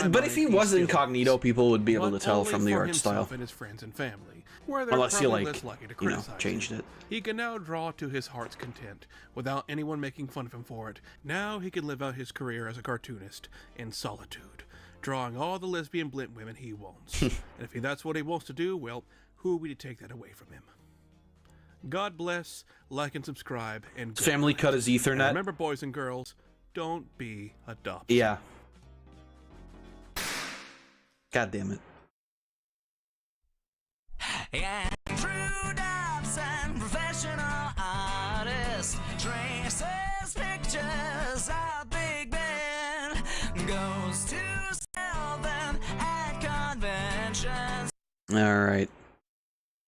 But if he was incognito, people would be able to tell from the art style. And his friends and family, where they're Unless he, probably like, less likely to you know, criticize changed him. it. He can now draw to his heart's content, without anyone making fun of him for it. Now he can live out his career as a cartoonist in solitude, drawing all the lesbian blimp women he wants. And if that's what he wants to do, well, who are we to take that away from him? God bless, like and subscribe, and Family cut his Ethernet. And remember, boys and girls, don't be adopted. Yeah. God damn it. Yeah, True Dobson. and professional artist traces pictures of Big Ben, goes to sell them at conventions. Alright.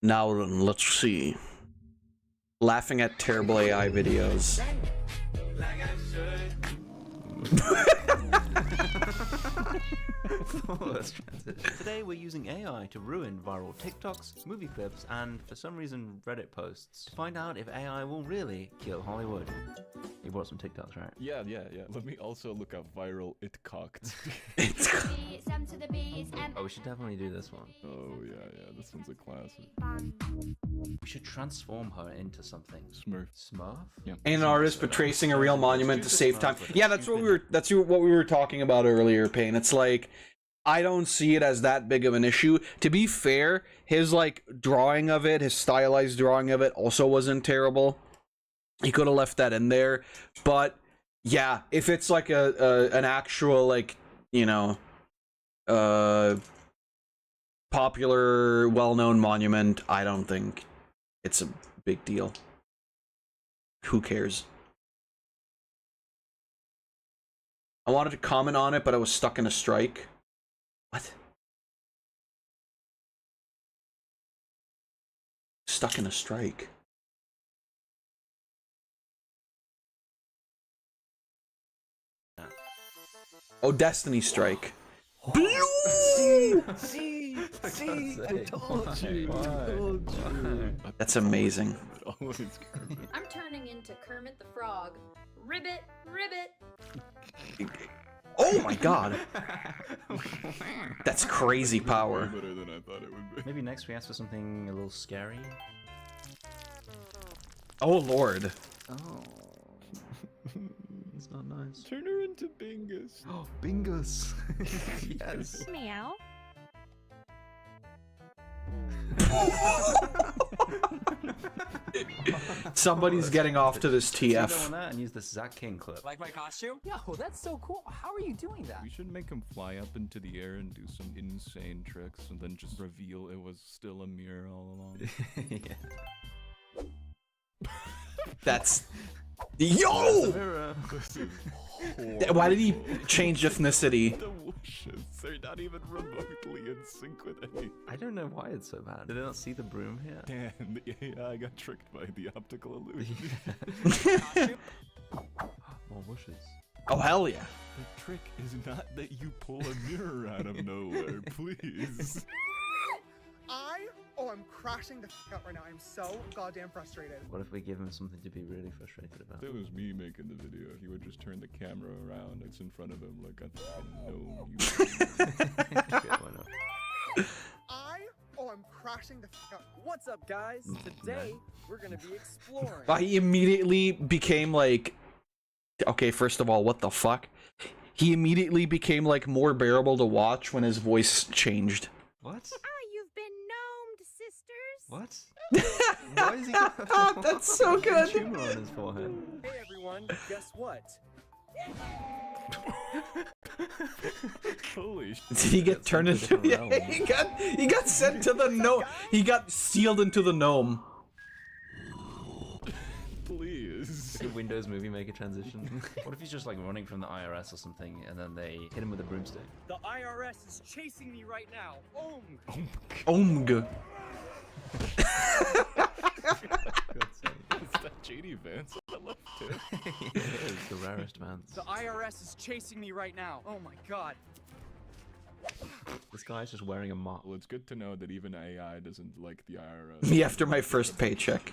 Now then, let's see. Laughing at terrible AI videos. Today we're using AI to ruin viral TikToks, movie clips, and for some reason Reddit posts. To find out if AI will really kill Hollywood. You brought some TikToks, right? Yeah. Let me also look up viral it cocked. Oh, we should definitely do this one. Oh yeah, this one's a classic. We should transform her into something. Smurf. Smurf? Yeah. An artist portraying a real monument to save time. Yeah, that's what we were talking about earlier, Payne. It's like, I don't see it as that big of an issue. To be fair, his like drawing of it, his stylized drawing of it also wasn't terrible. He could have left that in there. But yeah, if it's like an actual, like, you know, popular, well-known monument, I don't think it's a big deal. Who cares? I wanted to comment on it, but I was stuck in a strike. What? Stuck in a strike. Oh, Destiny Strike. Blue! See, I told you. That's amazing. I'm turning into Kermit the Frog. Ribbit, ribbit. Oh my god. That's crazy power. Better than I thought it would be. Maybe next we ask for something a little scary. Oh lord. Oh. It's not nice. Turn her into Bingus. Oh, Bingus. Yes. Meow. Somebody's getting off to this Go on TF. that and use this Zach King clip. Like my costume? Yo, that's so cool. How are you doing that? We should make him fly up into the air and do some insane tricks and then just reveal it was still a mirror all along. That's... Yo! Why did he change ethnicity? The wishes, they're not even remotely in sync with any. I don't know why it's so bad. Did I not see the broom here? Damn, the AI got tricked by the optical illusion. More wishes. Oh hell yeah. The trick is not that you pull a mirror out of nowhere, please. I'm crashing the f out right now. I'm so goddamn frustrated. What if we give him something to be really frustrated about? If it was me making the video, he would just turn the camera around. It's in front of him like a gnome. Why not? I'm crashing the f out. What's up, guys? Today, we're gonna be exploring. He immediately became like... Okay, first of all, what the fuck? He immediately became like more bearable to watch when his voice changed. What? You've been gnomed, sisters. What? Why is he got That's so good. tumor on his forehead? Hey everyone, guess what? Holy shit. Did he get turned into... Yeah, he got sent to the gnome. He got sealed into the gnome. Please. Like a Windows Movie Maker transition. What if he's just like running from the IRS or something and then they hit him with a broomstick? The IRS is chasing me right now. Omg. Is that JD Vance on the left too? It is the rarest Vance. The IRS is chasing me right now. Oh my god. This guy's just wearing a mop. Well, it's good to know that even AI doesn't like the IRS. Me after my first paycheck.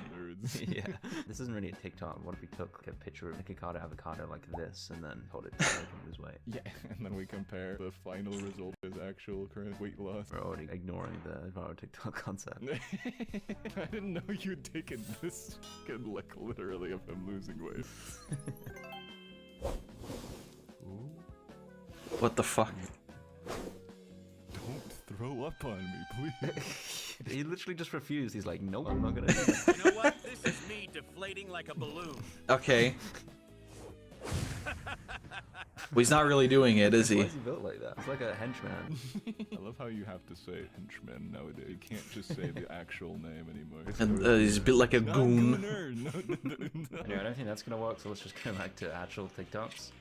Yeah. This isn't really a TikTok. What if we took a picture of a Kikado avocado like this and then told it to lose weight? Yeah, and then we compare the final result with actual current weight loss. We're already ignoring the viral TikTok concept. I didn't know you'd taken this like literally of him losing weight. What the fuck? Don't throw up on me, please. He literally just refused. He's like, nope, I'm not gonna do that. You know what? This is me deflating like a balloon. Okay. Well, he's not really doing it, is Why he? is he built like that? It's like a henchman. I love how you have to say henchman nowadays. You can't just say the actual name anymore. And he's built like a goon. Anyway, I don't think that's gonna work, so let's just go back to actual TikToks.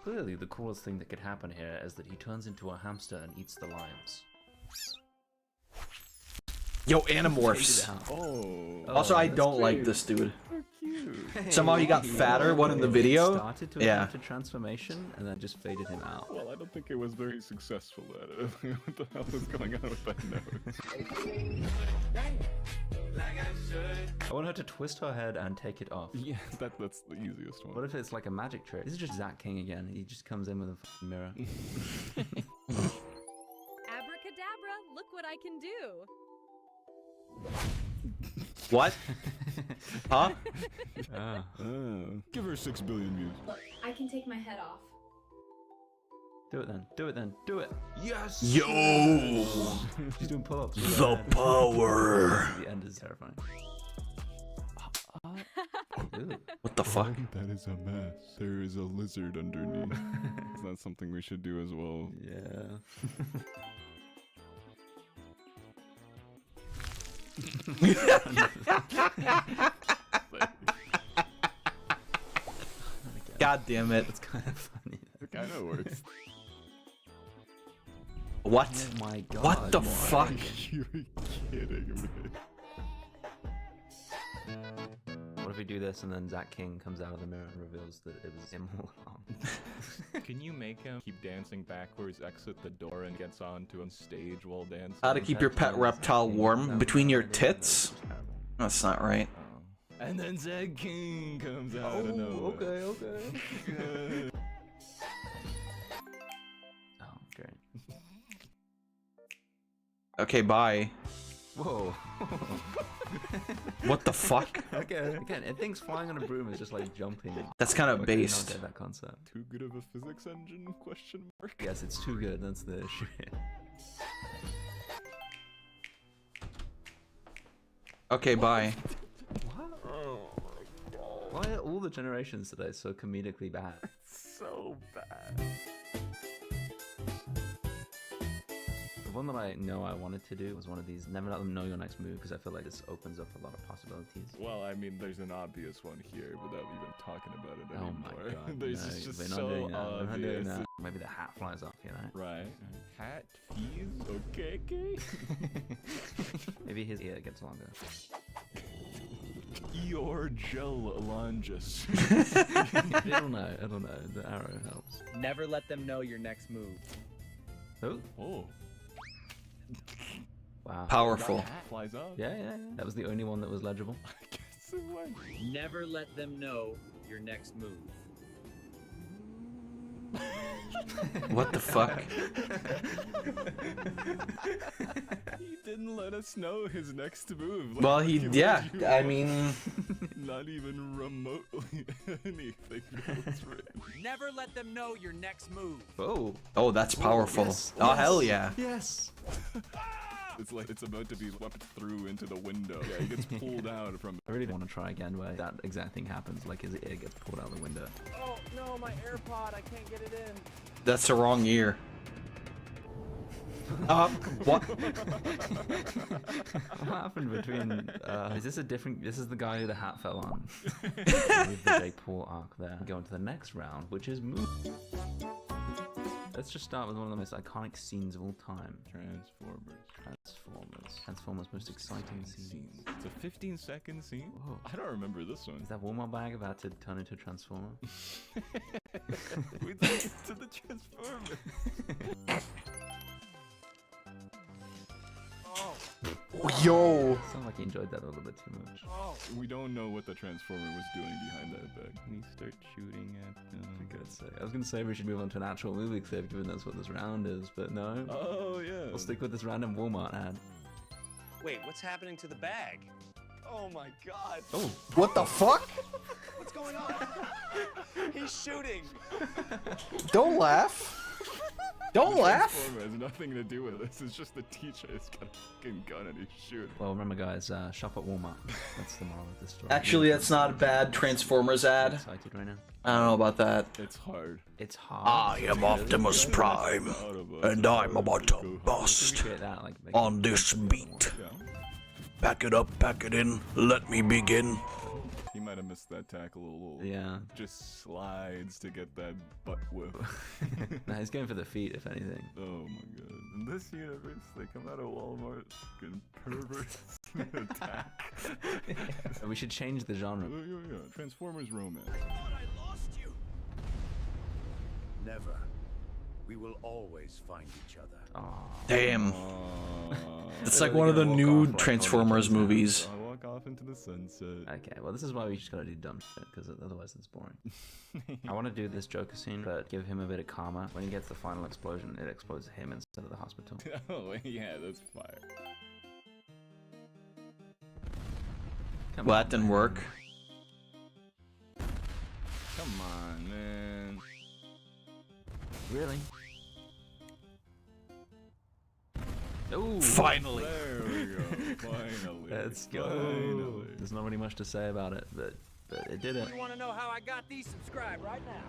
Clearly, the coolest thing that could happen here is that he turns into a hamster and eats the limes. Yo, Animorphs. Oh. Also, I don't like this dude. Somehow he got fatter. One in the video. Started to Yeah. attempt a transformation and then just faded him out. Well, I don't think it was very successful at it. What the hell is going on with that nose? I want her to twist her head and take it off. Yeah, that's the easiest one. What if it's like a magic trick? This is just Zach King again. He just comes in with a f***ing mirror. Abracadabra, look what I can do. What? Huh? Give her 6 billion views. Look, I can take my head off. Do it then. Do it then. Do it. Yes. Yo. She's doing pull-ups. The power. The end is terrifying. What the fuck? That is a mess. There is a lizard underneath. Is that something we should do as well? Yeah. God damn it. It's kind of funny. It kind of works. What? Oh my god. What the fuck? You're kidding me. What if we do this and then Zach King comes out of the mirror and reveals that it was him all along? Can you make him keep dancing backwards, exit the door, and gets onto a stage while dancing? How to keep your pet reptile warm between your tits? That's not right. And then Zach King comes out of nowhere. Okay. Oh, great. Okay, bye. Whoa. What the fuck? Okay. Again, it thinks flying on a broom is just like jumping. That's kind of I based. cannot get that concept. Too good of a physics engine? Question mark. Yes, it's too good. That's the issue. Okay, bye. What? Oh my god. Why are all the generations today so comedically bad? So bad. The one that I know I wanted to do was one of these, never let them know your next move, because I feel like this opens up a lot of possibilities. Well, I mean, there's an obvious one here without even talking about it Oh anymore. my god, There's no, just we're not so doing that. We're not doing obvious. that. Maybe the hat flies off, you know? Right. Hat, fees, okay. Maybe his ear gets longer. Eeyore gel lunges. I don't know. The arrow helps. Never let them know your next move. Who? Oh. Wow. Powerful. Flies up. Yeah. That was the only one that was legible. I guess it was. Never let them know your next move. What the fuck? He didn't let us know his next move. Well, Like, he, would yeah, you- I mean... Not even remotely anything goes right. Never let them know your next move. Oh. Oh, that's powerful. Yes, Oh, yes. hell yeah. Yes. It's like it's about to be swept through into the window. Yeah, he gets pulled out from. I really want to try again where that exact thing happens, like his ear gets pulled out the window. Oh no, my AirPod, I can't get it in. That's the wrong ear. What? What happened between, is this a different, this is the guy who the hat fell on. With the Jake Paul arc there. Go into the next round, which is move. Let's just start with one of the most iconic scenes of all time. Transformers' most exciting scene. It's a 15-second scene? Whoa. I don't remember this one. Is that Walmart bag about to turn into a Transformer? We took it to the Transformer. Yo! Sounds like he enjoyed that a little bit too much. We don't know what the Transformer was doing behind that bag. We start shooting at them. For God's sake. I was gonna say we should move on to an actual movie clip, given that's what this round is, but no. Oh, yeah. We'll stick with this random Walmart ad. Wait, what's happening to the bag? Oh my god. Oh. What the fuck? What's going on? He's shooting. Don't laugh. Don't The laugh. Transformer has nothing to do with this. It's just the teacher has got a fucking gun and he's shooting. Well, remember, guys, shop at Walmart. That's the moral of this story. Actually, that's not a bad Transformers ad. Excited right now. I don't know about that. It's hard. It's hard. I am Optimus Prime, and I'm about to bust on this beat. Pack it up, pack it in, let me begin. He might have missed that tackle a little. Yeah. Just slides to get that butt whip. Nah, he's going for the feet, if anything. Oh my god. In this universe, they come out of Walmart fucking perverts attack. We should change the genre. Yeah. Transformers romance. I lost you. Never. We will always find each other. Damn. It's like one of the new Transformers movies. I walk off into the sunset. Okay, well, this is why we just gotta do dumb shit, because otherwise it's boring. I want to do this Joker scene, but give him a bit of karma. When he gets the final explosion, it explodes him instead of the hospital. Oh, yeah, that's fire. Well, that didn't work. Come on, man. Really? Ooh, finally. There we go. Finally. Let's go. Finally. There's not really much to say about it, but it did it. You want to know how I got these? Subscribe right now.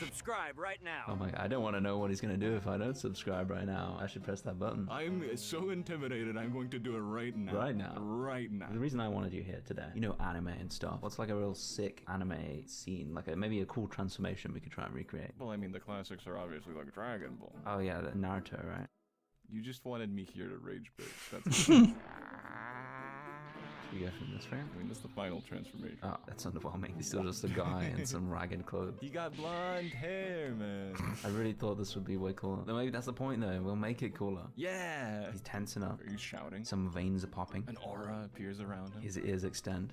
Subscribe right now. Oh my god, I don't want to know what he's gonna do if I don't subscribe right now. I should press that button. I'm so intimidated, I'm going to do it right now. Right now? Right now. The reason I wanted you here today, you know, anime and stuff. What's like a real sick anime scene? Like maybe a cool transformation we could try and recreate. Well, I mean, the classics are obviously like Dragon Ball. Oh yeah, the Naruto, right? You just wanted me here to rage bait. That's We go from this frame? I mean, that's the final transformation. Oh, that's underwhelming. He's still just a guy in some ragged clothes. He got blonde hair, man. I really thought this would be way cooler. No, maybe that's the point though. We'll make it cooler. Yeah. He's tensing up. Are you shouting? Some veins are popping. An aura appears around him. His ears extend.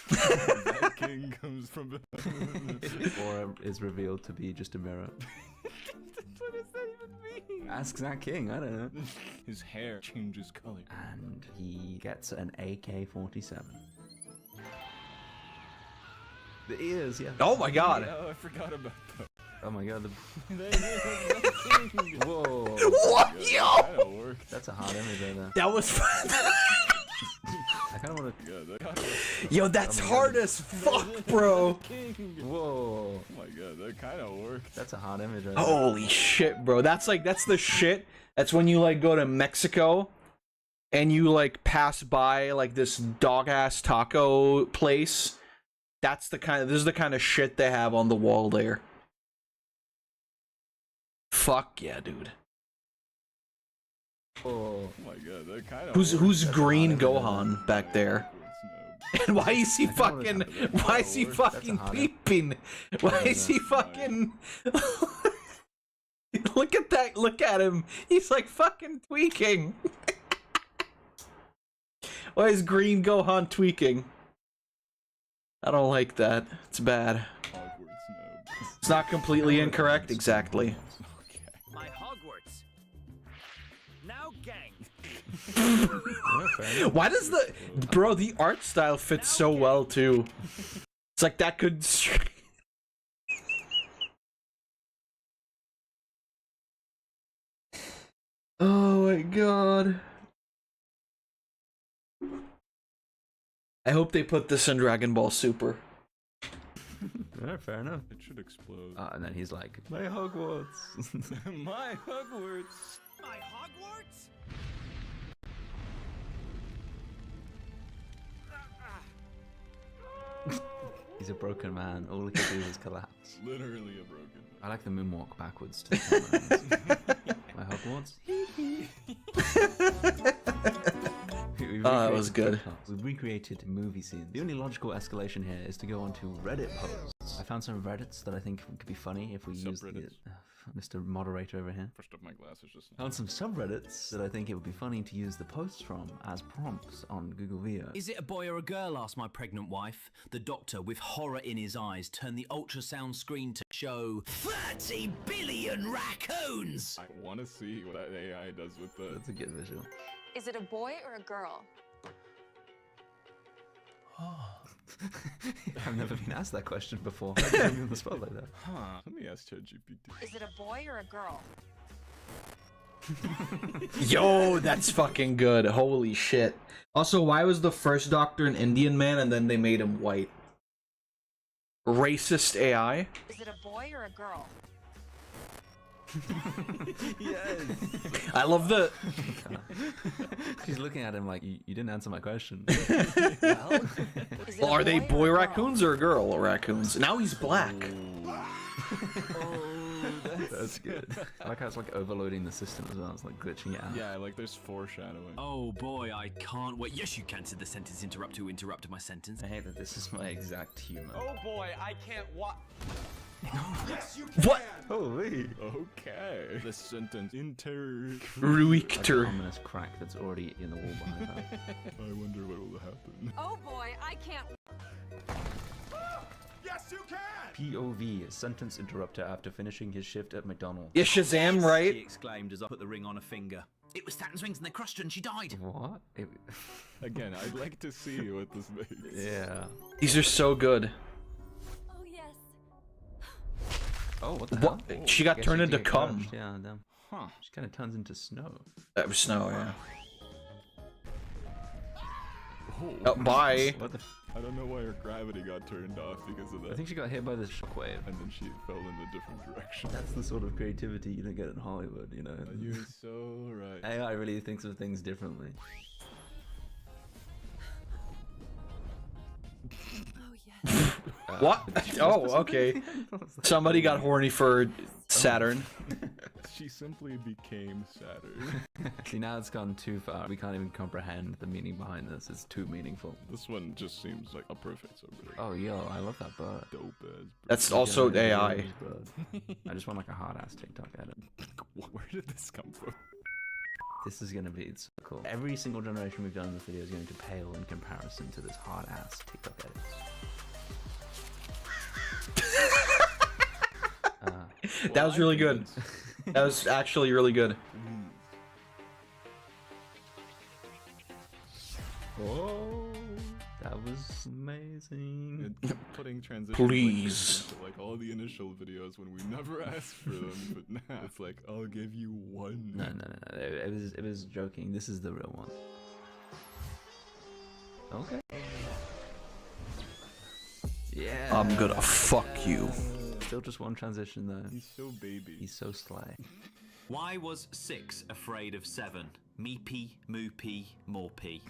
That king comes from behind. Aura is revealed to be just a mirror. What does that even mean? Ask that king, I don't know. His hair changes color. And he gets an AK-47. The ears, yeah. Oh my god. Oh, I forgot about that. Oh my god, the... Whoa. What? Yo! That's a hot image right there. That was I kind of want to... Yo, that's hard as fuck, bro. Whoa. Oh my god, that kind of worked. That's a hot image right there. Holy shit, bro. That's the shit. That's when you like go to Mexico and you like pass by like this dog-ass taco place. This is the kind of shit they have on the wall there. Fuck yeah, dude. Oh my god, that kind of Who's Green Gohan back there? And why is he fucking peeping? Why is he fucking Look at that, look at him. He's like fucking tweaking. Why is Green Gohan tweaking? I don't like that. It's bad. It's not completely incorrect, exactly. My Hogwarts. Now gang. Why does the art style fit so well too? It's like that could Oh my god. I hope they put this in Dragon Ball Super. Yeah, fair enough. It should explode. And then he's like, my Hogwarts. My Hogwarts. My Hogwarts? He's a broken man. All he can do is collapse. Literally a broken man. I like the moonwalk backwards to the camera. My Hogwarts. Oh, that was good. We've recreated movie scenes. The only logical escalation here is to go on to Reddit posts. I found some Reddits that I think could be funny if we use Mr. Moderator over here. Pushed up my glasses just now. Found some subreddits that I think it would be funny to use the posts from as prompts on Google Via. Is it a boy or a girl? Asked my pregnant wife. The doctor, with horror in his eyes, turned the ultrasound screen to show 30 billion raccoons. I want to see what that AI does with the... That's a good visual. Is it a boy or a girl? I've never been asked that question before. How did you put me on the spot like that? Huh. Let me ask ChatGPT. Is it a boy or a girl? Yo, that's fucking good. Holy shit. Also, why was the first Doctor an Indian man and then they made him white? Racist AI? Is it a boy or a girl? Yes. I love the... She's looking at him like, you didn't answer my question. Well, are they boy raccoons or girl raccoons? Now he's black. That's good. I like how it's like overloading the system as well. It's like glitching it out. Yeah, like there's foreshadowing. Oh boy, I can't wait. Yes, you can, said the sentence interrupt who interrupted my sentence. I hate that this is my exact humor. Oh boy, I can't watch. Yes, you What? Holy. Okay. The sentence Ruictor. Ominous crack that's already in the wall behind that. I wonder what will happen. Oh boy, I can't. Yes, you can. POV, sentence interrupter after finishing his shift at McDonald's. Yeah, Shazam, right? She exclaimed as I put the ring on her finger. It was Saturn's rings and they crushed her and she died. What? Again, I'd like to see what this makes. Yeah. These are so good. Oh yes. Oh, what the What? hell? She got Guess turned did into get cum. crushed, yeah, damn. Huh. She kind of turns into snow. That was snow, yeah. Oh, Oh, bye. What the I don't know why her gravity got turned off because of that. I think she got hit by the shockwave. And then she fell in a different direction. That's the sort of creativity you don't get in Hollywood, you know? You're so right. AI really thinks of things differently. Oh yes. What? Oh, okay. Somebody got horny for Saturn. She simply became Saturn. See, now it's gone too far. We can't even comprehend the meaning behind this. It's too meaningful. This one just seems like a perfect subreddit. Oh, yo, I love that bird. Dope as bird. That's also AI. I just want like a hard-ass TikTok edit. Where did this come from? This is gonna be so cool. Every single generation we've done in this video is going to pale in comparison to this hard-ass TikTok edits. That was really good. That was actually really good. Oh, that was amazing. It kept putting transitions Please. like, like all the initial videos when we never asked for them, but now it's like, I'll give you one. No. It was joking. This is the real one. Okay. Yeah. I'm gonna fuck you. Still just one transition though. He's so baby. He's so sly. Why was 6 afraid of 7? Me-pee, moo-pee, more-pee.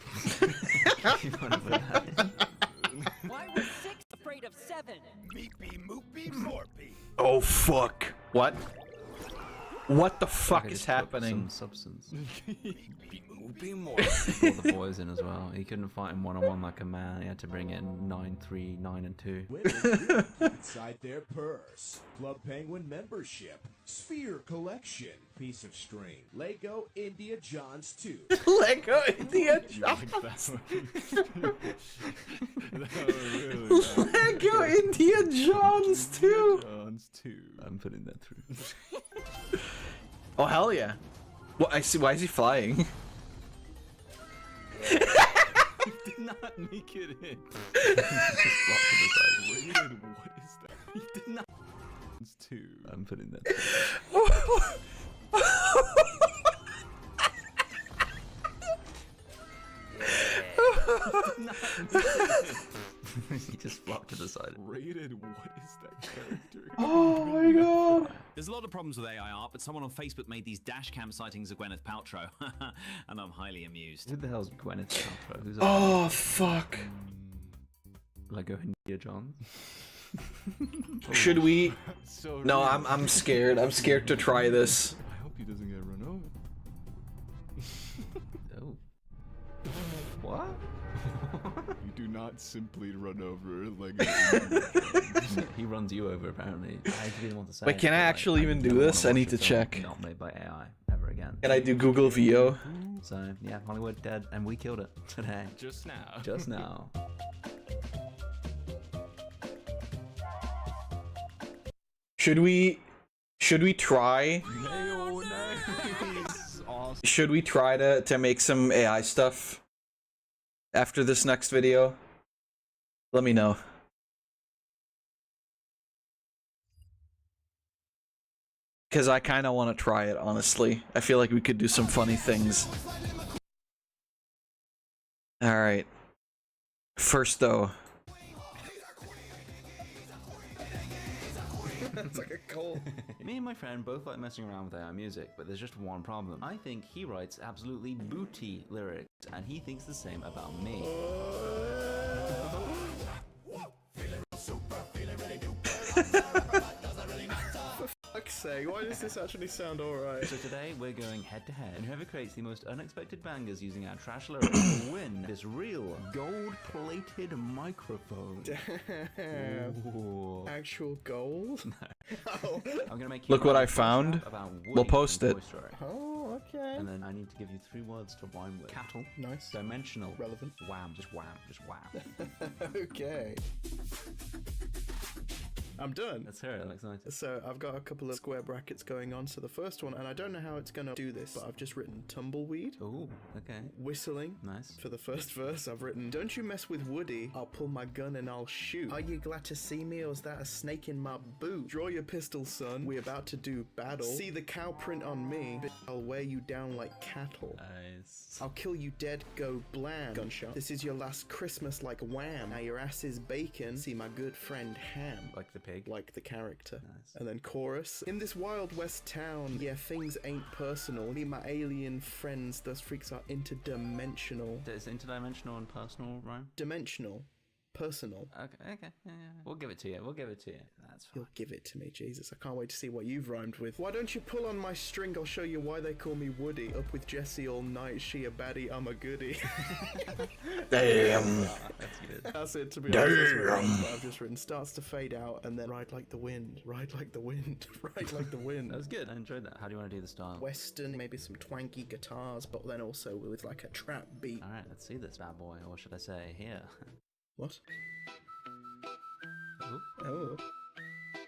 Why was 6 afraid of 7? Meepy, moopy, morpy. Oh fuck. What? What the fuck I is just put happening? Some substance. Meepy, moopy, Brought morpy. the boys in as well. He couldn't fight him one-on-one like a man. He had to bring in 9, 3, 9, and 2. Inside their purse, Club Penguin membership, Sphere collection, piece of string, Lego India Johns 2. Lego India Johns. Lego India Johns 2. Johns 2. I'm putting that through. Oh hell yeah. Well, I see. Why is he flying? He did not make it in. Rated, what is that? He did not. It's 2. I'm putting that through. He just flopped to the side. Rated, what is that character? Oh my god. There's a lot of problems with AI art, but someone on Facebook made these dash cam sightings of Gwyneth Paltrow, and I'm highly amused. Who the hell's Gwyneth Paltrow? Who's Oh fuck. Lego India John? Should we? So No, real. I'm scared. I'm scared to try this. I hope he doesn't get run over. Oh. What? You do not simply run over Lego. He runs you over apparently. I didn't want to say. Wait, can I actually even do this? I need to check. Not made by AI ever again. Can I do Google VO? So yeah, Hollywood dead, and we killed it today. Just now. Just now. Should we try? Awesome. Should we try to make some AI stuff after this next video? Let me know. Because I kind of want to try it, honestly. I feel like we could do some funny things. Alright. First, though. It's like a cult. Me and my friend both like messing around with AI music, but there's just one problem. I think he writes absolutely booty lyrics, and he thinks the same about me. For fuck's sake, why does this actually sound alright? So today we're going head to head, and whoever creates the most unexpected bangers using our trash lyrics will win this real gold-plated microphone. Damn. Ooh. Actual gold? Oh. I'm gonna make you Look what write I a found. rap about Woody We'll post from it. Toy Story. Oh, okay. And then I need to give you 3 words to rhyme with. Cattle. Nice. Dimensional. Relevant. Wham. Just wham. Just wham. Okay. I'm done. Let's hear it. I'm excited. So I've got a couple of square brackets going on. So the first one, and I don't know how it's gonna do this, but I've just written tumbleweed. Ooh, okay. Whistling. Nice. For the first verse, I've written, don't you mess with Woody, I'll pull my gun and I'll shoot. Are you glad to see me, or is that a snake in my boot? Draw your pistol, son, we about to do battle. See the cow print on me, I'll wear you down like cattle. Nice. I'll kill you dead, go blam. Gunshot. This is your last Christmas like wham. Now your ass is bacon, see my good friend Ham. Like the pig. Like the character. Nice. And then chorus. In this wild west town, yeah, things ain't personal. Me and my alien friends, those freaks are interdimensional. Is interdimensional and personal rhyme? Dimensional. Personal. Okay. Yeah. We'll give it to you. That's fine. You'll give it to me, Jesus. I can't wait to see what you've rhymed with. Why don't you pull on my string? I'll show you why they call me Woody. Up with Jessie all night. She a baddie, I'm a goodie. Damn. That's good. That's it, to be honest. That's what I've just written. Starts to fade out and then ride like the wind. Ride like the wind. Ride like the wind. That was good. I enjoyed that. How do you want to do the style? Western, maybe some twanky guitars, but then also with like a trap beat. Alright, let's see this bad boy. Or should I say here? What? Ooh. Oh.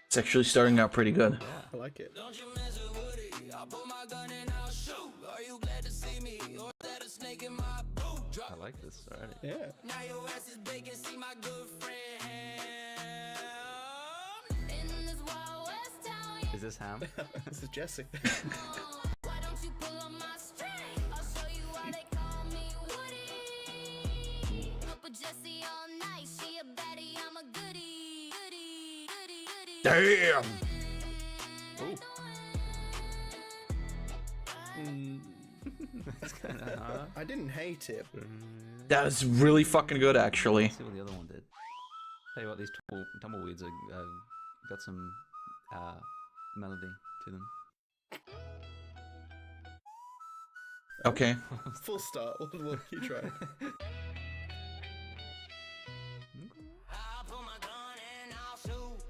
It's actually starting out pretty good. Yeah. I like it. Don't you mess with Woody, I'll pull my gun and I'll shoot. Are you glad to see me, or is that a snake in my boot? I like this already. Yeah. Now your ass is bacon, see my good friend Ham. In this wild west town, Is this Ham? This is Jessie. why don't you pull on my string? I'll show you why they call me Woody. Up with Jessie all night, she a baddie, I'm a goodie. Damn. Ooh. That's kind of hard. I didn't hate it. That was really fucking good, actually. Let's see what the other one did. Tell you what, these tumbleweeds are got some melody to them. Okay. Full start. We'll keep trying. I'll pull my gun and I'll shoot.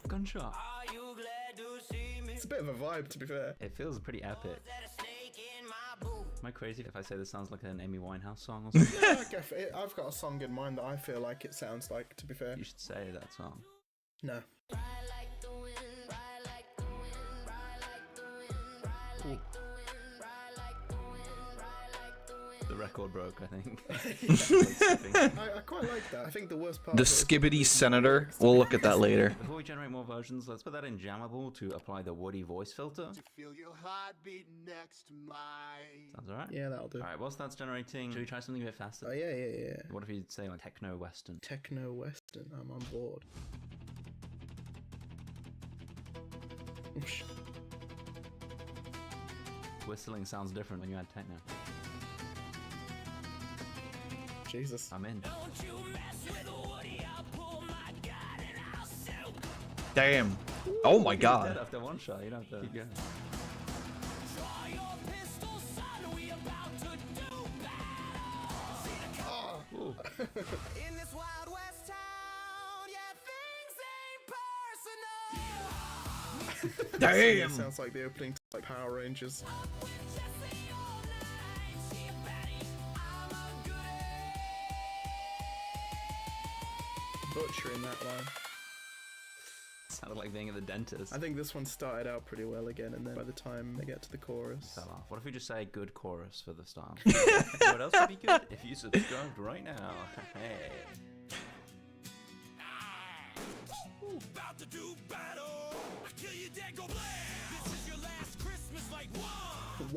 Gunshot. Are you glad to see me? It's a bit of a vibe, to be fair. It feels pretty epic. Is that a snake in my boot? Am I crazy if I say this sounds like an Amy Winehouse song or something? Yeah, like I've got a song in mind that I feel like it sounds like, to be fair. You should say that song. No. Ride like the wind, ride like the wind, ride like the wind, ride like the wind, ride like the wind, ride like the wind. The record broke, I think. I quite like that. I think the worst part The of it is Skibbity Senator. We'll look at that later. Before we generate more versions, let's put that in Jammable to apply the Woody voice filter. Feel your heartbeat next to mine. Sounds alright? Yeah, that'll do. Alright, whilst that's generating, should we try something a bit faster? Oh, yeah. What if you say like techno western? Techno Western. I'm on board. Whistling sounds different when you add techno. Jesus. I'm in. Don't you mess with Woody, I'll pull my gun and I'll shoot. Damn. Oh my Dead god. after one shot, you don't have to keep going. Draw your pistol, son, we about to do battle. See the cow. Ooh. In this wild west town, yeah, things ain't personal. Damn. It sounds like the opening to like Power Rangers. Butchering that line. Sounded like being at the dentist. I think this one started out pretty well again, and then by the time they get to the chorus, Fell off. What if we just say good chorus for the style? What else would be good? If you subscribed right now. Hey. About to do battle. I kill you dead, go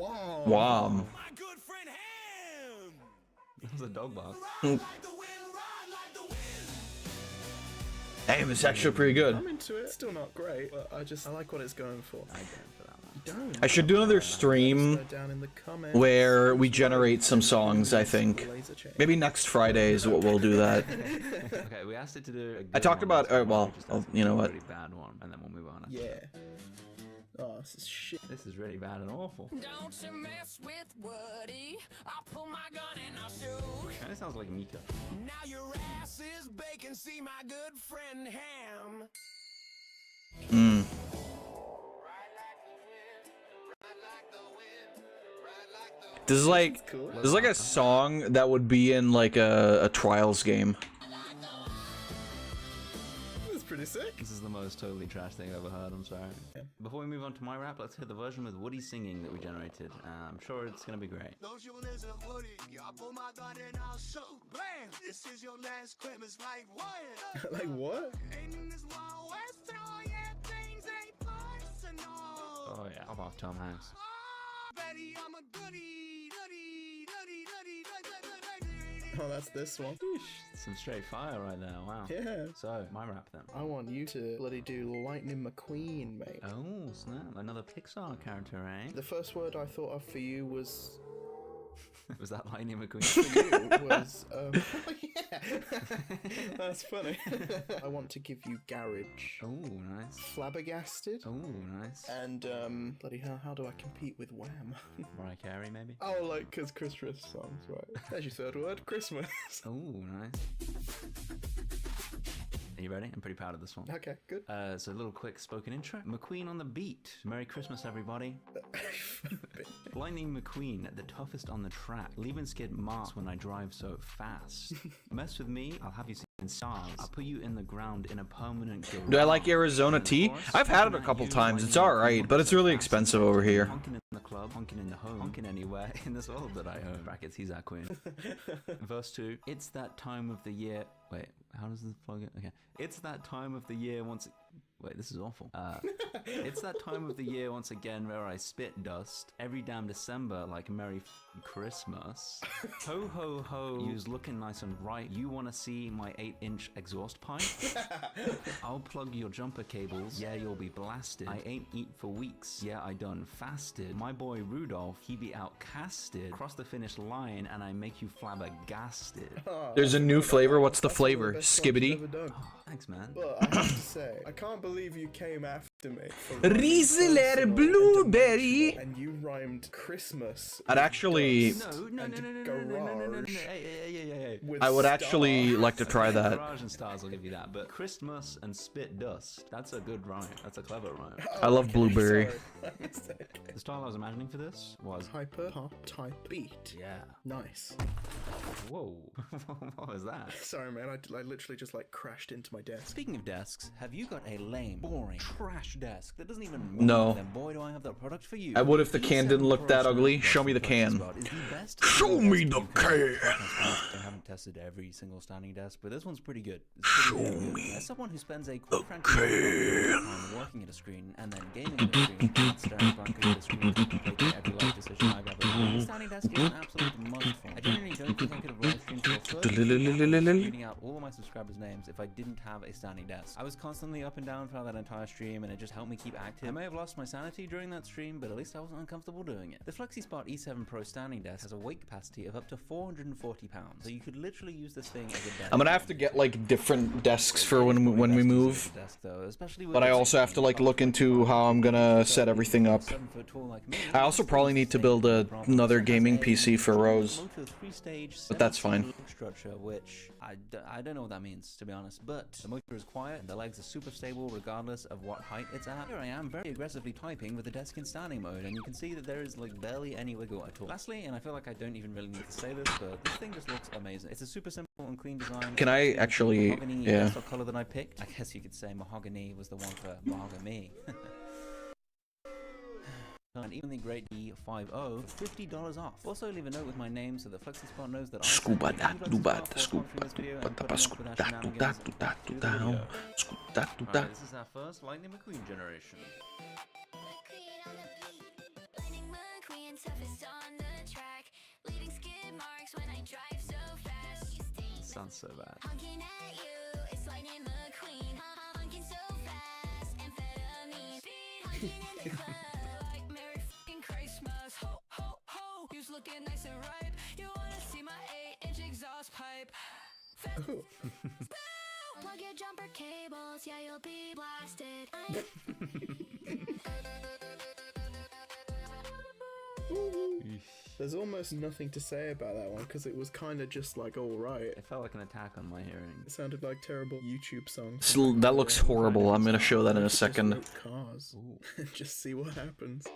Wow. Wom. That was a dog bark. Hey, it's actually pretty good. I'm into it. Still not great, but I like what it's going for. I don't. I should do another stream Down in the comments. where we generate some songs, I think. Maybe next Friday is what we'll do that. Okay, we asked it to do. I talked about, well, you know what? Really bad one, and then we'll move on. Yeah. Oh, this is shit. This is really bad and awful. Don't you mess with Woody. I'll pull my gun and I'll shoot. Kinda sounds like Mika. Now your ass is bacon. See my good friend Ham. Mm. This is like a song that would be in like a Trials game. That's pretty sick. This is the most totally trash thing I've ever heard, I'm sorry. Before we move on to my rap, let's hear the version with Woody singing that we generated. I'm sure it's gonna be great. Don't you listen, Woody. I'll pull my gun and I'll shoot. Bam! This is your last Christmas, like what? Like what? Ain't in this Wild West, all your things ain't personal. Oh yeah, I'm off Tom Hanks. Betty, I'm a goodie. Oh, that's this one. Some straight fire right there, wow. Yeah. So, my rap then. I want you to bloody do Lightning McQueen, mate. Oh, snap. Another Pixar character, eh? The first word I thought of for you was... Was that Lightning McQueen? For you was, yeah. That's funny. I want to give you Garage. Oh, nice. Flabbergasted. Oh, nice. And, bloody hell, how do I compete with Wham? Mariah Carey, maybe? Oh, like, cause Christmas songs, right? There's your third word, Christmas. Oh, nice. Are you ready? I'm pretty proud of this one. Okay, good. So a little quick spoken intro. McQueen on the beat. Merry Christmas, everybody. Lightning McQueen, the toughest on the track. Leaving skid marks when I drive so fast. Mess with me, I'll have you seeing stars. I'll put you in the ground in a permanent garage. Do I like Arizona tea? I've had it a couple times. It's alright, but it's really expensive over here. Honking in the club, honking in the home, honking anywhere in this world that I own. Brackets, he's our queen. Verse 2. It's that time of the year. Wait, how does this plug it? Okay. It's that time of the year once... Wait, this is awful. It's that time of the year once again where I spit dust. Every damn December like Merry Christmas. Ho ho ho. You's looking nice and right. You wanna see my 8-inch exhaust pipe? I'll plug your jumper cables. Yeah, you'll be blasted. I ain't eat for weeks. Yeah, I done fasted. My boy Rudolph, he be outcasted. Cross the finish line and I make you flabbergasted. There's a new flavor. What's the flavor? Skibbity? Oh, thanks, man. But I have to say, I can't believe you came after me. Riesler blueberry. And you rhymed Christmas. I'd actually... No. Hey. I would actually like to try that. Garage and stars, I'll give you that. But Christmas and spit dust, that's a good rhyme. That's a clever rhyme. I love blueberry. The style I was imagining for this was hyper pop type beat. Yeah. Nice. Whoa. What was that? Sorry, man. I literally just like crashed into my desk. Speaking of desks, have you got a lame, boring, trash desk that doesn't even move? No. Then boy, do I have the product for you. I would if the can didn't look that ugly. Show me the can. Show me the can. I haven't tested every single standing desk, but this one's pretty good. Show me. As someone who spends a quite frankly time working at a screen and then gaming at a screen, staring blankly at a screen, making every life decision I've ever made, the standing desk is an absolute must. I genuinely don't think I could have live streamed for a third reading out all of my subscribers' names if I didn't have a standing desk. I was constantly up and down throughout that entire stream, and it just helped me keep active. I may have lost my sanity during that stream, but at least I wasn't uncomfortable doing it. The FlexiSpot E7 Pro standing desk has a weight capacity of up to 440 pounds, so you could literally use this thing as a desk. I'm gonna have to get like different desks for when we move. But I also have to like look into how I'm gonna set everything up. I also probably need to build another gaming PC for Rose. But that's fine. Structure, which I don't know what that means, to be honest, but the motor is quiet and the legs are super stable regardless of what height it's at. Here I am very aggressively typing with the desk in standing mode, and you can see that there is like barely any wiggle at all. Lastly, and I feel like I don't even really need to say this, but this thing just looks amazing. It's a super simple and clean design. Can I actually, yeah. That's the color that I picked. I guess you could say mahogany was the one for mahogany. And even the great D50 for $50 off. Also leave a note with my name so that FlexiSpot knows that this is our first Lightning McQueen generation. Lightning McQueen, tough sounds so bad. Honking at you, it's Lightning McQueen. Honking so fast, amphetamine. Honking in the club like Merry f***ing Christmas. Ho, ho, ho. You's looking nice and ripe. You wanna see my 8-inch exhaust pipe. Plug your jumper cables, yeah, you'll be blasted. There's almost nothing to say about that one because it was kind of just like alright. It felt like an attack on my hearing. It sounded like terrible YouTube songs. That looks horrible. I'm gonna show that in a second. Just wrote cars. Just see what happens.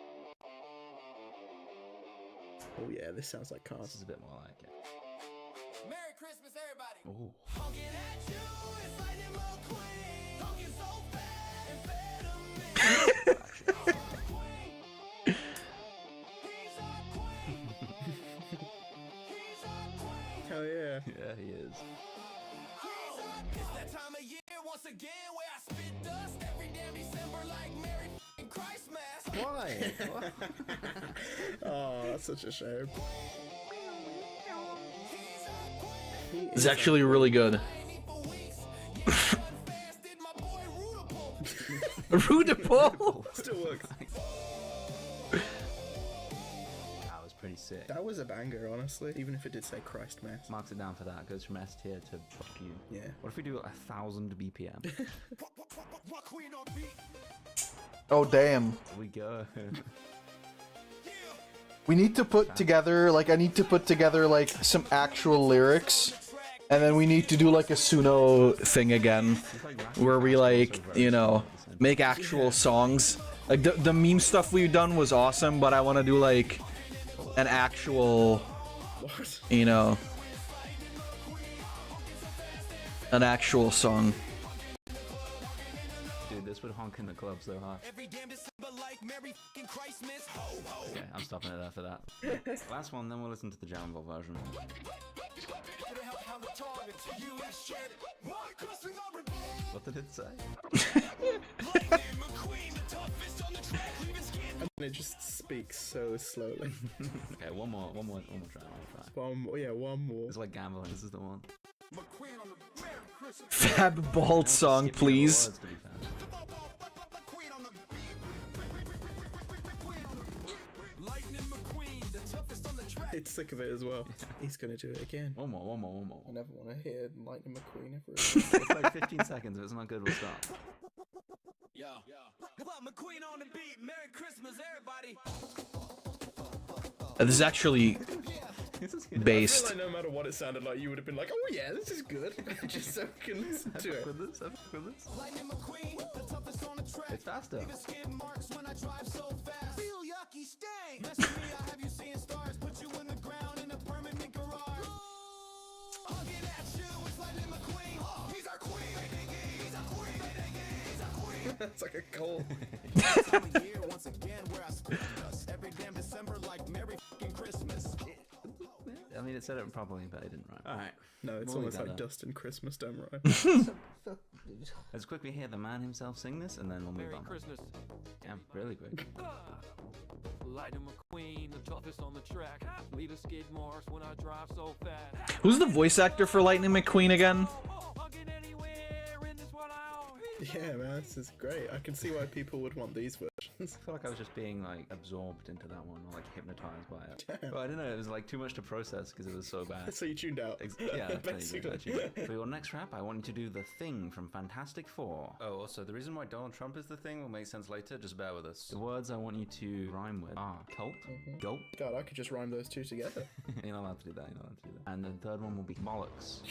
Oh yeah, this sounds like cars. This is a bit more like it. Merry Christmas, everybody. Ooh. Honking at you, it's Lightning McQueen. Honking so fast, amphetamine. Hell yeah. Yeah, he is. It's that time of year once again where I spit dust every damn December like Merry f***ing Christmas. Why? Oh, that's such a shame. It's actually really good. Rudapole? Still works. That was pretty sick. That was a banger, honestly. Even if it did say Christ Mass. Marks it down for that. Goes from S tier to fuck you. Yeah. What if we do 1,000 BPM? Oh damn. Here we go. We need to put together, like, I need to put together, like, some actual lyrics. And then we need to do, like, a Suno thing again. Where we, like, you know, make actual songs. Like, the meme stuff we've done was awesome, but I want to do, like, an actual, you know, an actual song. Dude, this would honk in the club so hard. Okay, I'm stopping it after that. Last one, then we'll listen to the Jambo version. What did it say? And it just speaks so slowly. Okay, one more try. One more. It's like gambling. This is the one. Fab Bald song, please. It's sick of it as well. He's gonna do it again. One more. I never want to hear Lightning McQueen ever. It's like 15 seconds. If it's not good, we'll stop. Yo. McQueen on the beat. Merry Christmas, everybody. This is actually based. I feel like no matter what it sounded like, you would have been like, oh yeah, this is good. Just so we can listen to it. Lightning McQueen, the toughest on the track. It's faster. Even skid marks when I drive so fast. Feel yucky, stay. Mess with me, I have you seeing stars. Put you in the ground in a permanent garage. I'll get at you, it's Lightning McQueen. He's our queen. He's our queen. He's our queen. That's like a cold. Time of year, once again, where I spit dust every damn December like Merry f***ing Christmas. I mean, it said it properly, but it didn't rhyme. Alright. No, it's We'll almost leave like that Dust and Christmas don't rhyme. Let's quickly hear the man himself sing this, and then we'll move Merry on. Christmas. Yeah, really quick. Lightning McQueen, the toughest on the track. Leave a skid marks when I drive so fast. Who's the voice actor for Lightning McQueen again? Yeah, man, this is great. I can see why people would want these versions. I feel like I was just being like absorbed into that one, or like hypnotized by it. Damn. But I don't know, it was like too much to process because it was so bad. So you tuned out. Yeah, basically. For your next rap, I want you to do The Thing from Fantastic Four. Oh, also, the reason why Donald Trump is the thing will make sense later, just bear with us. The words I want you to rhyme with are cult, gulp. God, I could just rhyme those two together. You're not allowed to do that, And the third one will be bollocks.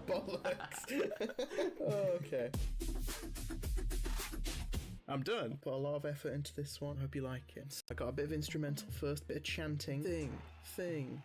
Bollocks. Okay. I'm done. Put a lot of effort into this one. Hope you like it. I got a bit of instrumental first, bit of chanting. Thing.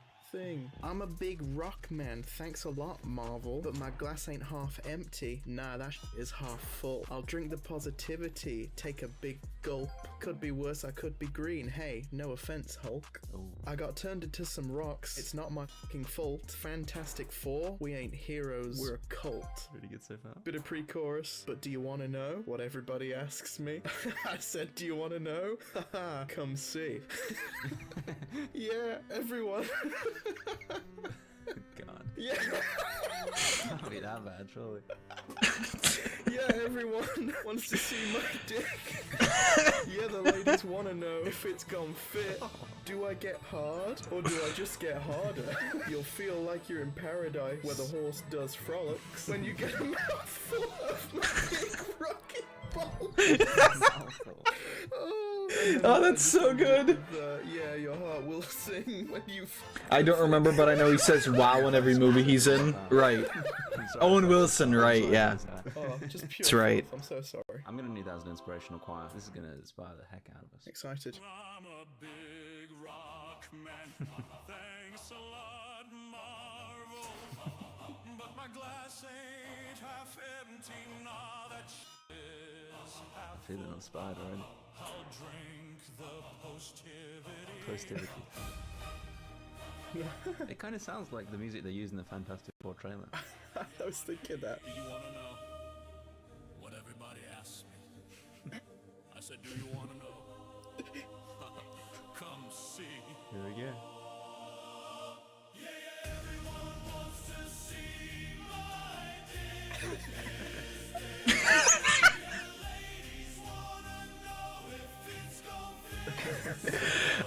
I'm a big rock man. Thanks a lot, Marvel. But my glass ain't half empty. Nah, that is half full. I'll drink the positivity. Take a big gulp. Could be worse, I could be green. Hey, no offense, Hulk. Ooh. I got turned into some rocks. It's not my fucking fault. Fantastic Four. We ain't heroes. We're a cult. Really good so far. Bit of pre-chorus. But do you want to know what everybody asks me? I said, do you want to know? Haha, come see. Yeah, everyone. God. Yeah. Can't be that bad, surely. Yeah, everyone wants to see my dick. Yeah, the ladies want to know if it's gone fit. Do I get hard, or do I just get harder? You'll feel like you're in paradise where the horse does frolics when you get a mouthful of my big rocket ball. Oh, that's so good. Yeah, your heart will sing when you... I don't remember, but I know he says wow in every movie he's in. Right. Owen Wilson, right, yeah. Oh, just pure That's right. I'm so sorry. I'm gonna need that as an inspirational choir. This is gonna inspire the heck out of us. Excited. I'm a big rock man. Thanks a lot, Marvel. But my glass ain't half empty now. That is half I'm feeling inspired already. I'll drink the positivity. It kind of sounds like the music they use in the Fantastic Four trailer. I was thinking that. Do you want to know what everybody asks me? I said, do you want to know? Come see. Here we go. Yeah, everyone wants to see my dick.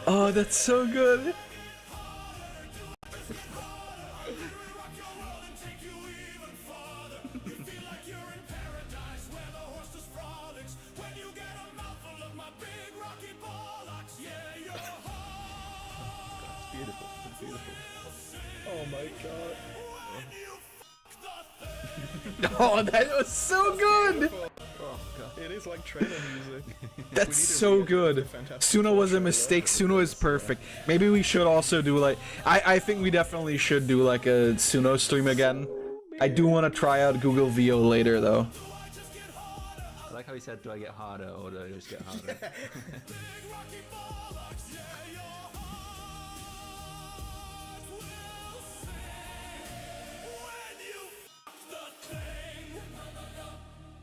Oh, that's so good. Beautiful. It's beautiful. Oh my god. Oh, that was so good. Oh god. It is like trailer music. That's so good. Suno was a mistake. Suno is perfect. Maybe we should also do like... I think we definitely should do like a Suno stream again. I do want to try out Google VO later though. I like how he said, do I get harder or do I just get harder?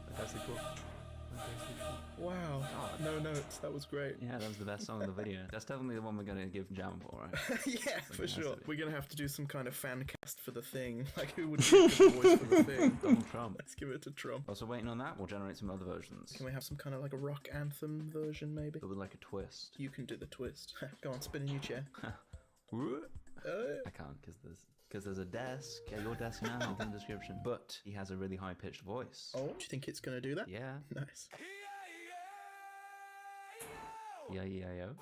Fantastic Four. Wow. No notes. That was great. Yeah, that was the best song of the video. That's definitely the one we're gonna give Jam for, right? Yeah, for sure. We're gonna have to do some kind of fan cast for the thing. Like, who would do the voice for the thing? Donald Trump. Let's give it to Trump. Also, waiting on that, we'll generate some other versions. Can we have some kind of like a rock anthem version, maybe? But with like a twist. You can do the twist. Go on, spin a new chair. I can't, because there's a desk. Yeah, your desk now in the description. But he has a really high-pitched voice. Oh, do you think it's gonna do that? Yeah. Nice. Yeah, yeah, yo.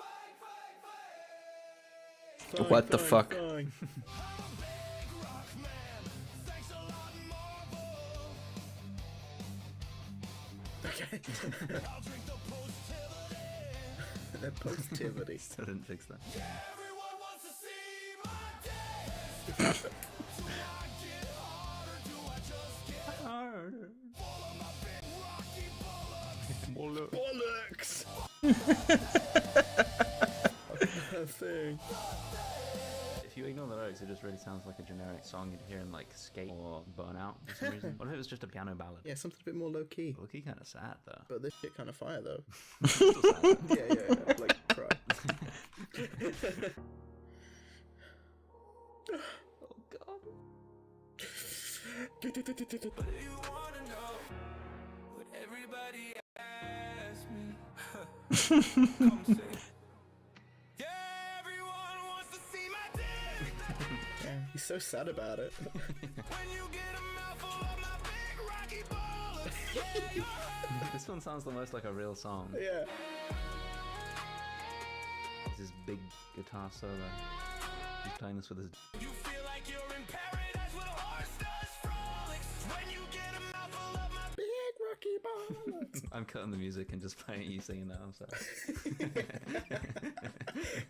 What the fuck? Fine. Okay. That positivity. Still didn't fix that. Bollocks! Thing. If you ignore the lyrics, it just really sounds like a generic song you'd hear in like Skate or Burnout for some reason. What if it was just a piano ballad? Yeah, something a bit more low key. Low key kind of sad though. But this shit kind of fire though. Still sad. Yeah. Like, cry. Oh god. Everybody asks me. Come say. Yeah, everyone wants to see my dick. Yeah, he's so sad about it. When you get a mouthful of my big rocky ball. This one sounds the most like a real song. Yeah. This is big guitar solo. He's playing this with his. You feel like you're in paradise with a horse does frolics. When you get a mouthful of my big rocky ball. I'm cutting the music and just playing you singing that. I'm sorry.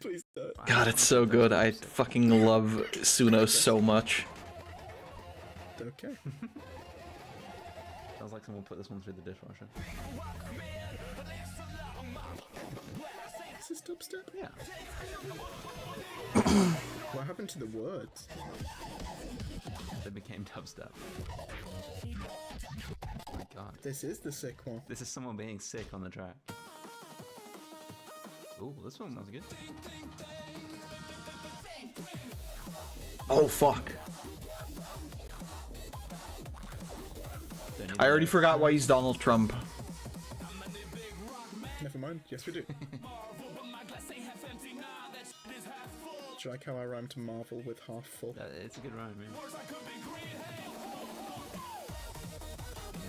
Please don't. God, it's so good. I fucking love Suno so much. Okay. Sounds like someone put this one through the dishwasher. Is this dubstep? Yeah. What happened to the words? They became dubstep. Oh my god. This is the sick one. This is someone being sick on the track. Ooh, this one sounds good. Oh fuck. I already forgot why he's Donald Trump. Never mind. Yes, we do. Do you like how I rhyme to Marvel with half full? It's a good rhyme, man.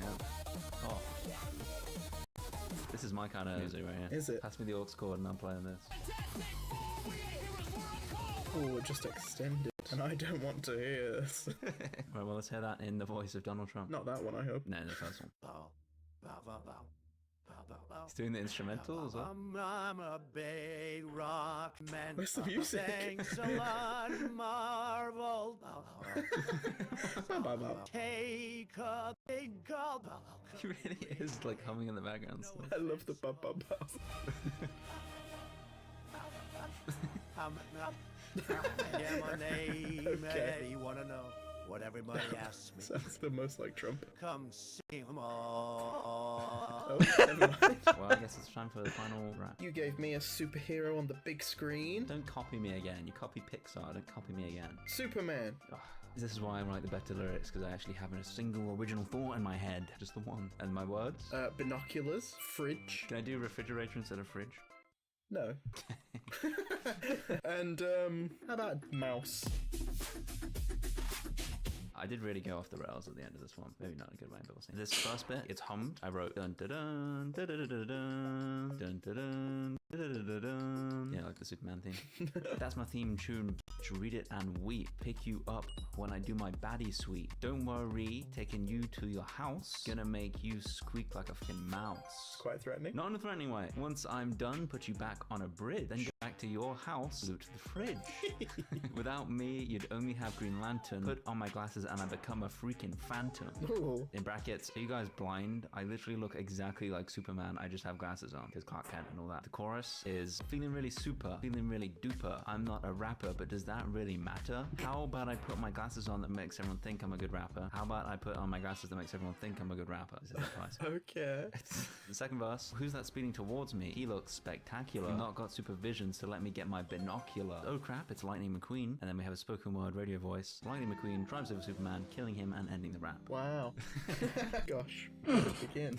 Yeah. Oh. This is my kind of music right here. Is it? Pass me the aux cord and I'm playing this. Oh, it just extended, and I don't want to hear this. Right, well, let's hear that in the voice of Donald Trump. Not that one, I hope. No, the first one. He's doing the instrumental as well. I'm a big rock man. Where's the music? Thanks a lot, Marvel. Take a big gulp. He really is like humming in the background. So. I love the bub bub bub. Yeah, my name. Okay. You wanna know what everybody asks me? Sounds the most like Trump. Come see 'em all. Oh, never mind. Well, I guess it's time for the final rap. You gave me a superhero on the big screen. Don't copy me again. You copy Pixar. Don't copy me again. Superman. Ugh. This is why I write the better lyrics, because I actually have a single original thought in my head. Just the one. And my words? Binoculars. Fridge. Can I do refrigerator instead of fridge? No. And, how about mouse? I did really go off the rails at the end of this one. Maybe not in a good way, but we'll see. This first bit, it's hummed. I wrote dun dun dun dun dun dun dun dun dun dun dun. Yeah, like the Superman theme. That's my theme tune. Read it and weep. Pick you up when I do my baddie sweep. Don't worry, taking you to your house. Gonna make you squeak like a fucking mouse. Quite threatening. Not in a threatening way. Once I'm done, put you back on a bridge. Then go back to your house, loot the fridge. Without me, you'd only have Green Lantern. Put on my glasses and I become a freaking phantom. Ooh. In brackets, are you guys blind? I literally look exactly like Superman. I just have glasses on because Clark Kent and all that. The chorus is feeling really super, feeling really duper. I'm not a rapper, but does that really matter? How about I put my glasses on that makes everyone think I'm a good rapper? How about I put on my glasses that makes everyone think I'm a good rapper? This is advice. Okay. The second verse, who's that speeding towards me? He looks spectacular. You've not got supervision, so let me get my binocular. Oh crap, it's Lightning McQueen. And then we have a spoken word radio voice. Lightning McQueen drives over Superman, killing him and ending the rap. Wow. Gosh. Where to begin?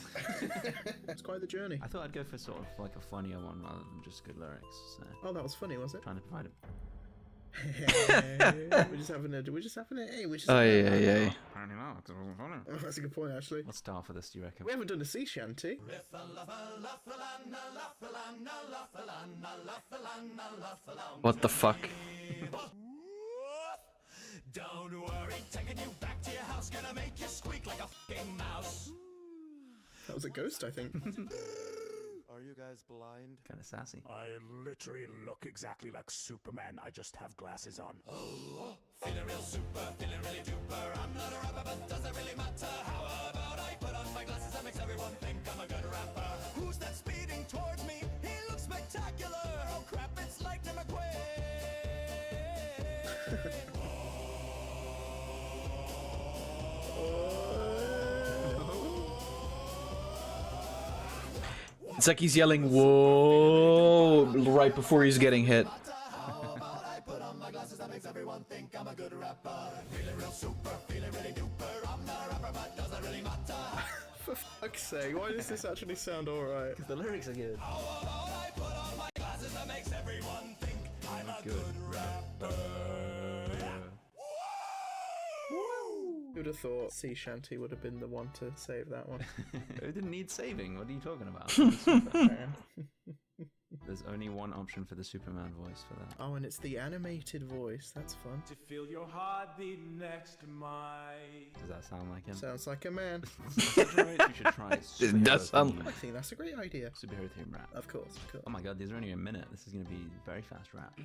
It's quite the journey. I thought I'd go for sort of like a funnier one rather than just good lyrics. So. Oh, that was funny, was it? Trying to provide it. We're just having a. That's a good point, actually. What style for this do you reckon? We haven't done a sea shanty. What the fuck? Don't worry, taking you back to your house, gonna make you squeak like a fucking mouse. That was a ghost, I think. Are you guys blind? Kind of sassy. I literally look exactly like Superman. I just have glasses on. Oh, feeling real super, feeling really duper. I'm not a rapper, but does it really matter? How about I put on my glasses that makes everyone think I'm a good rapper? Who's that speeding towards me? He looks spectacular. Oh crap, it's Lightning McQueen. It's like he's yelling, whoa, right before he's getting hit. For fuck's sake, why does this actually sound alright? Because the lyrics are good. Good rapper. Who would have thought sea shanty would have been the one to save that one? It didn't need saving. What are you talking about? There's only one option for the Superman voice for that. Oh, and it's the animated voice. That's fun. To feel your heartbeat next to mine. Does that sound like him? Sounds like a man. You should try it. It does sound. I think that's a great idea. Superhero theme rap. Of course, of course. Oh my god, these are only a minute. This is going to be very fast rap.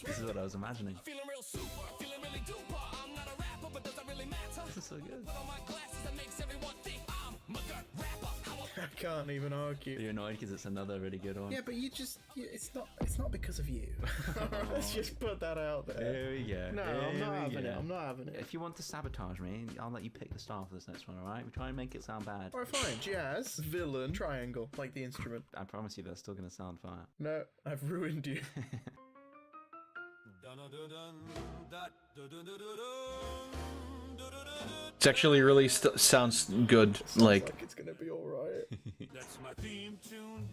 This is what I was imagining. Feeling real super, feeling really duper. I'm not a rapper, but does that really matter? This is so good. Put on my glasses that makes everyone think I'm a good rapper. can't even argue. You're annoyed because it's another really good one. Yeah, but it's not because of you. Let's just put that out there. There we go. No, I'm not having it. I'm not having it. If you want to sabotage me, I'll let you pick the star for this next one, alright? We try and make it sound bad. Alright, fine. Jazz, villain, triangle, like the instrument. I promise you that's still gonna sound fire. No, I've ruined you. It's actually really sounds good. Like it's gonna be alright. That's my theme tune.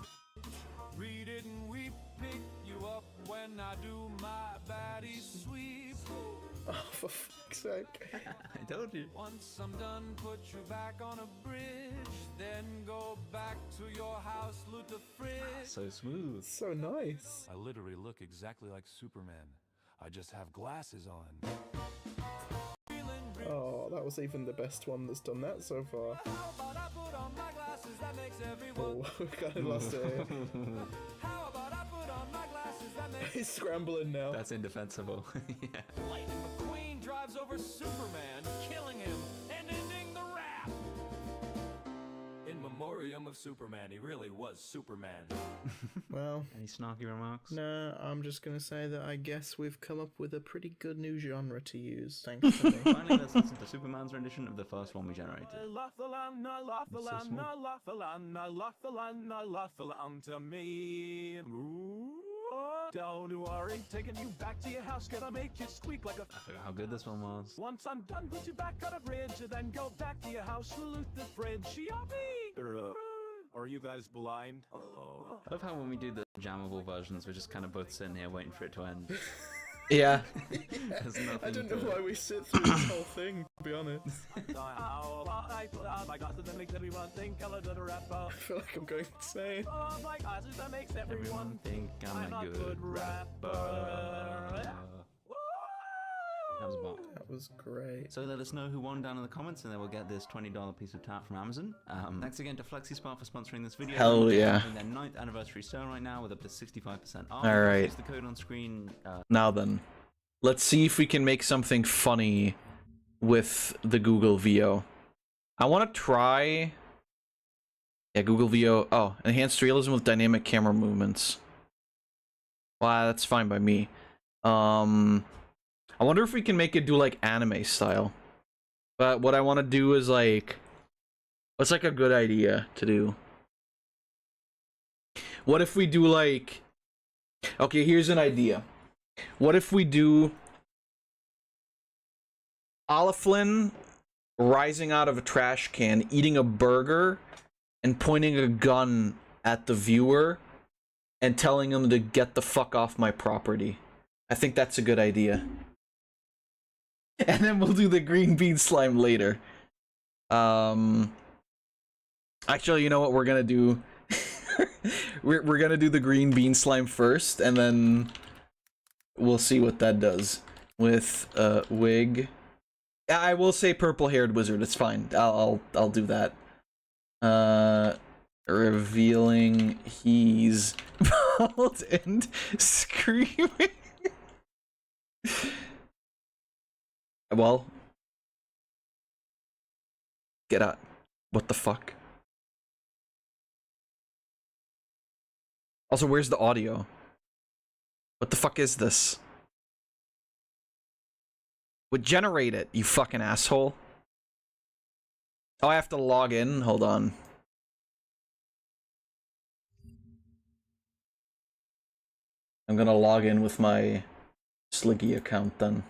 Read it and weep, pick you up when I do my baddie sweep. Oh, for fuck's sake. I told you. Once I'm done, put you back on a bridge. Then go back to your house, loot the fridge. So smooth. So nice. I literally look exactly like Superman. I just have glasses on. Oh, that was even the best one that's done that so far. Oh, we kind of lost it here. He's scrambling now. That's indefensible. Yeah. Lightning McQueen drives over Superman, killing him and ending the rap. In memoriam of Superman, he really was Superman. Well, any snarky remarks? No, I'm just gonna say that I guess we've come up with a pretty good new genre to use. Thanks to me. Finally, let's listen to Superman's rendition of the first one we generated. To me. Don't worry, taking you back to your house, gonna make you squeak like a. I forgot how good this one was. Once I'm done, put you back on a bridge, and then go back to your house, loot the fridge. Yippee! Are you guys blind? Oh. I love how when we do the jammable versions, we're just kind of both sitting here waiting for it to end. Yeah. I don't know why we sit through this whole thing, to be honest. I feel like I'm going insane. Everyone think I'm a good rapper. That was a bop. That was great. So let us know who won down in the comments, and then we'll get this $20 piece of tat from Amazon. Thanks again to FlexiSpot for sponsoring this video. Hell They're yeah. having their 9th anniversary sale right now with up to 65% off. All right. Use the code on screen. Now then, let's see if we can make something funny with the Google VO. I want to try. Yeah, Google VO. Oh, enhanced realism with dynamic camera movements. Wow, that's fine by me. I wonder if we can make it do like anime style. But what I want to do is like, what's like a good idea to do? What if we do like, okay, here's an idea. What if we do Olaflin rising out of a trash can, eating a burger, and pointing a gun at the viewer and telling him to get the fuck off my property? I think that's a good idea. And then we'll do the green bean slime later. Actually, you know what we're gonna do? we're gonna do the green bean slime first, and then we'll see what that does with wig. I will say purple-haired wizard. It's fine. I'll do that. Revealing he's bald and screaming. Well, get out. What the fuck? Also, where's the audio? What the fuck is this? Would generate it, you fucking asshole. Oh, I have to log in? Hold on. I'm gonna log in with my Sliggy account then.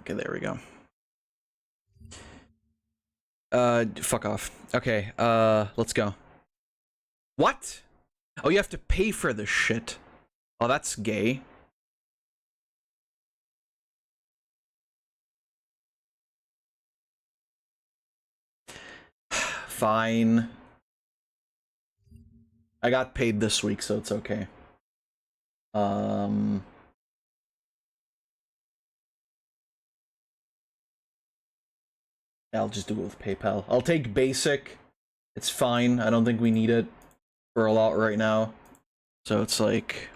Okay, there we go. Fuck off. Okay, let's go. What? Oh, you have to pay for this shit. Oh, that's gay. Fine. I got paid this week, so it's okay. I'll just do it with PayPal. I'll take basic. It's fine. I don't think we need it for a lot right now. So it's like...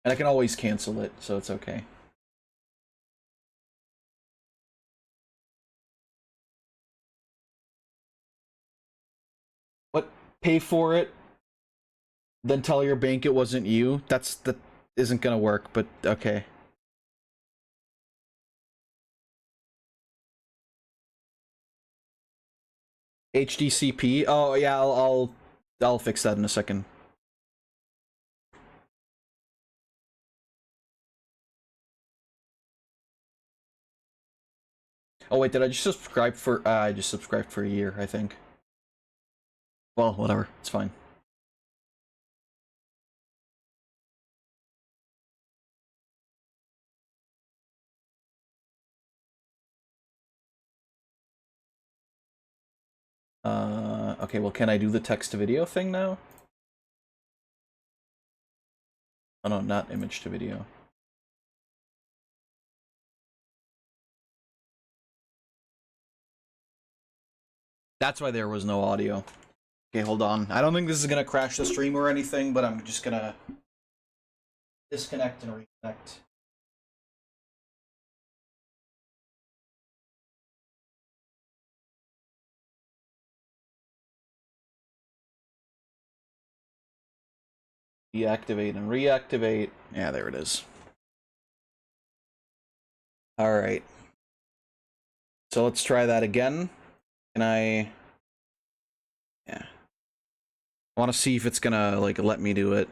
And I can always cancel it, so it's okay. pay for it, then tell your bank it wasn't you. That isn't gonna work, but okay. HDCP? Oh yeah, I'll fix that in a second. Oh wait, did I just subscribe for I just subscribed for a year, I think. Well, whatever, it's fine. Okay, well, can I do the text to video thing now? Oh no, not image to video. That's why there was no audio. Okay, hold on. I don't think this is gonna crash the stream or anything, but I'm just gonna disconnect and reconnect. Deactivate and reactivate. Yeah, there it is. Alright. So let's try that again. Can I... Yeah. I want to see if it's gonna, like, let me do it.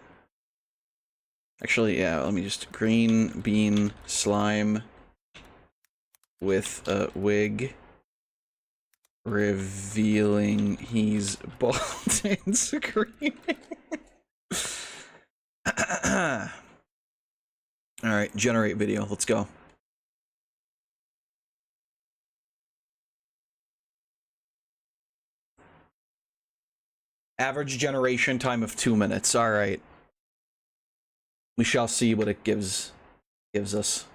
Actually, yeah, let me just... Green bean slime with a wig revealing he's bald and screaming. Alright, generate video. Let's go. Average generation time of 2 minutes. Alright. We shall see what it gives us.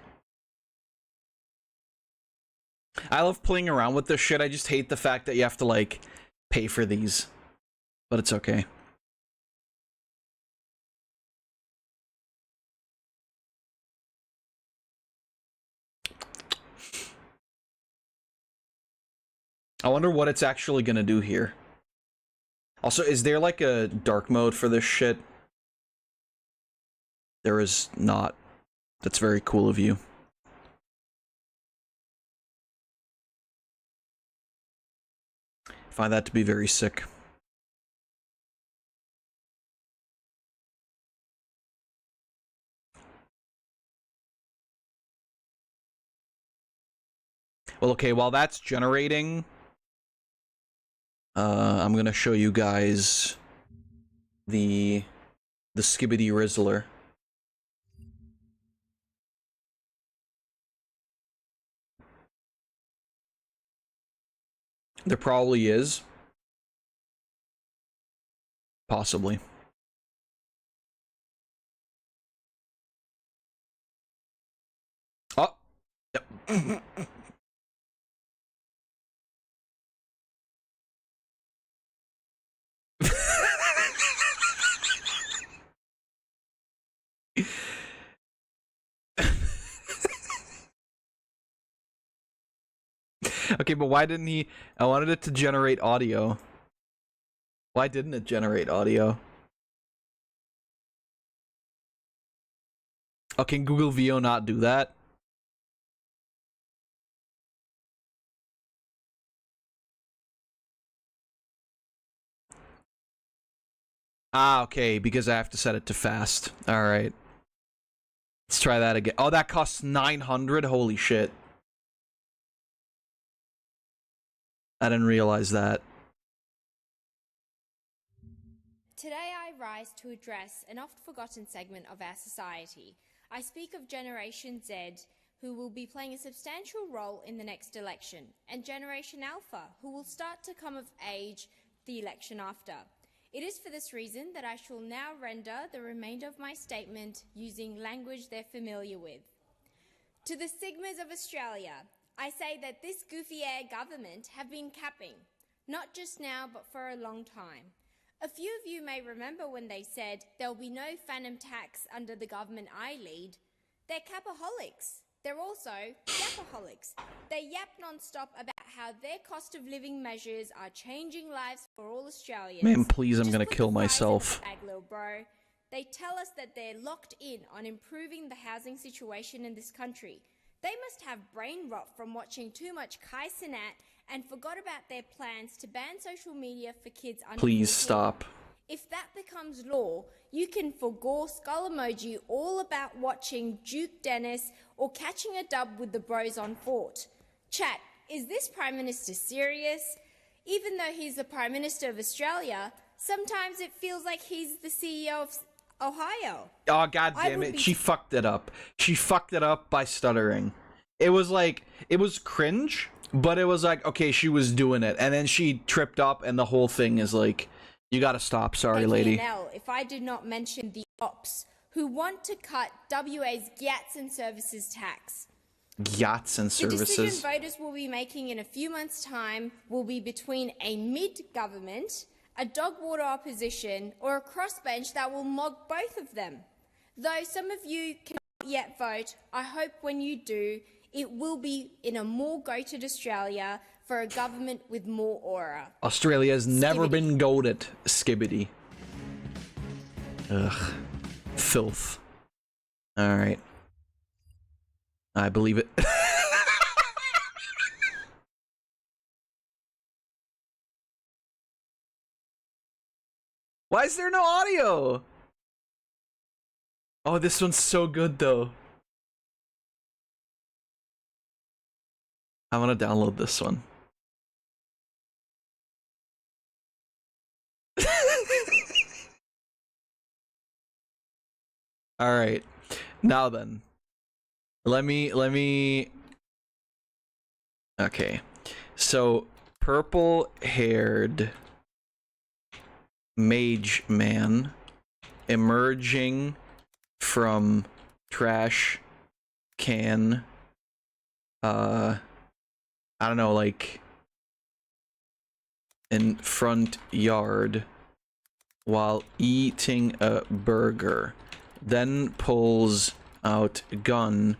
I love playing around with this shit. I just hate the fact that you have to, like, pay for these. But it's okay. I wonder what it's actually gonna do here. Also, is there like a dark mode for this shit? There is not. That's very cool of you. Find that to be very sick. Well, okay, while that's generating, I'm gonna show you guys the Skibbity Rizzler. There probably is. Possibly. Oh. Yep. Okay, but why didn't he... I wanted it to generate audio. Why didn't it generate audio? Oh, can Google VO not do that? Ah, okay, because I have to set it to fast. Alright. Let's try that again. Oh, that costs 900? Holy shit. I didn't realize that. Today I rise to address an oft-forgotten segment of our society. I speak of Generation Z, who will be playing a substantial role in the next election, and Generation Alpha, who will start to come of age the election after. It is for this reason that I shall now render the remainder of my statement using language they're familiar with. To the Sigmas of Australia, I say that this goofy-air government have been capping, not just now but for a long time. A few of you may remember when they said there'll be no phantom tax under the government I lead. They're capaholics. They're also yapaholics. They yap non-stop about how their cost of living measures are changing lives for all Australians. Man, please, I'm Just gonna put kill the fries in a myself. bag, little bro. They tell us that they're locked in on improving the housing situation in this country. They must have brain rot from watching too much Kai Cenat and forgot about their plans to ban social media for kids under Please 14. stop. If that becomes law, you can forgo skull emoji all about watching Duke Dennis or catching a dub with the bros on Fort. Chat, is this Prime Minister serious? Even though he's the Prime Minister of Australia, sometimes it feels like he's the CEO of Ohio. Oh, god damn it. She fucked it up. She fucked it up by stuttering. It was like, it was cringe, but it was like, okay, she was doing it. And then she tripped up, and the whole thing is like, you gotta stop. Sorry, lady. If I did not mention the ops who want to cut WA's Gyats and Services tax. Yachts and The services. decision voters will be making in a few months' time will be between a mid-government, a dog water opposition, or a crossbench that will mog both of them. Though some of you cannot yet vote, I hope when you do, it will be in a more goated Australia for a government with more aura. Australia has never been goated. Skibbity. Ugh. Filth. Alright. I believe it. Why is there no audio? Oh, this one's so good though. I want to download this one. All right. Now then. Let me Okay. So, purple-haired mage man emerging from trash can, I don't know, like in front yard while eating a burger, then pulls out gun,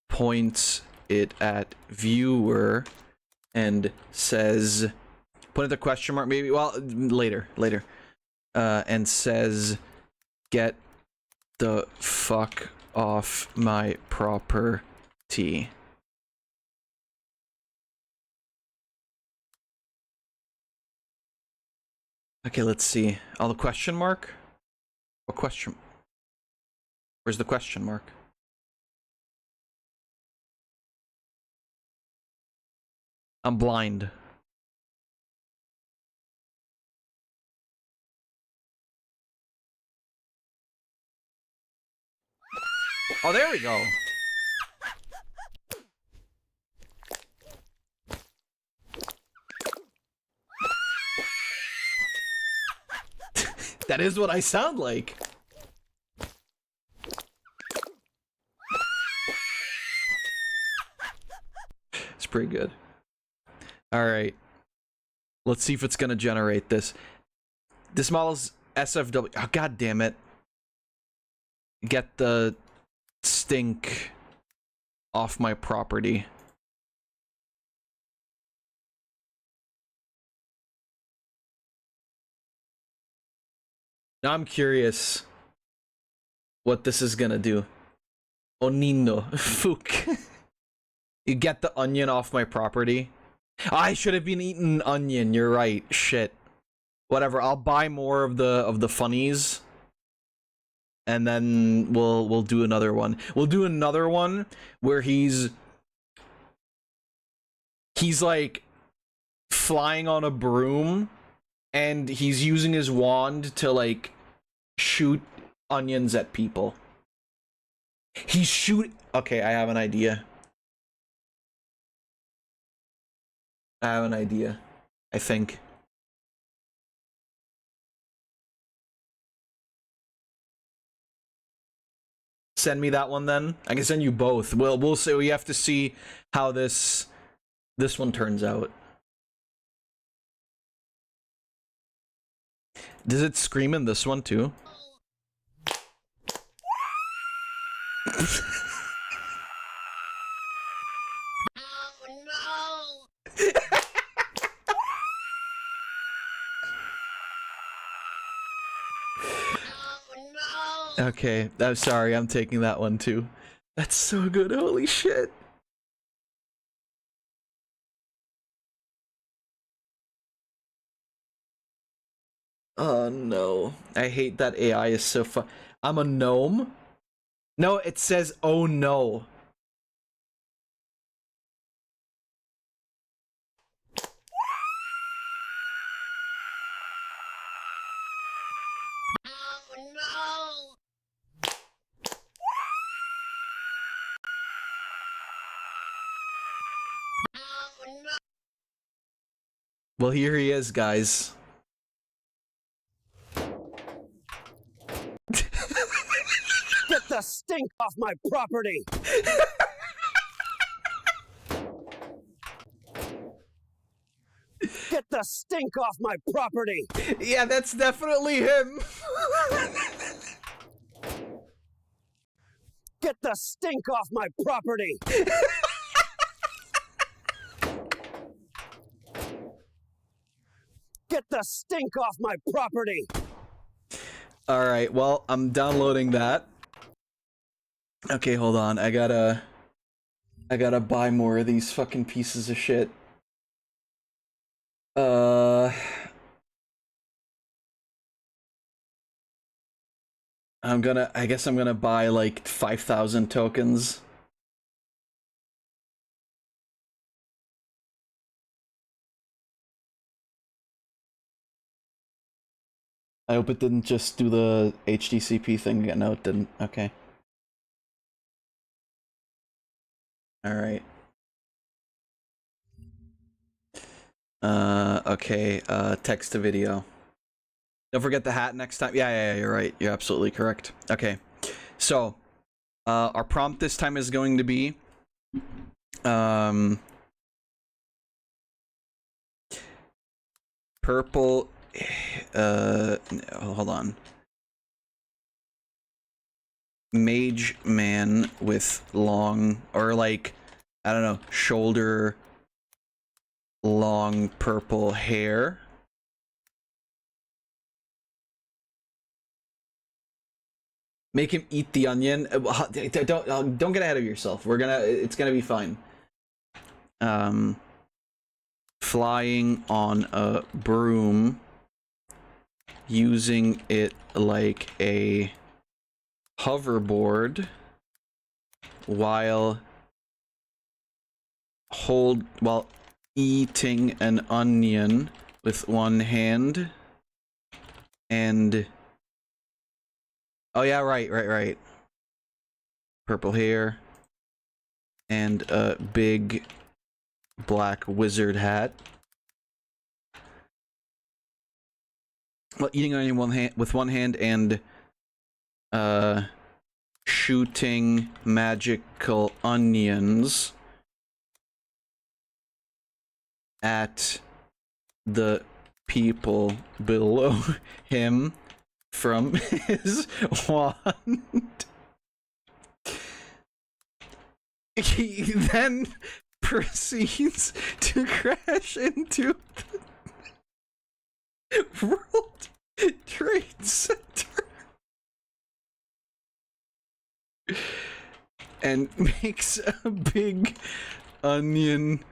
points it at viewer, and says, put it the question mark maybe, well, later, and says, get the fuck off my property. Okay, let's see. Oh, the question mark? What question? Where's the question mark? I'm blind. Oh, there we go. That is what I sound like. It's pretty good. All right. Let's see if it's going to generate this. This model's SFW. Oh, god damn it. Get the stink off my property. Now I'm curious what this is gonna do. Onino. Fook. You get the onion off my property. I should have been eating onion, you're right. Shit. Whatever, I'll buy more of the funnies. And then we'll do another one. We'll do another one where he's like flying on a broom and he's using his wand to like shoot onions at people. Okay, I have an idea. I think. Send me that one then. I can send you both. We'll see. We have to see how this one turns out. Does it scream in this one too? Okay, I'm sorry, I'm taking that one too. That's so good, holy shit. Oh no, I hate that AI is so fun. I'm a gnome? No, it says oh no. Well, here he is, guys. Get the stink off my property! Get the stink off my property! Yeah, that's definitely him. Get the stink off my property! Get the stink off my property! Alright, well, I'm downloading that. Okay, hold on. I gotta buy more of these fucking pieces of shit. I guess I'm gonna buy like 5,000 tokens. I hope it didn't just do the HDCP thing again. No, it didn't. Okay. Alright. Okay, text to video. Don't forget the hat next time. Yeah, you're right. You're absolutely correct. Okay. So, our prompt this time is going to be, purple, hold on. Mage man with long, or like, I don't know, shoulder long purple hair. Make him eat the onion. Don't get ahead of yourself. It's gonna be fine. Flying on a broom, using it like a hoverboard, while eating an onion with one hand, and oh yeah, right. Purple hair and a big black wizard hat. Well, eating onion with one hand and shooting magical onions at the people below him from his wand. He then proceeds to crash into the World Trade Center and makes a big onion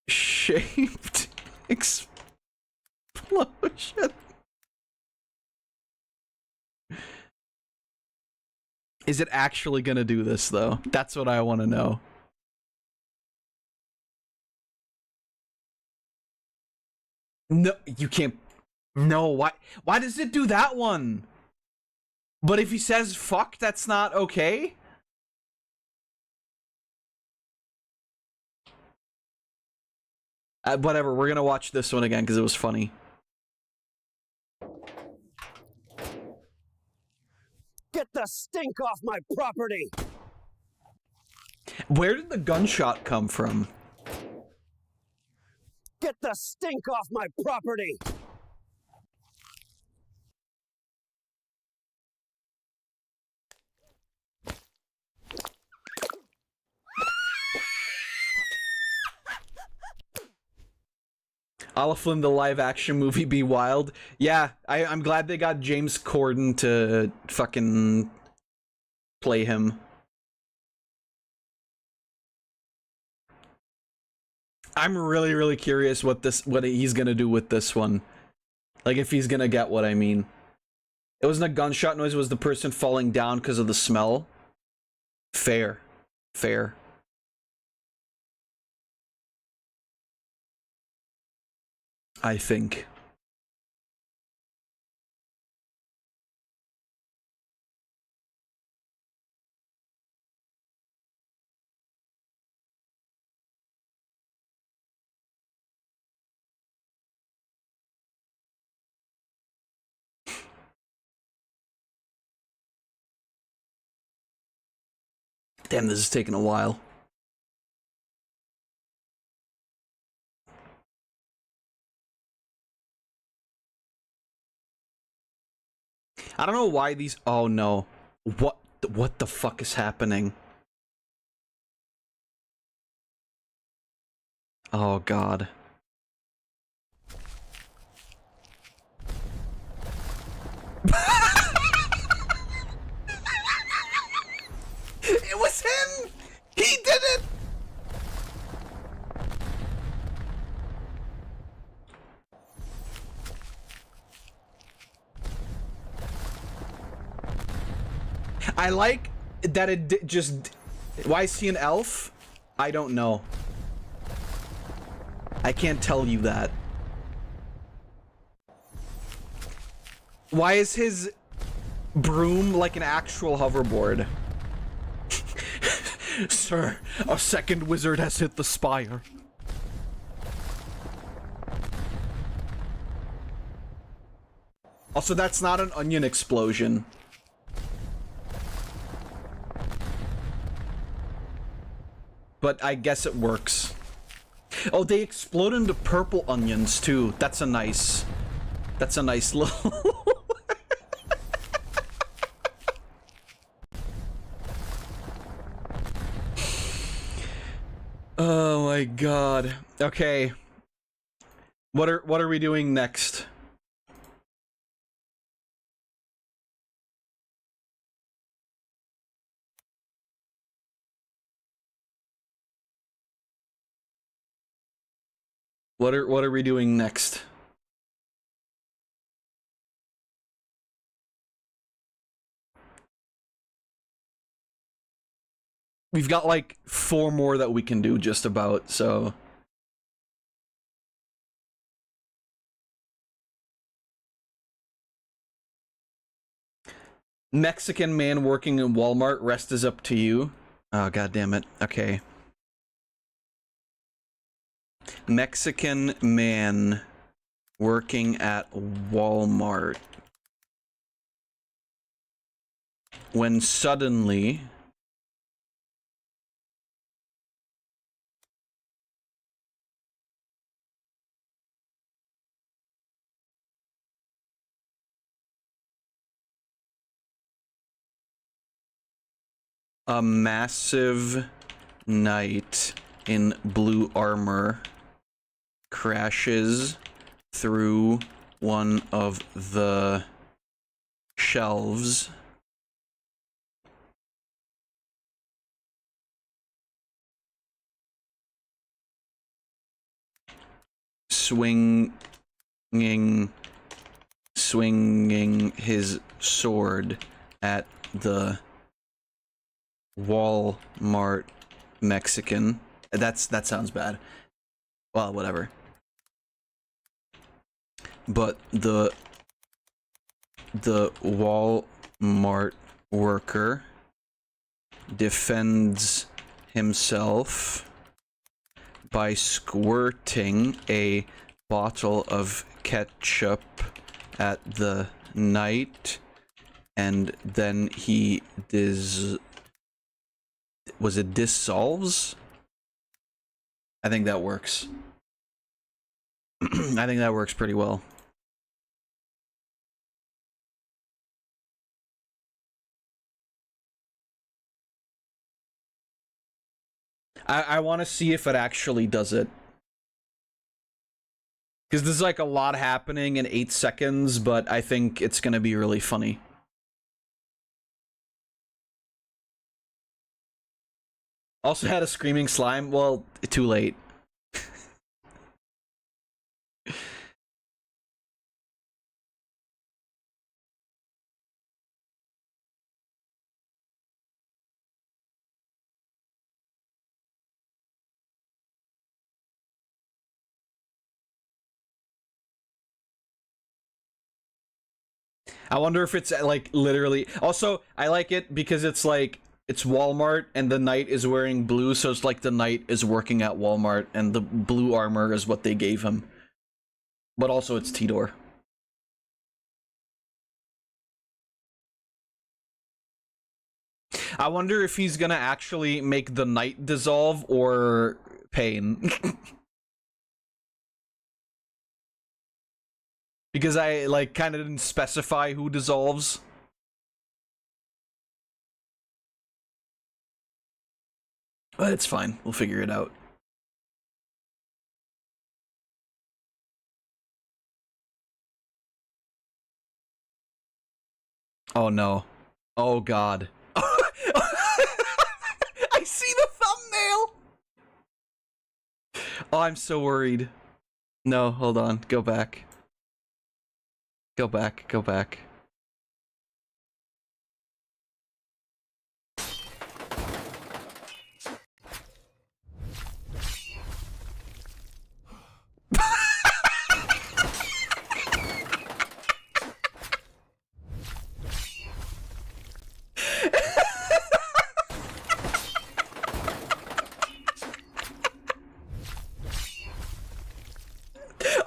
shaped explosion. Is it actually gonna do this though? That's what I want to know. No, you can't. No, why does it do that one? But if he says fuck, that's not okay? Whatever, we're gonna watch this one again because it was funny. Get the stink off my property! Where did the gunshot come from? Get the stink off my property! Olaflin, the live action movie, be wild. Yeah, I'm glad they got James Corden to fucking play him. I'm really, really curious what he's gonna do with this one. Like, if he's gonna get what I mean. It wasn't a gunshot noise, it was the person falling down because of the smell. Fair. Fair. I think. Damn, this is taking a while. I don't know why these... Oh no. What the fuck is happening? Oh god. It was him! He did it! I like that it just... Why is he an elf? I don't know. I can't tell you that. Why is his broom like an actual hoverboard? Sir, a second wizard has hit the spire. Also, that's not an onion explosion. But I guess it works. Oh, they explode into purple onions too. That's a nice little... Oh my god. Okay. What are we doing next? What are we doing next? We've got like 4 more that we can do just about, so... Mexican man working in Walmart, rest is up to you. Oh, god damn it. Okay. Mexican man working at Walmart. When suddenly... a massive knight in blue armor crashes through one of the shelves. Swinging his sword at the Walmart Mexican. That sounds bad. Well, whatever. But the Walmart worker defends himself by squirting a bottle of ketchup at the knight, and then he dissolves? I think that works. I think that works pretty well. I want to see if it actually does it. Because there's like a lot happening in 8 seconds, but I think it's going to be really funny. Also had a screaming slime. Well, too late. I wonder if it's like literally. Also, I like it because it's like it's Walmart and the knight is wearing blue, so it's like the knight is working at Walmart and the blue armor is what they gave him. But also it's Tidor. I wonder if he's gonna actually make the knight dissolve or Pain. Because I like kind of didn't specify who dissolves. But it's fine. We'll figure it out. Oh no. Oh god. I see the thumbnail! Oh, I'm so worried. No, hold on. Go back. Go back. Go back.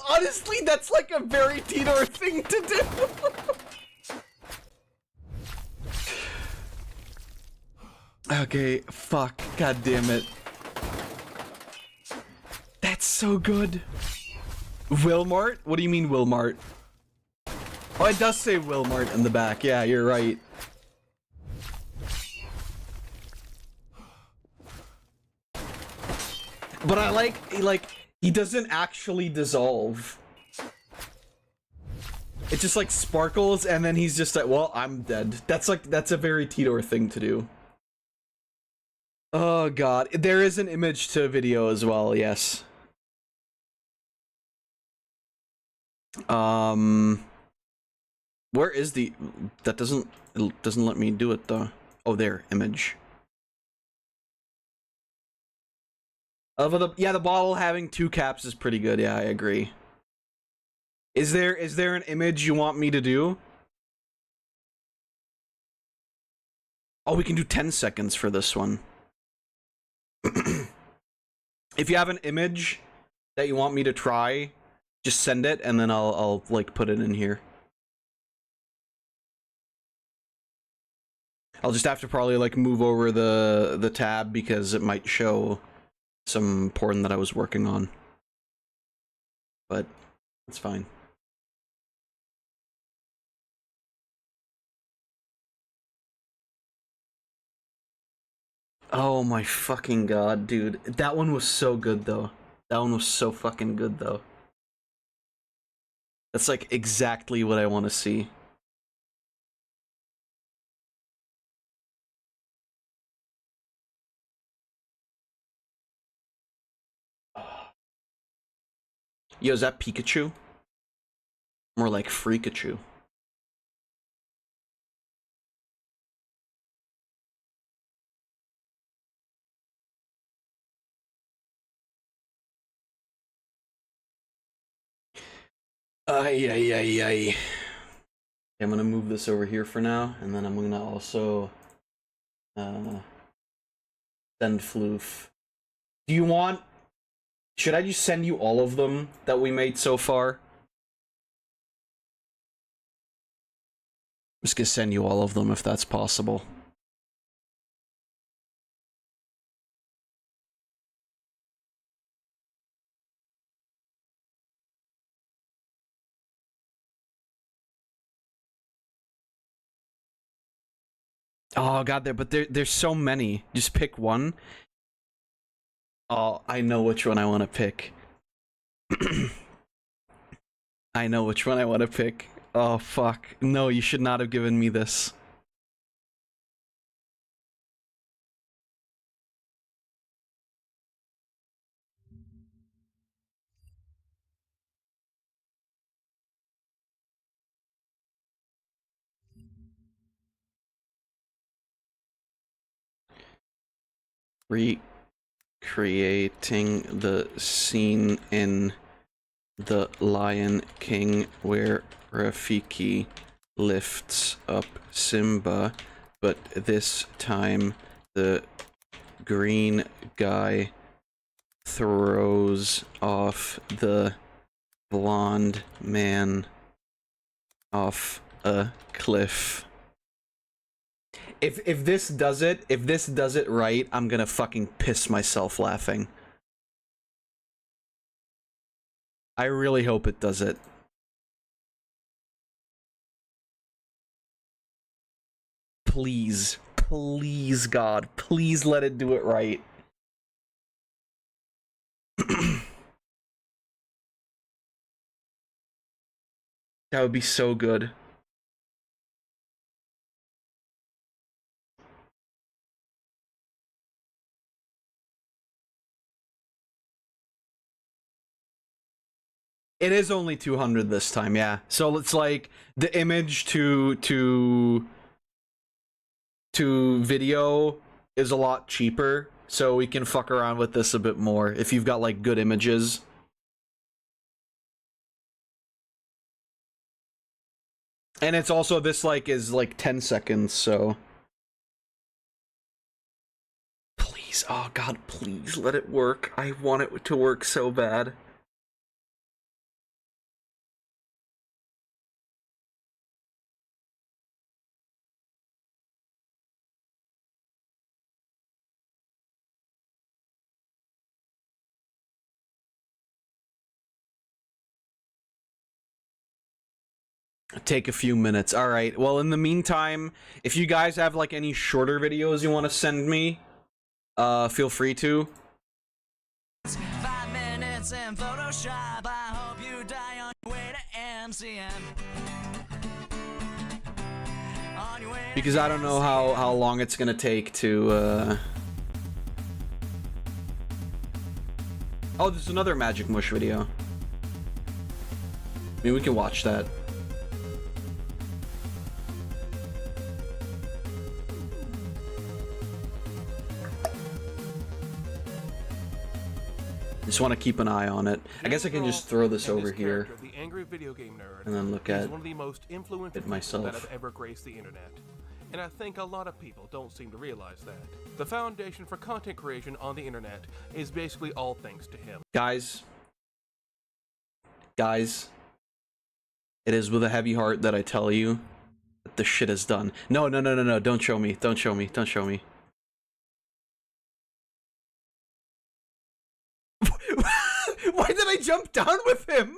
Honestly, that's like a very Tidor thing to do. Okay, fuck. God damn it. That's so good. Wilmart? What do you mean Wilmart? Oh, it does say Wilmart in the back. Yeah, you're right. But I like, he doesn't actually dissolve. It just like sparkles and then he's just like, well, I'm dead. That's a very Tidor thing to do. Oh god, there is an image to video as well, yes. Where is the, that doesn't, it doesn't let me do it though. Oh, there, image. Yeah, the bottle having two caps is pretty good. Yeah, I agree. Is there an image you want me to do? Oh, we can do 10 seconds for this one. If you have an image that you want me to try, just send it and then I'll like put it in here. I'll just have to probably like move over the tab because it might show some porn that I was working on. But it's fine. Oh my fucking god, dude. That one was so good though. That one was so fucking good though. That's like exactly what I want to see. Yo, is that Pikachu? More like Freakachu. Ay, ay, ay, ay. I'm gonna move this over here for now, and then I'm gonna also send Floof. Do you want... Should I just send you all of them that we made so far? I'm just gonna send you all of them if that's possible. Oh god, there's so many. Just pick one. Oh, I know which one I want to pick. I know which one I want to pick. Oh fuck. No, you should not have given me this. recreating the scene in The Lion King where Rafiki lifts up Simba, but this time the green guy throws off the blonde man off a cliff. If this does it right, I'm gonna fucking piss myself laughing. I really hope it does it. Please, please, God, please let it do it right. That would be so good. It is only 200 this time, yeah. So it's like the image to video is a lot cheaper, so we can fuck around with this a bit more if you've got like good images. And it's also, this like is like 10 seconds, so please, oh God, please let it work. I want it to work so bad. Take a few minutes. All right. Well, in the meantime, if you guys have like any shorter videos you want to send me, feel free to. 5 minutes in Photoshop. I hope you die on your way to MCM. On your way to Because I don't know how long it's gonna take to. Oh, there's another Magic Mush video. I mean, we can watch that. Just want to keep an eye on it. I guess I can just throw this over here The angry video game nerd and then look is at one of the most influential it myself. people that have ever graced the internet. And I think a lot of people don't seem to realize that. The foundation for content creation on the internet is basically all thanks to him. Guys, it is with a heavy heart that I tell you that the shit is done. No, don't show me, don't show me, don't show me. Why did I jump down with him?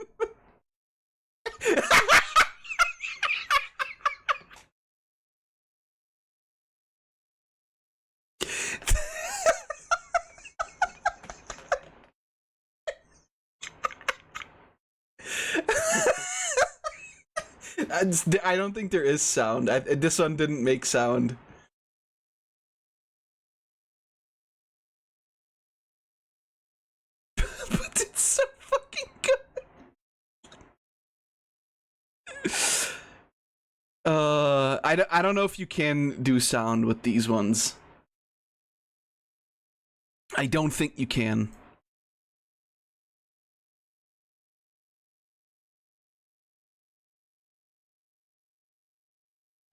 I don't think there is sound. This one didn't make sound. But it's so fucking good. I don't know if you can do sound with these ones. I don't think you can.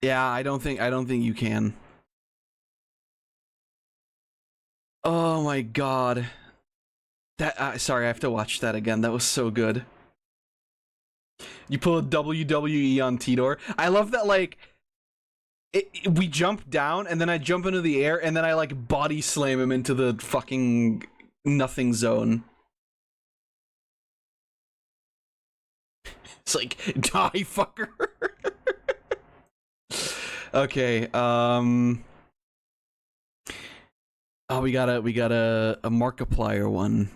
Yeah, I don't think you can. Oh my god. That sorry, I have to watch that again. That was so good. You pull a WWE on Tidor. I love that, like, we jump down and then I jump into the air and then I like body slam him into the fucking nothing zone. It's like, die, fucker. Okay, oh, we got a Markiplier one.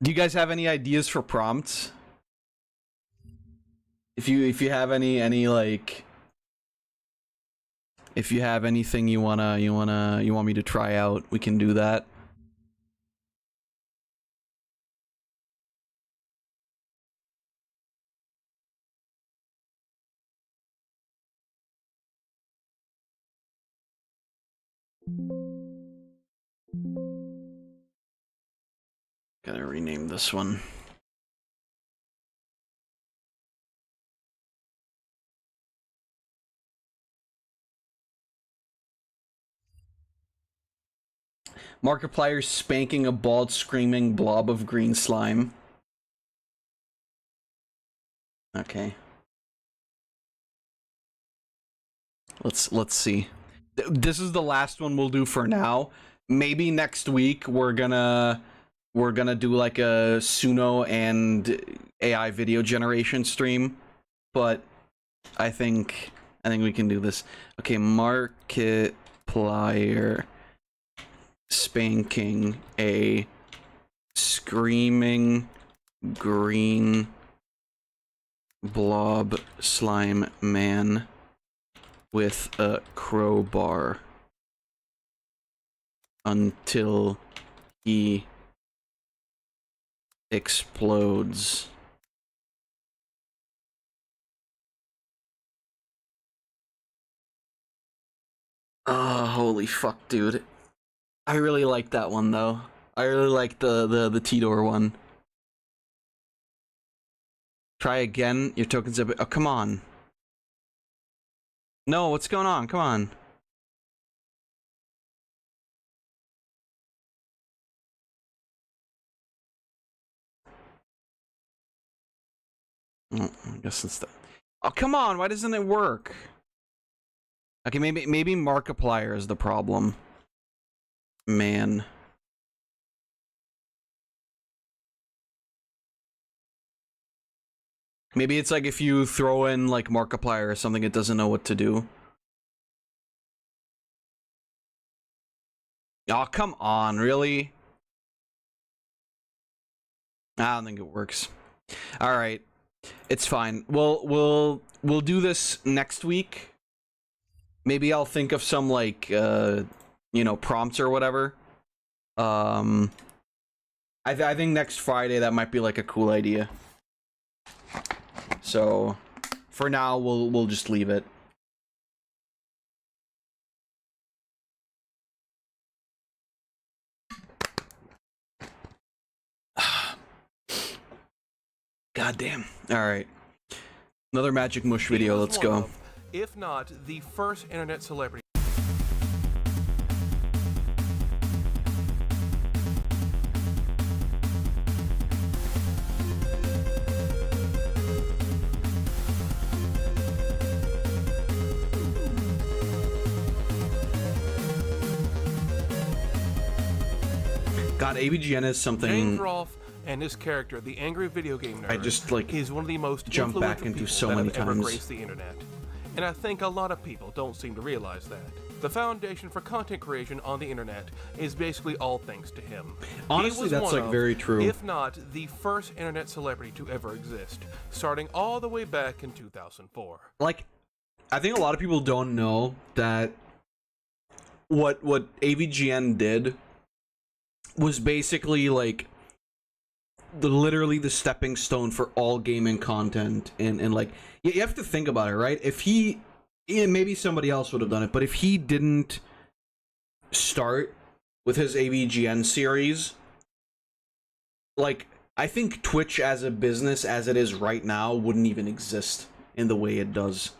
Do you guys have any ideas for prompts? If you have any like If you have anything you want me to try out, we can do that. Gotta rename this one. Markiplier spanking a bald, screaming blob of green slime. Okay. Let's see. This is the last one we'll do for now. Maybe next week we're gonna do like a Suno and AI video generation stream, but I think we can do this. Okay, Markiplier spanking a screaming green blob slime man with a crowbar until he explodes. Oh, holy fuck, dude. I really like that one, though. I really like the T-Door one. Try again. Your tokens have... Oh, come on. No, what's going on? Come on. Oh, I guess it's the... Oh, come on. Why doesn't it work? Okay, maybe Markiplier is the problem. Man. Maybe it's like if you throw in like Markiplier or something, it doesn't know what to do. Oh, come on, really? I don't think it works. All right. It's fine. We'll do this next week. Maybe I'll think of some like you know, prompts or whatever. I think next Friday that might be like a cool idea. So for now we'll just leave it. God damn. All right. Another Magic Mush video. Let's go. Of, if not the first internet celebrity. God, AVGN is something. And his character, the angry video game nerd, I just like is one of the most jump back into so many ever times. graced the internet. And I think a lot of people don't seem to realize that. The foundation for content creation on the internet is basically all thanks to him. Honestly, that's like very true. If not the first internet celebrity to ever exist, starting all the way back in 2004. Like, I think a lot of people don't know that what AVGN did was basically like literally the stepping stone for all gaming content, and like you have to think about it, right? If he, maybe somebody else would have done it, but if he didn't start with his AVGN series, like I think Twitch as a business as it is right now wouldn't even exist in the way it does,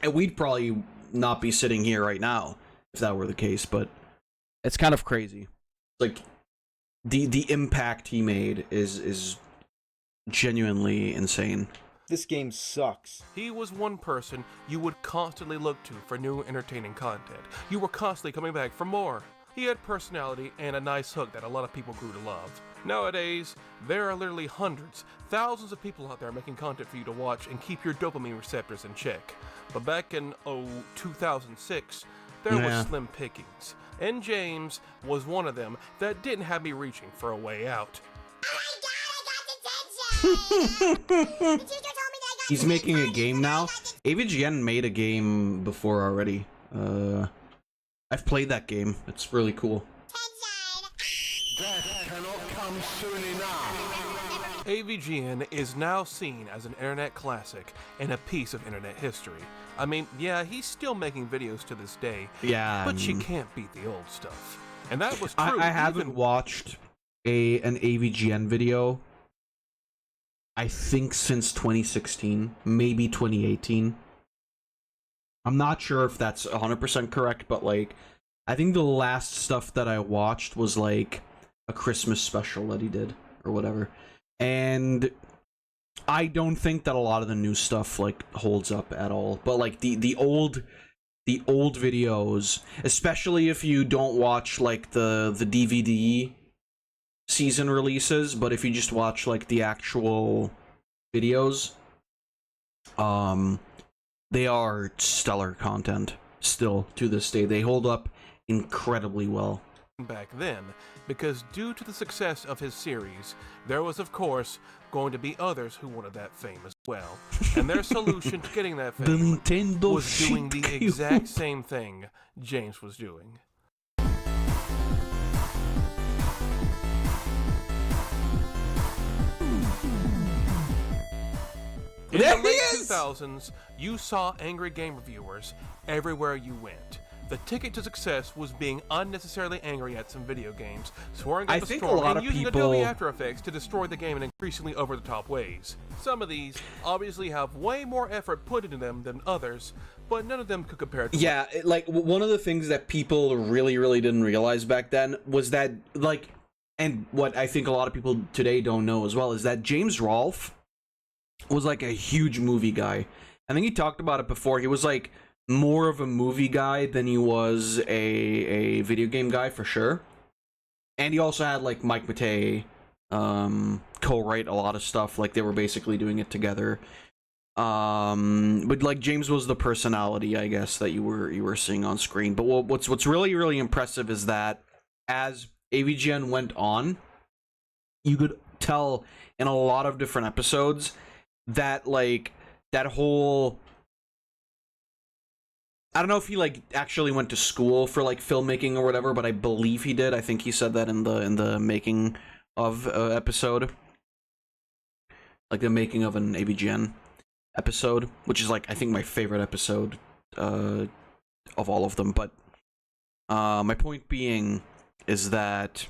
and we'd probably not be sitting here right now if that were the case. But it's kind of crazy, like the impact he made is genuinely insane. This game sucks. He was one person you would constantly look to for new entertaining content. You were constantly coming back for more. He had personality and a nice hook that a lot of people grew to love. Nowadays, there are literally hundreds, thousands of people out there making content for you to watch and keep your dopamine receptors in check. But back in 2006, there was slim pickings. And James was one of them that didn't have me reaching for a way out. He's making a game now. AVGN made a game before already. I've played that game. It's really cool. Death cannot come soon enough. AVGN is now seen as an internet classic and a piece of internet history. I mean, yeah, he's still making videos to this day, Yeah, but you can't beat the old stuff. And that was true. I haven't even- watched an AVGN video, I think, since 2016, maybe 2018. I'm not sure if that's 100% correct, but like, I think the last stuff that I watched was like a Christmas special that he did or whatever. And I don't think that a lot of the new stuff like holds up at all. But like the old videos, especially if you don't watch like the DVD season releases, but if you just watch like the actual videos, they are stellar content still to this day. They hold up incredibly well. Back then, because due to the success of his series, there was of course going to be others who wanted that fame as well. And their solution to getting that The fame Nintendo was doing the shit exact cube. same thing James was doing. In There the he late is! 2000s, you saw angry game reviewers everywhere you went. The ticket to success was being unnecessarily angry at some video games, swearing I up a think a storm, lot and of using people- Adobe After Effects to destroy the game in increasingly over-the-top ways. Some of these obviously have way more effort put into them than others, but none of them could compare to Yeah, one of the things that people really didn't realize back then was that, like, and what I think a lot of people today don't know as well, is that James Rolfe was like a huge movie guy. I think he talked about it before. He was like more of a movie guy than he was a video game guy, for sure. And he also had like Mike Matei co-write a lot of stuff. Like, they were basically doing it together. But like, James was the personality, I guess, that you were seeing on screen. But what's really impressive is that as AVGN went on, you could tell in a lot of different episodes that like that whole, I don't know if he like actually went to school for like filmmaking or whatever, but I believe he did. I think he said that in the making of episode, like the making of an AVGN episode, which is like I think my favorite episode of all of them. But my point being is that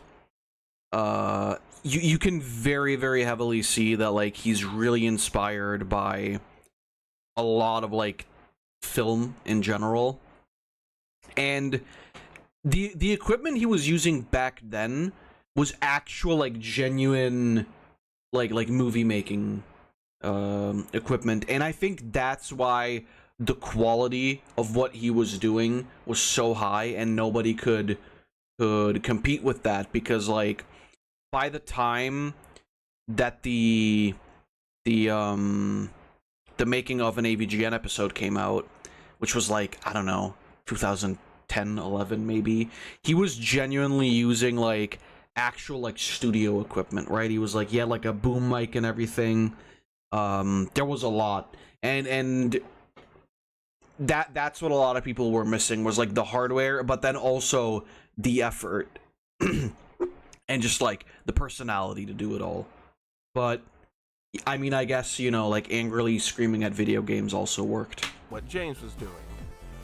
you can very heavily see that like he's really inspired by a lot of like film in general, and the equipment he was using back then was actual like genuine like movie making equipment, and I think that's why the quality of what he was doing was so high and nobody could compete with that, because like by the time that the making of an AVGN episode came out, which was like, I don't know, 2010, 11 maybe, he was genuinely using like actual like studio equipment, right? He was like, he had like a boom mic and everything. There was a lot, and that's what a lot of people were missing, was like the hardware, but then also the effort and just like the personality to do it all. But I mean, I guess, you know, like angrily screaming at video games also worked. what James was doing.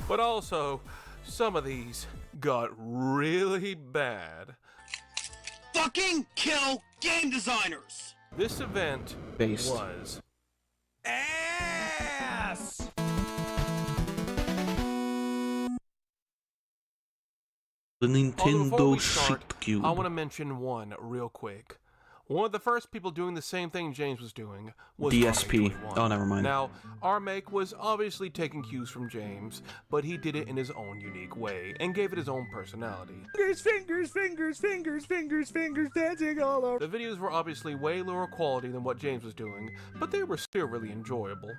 But also, some of these got really bad. Fucking kill game designers! This event Based. was Ass! The Although before Nintendo we start, shit cube. I want to mention one real quick. One of the first people doing the same thing James was doing was DSP. RMake21. Oh, never mind. Now, RMake was obviously taking cues from James, but he did it in his own unique way and gave it his own personality. Fingers dancing all over. The videos were obviously way lower quality than what James was doing, but they were still really enjoyable.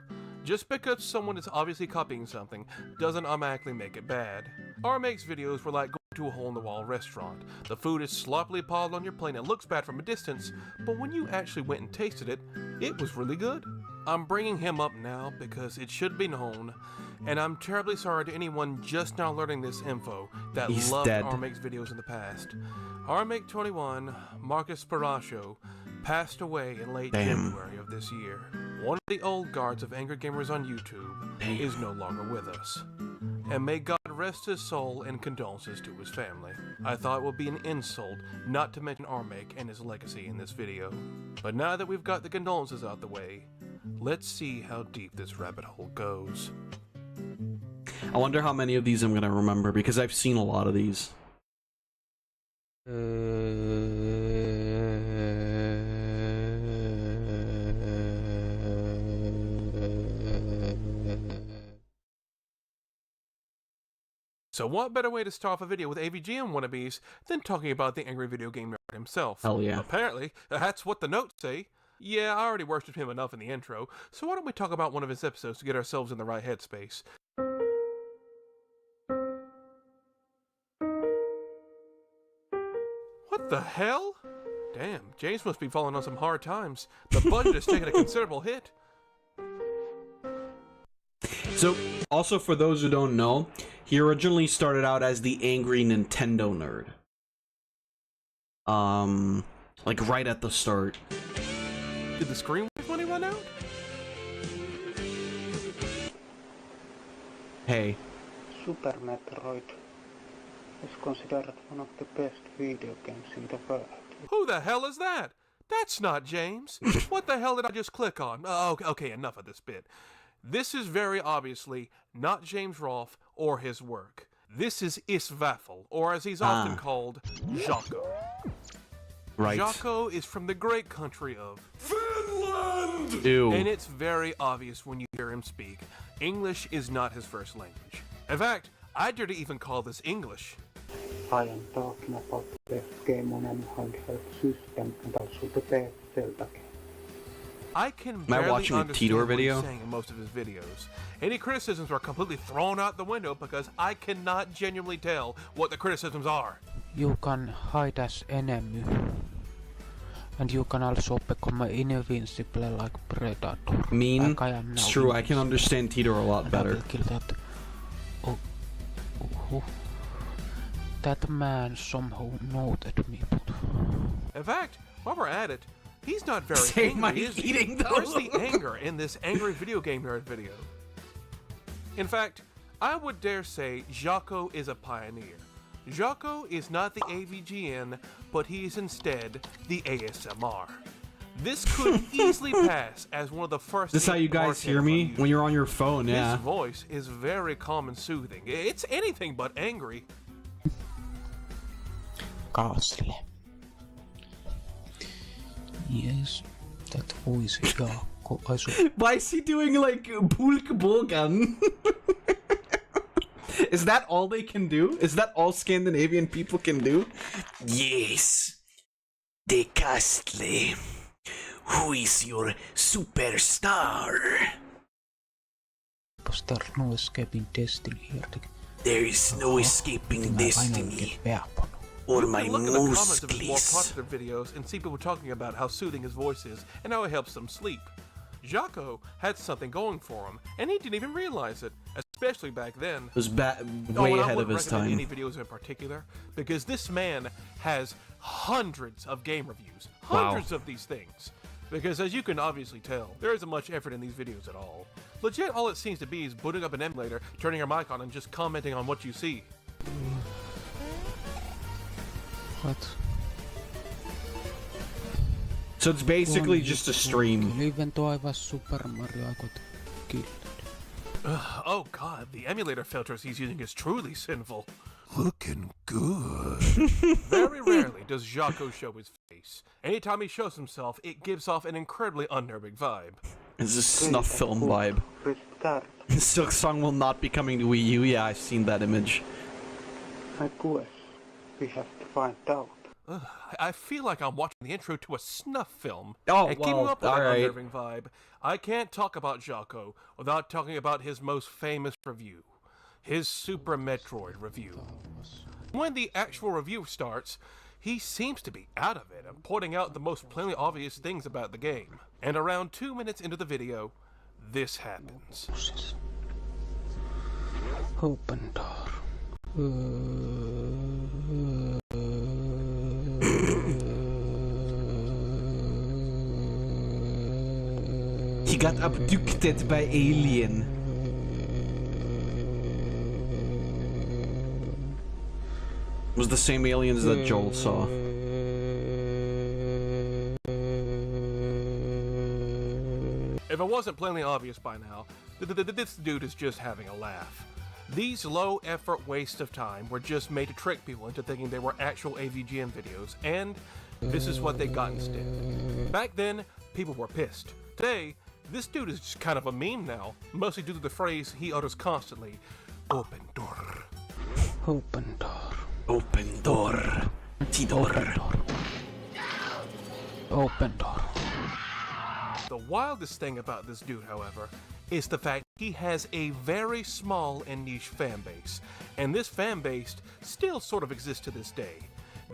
Just because someone is obviously copying something doesn't automatically make it bad. RMake's videos were like going to a hole-in-the-wall restaurant. The food is sloppily piled on your plate and looks bad from a distance, but when you actually went and tasted it, it was really good. I'm bringing him up now because it should be known, and I'm terribly sorry to anyone just now learning this info that He's loved dead. Armake's videos in the past. Armake21, Marcus Paracho, passed away in late January of this year. One of the old guards of Angry Gamers on YouTube is no longer with us. And may God rest his soul and condolences to his family. I thought it would be an insult not to mention Armake and his legacy in this video. But now that we've got the condolences out the way, let's see how deep this rabbit hole goes. I wonder how many of these I'm gonna remember, because I've seen a lot of these. So what better way to start off a video with AVGN wannabes than talking about the angry video game nerd himself? Hell yeah. Apparently, that's what the notes say. Yeah, I already worshipped him enough in the intro, so why don't we talk about one of his episodes to get ourselves in the right headspace? What the hell? Damn, James must be falling on some hard times. The budget has taken a considerable hit. So, also for those who don't know, he originally started out as the angry Nintendo nerd. Like right at the start. Did the screen wave money run out? Hey. Super Metroid is considered one of the best video games in the world. Who the hell is that? That's not James. What the hell did I just click on? Oh, okay, enough of this bit. This is very obviously not James Rolfe or his work. This is Isvaffel, or as he's often called, Jaco. Right. Jaco is from the great country of Finland! Ew. And it's very obvious when you hear him speak. English is not his first language. In fact, I dare to even call this English. I am talking about the best game on any handheld system and also the best Zelda game. I can Am I barely watching a understand Tidor what video? he's saying in most of his videos. Any criticisms are completely thrown out the window because I cannot genuinely tell what the criticisms are. You can hide as enemy. And you can also become invincible like Predator. Mean? Like I am now. It's true, I can understand Tidor a lot And I better. will kill that. Oh. That man somehow noted me. In fact, while we're at it, he's not very Save my angry, is he? eating, though. Where's the anger in this angry video game nerd video? In fact, I would dare say Jaco is a pioneer. Jaco is not the AVGN, but he is instead the ASMR. This could easily pass as one of the first. This is how you guys hear me when you're on your phone, yeah. His voice is very calm and soothing. It's anything but angry. Castle. Yes, that voice, Jaco. Why is he doing like Bulk Bulgan? Is that all they can do? Is that all Scandinavian people can do? Yes, the Castle. Who is your superstar? Was there no escaping destiny here? There is no escaping destiny. Or You my can look at the comments of his more muscles. popular videos and see people talking about how soothing his voice is and how it helps them sleep. Jaco had something going for him, and he didn't even realize it, especially back then. It was way and I ahead of wouldn't his recommend time. any videos in particular, because this man has hundreds of game reviews. Wow. Hundreds of these things. Because as you can obviously tell, there isn't much effort in these videos at all. Legit, all it seems to be is booting up an emulator, turning your mic on, and just commenting on what you see. What? So it's basically just a stream. Even though I was Super Mario, I got killed. Oh god, the emulator filters he's using is truly sinful. Looking good. Very rarely does Jaco show his face. Anytime he shows himself, it gives off an incredibly unnerving vibe. It's a snuff film vibe. Silk Song will not be coming to Wii U. Yeah, I've seen that image. I guess we have to find out. I feel like I'm watching the intro to a snuff film. Oh, and keeping well, up with that alright. unnerving vibe, I can't talk about Jaco without talking about his most famous review. His Super Metroid review. When the actual review starts, he seems to be out of it and pointing out the most plainly obvious things about the game. And around 2 minutes into the video, this happens. Open door. He got abducted by alien. It was the same aliens that Joel saw. If it wasn't plainly obvious by now, this dude is just having a laugh. These low-effort wastes of time were just made to trick people into thinking they were actual AVGN videos, and this is what they got instead. Back then, people were pissed. Today, this dude is just kind of a meme now, mostly due to the phrase he utters constantly, open door. Open door. Open door. T-door. Open door. The wildest thing about this dude, however, is the fact he has a very small and niche fan base, and this fan base still sort of exists to this day.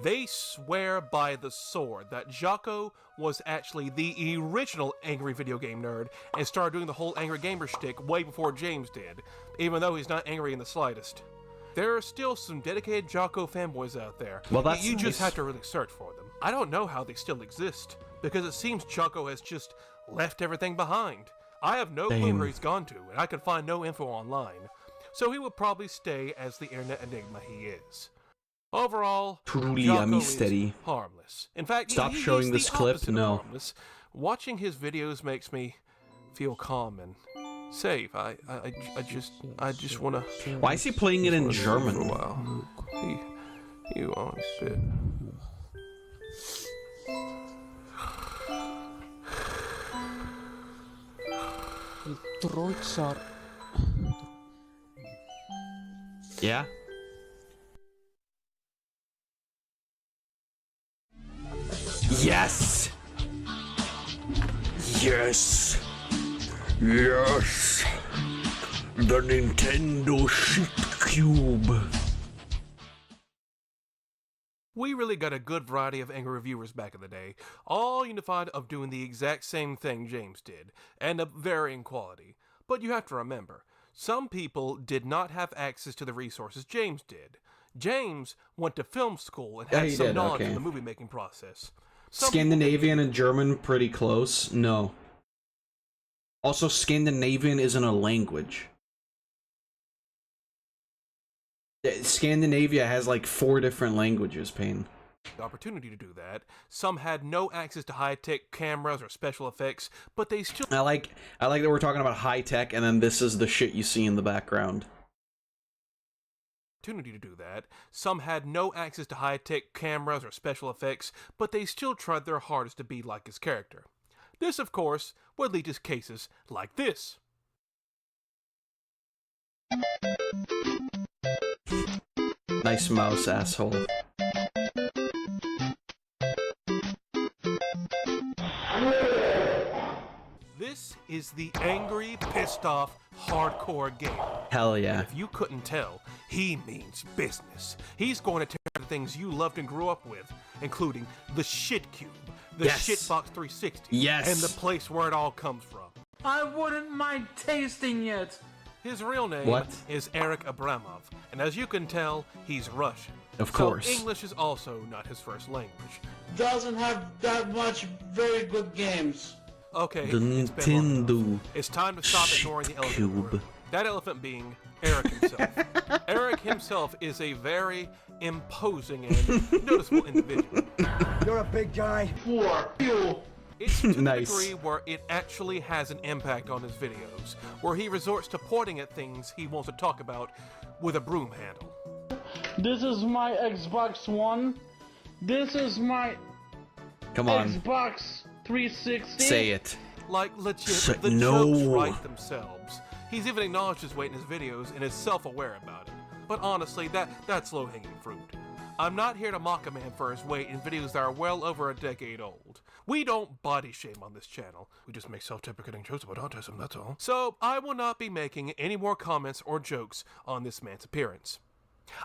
They swear by the sword that Jocko was actually the original angry video game nerd and started doing the whole angry gamer shtick way before James did, even though he's not angry in the slightest. There are still some dedicated Jocko fanboys out there. Well, that's you nice. just have to really search for them. I don't know how they still exist, because it seems Jocko has just left everything behind. I have no clue where he's gone to, and I can find no info online. So he will probably stay as the internet enigma he is. Overall, Truly Jocko a mystery. is harmless. In fact, Stop he's showing the this clip, opposite of no. harmless. Watching his videos makes me feel calm and safe. I just wanna. Why is he playing it in For a German? while. You on a bit. Throats are... Yeah? Yes! Yes! Yes! The Nintendo shit cube! We really got a good variety of angry reviewers back in the day, all unified of doing the exact same thing James did, and of varying quality. But you have to remember, some people did not have access to the resources James did. James went to film school and Yeah, had he some did, knowledge okay. of the movie making process. Some Scandinavian and German pretty close? No. Also, Scandinavian isn't a language. Scandinavia has like 4 different languages, Payne. the opportunity to do that. Some had no access to high-tech cameras or special effects, but they still... I like that we're talking about high tech, and then this is the shit you see in the background. opportunity to do that. Some had no access to high-tech cameras or special effects, but they still tried their hardest to be like his character. This, of course, would lead to cases like this. Nice mouse, asshole. This is the angry, pissed-off, hardcore gamer. Hell yeah. And if you couldn't tell, he means business. He's going to tear the things you loved and grew up with, including the shit cube, the Yes. shitbox 360, Yes. and the place where it all comes from. I wouldn't mind tasting it. His real name What? is Eric Abramov, and as you can tell, he's Russian. Of course. So English is also not his first language. Doesn't have that much very good games. Okay, The it's been long enough. Nintendo It's time to stop ignoring the elephant in the cube. room. That elephant being Eric himself. Eric himself is a very imposing and noticeable individual. You're a big guy. For you. It's to the Nice. degree where it actually has an impact on his videos, where he resorts to pointing at things he wants to talk about with a broom handle. This is my Xbox One. This is my Come on. Xbox 360. Say it. Like, legit, Say the no. jokes write themselves. He's even acknowledged his weight in his videos and is self-aware about it. But honestly, that's low-hanging fruit. I'm not here to mock a man for his weight in videos that are well over a decade old. We don't body shame on this channel. We just make self-deprecating jokes about autism, that's all. So, I will not be making any more comments or jokes on this man's appearance.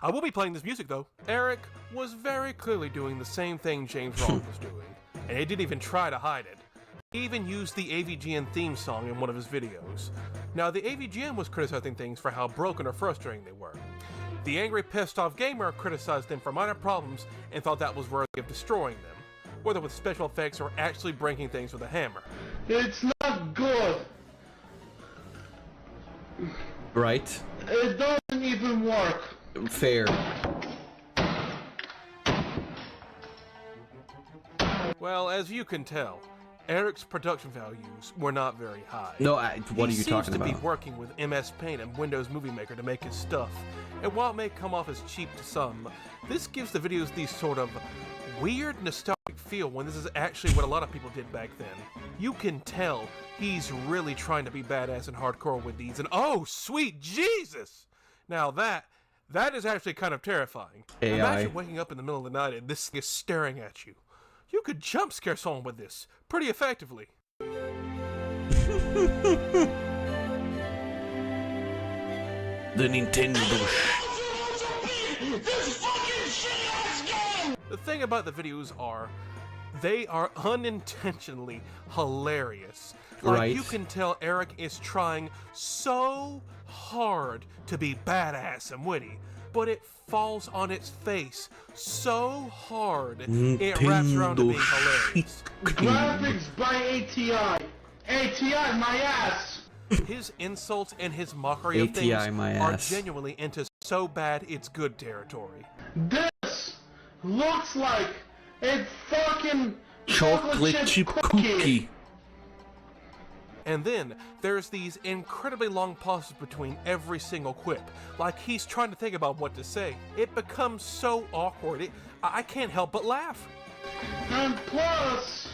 I will be playing this music though. Eric was very clearly doing the same thing James Wrong was doing, and he didn't even try to hide it. He even used the AVGN theme song in one of his videos. Now, the AVGN was criticizing things for how broken or frustrating they were. The angry, pissed-off gamer criticized them for minor problems and thought that was worthy of destroying them, whether with special effects or actually breaking things with a hammer. It's not good. Right. It doesn't even work. Fair. Well, as you can tell, Eric's production values were not very high. No, what are you talking He seems to about? be working with MS Paint and Windows Movie Maker to make his stuff, and while it may come off as cheap to some, this gives the videos these sort of weird nostalgic feel when this is actually what a lot of people did back then. You can tell he's really trying to be badass and hardcore with these, and oh, sweet Jesus! Now that is actually kind of terrifying. AI. Imagine waking up in the middle of the night and this thing is staring at you. You could jump scare someone with this pretty effectively. The Nintendo. The thing about the videos are, they are unintentionally hilarious. Like, Right. you can tell Eric is trying so hard to be badass and witty, but it falls on its face so hard it wraps around to being hilarious. Graphics by ATI. ATI, my ass. His insults and his mockery of ATI things my are ass. genuinely into so bad it's good territory. This looks like a fucking Chocolate chip cookie. And then there's these incredibly long pauses between every single quip, like he's trying to think about what to say. It becomes so awkward, I can't help but laugh. And plus,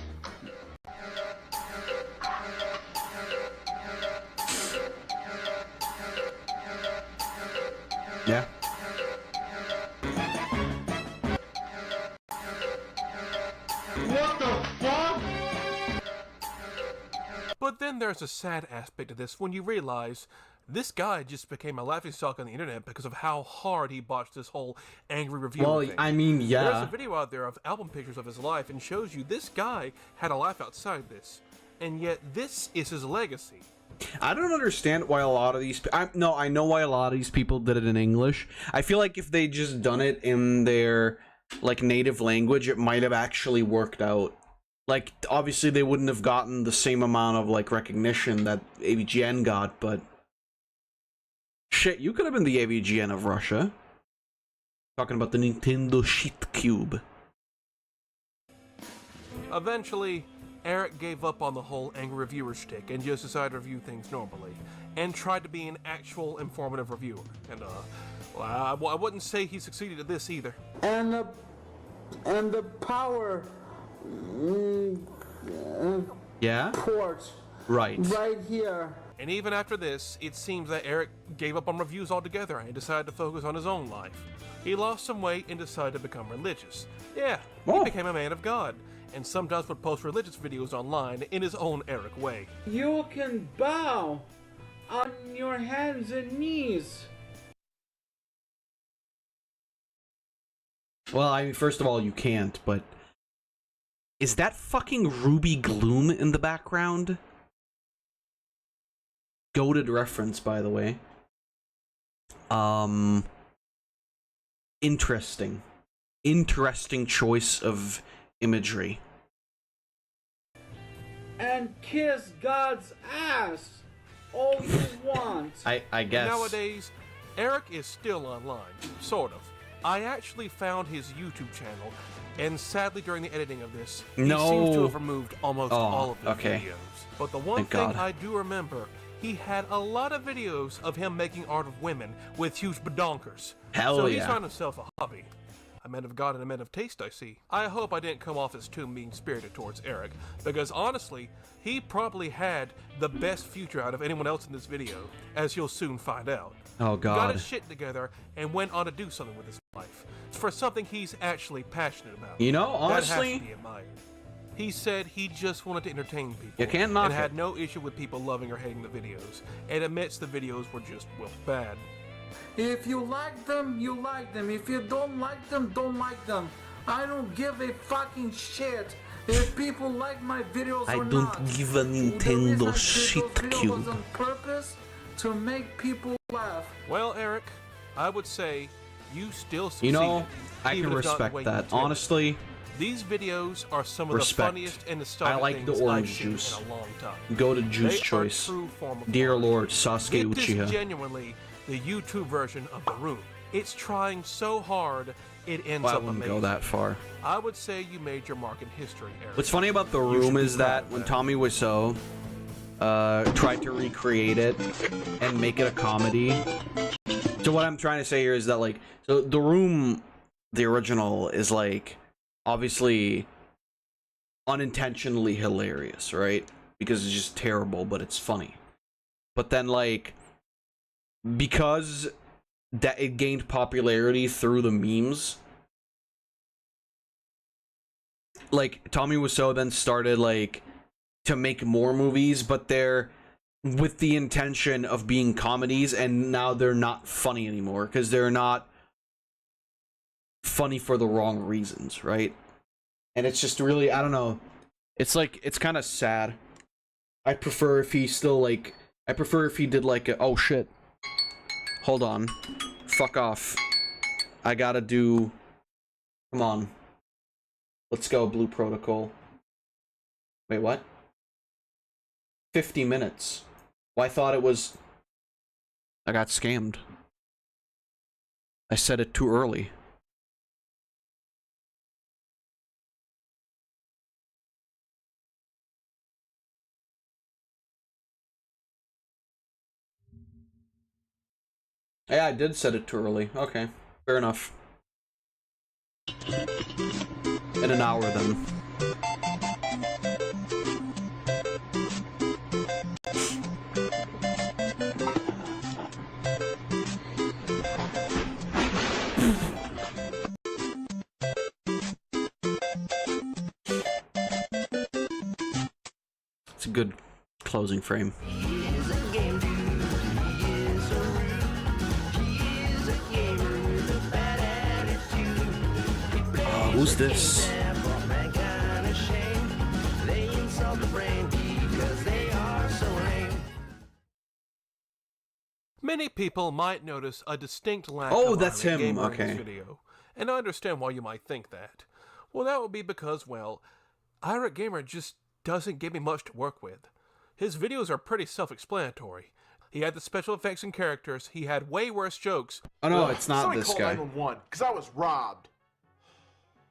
Yeah. what the fuck? But then there's a sad aspect to this when you realize this guy just became a laughingstock on the internet because of how hard he botched this whole angry review Well, thing. I mean, yeah. There's a video out there of album pictures of his life and shows you this guy had a life outside this, and yet this is his legacy. I don't understand why a lot of these. I know why a lot of these people did it in English. I feel like if they just done it in their like native language, it might have actually worked out. Like, obviously, they wouldn't have gotten the same amount of like recognition that AVGN got, but shit, you could have been the AVGN of Russia. Talking about the Nintendo Shit Cube. Eventually, Eric gave up on the whole angry reviewer shtick and just decided to review things normally, and tried to be an actual informative reviewer. And well, I wouldn't say he succeeded at this either. And the power Yeah? port Right. right here. And even after this, it seems that Eric gave up on reviews altogether and decided to focus on his own life. He lost some weight and decided to become religious. Yeah, he became a man of God, and sometimes would post religious videos online in his own Eric way. You can bow on your hands and knees. Well, I mean, first of all, you can't, but is that fucking Ruby Gloom in the background? Goated reference, by the way. Interesting. Interesting choice of imagery. And kiss God's ass all you want. I guess. Nowadays, Eric is still online, sort of. I actually found his YouTube channel, and sadly during the editing of this, he seems to have removed almost all of his videos. But the one thing I do remember, he had a lot of videos of him making art of women with huge badonkers. So he's found himself a hobby. A man of God and a man of taste, I see. I hope I didn't come off as too mean-spirited towards Eric, because honestly, he probably had the best future out of anyone else in this video, as you'll soon find out. Oh, God. Got his shit together and went on to do something with his life. For something he's actually passionate about. You know, honestly, that has to be admired. He said he just wanted to entertain people. You can't knock and it. had no issue with people loving or hating the videos, and admits the videos were just, well, bad. If you like them, you like them. If you don't like them, don't like them. I don't give a fucking shit if people like my videos I or don't not. give a Nintendo shit, Those videos was Q. on purpose to make people laugh. Well, Eric, I would say you still succeed. You know, I even can if not the respect way you that. intended. Honestly, These videos are some of respect. the funniest and nostalgic I like the things orange I've seen juice. in a long time. Go to They juice are choice. true form of Dear art. Lord, Sasuke It is Uchiha. genuinely the YouTube version of The Room. It's trying so hard, it ends Well, I up wouldn't amazing. go that far. I would say you made your mark in history, Eric. What's funny about The You should Room be is proud that of when Tommy Wiseau tried to recreate it and make it a comedy. So what I'm trying to say here is that, like, so The Room, the original, is like obviously unintentionally hilarious, right? Because it's just terrible, but it's funny. But then, like, because that it gained popularity through the memes, like, Tommy Wiseau then started, like, to make more movies, but they're with the intention of being comedies, and now they're not funny anymore, because they're not funny for the wrong reasons, right? And it's just really, I don't know, it's like, it's kind of sad. I prefer if he still, like, I prefer if he did, like, a, oh shit, hold on, fuck off, I gotta do, come on, let's go, Blue Protocol. Wait, what? 50 minutes. Well, I thought it was, I got scammed. I said it too early. Yeah, I did set it too early. Okay, fair enough. In an hour, then. It's a good closing frame. Who's this? Many people might notice a distinct lack Oh, of that's irate him, gamer in okay. this video, and I understand why you might think that. Well, that would be because, well, Irate Gamer just doesn't give me much to work with. His videos are pretty self-explanatory. He had the special effects and characters, he had way worse jokes. Oh no, it's not Somebody this call guy. 911, because I was robbed.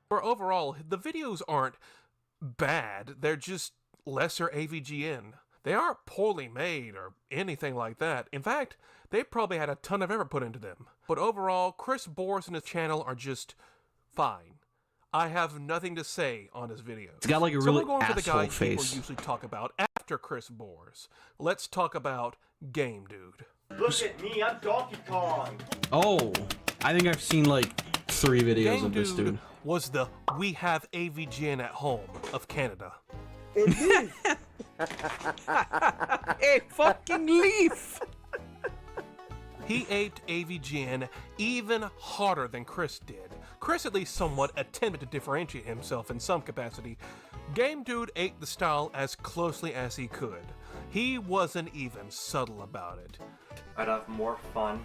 But overall, the videos aren't bad, they're just lesser AVGN. They aren't poorly made or anything like that. In fact, they probably had a ton of effort put into them. But overall, Chris Boers and his channel are just fine. I have nothing to say on his videos. It's got like a So really we're going for the guy asshole face. people usually talk about after Chris Boers. Let's talk about Game Dude. Look at me, I'm Donkey Kong. Oh, I think I've seen like 3 videos Game of this dude. was the we have AVGN at home of Canada. Hey, fucking leaf! He aped AVGN even harder than Chris did. Chris at least somewhat attempted to differentiate himself in some capacity. Game Dude aped the style as closely as he could. He wasn't even subtle about it. I'd have more fun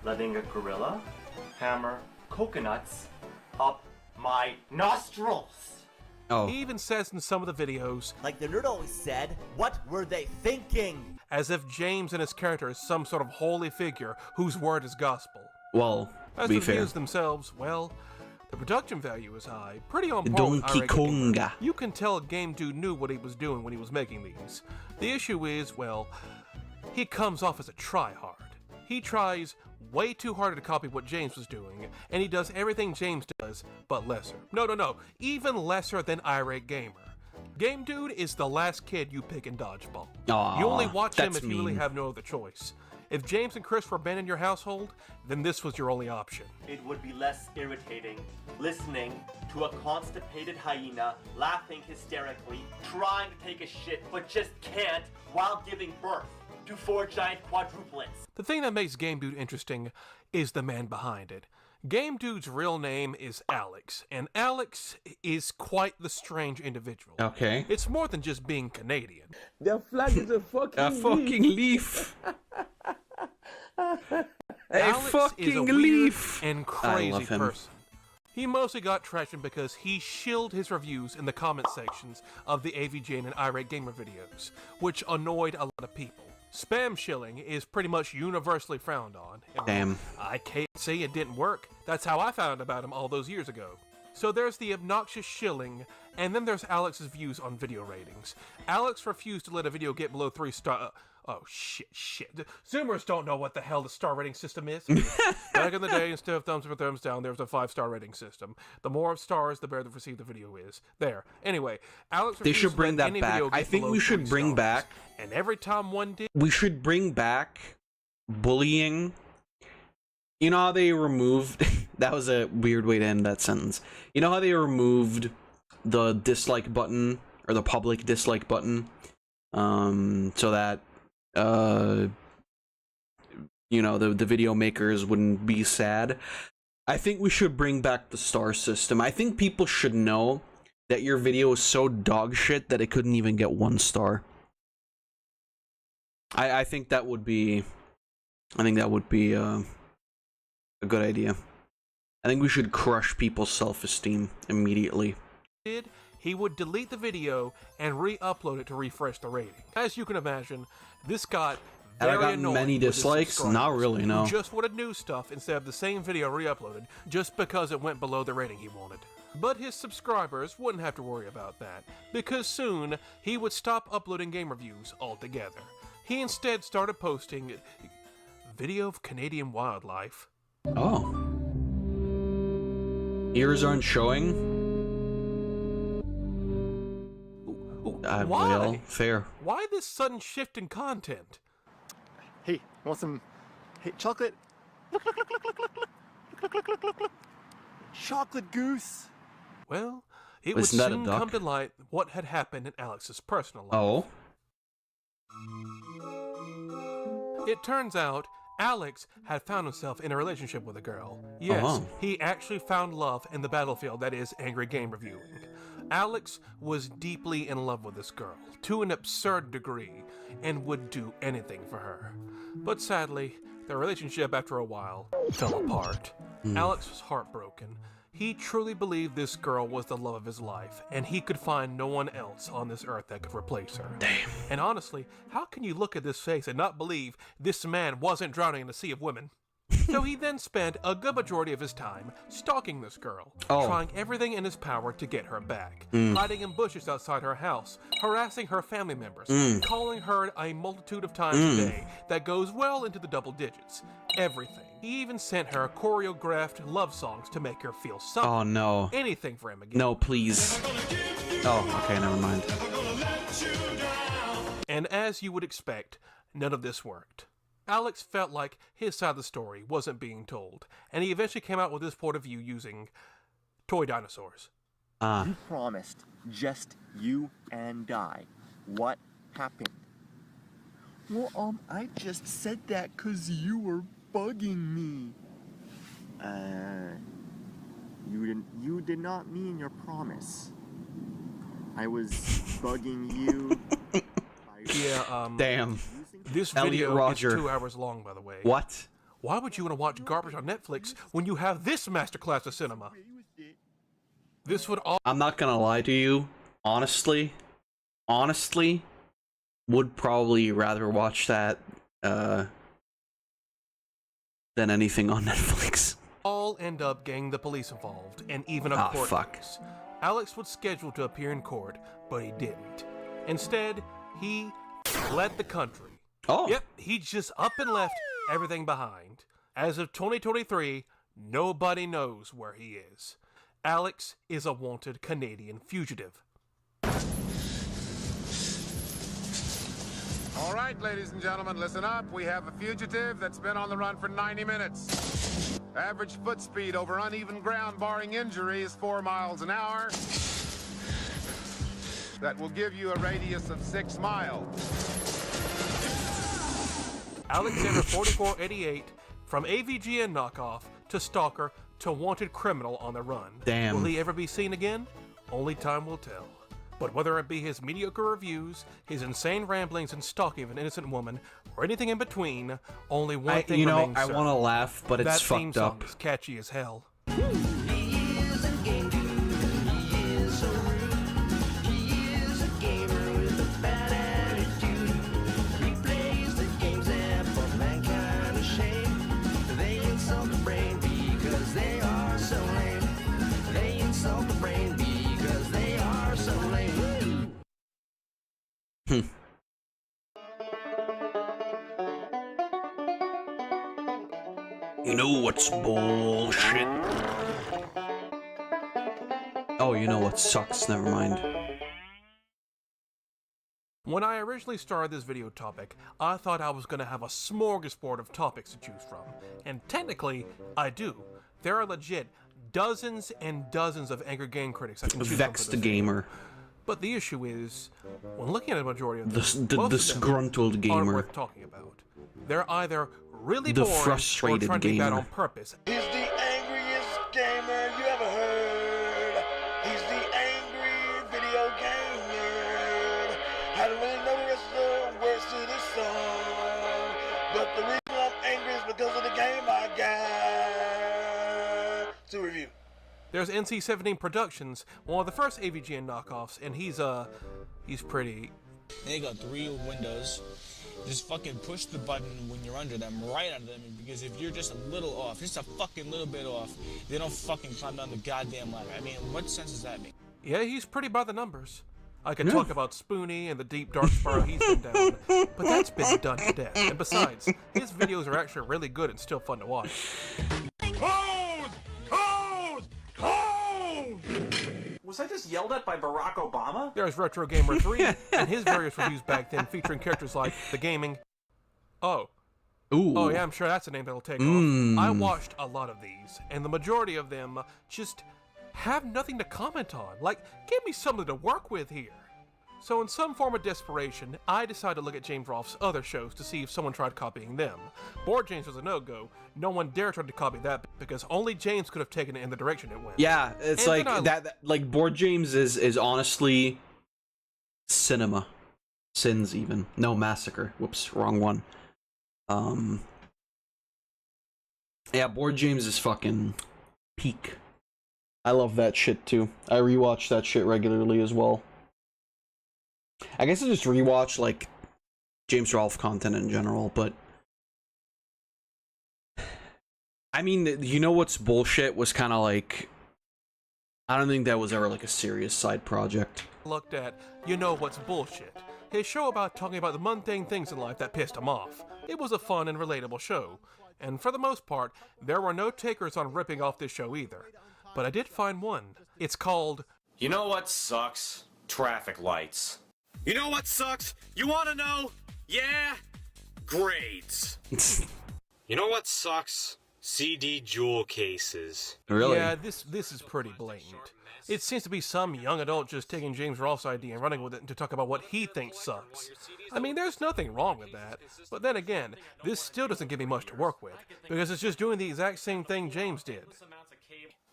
letting a gorilla hammer coconuts up my nostrils. Oh. He even says in some of the videos, like the nerd always said, what were they thinking? As if James and his character is some sort of holy figure whose word is gospel. Well, As be for the fair. videos themselves, well, the production value is high, pretty on par with Donkey Irate Gamer. Konga. You can tell Game Dude knew what he was doing when he was making these. The issue is, well, he comes off as a tryhard. He tries way too hard to copy what James was doing, and he does everything James does, but lesser. No, even lesser than Irate Gamer. Game Dude is the last kid you pick in Dodgeball. Aw, you only watch him that's if you really mean. have no other choice. If James and Chris were banned in your household, then this was your only option. It would be less irritating listening to a constipated hyena laughing hysterically, trying to take a shit but just can't while giving birth. to 4 giant quadruplets. The thing that makes Game Dude interesting is the man behind it. Game Dude's real name is Alex, and Alex is quite the strange individual. Okay. It's more than just being Canadian. The flag is a fucking leaf. Alex is a weird leaf. and I crazy love him. person. He mostly got traction because he shilled his reviews in the comment sections of the AVGN and Irate Gamer videos, which annoyed a lot of people. Spam shilling is pretty much universally frowned on. And Damn. I can't say it didn't work. That's how I found about him all those years ago. So there's the obnoxious shilling, and then there's Alex's views on video ratings. Alex refused to let a video get below 3 star. Oh, shit. Zoomers don't know what the hell the star rating system is. Back in the day, instead of thumbs up or thumbs down, there was a 5-star rating system. The more stars, the better the perceived the video is. There. Anyway, Alex They refused should to bring let that any back. video I get think below we should 3 bring stars. back. And every time one did, We should bring back bullying. You know how they removed. That was a weird way to end that sentence. You know how they removed the dislike button, or the public dislike button, so that you know, the video makers wouldn't be sad. I think we should bring back the star system. I think people should know that your video is so dog shit that it couldn't even get 1 star. I think that would be a good idea. I think we should crush people's self-esteem immediately. he would delete the video and re-upload it to refresh the rating. As you can imagine, this got Have I very gotten annoying many with his dislikes? subscribers Not really, no. who just wanted new stuff instead of the same video re-uploaded just because it went below the rating he wanted. But his subscribers wouldn't have to worry about that, because soon he would stop uploading game reviews altogether. He instead started posting video of Canadian wildlife. Oh. Ears aren't showing? Why? Well, fair. Why this sudden shift in content? Hey, want some chocolate? Look, look, look, look, look, look, look, look, look, look, look. Chocolate goose. Well, it would Isn't that a soon duck? come to light what had happened in Alex's personal life. Oh. It turns out Alex had found himself in a relationship with a girl. Yes, he actually found love in the battlefield that is angry game reviewing. Alex was deeply in love with this girl, to an absurd degree, and would do anything for her. But sadly, their relationship after a while fell apart. Alex was heartbroken. He truly believed this girl was the love of his life, and he could find no one else on this earth that could replace her. Damn. And honestly, how can you look at this face and not believe this man wasn't drowning in a sea of women? So he then spent a good majority of his time stalking this girl, trying everything in his power to get her back, hiding in bushes outside her house, harassing her family members, calling her a multitude of times a day that goes well into the double digits. Everything. He even sent her choreographed love songs to make her feel something. Oh no. Anything for him again. No, please. Oh, okay, never mind. And as you would expect, none of this worked. Alex felt like his side of the story wasn't being told, and he eventually came out with his point of view using toy dinosaurs. You promised just you and I. What happened? Well, I just said that 'cause you were bugging me. You did not mean your promise. I was bugging you. Yeah, Damn. This Elliot video Roger. is 2 hours long, by the way. What? Why would you want to watch garbage on Netflix when you have this masterclass of cinema? This would all. I'm not gonna lie to you. Honestly, would probably rather watch that than anything on Netflix. all end up getting the police involved, and even a court case. Alex was scheduled to appear in court, but he didn't. Instead, he fled the country. Oh. Yep, he just up and left everything behind. As of 2023, nobody knows where he is. Alex is a wanted Canadian fugitive. All right, ladies and gentlemen, listen up. We have a fugitive that's been on the run for 90 minutes. Average foot speed over uneven ground, barring injury, is 4 miles an hour. That will give you a radius of 6 miles. Alexander4488, from AVGN knockoff to stalker to wanted criminal on the run. Damn. Will he ever be seen again? Only time will tell. But whether it be his mediocre reviews, his insane ramblings and stalking of an innocent woman, or anything in between, only one thing remains I certain. want to laugh, but it's that theme fucked song up. is catchy as hell. You know what's bullshit? Oh, you know what sucks? Never mind. When I originally started this video topic, I thought I was going to have a smorgasbord of topics to choose from. And technically, I do. There are legit dozens and dozens of angry game critics I can choose Vex from. the gamer. But the issue is, when looking at a majority of them, The disgruntled aren't gamer. worth talking about. They're either really The boring or frustrated trying to be bad gamer. on purpose. He's the angriest gamer you ever heard. He's the angry video game nerd. I don't really know the rest of the words to this song, but the reason I'm angry is because of the game I got to review. There's NC-17 Productions, one of the first AVGN knockoffs, and he's pretty... They got 3 windows. Just fucking push the button when you're under them, right under them, because if you're just a little off, just a fucking little bit off, they don't fucking climb down the goddamn ladder. I mean, what sense does that make? Yeah, he's pretty by the numbers. I could talk about Spoonie and the deep dark spiral he's been down, but that's been done to death. And besides, his videos are actually really good and still fun to watch. Code! Code! Code! Was I just yelled at by Barack Obama? There's Retro Gamer 3 and his various reviews back then featuring characters like The Gaming. Oh. Ooh. Oh yeah, I'm sure that's a name that'll take off. I watched a lot of these, and the majority of them just have nothing to comment on. Like, give me something to work with here. So in some form of desperation, I decided to look at James Rolfe's other shows to see if someone tried copying them. Board James was a no-go. No one dared try to copy that because only James could have taken it in the direction it went. Yeah, it's And like then that. Like Board James is honestly cinema, sins even. No, Massacre. Whoops, wrong one. Yeah, Board James is fucking peak. I love that shit too. I rewatch that shit regularly as well. I guess I just rewatch like James Rolfe content in general, but I mean, you know what's bullshit was kind of like, I don't think that was ever like a serious side project. Looked at, you know what's bullshit. His show about talking about the mundane things in life that pissed him off. It was a fun and relatable show. And for the most part, there were no takers on ripping off this show either. But I did find one. It's called... You know what sucks? Traffic lights. You know what sucks? You wanna know? Yeah? Grades. You know what sucks? CD jewel cases. Really? Yeah, this is pretty blatant. It seems to be some young adult just taking James Rolfe's idea and running with it to talk about what he thinks sucks. I mean, there's nothing wrong with that. But then again, this still doesn't give me much to work with, because it's just doing the exact same thing James did.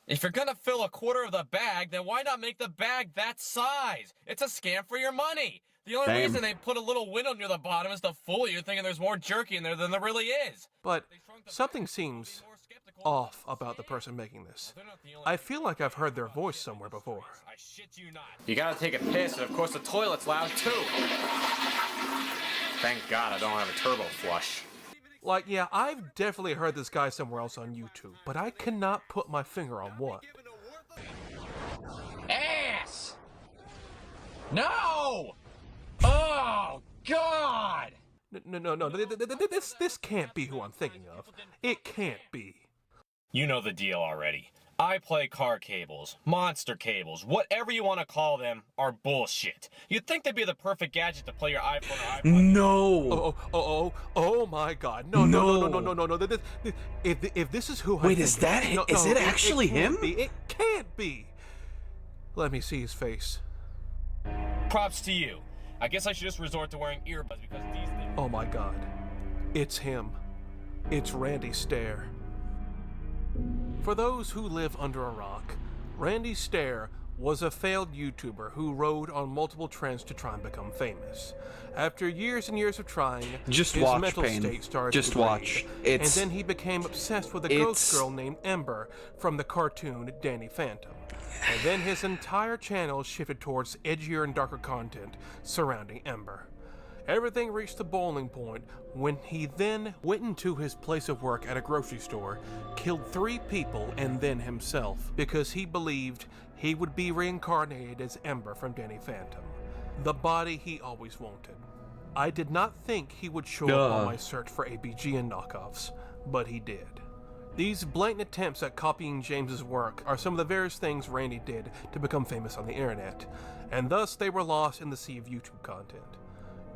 If you're gonna fill a quarter of the bag, then why not make the bag that size? It's a scam for your money. The only reason they put a little window near the bottom is to fool you, thinking there's more jerky in there than there really is. But something seems off about the person making this. I feel like I've heard their voice somewhere before. You gotta take a piss, and of course the toilet's loud too. Thank God I don't have a turbo flush. Like, yeah, I've definitely heard this guy somewhere else on YouTube, but I cannot put my finger on what. Ass! No! Oh, God! No, this can't be who I'm thinking of. It can't be. You know the deal already. I play car cables, monster cables, whatever you want to call them, are bullshit. You'd think they'd be the perfect gadget to play your iPhone or iPod. No! Oh my God. No. If this is who I Wait, think is that it? Is it actually him? It can't be. Let me see his face. Props to you. I guess I should just resort to wearing earbuds because these things... Oh my God. It's him. It's Randy Stair. For those who live under a rock, Randy Stair was a failed YouTuber who rode on multiple trends to try and become famous. After years and years of trying, Just his watch, mental Payne. state started Just to degrade, watch. and then he became obsessed with a ghost It's- girl named Ember from the cartoon Danny Phantom. And then his entire channel shifted towards edgier and darker content surrounding Ember. Everything reached the boiling point when he then went into his place of work at a grocery store, killed 3 people and then himself, because he believed he would be reincarnated as Ember from Danny Phantom, the body he always wanted. I did not think he would show up on my search for ABG and knockoffs, but he did. These blatant attempts at copying James's work are some of the various things Randy did to become famous on the internet, and thus they were lost in the sea of YouTube content.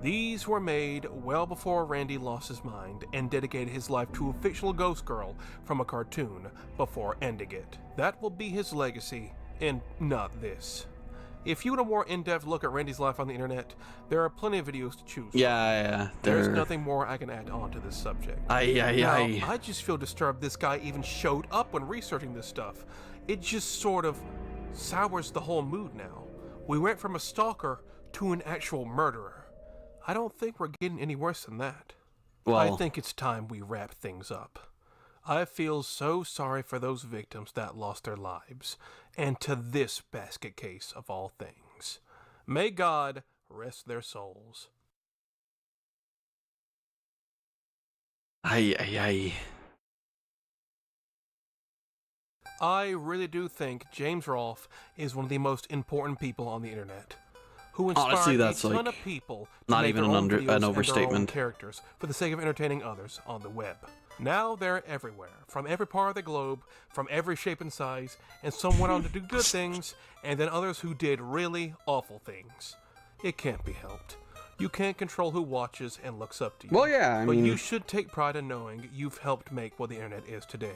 These were made well before Randy lost his mind and dedicated his life to a fictional ghost girl from a cartoon before ending it. That will be his legacy, and not this. If you want a more in-depth look at Randy's life on the internet, there are plenty of videos to choose from. Yeah. There's nothing more I can add on to this subject. Now, I just feel disturbed this guy even showed up when researching this stuff. It just sort of sours the whole mood now. We went from a stalker to an actual murderer. I don't think we're getting any worse than that. I think it's time we wrap things up. I feel so sorry for those victims that lost their lives, and to this basket case of all things. May God rest their souls. I really do think James Rolfe is one of the most important people on the internet, who inspired Honestly, that's a ton like of people to not make even their own an videos and their own overstatement. characters for the sake of entertaining others on the web. Now they're everywhere, from every part of the globe, from every shape and size, and some went on to do good things, and then others who did really awful things. It can't be helped. You can't control who watches and looks up to you. Well, yeah, I but mean- you should take pride in knowing you've helped make what the internet is today.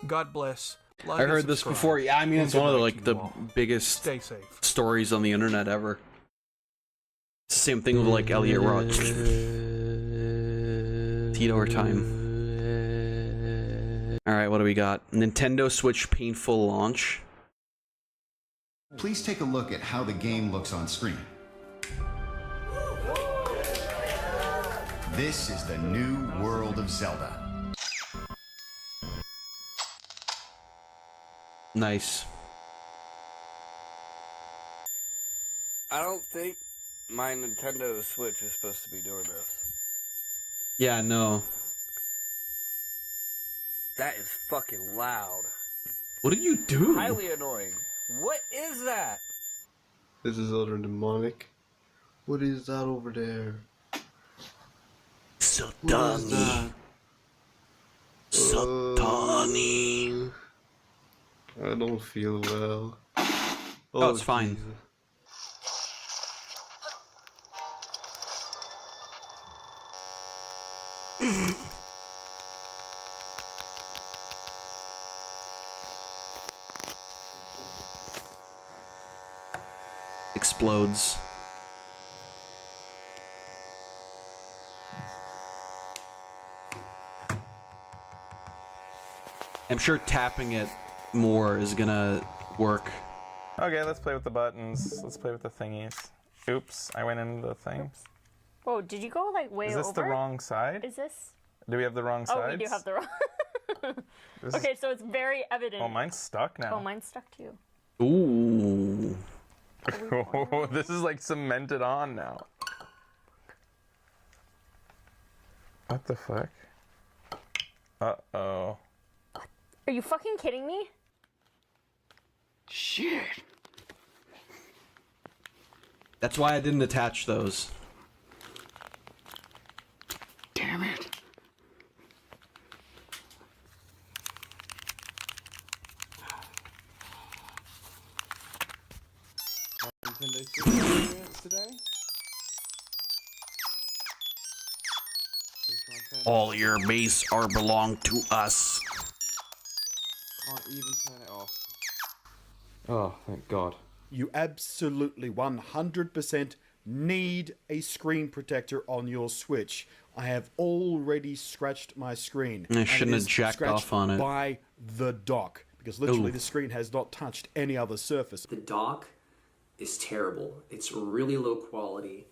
God bless. Like I and heard this subscribe, before. Yeah, I mean, and it's one of good the, night like to the you all. biggest Stay safe. stories on the internet ever. Same thing with like Elliot Roth. Tito time. All right, what do we got? Nintendo Switch painful launch. Please take a look at how the game looks on screen. This is the new world of Zelda. Nice. I don't think my Nintendo Switch is supposed to be doing this. Yeah, no. That is fucking loud. What did you do? Highly annoying. What is that? This is utter demonic. What is that over there? Satani. Satani. I don't feel well. Oh, it's fine. Jesus. Explodes. I'm sure tapping it more is gonna work. Okay, let's play with the buttons. Let's play with the thingies. Oops, I went into the thing. Whoa, did you go like way over? Is this the wrong side? Is this? Do we have the wrong sides? Oh, we do have the wrong. This is- Okay, so it's very evident. Oh, mine's stuck now. Oh, mine's stuck too. Ooh. This is like cemented on now. What the fuck? Uh-oh. Are you fucking kidding me? Shit. That's why I didn't attach those. Damn it. Nintendo Switch experience today? All your base are belong to us. Can't even turn it off. Oh, thank God. You absolutely 100% need a screen protector on your Switch. I have already scratched my screen. I shouldn't have jacked scratched off on it. by the dock, because literally Ooh. the screen has not touched any other surface. The dock is terrible. It's really low quality.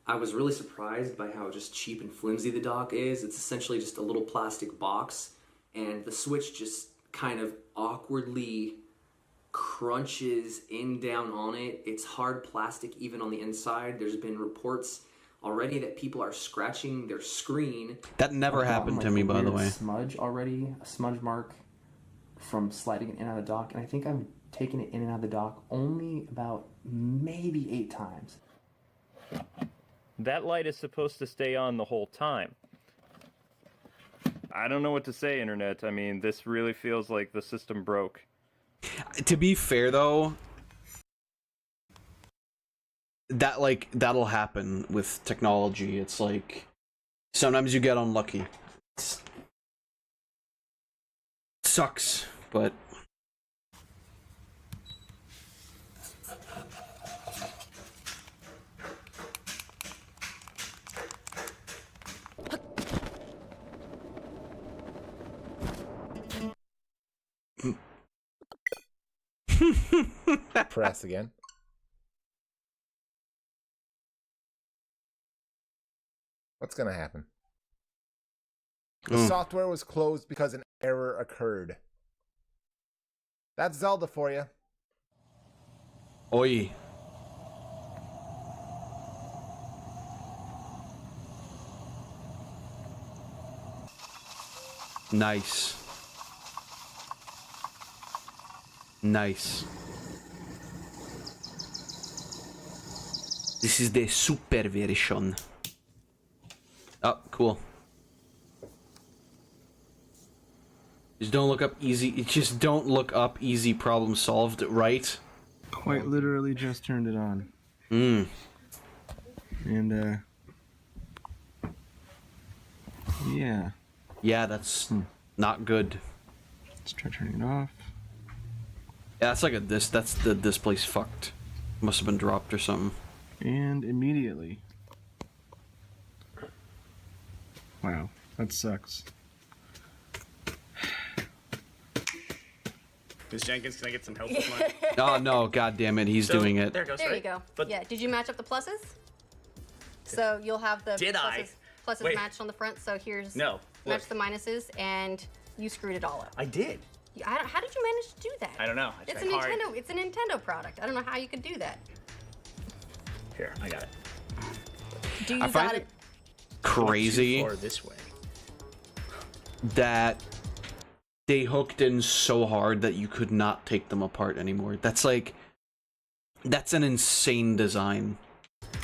I was really surprised by how just cheap and flimsy the dock is. It's essentially just a little plastic box, and the Switch just kind of awkwardly crunches in down on it. It's hard plastic even on the inside. There's been reports already that people are scratching their screen. That never happened to me, by the way. Smudge already, a smudge mark from sliding it in and out of the dock, and I think I'm taking it in and out of the dock only about maybe 8 times. That light is supposed to stay on the whole time. I don't know what to say, Internet. I mean, this really feels like the system broke. To be fair, though, that'll happen with technology. It's like sometimes you get unlucky. It sucks, but Press again. What's gonna happen? The software was closed because an error occurred. That's Zelda for you. Oi. Nice. Nice. This is the super version. Oh, cool. Just don't look up easy. Just don't look up easy problem solved, right? Quite literally just turned it on. Hmm. And yeah. Yeah, that's not good. Let's try turning it off. Yeah, that's like a that's the display's fucked. Must have been dropped or something. And immediately. Wow, that sucks. Ms. Jenkins, can I get some help with mine? Oh no, god damn it, he's doing it. There it goes, There right? you go. But Yeah, did you match up the pluses? So you'll have the Did I? pluses Wait. matched on the front, so here's No, match look. the minuses, and you screwed it all up. I did. How did you manage to do that? I don't know. I It's a tried hard. Nintendo. It's a Nintendo product. I don't know how you could do that. Here, I got it. Do you I find got it it? crazy Or this way. that they hooked in so hard that you could not take them apart anymore. That's like, that's an insane design.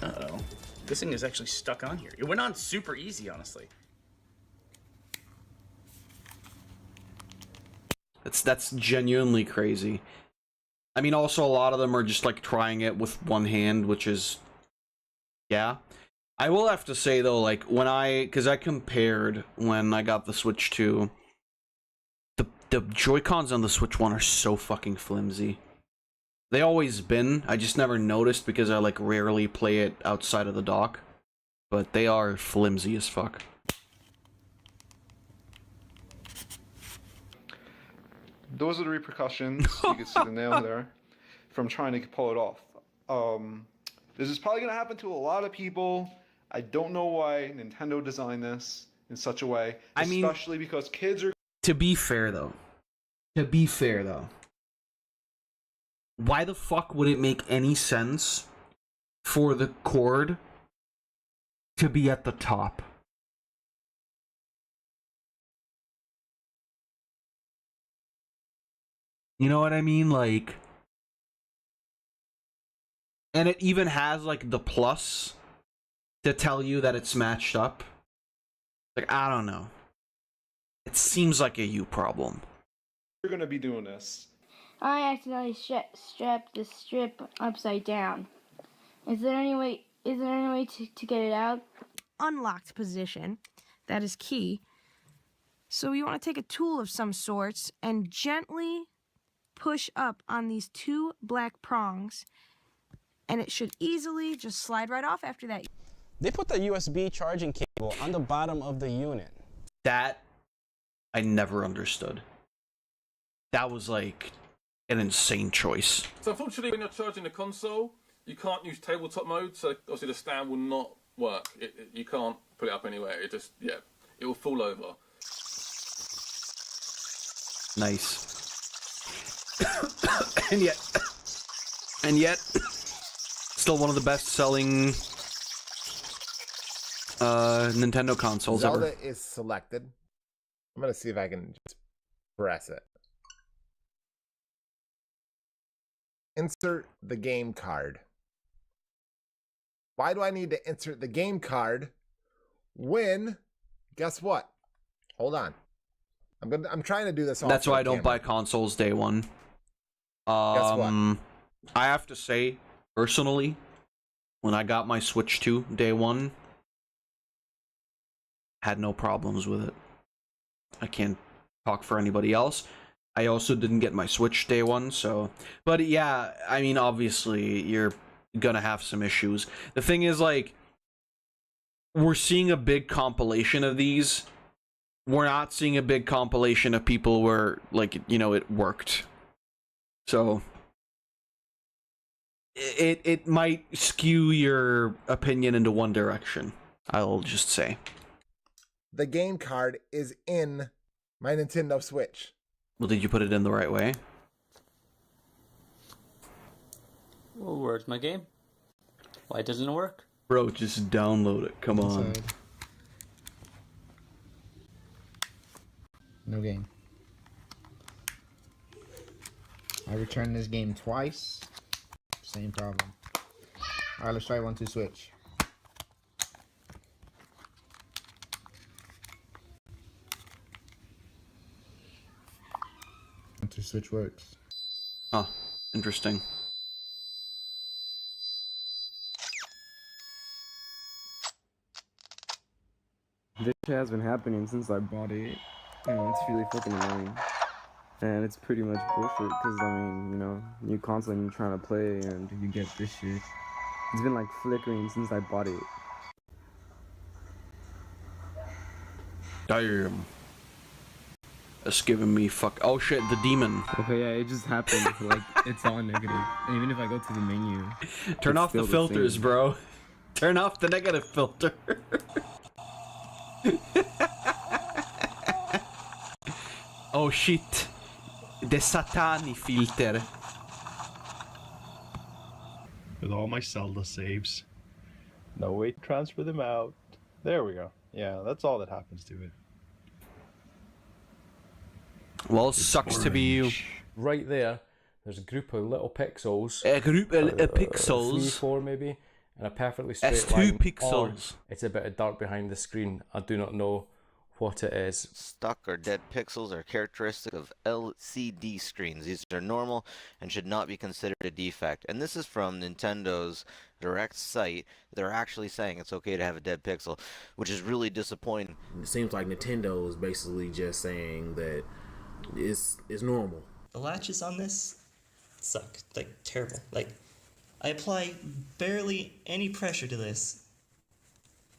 Uh-oh. This thing is actually stuck on here. It went on super easy, honestly. That's genuinely crazy. I mean, also a lot of them are just like trying it with one hand, which is, yeah. I will have to say though, like because I compared when I got the Switch 2, the Joy-Cons on the Switch 1 are so fucking flimsy. They always been. I just never noticed because I like rarely play it outside of the dock, but they are flimsy as fuck. Those are the repercussions, you can see the nail there, from trying to pull it off. This is probably going to happen to a lot of people. I don't know why Nintendo designed this in such a way, especially because kids are... To be fair though, why the fuck would it make any sense for the cord to be at the top? You know what I mean? Like, and it even has like the plus to tell you that it's matched up. Like, I don't know. It seems like a you problem. You're going to be doing this. I accidentally strapped the strip upside down. Is there any way to get it out? Unlocked position. That is key. So you want to take a tool of some sorts and gently push up on these 2 black prongs and it should easily just slide right off after that. They put the USB charging cable on the bottom of the unit. That I never understood. That was like an insane choice. So unfortunately, when you're charging the console, you can't use tabletop mode, so obviously the stand will not work. You can't put it up anywhere. It just, yeah, it will fall over. Nice. and yet, still one of the best-selling Nintendo consoles Zelda ever. is selected. I'm gonna see if I can just press it. Insert the game card. Why do I need to insert the game card when? Guess what? Hold on. I'm trying to do this. That's why I don't buy consoles day one. Guess what? I have to say, personally, when I got my Switch 2 day one, had no problems with it. I can't talk for anybody else. I also didn't get my Switch day one, so... But yeah, I mean, obviously, you're gonna have some issues. The thing is, like, we're seeing a big compilation of these. We're not seeing a big compilation of people where, like, you know, it worked. So... It might skew your opinion into one direction, I'll just say. The game card is in my Nintendo Switch. Well, did you put it in the right way? Well, where's my game? Why doesn't it work? Bro, just download it. Come on. No game. I returned this game twice. Same problem. Alright, let's try 1-2 switch. 1-2 switch works. Huh. Interesting. This has been happening since I bought it, and it's really fucking annoying. And it's pretty much bullshit, because, I mean, you know, new console and you're trying to play, and you get this shit. It's been, like, flickering since I bought it. Damn. It's giving me fuck. Oh shit, the demon. Okay, yeah, it just happened. Like, it's all negative. And even if I go to the menu, Turn off the filters, bro. Turn off the negative filter. Oh shit. The Satani filter. With all my Zelda saves. No way to transfer them out. There we go. Yeah, that's all that happens to it. Well, it sucks to be you. Right there, there's a group of little pixels. A group of little pixels. 3, 4 maybe, and a perfectly straight It's line. 2 pixels. Or it's a bit of dark behind the screen. I do not know what it is. Stuck or dead pixels are characteristic of LCD screens. These are normal and should not be considered a defect. And this is from Nintendo's direct site. They're actually saying it's okay to have a dead pixel, which is really disappointing. It seems like Nintendo is basically just saying that it's normal. The latches on this suck. Like, terrible. Like, I apply barely any pressure to this.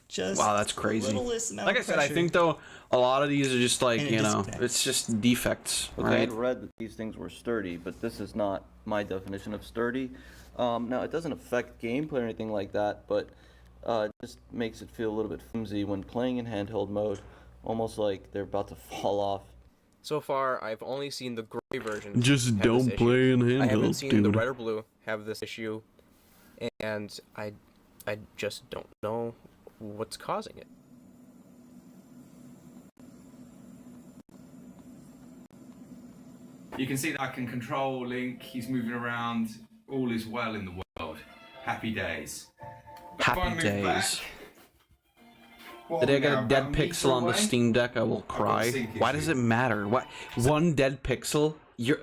Just wow, that's crazy. Like I said, I think though a lot of these are just like, you know, it's just defects, Okay, right? I'd read that these things were sturdy, but this is not my definition of sturdy. Now, it doesn't affect gameplay or anything like that, but it just makes it feel a little bit flimsy when playing in handheld mode, almost like they're about to fall off. So far, I've only seen the gray version. Just have don't this issue. play in I haven't handhelds, seen the dude. red or blue have this issue, and I just don't know what's causing it. You can see that I can control Link, he's moving around, all is well in the world. Happy days. But if I Happy move days. back, what Did are I we get now, a dead about a meter pixel on the away? Steam Deck? I will cry. sync Why does it matter? What? One dead pixel? You're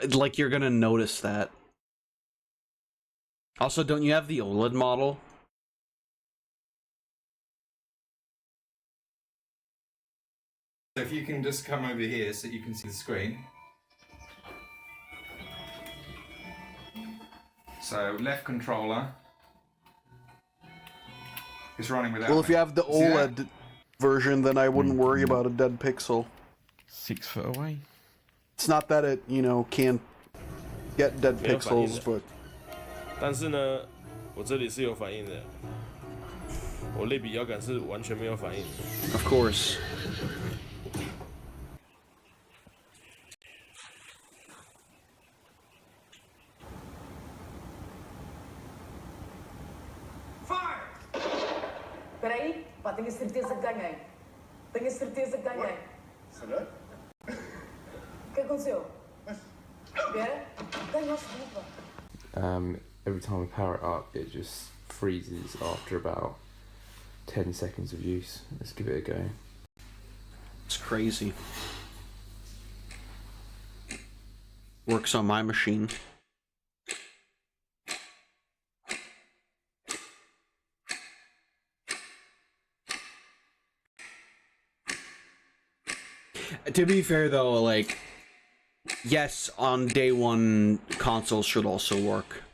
gonna notice that. Also, don't you have the OLED model? So if you can just come over here so you can see the screen. So left controller, It's running without Well, if me. you have the See that? OLED version, then I wouldn't worry about a dead pixel. 6 foot away. It's not that it, you know, can't get dead 没有反应 pixels, 的 but 但是呢，我这里是有反应的，我类比遥感是完全没有反应的。 of course. Peraí, pá, tenho a certeza que ganhei. Tenho a certeza que ganhei. Será? O que aconteceu? Espera, ganhou a segunda. Every time we power it up, it just freezes after about 10 seconds of use. Let's give it a go. It's crazy. Works on my machine. To be fair though, like, yes, on day one, consoles should also work.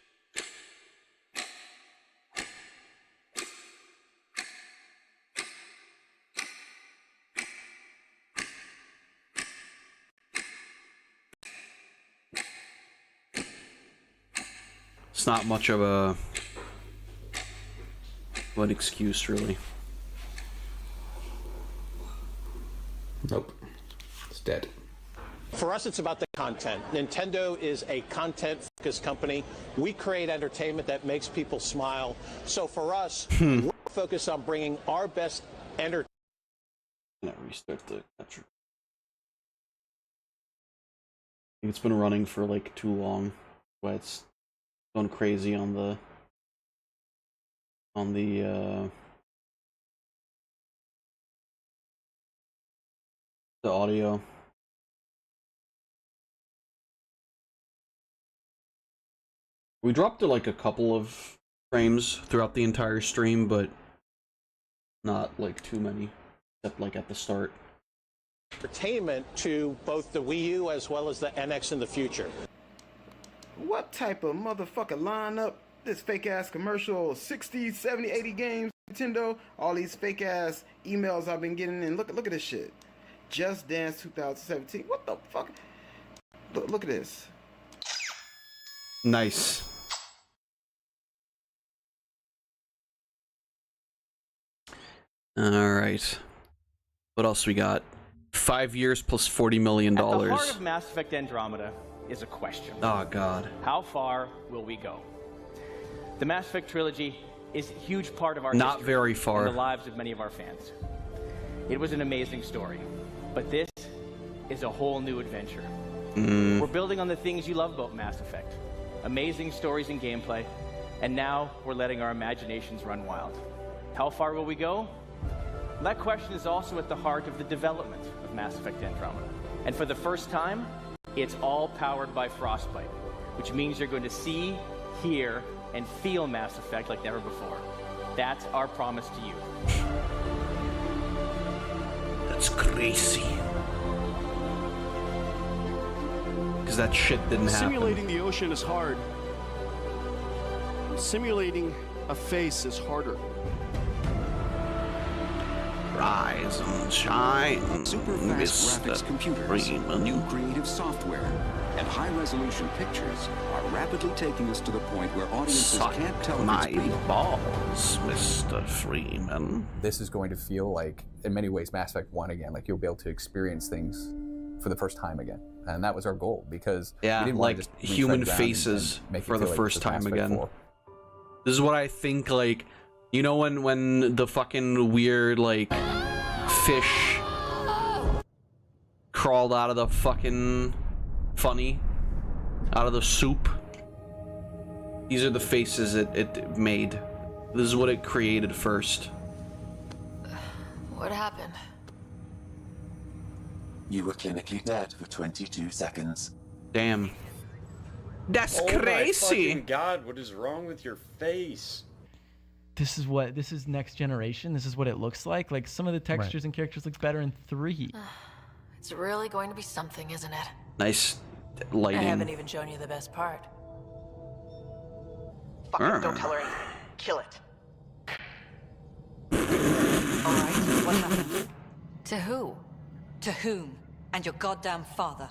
It's not much of an excuse, really. Nope. It's dead. For us, it's about the content. Nintendo is a content-focused company. We create entertainment that makes people smile. So for us, we're focused on bringing our best entertainment. Restart the capture. I think it's been running for like too long, but it's going crazy on the audio. We dropped to like a couple of frames throughout the entire stream, but not like too many, except like at the start. Entertainment to both the Wii U as well as the NX in the future. What type of motherfucker lineup? This fake ass commercial, 60, 70, 80 games, Nintendo, all these fake ass emails I've been getting, and look at this shit. Just Dance 2017. What the fuck? Look at this. Nice. All right. What else we got? 5 years plus $40 million. At the heart of Mass Effect Andromeda is a question. Oh God. How far will we go? The Mass Effect trilogy is a huge part of our Not history very far. and the lives of many of our fans. It was an amazing story, but this is a whole new adventure. We're building on the things you love about Mass Effect. Amazing stories and gameplay, and now we're letting our imaginations run wild. How far will we go? That question is also at the heart of the development of Mass Effect Andromeda. And for the first time, it's all powered by Frostbite, which means you're going to see, hear, and feel Mass Effect like never before. That's our promise to you. That's crazy. Because that shit didn't happen. Simulating the ocean is hard. Simulating a face is harder. Rise and shine, super fast graphics computers, new creative software, and high-resolution pictures are rapidly taking us to the point where audiences can't tell if it's real. Balls, Mr. Freeman. This is going to feel like, in many ways, Mass Effect 1 again. Like, you'll be able to experience things for the first time again. And that was our goal, because yeah, we didn't like want to just human retread ground faces and make it for the feel like first it was time Mass Effect again. 4. This is what I think, like, you know when the fucking weird, like, fish crawled out of the fucking funny, out of the soup? These are the faces it made. This is what it created first. What happened? You were clinically dead for 22 seconds. Damn. That's Oh crazy. my fucking God, what is wrong with your face? This is next generation. This is what it looks like. Like, some of the textures and characters look better in 3. It's really going to be something, isn't it? Nice lighting. I haven't even shown you the best part. Fucking don't tell her anything. Kill it. Alright, what happened? To who? To whom? And your goddamn father.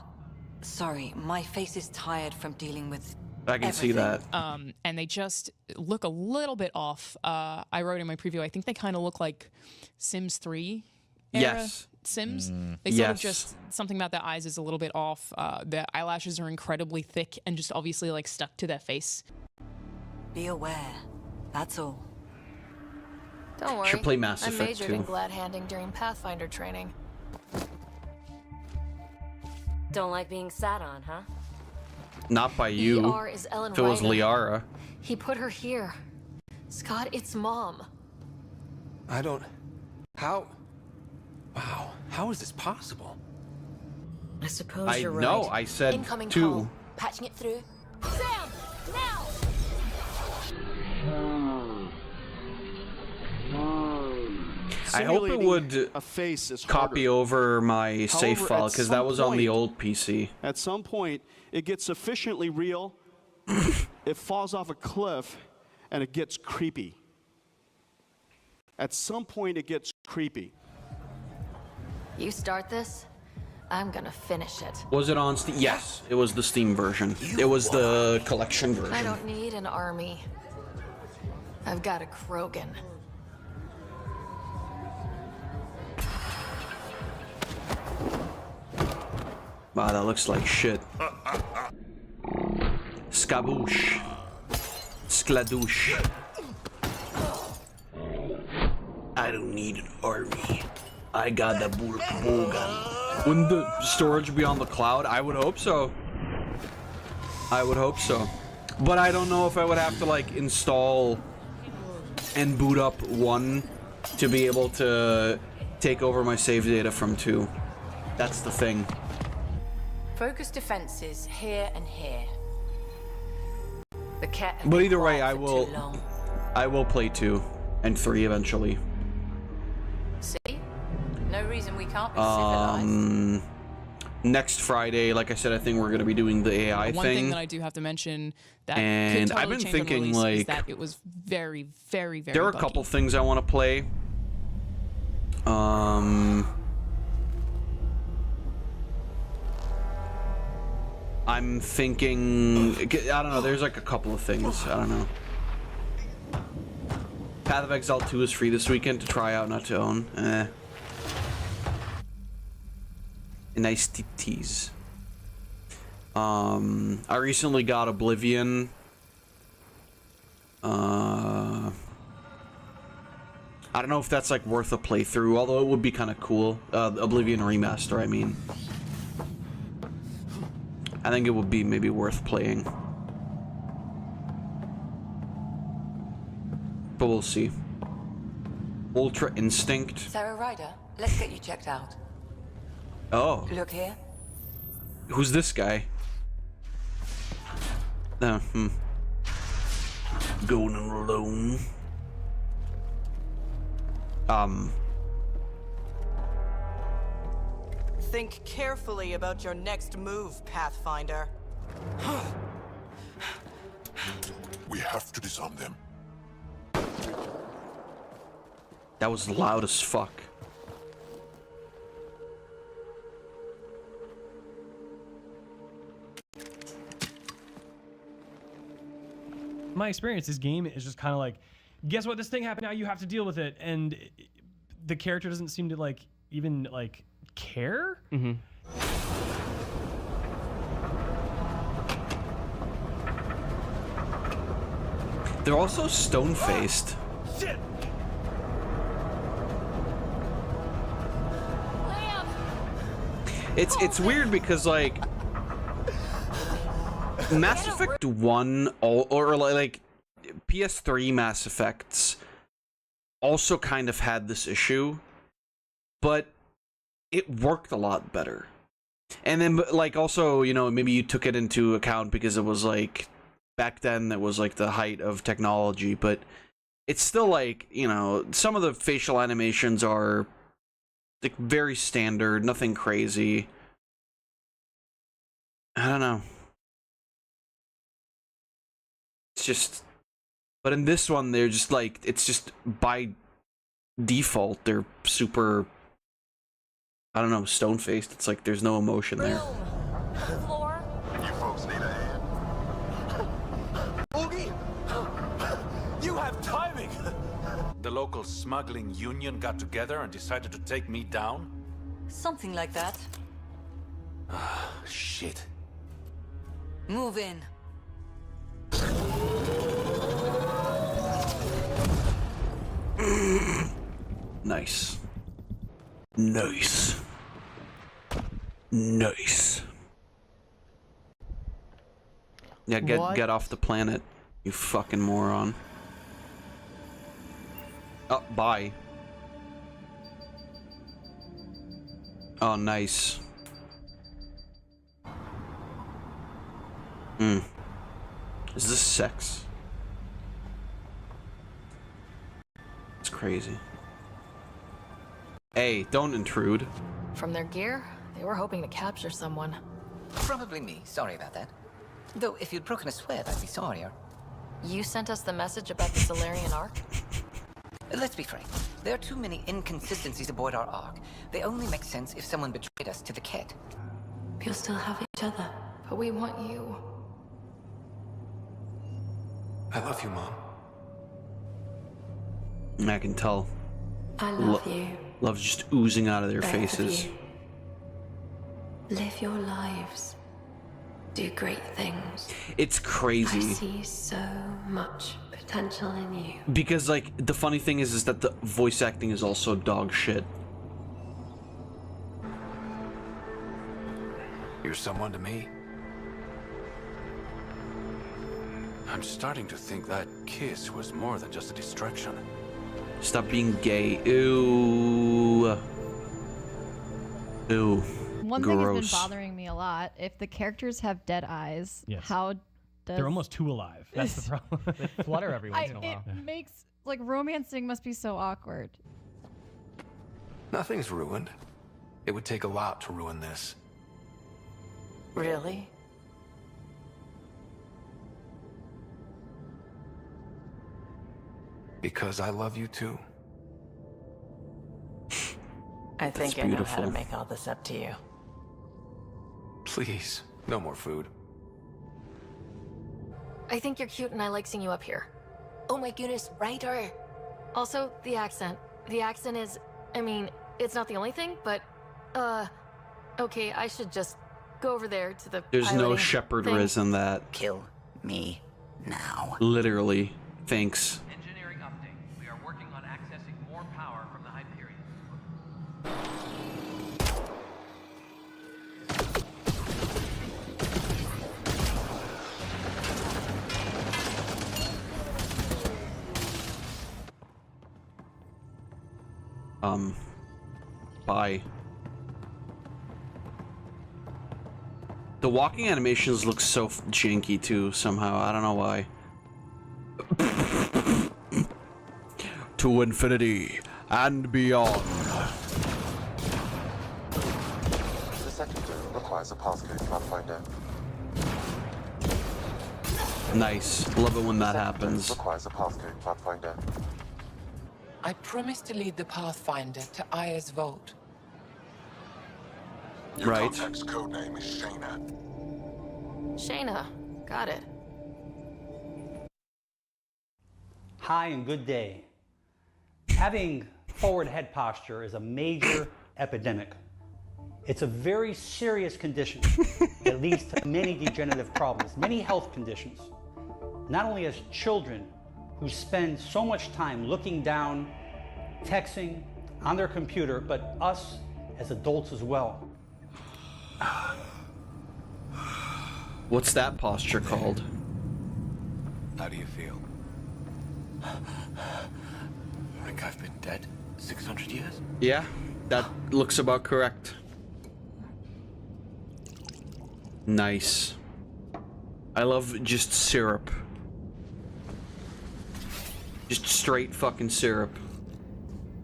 Sorry, my face is tired from dealing with I can see that. And they just look a little bit off. I wrote in my preview, I think they kind of look like Sims 3 era Yes. Sims. They sort of just, something about their eyes is a little bit off. Their eyelashes are incredibly thick and just obviously like stuck to their face. Be aware. That's all. Don't worry. Should play Mass I Effect majored 2. in glad handing during Pathfinder training. Don't like being sat on, huh? Not by you. ER is Ellen If it was Ryder. Liara. He put her here. Scott, it's Mom. I don't... How... Wow, how is this possible? I suppose I you're right. know, I said Incoming 2. call. Patching it through. Sam, now! I hope it would a face is copy harder. over my save However, file, at because that some was on the point- old PC. At some point, it gets sufficiently real, it falls off a cliff, and it gets creepy. At some point, it gets creepy. You start this, I'm gonna finish it. Was it on Steam? Yes, it was the Steam version. It was the collection I version. don't need an army. I've got a Krogan. Wow, that looks like shit. Skaboosh. Skladoosh. I don't need an army. I got the bulk bogan. Wouldn't the storage be on the cloud? I would hope so. I would hope so. But I don't know if I would have to like install and boot up 1 to be able to take over my save data from 2. That's the thing. Focus defenses here and here. The cat. But either way, I will play 2 and 3 eventually. See? No reason we can't be civilized. Next Friday, like I said, I think we're gonna be doing the AI One thing. thing that I do have to mention that And could I've totally been change on thinking, release is like, that it was very, very, very There are a buggy. couple things I want to play. I'm thinking, I don't know, there's like a couple of things, I don't know. Path of Exile 2 is free this weekend to try out, not to own. Nice tease. I recently got Oblivion. I don't know if that's like worth a playthrough, although it would be kind of cool. Oblivion Remaster, I mean. I think it would be maybe worth playing. But we'll see. Ultra Instinct. Sarah Ryder, let's get you checked out. Oh. Look here. Who's this guy? Going alone. Think carefully about your next move, Pathfinder. We have to disarm them. That was loud as fuck. My experience, this game is just kind of like, guess what, this thing happened, now you have to deal with it, and the character doesn't seem to like even like care. They're also stone-faced. Shit. It's weird because like Mass Effect 1 or like PS3 Mass Effects also kind of had this issue, but it worked a lot better. And then like also, you know, maybe you took it into account because it was like back then that was like the height of technology, but it's still like, you know, some of the facial animations are like very standard, nothing crazy. I don't know. It's just, but in this one, they're just like, it's just by default, they're super, I don't know, stone-faced. It's like there's no emotion there. Floor? You folks need a hand? Oogie! You have timing! The local smuggling union got together and decided to take me down? Something like that. Ah, shit. Move in. Nice. Nice. Nice. Yeah, get off the planet, you fucking moron. Oh, bye. Oh, nice. Is this sex? It's crazy. Hey, don't intrude. From their gear, they were hoping to capture someone. Probably me. Sorry about that. Though, if you'd broken a sweat, I'd be sorrier. You sent us the message about the Solarian Ark? Let's be frank. There are too many inconsistencies aboard our Ark. They only make sense if someone betrayed us to the Ket. You'll still have each other, but we want you. I love you, Mom. I can tell. I love you. Love's just oozing out of their Both of faces. you. Live your lives. Do great things. It's crazy. I see so much potential in you. Because, like, the funny thing is that the voice acting is also dog shit. You're someone to me. I'm starting to think that kiss was more than just a distraction. Stop being gay. Ew. Ew. One thing Gross. has been bothering me a lot. If the characters have dead eyes, Yes. how does... They're almost too alive. That's the problem. They flutter every once in a while. It makes... Like, romancing must be so awkward. Nothing's ruined. It would take a lot to ruin this. Really? Because I love you too. I think That's I know how to beautiful. make all this up to you. Please, no more food. I think you're cute and I like seeing you up here. Oh my goodness, writer! Also, the accent. The accent is... I mean, it's not the only thing, but... Okay, I should just go over there to the There's no piloting shepherd thing. riz in that. Kill me now. Literally. Thanks. Engineering update. We are working on accessing more power from the Hyperion. Bye. The walking animations look so janky too, somehow. I don't know why. To infinity and beyond. The second room requires a passcode pathfinder. Nice. Love it when that happens. Requires a passcode pathfinder. I promise to lead the Pathfinder to Aya's vault. Your Right. contact's codename is Shayna. Shayna. Got it. Hi and good day. Having forward head posture is a major epidemic. It's a very serious condition that leads to many degenerative problems, many health conditions. Not only as children who spend so much time looking down, texting on their computer, but us as adults as well. What's that posture called? How do you feel? Like I've been dead 600 years? Yeah, that looks about correct. Nice. I love just syrup. Just straight fucking syrup.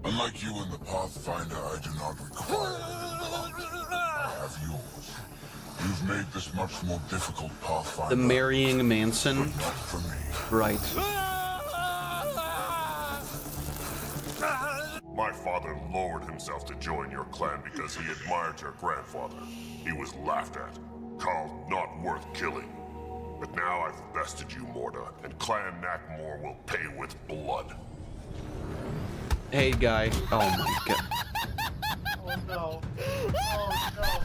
Unlike you in the Pathfinder, I do not require I have yours. You've made this much more difficult, Pathfinder. The marrying Manson. But not for me. Right. father lowered himself to join your clan because he admired your grandfather. He was laughed at, called not worth killing. But now I've bested you, Morda, and Clan Knackmore will pay with blood. Hey, guy. Oh my god. Oh no. Oh no.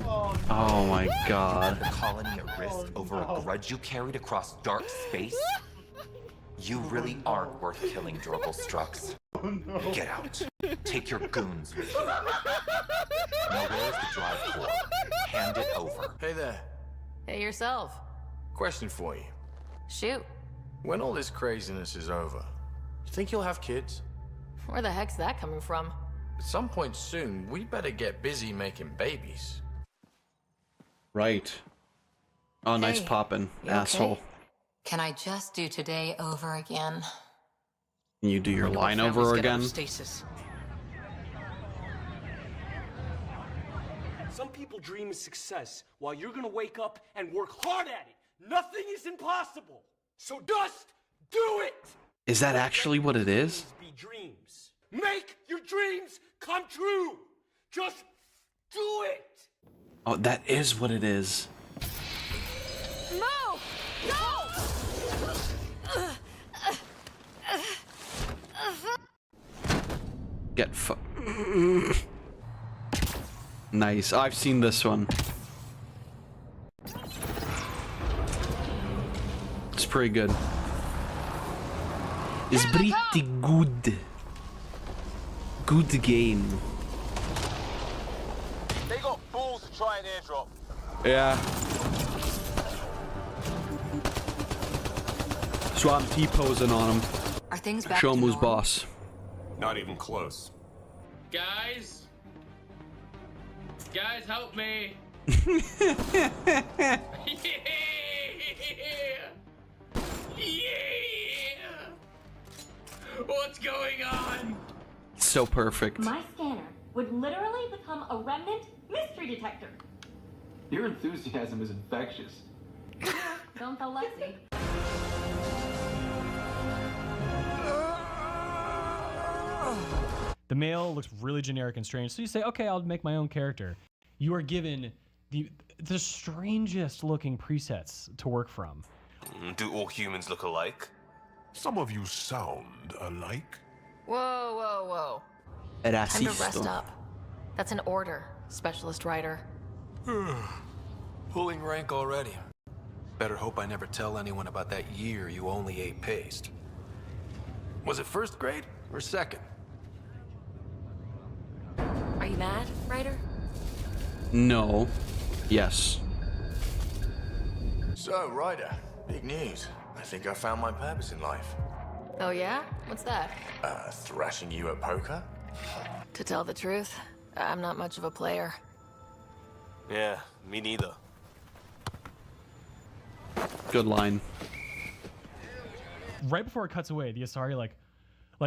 Oh no. Oh my god. The colony at risk over a grudge you carried across dark space? You really aren't worth killing, Durable Strux. Oh no. Get out. Take your goons with you. Now where's the drive core? Hand it over. Hey there. Hey yourself. Question for you. Shoot. When all this craziness is over, you think you'll have kids? Where the heck's that coming from? At some point soon, we better get busy making babies. Right. Oh, nice Hey, poppin', you asshole. okay? Can I just do today over again? You do your line over again? Some people dream of success while you're gonna wake up and work hard at it. Nothing is impossible. So just do it! Is that actually what it is? Be dreams. Make your dreams come true. Just do it. Oh, that is what it is. Move! Go! Get fu- Nice. I've seen this one. It's pretty good. It's pretty good. Good game. They got balls to try an airdrop. Yeah. So I'm T-posing on him. Are things back Show to him who's normal? boss. Not even close. Guys? Guys, help me! Yeah! What's going on? So perfect. My scanner would literally become a remnant mystery detector. Your enthusiasm is infectious. Don't tell Lexi. The male looks really generic and strange, so you say, okay, I'll make my own character. You are given the strangest looking presets to work from. Do all humans look alike? Some of you sound alike. Whoa, whoa, whoa. Time to rest Rasisto. up. That's an order, Specialist Writer. Pulling rank already. Better hope I never tell anyone about that year you only ate paste. Was it first grade or second? Are you mad, Writer? No. Yes. So, Ryder, big news. I think I found my purpose in life. Oh yeah? What's that? Thrashing you at poker? To tell the truth, I'm not much of a player. Yeah, me neither. Good line. Right before it cuts away, the Asari like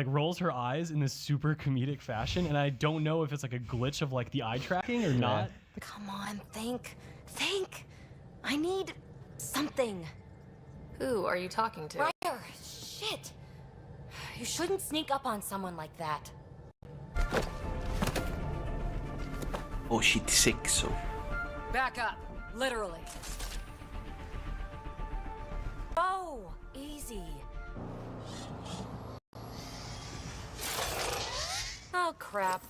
rolls her eyes in this super comedic fashion, and I don't know if it's like a glitch of like the eye tracking or not. Come on, think. Think! I need something. Who are you talking to? Ryder, shit! You shouldn't sneak up on someone like that. Oh, she's sick, so. Back up, literally. Oh, easy. Oh, crap.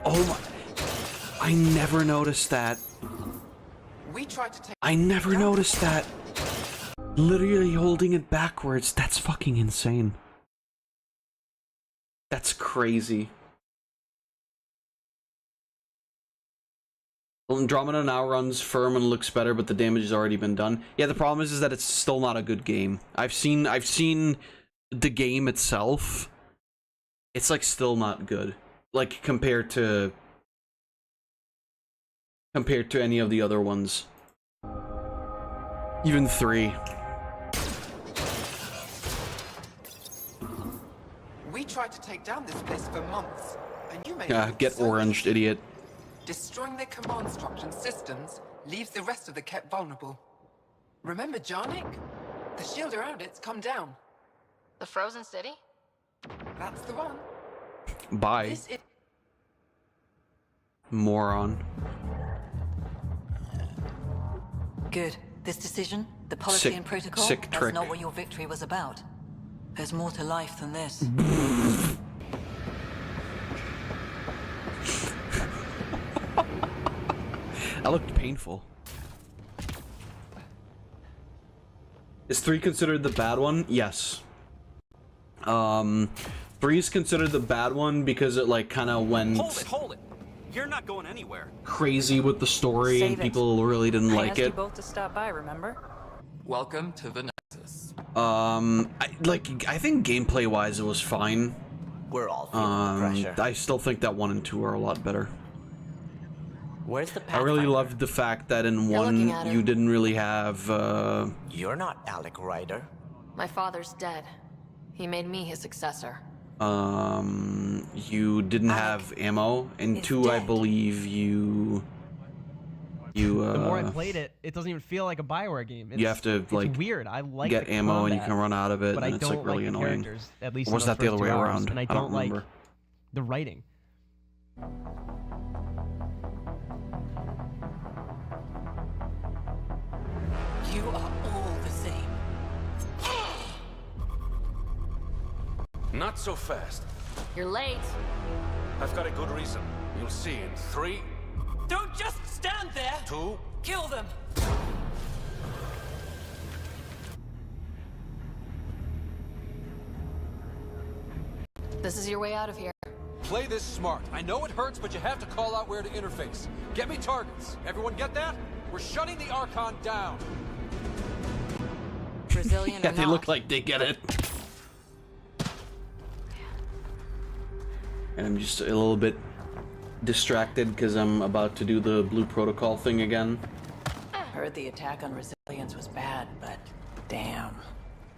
Oh my. I never noticed that. We tried to take. I never noticed that. Literally holding it backwards. That's fucking insane. That's crazy. Andromeda now runs firm and looks better, but the damage has already been done. Yeah, the problem is that it's still not a good game. I've seen the game itself. It's like still not good. Like compared to any of the other ones. Even 3. We tried to take down this place for months, and you made Yeah, it get so oranged, easy. idiot. Destroying their command structure and systems leaves the rest of the Kep vulnerable. Remember Jarnik? The shield around it's come down. The Frozen City? That's the one. Bye. This is... Moron. Good. This decision, the policy and protocol, sick that's trick. not what your victory was about. There's more to life than this. That looked painful. Is 3 considered the bad one? Yes. 3 is considered the bad one because it like kind of went Hold it! You're not going anywhere. crazy with the story and people really didn't like I asked you it. both to stop by, remember? Welcome to the Nexus. I think gameplay wise it was fine. We're all feeling the pressure. I still think that 1 and 2 are a lot better. Where's the I really Pathfinder? loved the fact that in You're looking 1 at her. you didn't really have You're not Alec Ryder. My father's dead. He made me his successor. you didn't have ammo. In 2 I believe you The more I played it, it doesn't even feel like a Bioware game. you have to it's like weird. I like get the ammo and you combat, can run out of it, but and I it's don't like really like the annoying. characters, at least Or in was the that the first other way 2 hours, around? and I don't don't like remember. the writing. You are all the same. Not so fast. You're late. I've got a good reason. You'll see in 3, Don't just stand there! 2. Kill them! This is your way out of here. Play this smart. I know it hurts, but you have to call out where to interface. Get me targets. Everyone get that? We're shutting the Archon down. Brazilian Yeah, or they not. look like they get it. And I'm just a little bit distracted because I'm about to do the Blue Protocol thing again. Heard the attack on Resilience was bad, but damn.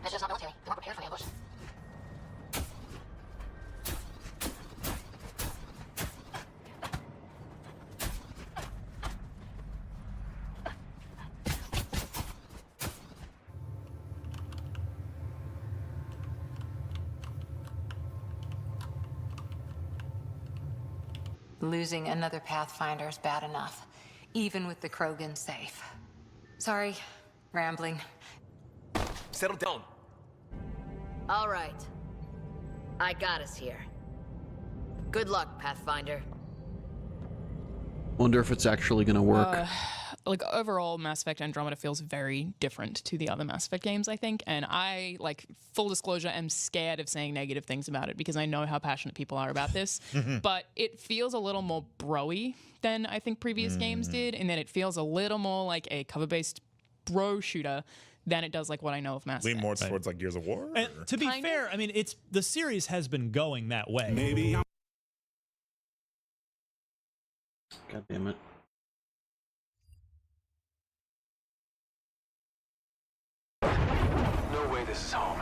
That's just not military. They weren't prepared for the ambush. Losing another Pathfinder is bad enough, even with the Krogan safe. Sorry, rambling. Settle down. All right. I got us here. Good luck, Pathfinder. Wonder if it's actually gonna work. Like overall, Mass Effect Andromeda feels very different to the other Mass Effect games, I think. And I, like, full disclosure, am scared of saying negative things about it because I know how passionate people are about this. But it feels a little more bro-y than I think previous games did, and then it feels a little more like a cover-based bro shooter than it does like what I know of Mass Effect. Lean more towards like Gears of War. And to be fair, I mean, it's the series has been going that way. Maybe. God damn it. No way this is home.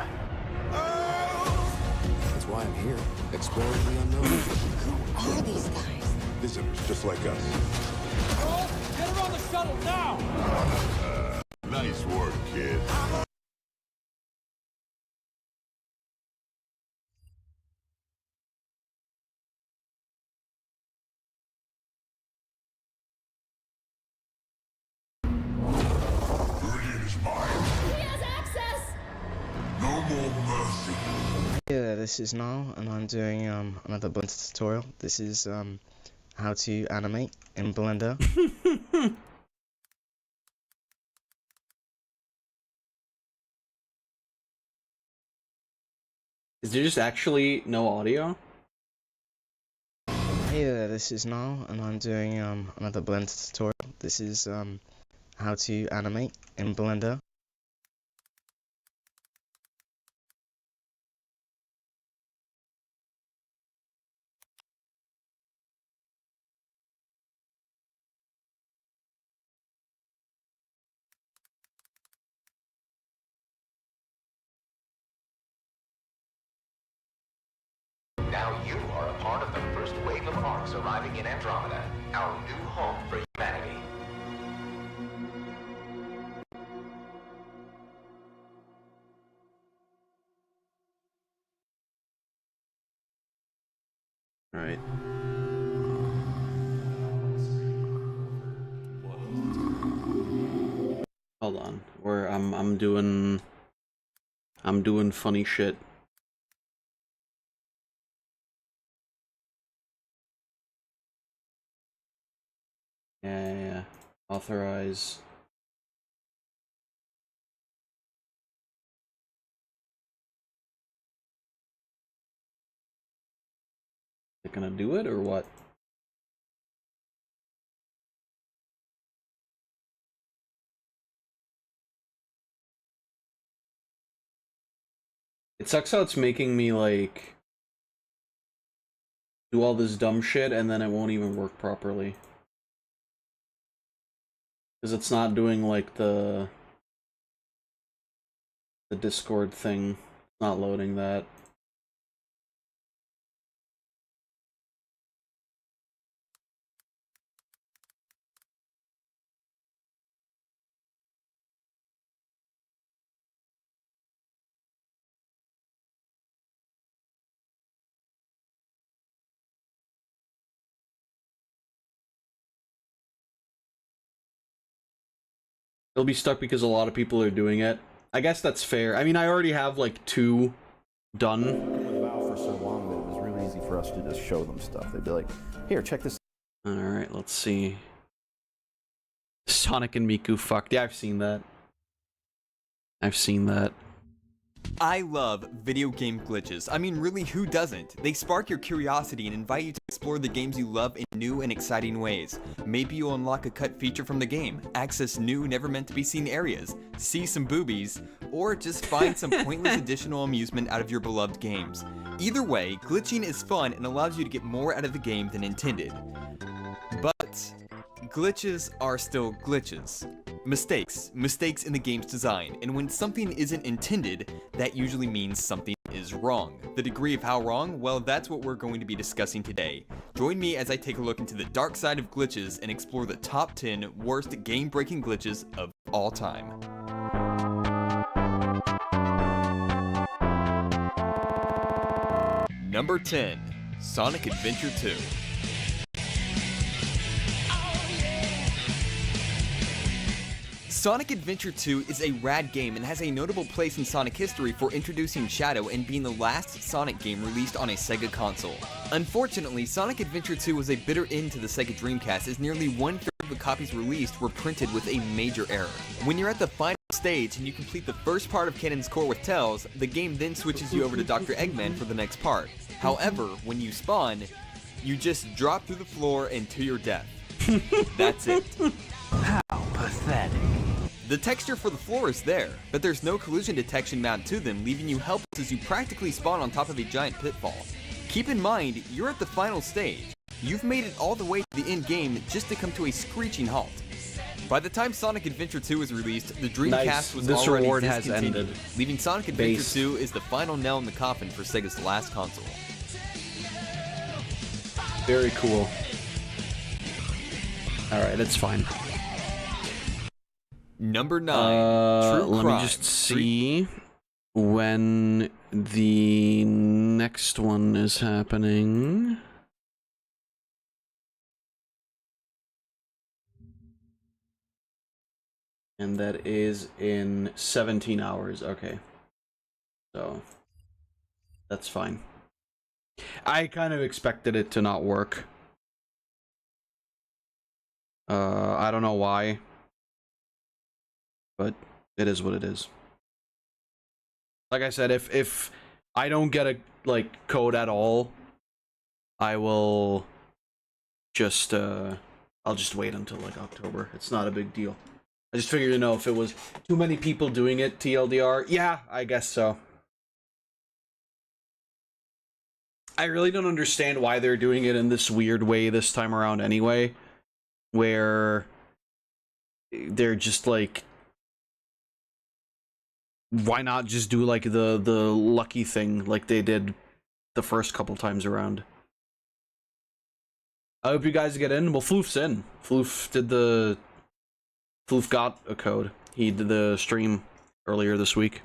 That's why I'm here, exploring the unknown. Who are these guys? Visitors just like us. Get her on the shuttle now! Nice work, kid. Meridian is mine. He has access! No more mercy. Yeah, this is Niall, and I'm doing another Blender tutorial. This is how to animate in Blender. Is there just actually no audio? Hey there, this is Niall, and I'm doing another Blender tutorial. This is how to animate in Blender. Now you are a part of the first wave of arcs arriving in Andromeda, our new home for humanity. All right. Hold on. I'm doing funny shit. Yeah. Authorize. Is it gonna do it or what? It sucks how it's making me like do all this dumb shit and then it won't even work properly. Because it's not doing like the Discord thing. It's not loading that. It'll be stuck because a lot of people are doing it. I guess that's fair. I mean, I already have like 2 done. With Val for so long that it was really easy for us to just show them stuff. They'd be like, "Here, check this." All right, let's see. Sonic and Miku fucked. Yeah, I've seen that. I've seen that. I love video game glitches. I mean, really, who doesn't? They spark your curiosity and invite you to explore the games you love in new and exciting ways. Maybe you'll unlock a cut feature from the game, access new, never meant to be seen areas, see some boobies, or just find some pointless additional amusement out of your beloved games. Either way, glitching is fun and allows you to get more out of the game than intended. But glitches are still glitches. Mistakes in the game's design, and when something isn't intended, that usually means something is wrong. The degree of how wrong, well, that's what we're going to be discussing today. Join me as I take a look into the dark side of glitches and explore the top 10 worst game-breaking glitches of all time. Number 10, Sonic Adventure 2. Sonic Adventure 2 is a rad game and has a notable place in Sonic history for introducing Shadow and being the last Sonic game released on a Sega console. Unfortunately, Sonic Adventure 2 was a bitter end to the Sega Dreamcast as nearly 1/3 of the copies released were printed with a major error. When you're at the final stage and you complete the first part of Canon's Core with Tails, the game then switches you over to Dr. Eggman for the next part. However, when you spawn, you just drop through the floor and to your death. That's it. How pathetic. The texture for the floor is there, but there's no collision detection mounted to them, leaving you helpless as you practically spawn on top of a giant pitfall. Keep in mind, you're at the final stage. You've made it all the way to the end game just to come to a screeching halt. By the time Sonic Adventure 2 was released, the Dreamcast was This already reward has discontinued, ended. leaving Sonic Adventure 2 as the final nail in the coffin for Sega's last console. Very cool. Alright, that's fine. Number 9, True let Crime. me just see when the next one is happening. And that is in 17 hours. Okay. So, that's fine. I kind of expected it to not work. I don't know why. But it is what it is. Like I said, if I don't get a code at all, I will just I'll just wait until October. It's not a big deal. I just figured, if it was too many people doing it, TLDR, yeah, I guess so. I really don't understand why they're doing it in this weird way this time around anyway, where they're just why not just do the lucky thing like they did the first couple times around? I hope you guys get in. Well, Floof's in. Floof got a code. He did the stream earlier this week.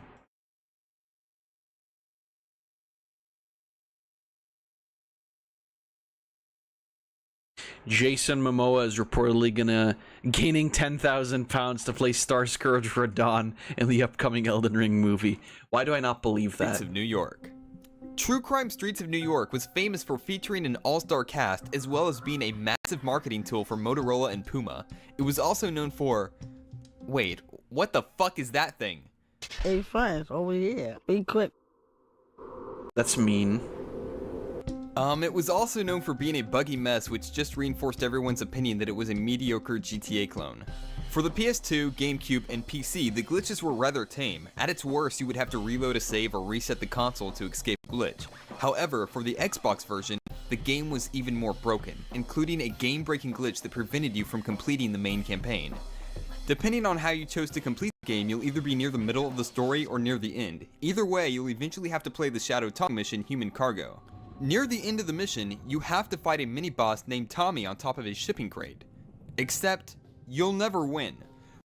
Jason Momoa is reportedly gaining 10,000 pounds to play Starscourge Radon in the upcoming Elden Ring movie. Why do I not believe that? Streets of New York. True Crime Streets of New York was famous for featuring an all-star cast as well as being a massive marketing tool for Motorola and Puma. It was also known for... Wait, what the fuck is that thing? Hey friends, over here. Be quick. That's mean. It was also known for being a buggy mess, which just reinforced everyone's opinion that it was a mediocre GTA clone. For the PS2, GameCube, and PC, the glitches were rather tame. At its worst, you would have to reload a save or reset the console to escape a glitch. However, for the Xbox version, the game was even more broken, including a game-breaking glitch that prevented you from completing the main campaign. Depending on how you chose to complete the game, you'll either be near the middle of the story or near the end. Either way, you'll eventually have to play the Shadow Tom mission, Human Cargo. Near the end of the mission, you have to fight a mini-boss named Tommy on top of a shipping crate. Except, you'll never win.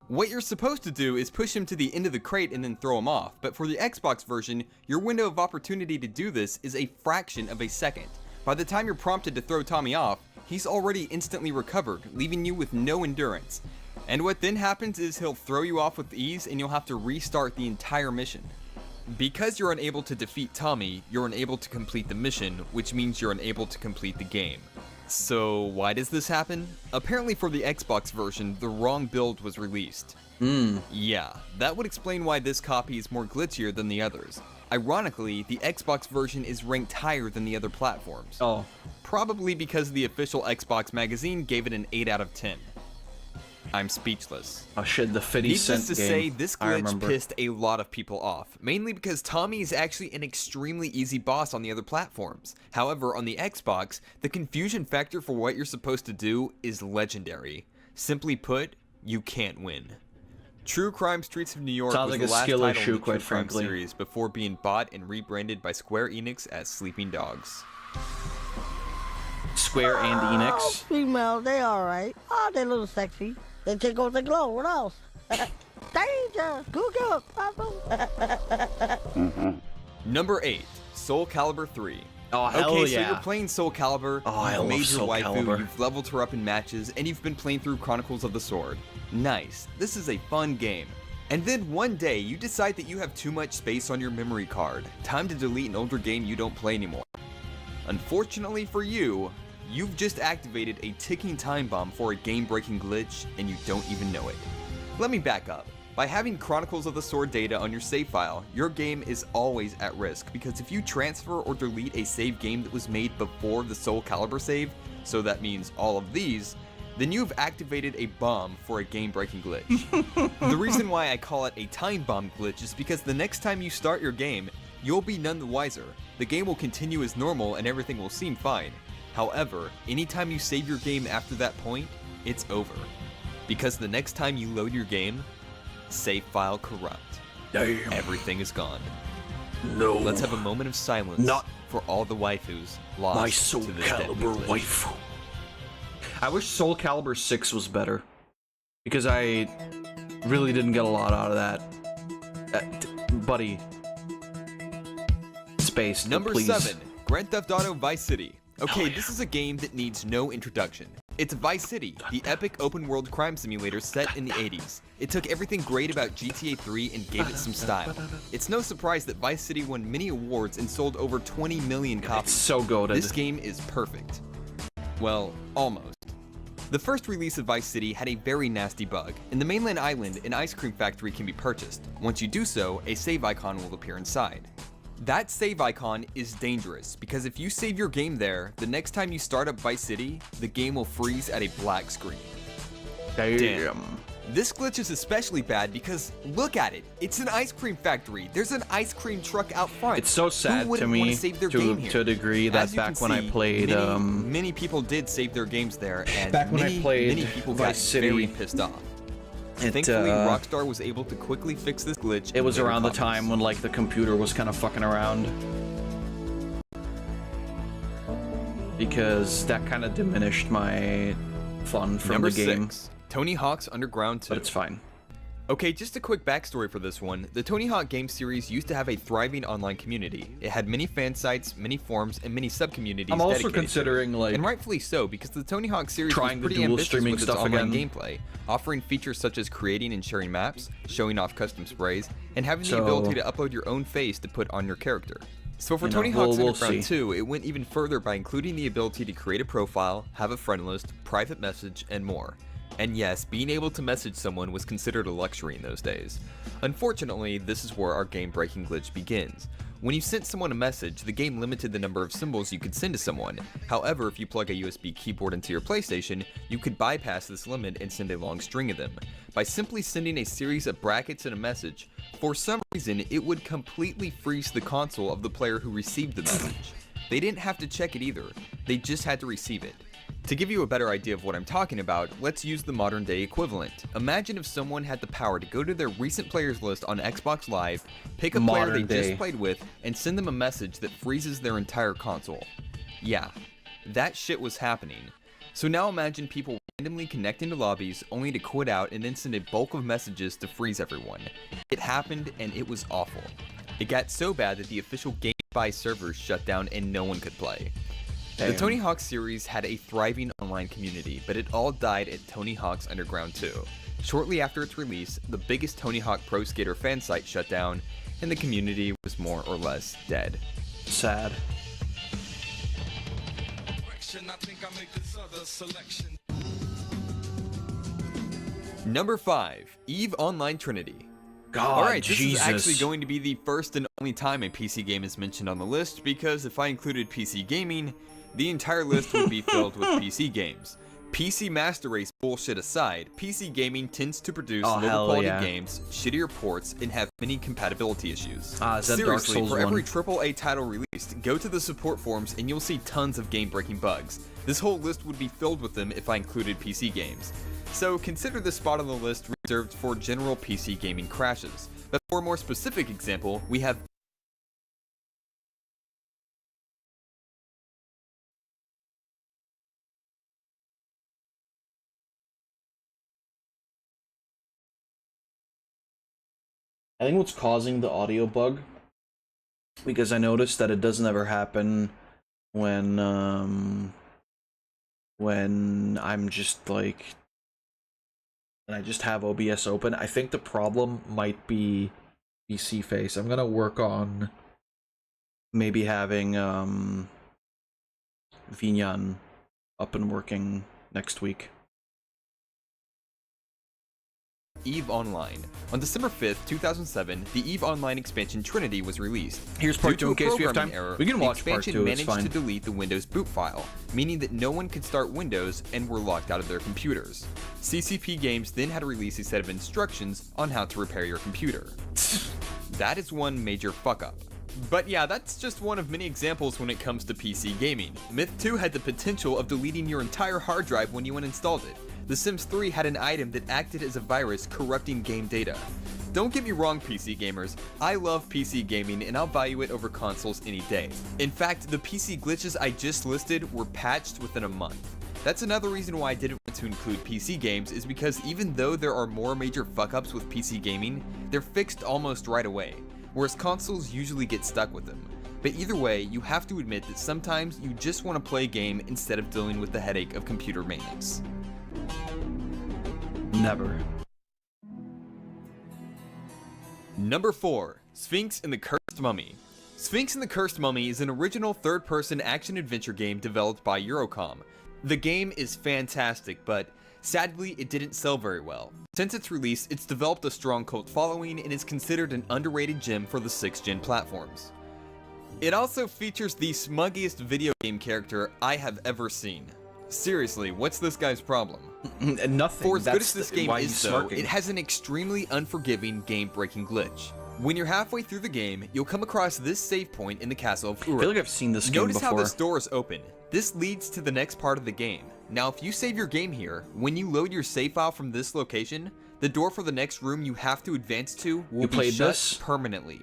What you're supposed to do is push him to the end of the crate and then throw him off, but for the Xbox version, your window of opportunity to do this is a fraction of a second. By the time you're prompted to throw Tommy off, he's already instantly recovered, leaving you with no endurance. And what then happens is he'll throw you off with ease and you'll have to restart the entire mission. Because you're unable to defeat Tommy, you're unable to complete the mission, which means you're unable to complete the game. So why does this happen? Apparently for the Xbox version, the wrong build was released. Yeah, that would explain why this copy is more glitchier than the others. Ironically, the Xbox version is ranked higher than the other platforms. Oh. Probably because the official Xbox magazine gave it an 8 out of 10. I'm speechless. Oh shit, the 50 cent Needless to game. say, this glitch pissed a lot of people off, mainly because Tommy is actually an extremely easy boss on the other platforms. However, on the Xbox, the confusion factor for what you're supposed to do is legendary. Simply put, you can't win. True Crime Streets of New York Sounds was like the a last skill title issue, in the True quite Crime frankly. series before being bought and rebranded by Square Enix as Sleeping Dogs. Square and Enix. Females, they alright. Oh, they a little sexy. They take off the glow. What else? Danger! Google! Number 8, Soul Calibur 3. Oh, hell okay, so yeah. you're playing Soul Calibur, I you've love made your Soul waifu, Calibur. you've leveled her up in matches, and you've been playing through Chronicles of the Sword. Nice, this is a fun game. And then one day, you decide that you have too much space on your memory card. Time to delete an older game you don't play anymore. Unfortunately for you, you've just activated a ticking time bomb for a game-breaking glitch, and you don't even know it. Let me back up. By having Chronicles of the Sword data on your save file, your game is always at risk, because if you transfer or delete a save game that was made before the Soul Calibur save, so that means all of these, then you've activated a bomb for a game-breaking glitch. The reason why I call it a time bomb glitch is because the next time you start your game, you'll be none the wiser. The game will continue as normal and everything will seem fine. However, anytime you save your game after that point, it's over. Because the next time you load your game, save file corrupt. Damn. Everything is gone. No. Let's have a moment of silence Not for all the waifus lost my Soul to this deadly Calibur glitch. waifu. I wish Soul Calibur 6 was better. Because I really didn't get a lot out of that. Buddy. Space, Number please. 7, Grand Theft Auto Vice City. Okay, this is a game that needs no introduction. It's Vice City, the epic open-world crime simulator set in the 80s. It took everything great about GTA 3 and gave it some style. It's no surprise that Vice City won many awards and sold over 20 million copies. It's so goated. This game is perfect. Well, almost. The first release of Vice City had a very nasty bug. In the mainland island, an ice cream factory can be purchased. Once you do so, a save icon will appear inside. That save icon is dangerous, because if you save your game there, the next time you start up Vice City, the game will freeze at a black screen. Damn. This glitch is especially bad because, look at it, it's an ice cream factory. There's an ice cream truck out front. It's so sad to me, to a degree, that back when I played, many people did save their games there, and back when I played many people got Vice City, very pissed off. Thankfully, Rockstar was able to quickly fix this glitch. It was in around the later time when like the computer was kind of fucking around. Because that kind of diminished my fun from Number the game. 6, Tony Hawk's Underground 2. But it's fine. Okay, just a quick backstory for this one. The Tony Hawk game series used to have a thriving online community. It had many fan sites, many forums, and many sub-communities. I'm also dedicated considering, like, and rightfully so, because the Tony Hawk series was trying the pretty dual ambitious streaming with its stuff online again. gameplay, offering features such as creating and sharing maps, showing off custom sprays, and having the So- ability to upload your own face to put on your character. So for You know, Tony Hawk's we'll Underground see. 2, it went even further by including the ability to create a profile, have a friend list, private message, and more. And yes, being able to message someone was considered a luxury in those days. Unfortunately, this is where our game-breaking glitch begins. When you sent someone a message, the game limited the number of symbols you could send to someone. However, if you plug a USB keyboard into your PlayStation, you could bypass this limit and send a long string of them. By simply sending a series of brackets in a message, for some reason it would completely freeze the console of the player who received the message. They didn't have to check it either, they just had to receive it. To give you a better idea of what I'm talking about, let's use the modern day equivalent. Imagine if someone had the power to go to their recent players list on Xbox Live, pick a player they just played with, and send them a message that freezes their entire console. Yeah, that shit was happening. So now imagine people randomly connecting to lobbies only to quit out and then send a bulk of messages to freeze everyone. It happened and it was awful. It got so bad that the official GameSpy servers shut down and no one could play. The Tony Hawk series had a thriving online community, but it all died at Tony Hawk's Underground 2. Shortly after its release, the biggest Tony Hawk Pro Skater fan site shut down, and the community was more or less dead. Sad. Number 5, EVE Online Trinity. God, Alright, this Jesus. is actually going to be the first and only time a PC game is mentioned on the list, because if I included PC gaming, the entire list would be filled with PC games. PC Master Race bullshit aside, PC gaming tends to produce lower quality games, shittier ports, and have many compatibility issues. Is that Dark Seriously, Souls for 1? every AAA title released, go to the support forums and you'll see tons of game-breaking bugs. This whole list would be filled with them if I included PC games. So consider this spot on the list reserved for general PC gaming crashes. But for a more specific example, we have I think what's causing the audio bug, because I noticed that it doesn't ever happen when I'm just like, when I just have OBS open. I think the problem might be PC face. I'm gonna work on maybe having Vinyan up and working next week. EVE Online. On December 5th, 2007, the EVE Online expansion Trinity was released. Here's part Due 2 to in case a we have time. programming error, We can the watch part expansion 2, it's managed fine. to delete the Windows boot file, meaning that no one could start Windows and were locked out of their computers. CCP Games then had to release a set of instructions on how to repair your computer. That is one major fuck-up. But yeah, that's just one of many examples when it comes to PC gaming. Myth 2 had the potential of deleting your entire hard drive when you uninstalled it. The Sims 3 had an item that acted as a virus corrupting game data. Don't get me wrong, PC gamers, I love PC gaming and I'll value it over consoles any day. In fact, the PC glitches I just listed were patched within a month. That's another reason why I didn't want to include PC games, is because even though there are more major fuck-ups with PC gaming, they're fixed almost right away, whereas consoles usually get stuck with them. But either way, you have to admit that sometimes you just want to play a game instead of dealing with the headache of computer maintenance. Never. Number 4, Sphinx and the Cursed Mummy. Sphinx and the Cursed Mummy is an original third-person action-adventure game developed by Eurocom. The game is fantastic, but sadly it didn't sell very well. Since its release, it's developed a strong cult following and is considered an underrated gem for the 6th-gen platforms. It also features the smuggiest video game character I have ever seen. Seriously, what's this guy's problem? Nothing. For as good as That's this game why is he's though, smirking. it has an extremely unforgiving game-breaking glitch. When you're halfway through the game, you'll come across this save point in the castle of Uruk. I feel like I've seen this game Notice how before. this door is open. This leads to the next part of the game. Now, if you save your game here, when you load your save file from this location, the door for the next room you have to advance to will be played shut this? permanently.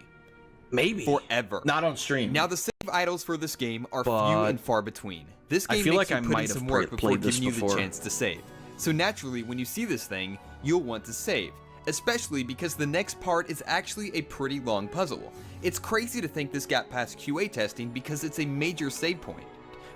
Maybe. Forever. Not on stream. Now, the save idols for this game are few But and far between. This I game feel makes like you I put might in have some work before played this giving you the before. chance to save. So naturally, when you see this thing, you'll want to save, especially because the next part is actually a pretty long puzzle. It's crazy to think this got past QA testing because it's a major save point.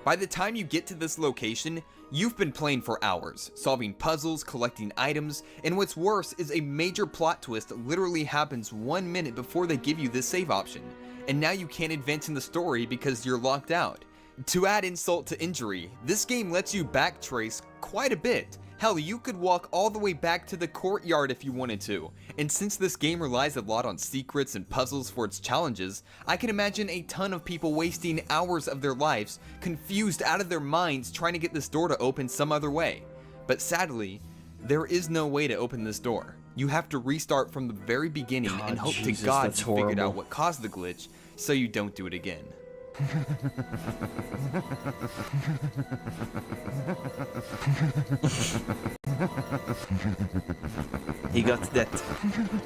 By the time you get to this location, you've been playing for hours, solving puzzles, collecting items, and what's worse is a major plot twist literally happens 1 minute before they give you this save option, and now you can't advance in the story because you're locked out. To add insult to injury, this game lets you backtrace quite a bit. Hell, you could walk all the way back to the courtyard if you wanted to, and since this game relies a lot on secrets and puzzles for its challenges, I can imagine a ton of people wasting hours of their lives, confused out of their minds trying to get this door to open some other way. But sadly, there is no way to open this door. You have to restart from the very beginning and hope to God you figured out what caused the glitch, so you don't do it again. He got that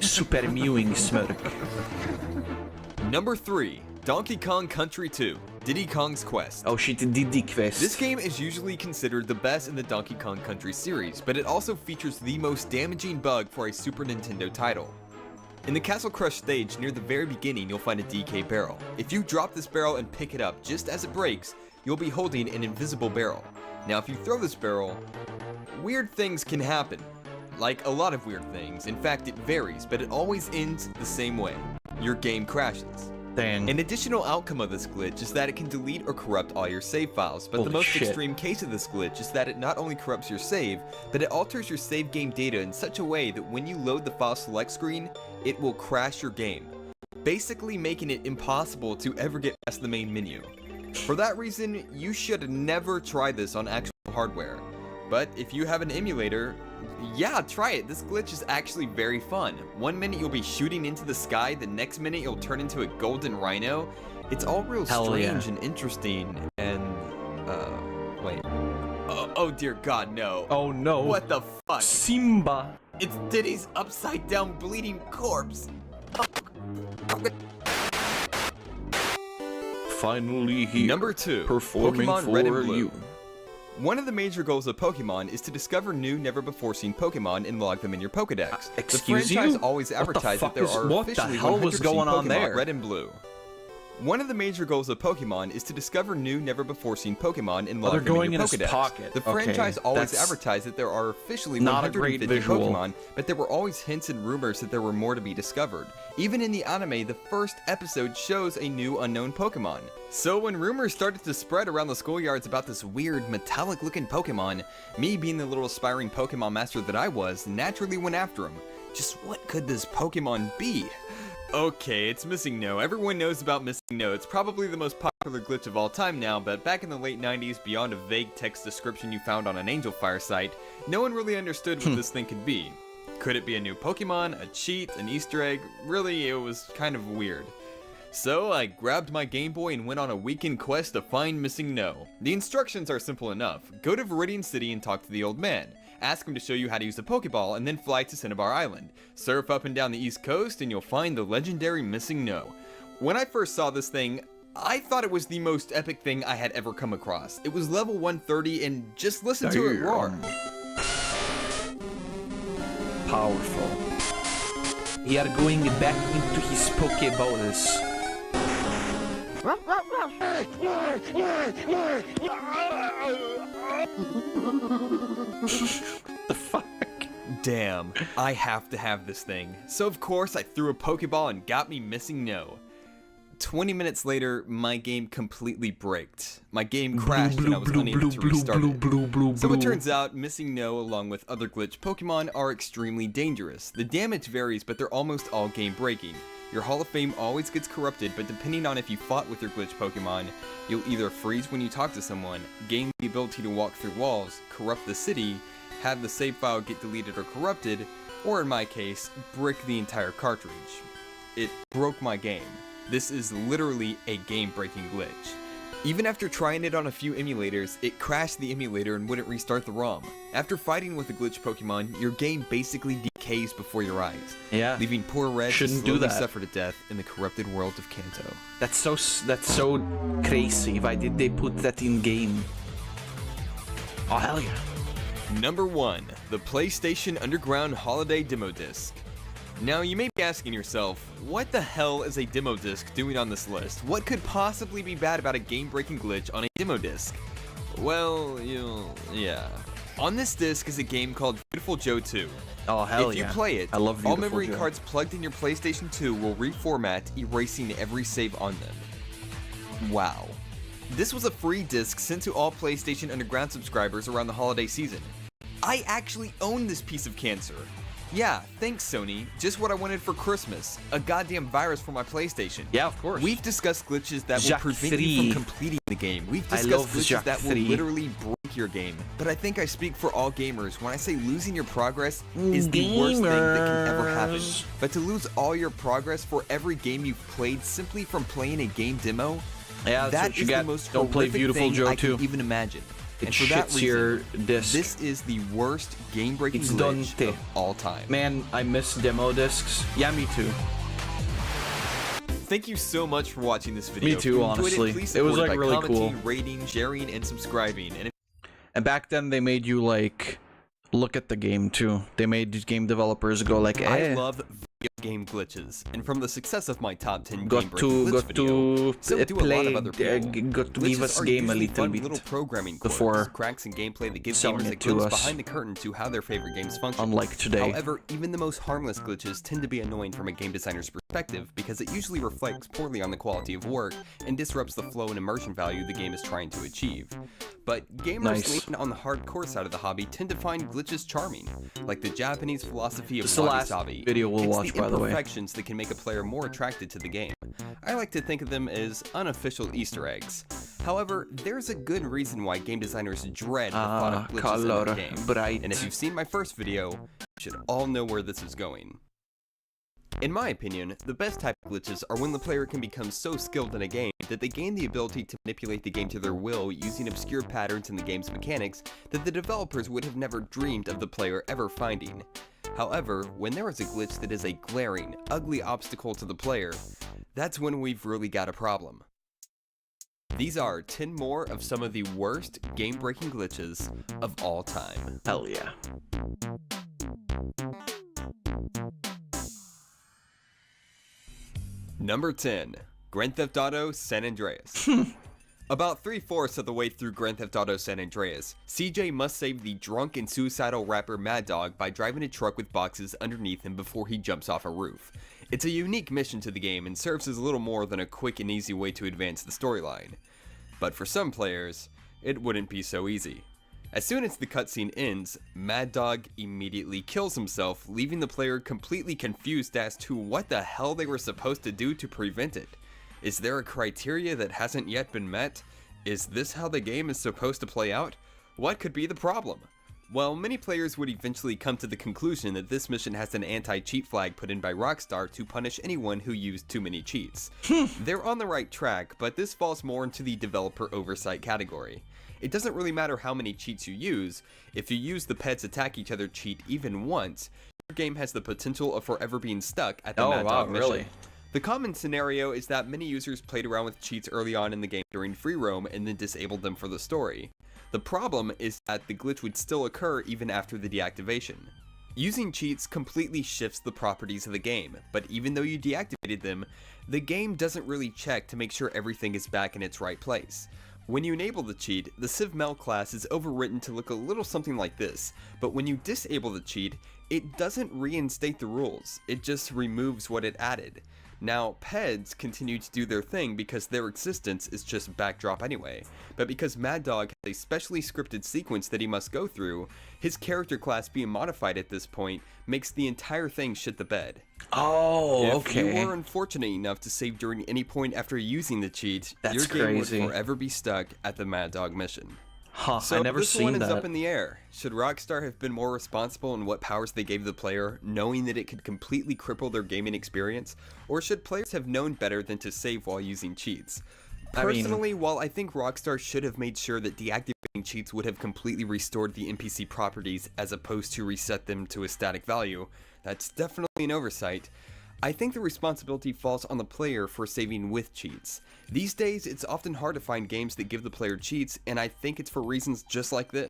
super mewing smirk. Number 3. Donkey Kong Country 2, Diddy Kong's Quest. Oh shit, Diddy Quest. This game is usually considered the best in the Donkey Kong Country series, but it also features the most damaging bug for a Super Nintendo title. In the Castle Crush stage, near the very beginning, you'll find a DK barrel. If you drop this barrel and pick it up just as it breaks, you'll be holding an invisible barrel. Now, if you throw this barrel, weird things can happen. Like a lot of weird things. In fact, it varies, but it always ends the same way. Your game crashes. Dang. An additional outcome of this glitch is that it can delete or corrupt all your save files, but the most extreme case of this glitch is that it not only corrupts your save, but it alters your save game data in such a way that when you load the file select screen, it will crash your game, basically making it impossible to ever get past the main menu. For that reason, you should never try this on actual hardware. But if you have an emulator, yeah, try it. This glitch is actually very fun. 1 minute you'll be shooting into the sky, the next minute you'll turn into a golden rhino. It's all real strange and interesting, and, wait. Oh dear God, no. Oh no. What the fuck? Simba. It's Diddy's upside down bleeding corpse. Finally here. Number 2, performing Pokemon for Red and Blue. you. One of the major goals of Pokemon is to discover new, never-before-seen Pokemon and log them in your Pokedex. Excuse the franchise you? always advertised that there are what the officially hell was 100% going on Pokemon there? Red and Blue. One of the major goals of Pokemon is to discover new, never-before-seen Pokemon and log them in your Pokedex. Pocket. The franchise always advertised that there are officially 150 Pokemon, but there were always hints and rumors that there were more to be discovered. Even in the anime, the first episode shows a new unknown Pokemon. So when rumors started to spread around the schoolyards about this weird, metallic-looking Pokemon, me being the little aspiring Pokemon master that I was, naturally went after him. Just what could this Pokemon be? Okay, it's Missing No. Everyone knows about Missing No. It's probably the most popular glitch of all time now, but back in the late 90s, beyond a vague text description you found on an Angel Fire site, no one really understood what this thing could be. Could it be a new Pokemon, a cheat, an Easter egg? Really, it was kind of weird. So I grabbed my Game Boy and went on a weekend quest to find Missing No. The instructions are simple enough. Go to Viridian City and talk to the old man. Ask him to show you how to use a Pokeball, and then fly to Cinnabar Island. Surf up and down the East Coast, and you'll find the legendary Missing No. When I first saw this thing, I thought it was the most epic thing I had ever come across. It was level 130, and just listen to it roar. Powerful. We are going back into his Pokeballs. The fuck? Damn, I have to have this thing. So of course I threw a Pokeball and got me Missing No. 20 minutes later, my game completely braked. My game crashed and I was unable to restart it. So it turns out, Missing No along with other glitch Pokemon are extremely dangerous. The damage varies, but they're almost all game breaking. Your Hall of Fame always gets corrupted, but depending on if you fought with your glitch Pokemon, you'll either freeze when you talk to someone, gain the ability to walk through walls, corrupt the city, have the save file get deleted or corrupted, or in my case, brick the entire cartridge. It broke my game. This is literally a game-breaking glitch. Even after trying it on a few emulators, it crashed the emulator and wouldn't restart the ROM. After fighting with a glitch Pokemon, your game basically decays before your eyes, leaving poor Red to slowly suffer to death in the corrupted world of Kanto. That's so crazy. Why did they put that in game? Oh hell yeah. Number 1, the PlayStation Underground Holiday Demo Disc. Now you may be asking yourself, what the hell is a demo disc doing on this list? What could possibly be bad about a game-breaking glitch on a demo disc? Well, yeah. On this disc is a game called Beautiful Joe 2. Oh, hell yeah. If you yeah. play it, I love all Beautiful memory Joe. cards plugged in your PlayStation 2 will reformat, erasing every save on them. Wow. This was a free disc sent to all PlayStation Underground subscribers around the holiday season. I actually own this piece of cancer. Yeah, thanks Sony. Just what I wanted for Christmas. A goddamn virus for my PlayStation. Yeah, of course. We've discussed glitches that will Jacques prevent you from completing the game. We've discussed glitches that will literally break your game. But I think I speak for all gamers when I say losing your progress is the worst thing that can ever happen. But to lose all your progress for every game you've played simply from playing a game demo, yeah, that is the most Don't play horrific Beautiful thing Joe I 2. can even imagine. It And for that shits reason, your disc. this is the worst game-breaking It's glitch Dante. of all time. Man, I miss demo discs. Yeah, me too. Thank you so much for watching this video. Me too, honestly. It was like really cool. Rating, sharing, and subscribing. And back then they made you like look at the game too. They made these game developers go like, I love video game glitches, and from the success of my top 10 got game-breaking to glitch video, so do a lot of other play, people. got to give Glitches us are game a usually little fun bit little programming before quirks, cracks in gameplay that give selling gamers a it to glimpse us. behind the curtain to how their favorite games function. Unlike today. However, even the most harmless glitches tend to be annoying from a game designer's perspective because it usually reflects poorly on the quality of work and disrupts the flow and immersion value the game is trying to achieve. But gamers leaning on the hardcore side of the hobby tend to find glitches charming, like the Japanese philosophy of This is the last wabi-sabi. video we'll watch, by the way. Imperfections that can make a player more attracted to the game. I like to think of them as unofficial Easter eggs. However, there's a good reason why game designers dread the thought of glitches in their game. Bright. And if you've seen my first video, you should all know where this is going. In my opinion, the best type of glitches are when the player can become so skilled in a game that they gain the ability to manipulate the game to their will using obscure patterns in the game's mechanics that the developers would have never dreamed of the player ever finding. However, when there is a glitch that is a glaring, ugly obstacle to the player, that's when we've really got a problem. These are 10 more of some of the worst game-breaking glitches of all time. Hell yeah. Number 10. Grand Theft Auto San Andreas. About 3/4 of the way through Grand Theft Auto San Andreas, CJ must save the drunk and suicidal rapper Mad Dog by driving a truck with boxes underneath him before he jumps off a roof. It's a unique mission to the game and serves as little more than a quick and easy way to advance the storyline. But for some players, it wouldn't be so easy. As soon as the cutscene ends, Mad Dog immediately kills himself, leaving the player completely confused as to what the hell they were supposed to do to prevent it. Is there a criteria that hasn't yet been met? Is this how the game is supposed to play out? What could be the problem? Well, many players would eventually come to the conclusion that this mission has an anti-cheat flag put in by Rockstar to punish anyone who used too many cheats. They're on the right track, but this falls more into the developer oversight category. It doesn't really matter how many cheats you use. If you use the pets attack each other cheat even once, your game has the potential of forever being stuck at the Mad Dog mission. Really? The common scenario is that many users played around with cheats early on in the game during free roam and then disabled them for the story. The problem is that the glitch would still occur even after the deactivation. Using cheats completely shifts the properties of the game, but even though you deactivated them, the game doesn't really check to make sure everything is back in its right place. When you enable the cheat, the Civ Mel class is overwritten to look a little something like this, but when you disable the cheat, it doesn't reinstate the rules, it just removes what it added. Now, PEDs continue to do their thing because their existence is just backdrop anyway, but because Mad Dog has a specially scripted sequence that he must go through, his character class being modified at this point makes the entire thing shit the bed. Oh, okay. If you were unfortunate enough to save during any point after using the cheat, That's your game crazy. would forever be stuck at the Mad Dog mission. Huh, So I never this seen one is that. up in the air. Should Rockstar have been more responsible in what powers they gave the player, knowing that it could completely cripple their gaming experience? Or should players have known better than to save while using cheats? Personally, while I think Rockstar should have made sure that deactivating cheats would have completely restored the NPC properties as opposed to reset them to a static value, that's definitely an oversight. I think the responsibility falls on the player for saving with cheats. These days, it's often hard to find games that give the player cheats, and I think it's for reasons just like this.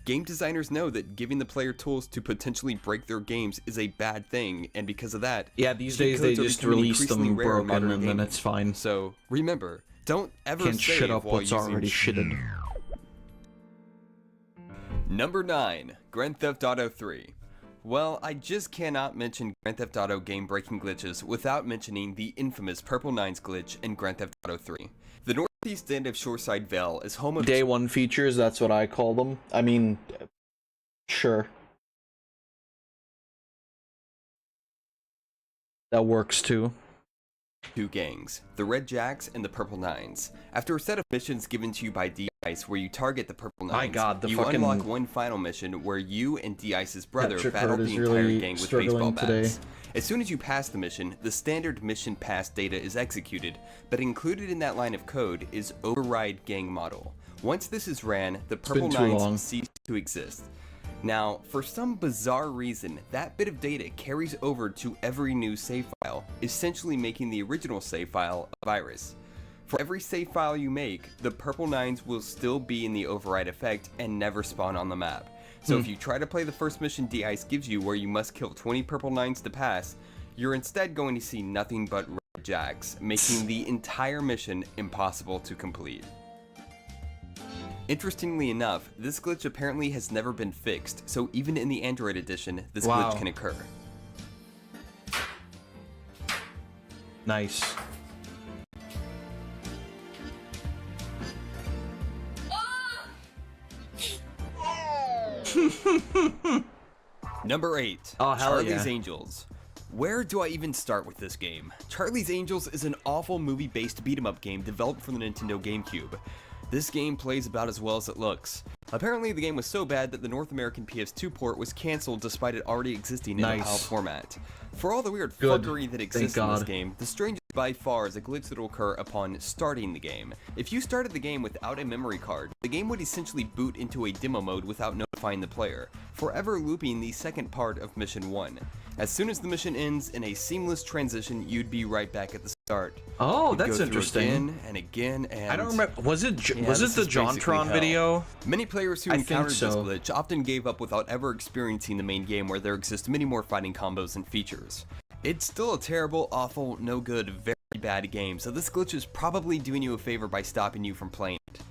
Game designers know that giving the player tools to potentially break their games is a bad thing, and because of that, yeah, these days they just release them broken and then it's fine. So remember, don't ever can't save shit up while what's using already shitted. Number 9, Grand Theft Auto 3. Well, I just cannot mention Grand Theft Auto game-breaking glitches without mentioning the infamous Purple Nines glitch in Grand Theft Auto 3. The northeast end of Shoreside Vale is home of Day 1 features, that's what I call them. I mean, sure. That works too. Two gangs, the Red Jacks and the Purple Nines. After a set of missions given to you by D-Ice where you target the Purple Nines, my God, you fucking unlock one final mission where you and D-Ice's brother Patrick battle Hurd the is entire really gang with struggling baseball bats. today. As soon as you pass the mission, the standard mission pass data is executed, but included in that line of code is override gang model. Once this is ran, the Purple Nines cease to exist. Now, for some bizarre reason, that bit of data carries over to every new save file, essentially making the original save file a virus. For every save file you make, the Purple Nines will still be in the override effect and never spawn on the map. So if you try to play the first mission D-Ice gives you where you must kill 20 Purple Nines to pass, you're instead going to see nothing but Red Jacks, making the entire mission impossible to complete. Interestingly enough, this glitch apparently has never been fixed, so even in the Android edition, this glitch can occur. Nice. Number 8. Oh, hell Charlie's yeah. Angels. Where do I even start with this game? Charlie's Angels is an awful movie-based beat-em-up game developed for the Nintendo GameCube. This game plays about as well as it looks. Apparently the game was so bad that the North American PS2 port was cancelled despite it already existing in the PAL format. For all the weird fuckery that exists in this game, the strangest by far is a glitch that will occur upon starting the game. If you started the game without a memory card, the game would essentially boot into a demo mode without notifying the player, forever looping the second part of Mission 1. As soon as the mission ends in a seamless transition, you'd be right back at the start. Oh, You'd that's go through interesting. Again and again and... I don't remember. Was it Yeah, was it this the is basically JonTron hell. video? Many players who I think encountered so. this glitch often gave up without ever experiencing the main game where there exist many more fighting combos and features. It's still a terrible, awful, no good, very bad game, so this glitch is probably doing you a favor by stopping you from playing it.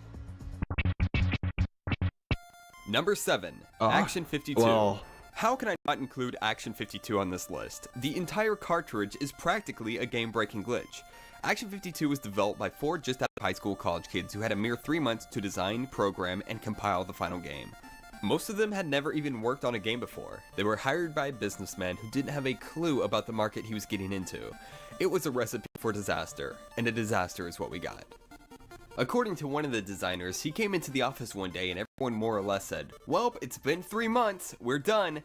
Number 7. Action 52. well. How can I not include Action 52 on this list? The entire cartridge is practically a game-breaking glitch. Action 52 was developed by 4 just out of high school college kids who had a mere 3 months to design, program, and compile the final game. Most of them had never even worked on a game before. They were hired by a businessman who didn't have a clue about the market he was getting into. It was a recipe for disaster, and a disaster is what we got. According to one of the designers, he came into the office one day and everyone more or less said, "Well, it's been 3 months, we're done."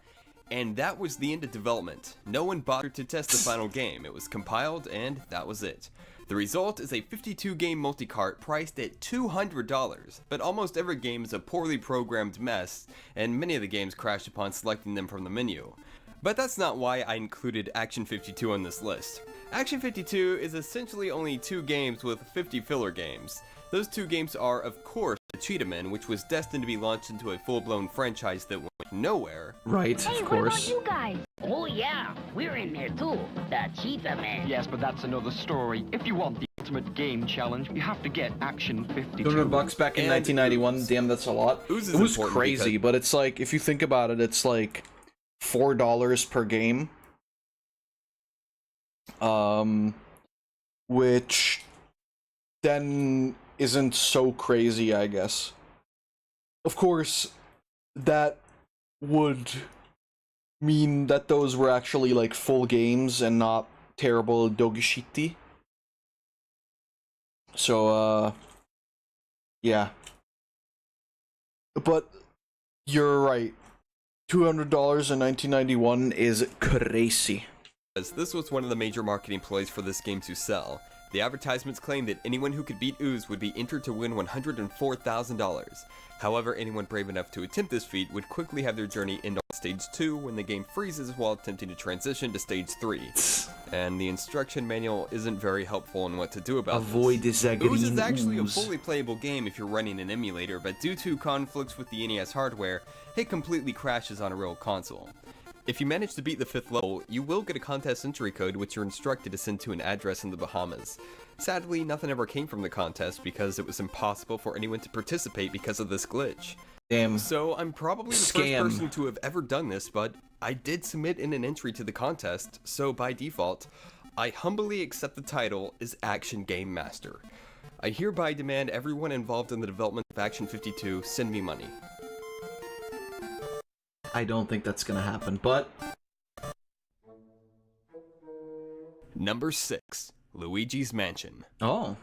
And that was the end of development. No one bothered to test the final game. It was compiled and that was it. The result is a 52-game multi-cart priced at $200, but almost every game is a poorly programmed mess, and many of the games crash upon selecting them from the menu. But that's not why I included Action 52 on this list. Action 52 is essentially only 2 games with 50 filler games. Those 2 games are, of course, the Cheetah-Man, which was destined to be launched into a full-blown franchise that went nowhere. Right, Hey, of what about course. you guys? Oh yeah, we're in there too. The Cheetah Man. Yes, but that's another story. If you want the ultimate game challenge, you have to get Action 52. $200 back in 1991. Damn, that's a lot. It was important crazy, but it's like, if you think about it, it's like $4 per game. Which then isn't so crazy, I guess. Of course, that would mean that those were actually like full games and not terrible dogishiti. So, yeah. But you're right. $200 in 1991 is crazy. This was one of the major marketing ploys for this game to sell. The advertisements claimed that anyone who could beat Ooze would be entered to win $104,000. However, anyone brave enough to attempt this feat would quickly have their journey end on Stage 2 when the game freezes while attempting to transition to Stage 3. And the instruction manual isn't very helpful on what to do about Avoid this. this green Ooze is actually a ooze. fully playable game if you're running an emulator, but due to conflicts with the NES hardware, it completely crashes on a real console. If you manage to beat the 5th level, you will get a contest entry code which you're instructed to send to an address in the Bahamas. Sadly, nothing ever came from the contest because it was impossible for anyone to participate because of this glitch. Damn. So I'm probably the first person to have ever done this, but I did submit in an entry to the contest, so by default, I humbly accept the title as Action Game Master. I hereby demand everyone involved in the development of Action 52 send me money. I don't think that's gonna happen, but... Number 6. Luigi's Mansion. Oh.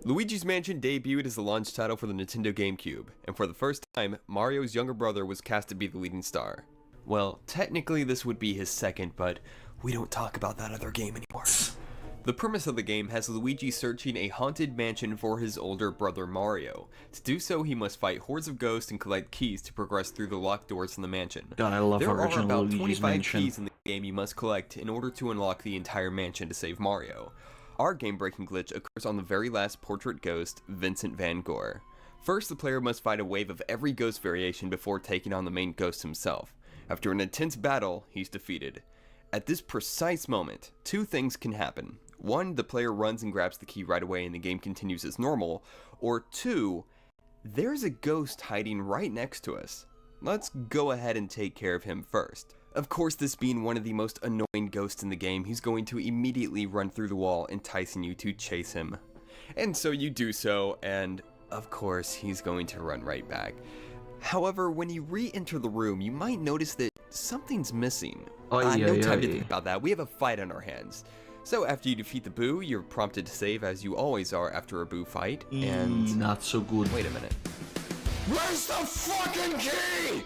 Luigi's Mansion debuted as the launch title for the Nintendo GameCube, and for the first time, Mario's younger brother was cast to be the leading star. Well, technically this would be his second, but we don't talk about that other game anymore. The premise of the game has Luigi searching a haunted mansion for his older brother Mario. To do so, he must fight hordes of ghosts and collect keys to progress through the locked doors in the mansion. God, I love there are original about Luigi's 25 Mansion. keys in the game you must collect in order to unlock the entire mansion to save Mario. Our game-breaking glitch occurs on the very last portrait ghost, Vincent Van Gogh. First, the player must fight a wave of every ghost variation before taking on the main ghost himself. After an intense battle, he's defeated. At this precise moment, two things can happen. One, the player runs and grabs the key right away and the game continues as normal. Or two, there's a ghost hiding right next to us. Let's go ahead and take care of him first. Of course, this being one of the most annoying ghosts in the game, he's going to immediately run through the wall, enticing you to chase him. And so you do so, and of course, he's going to run right back. However, when you re-enter the room, you might notice that something's missing. No time to think about that, we have a fight on our hands. So after you defeat the Boo, you're prompted to save as you always are after a Boo fight, and... not so good. Wait a minute. Where's the fucking key?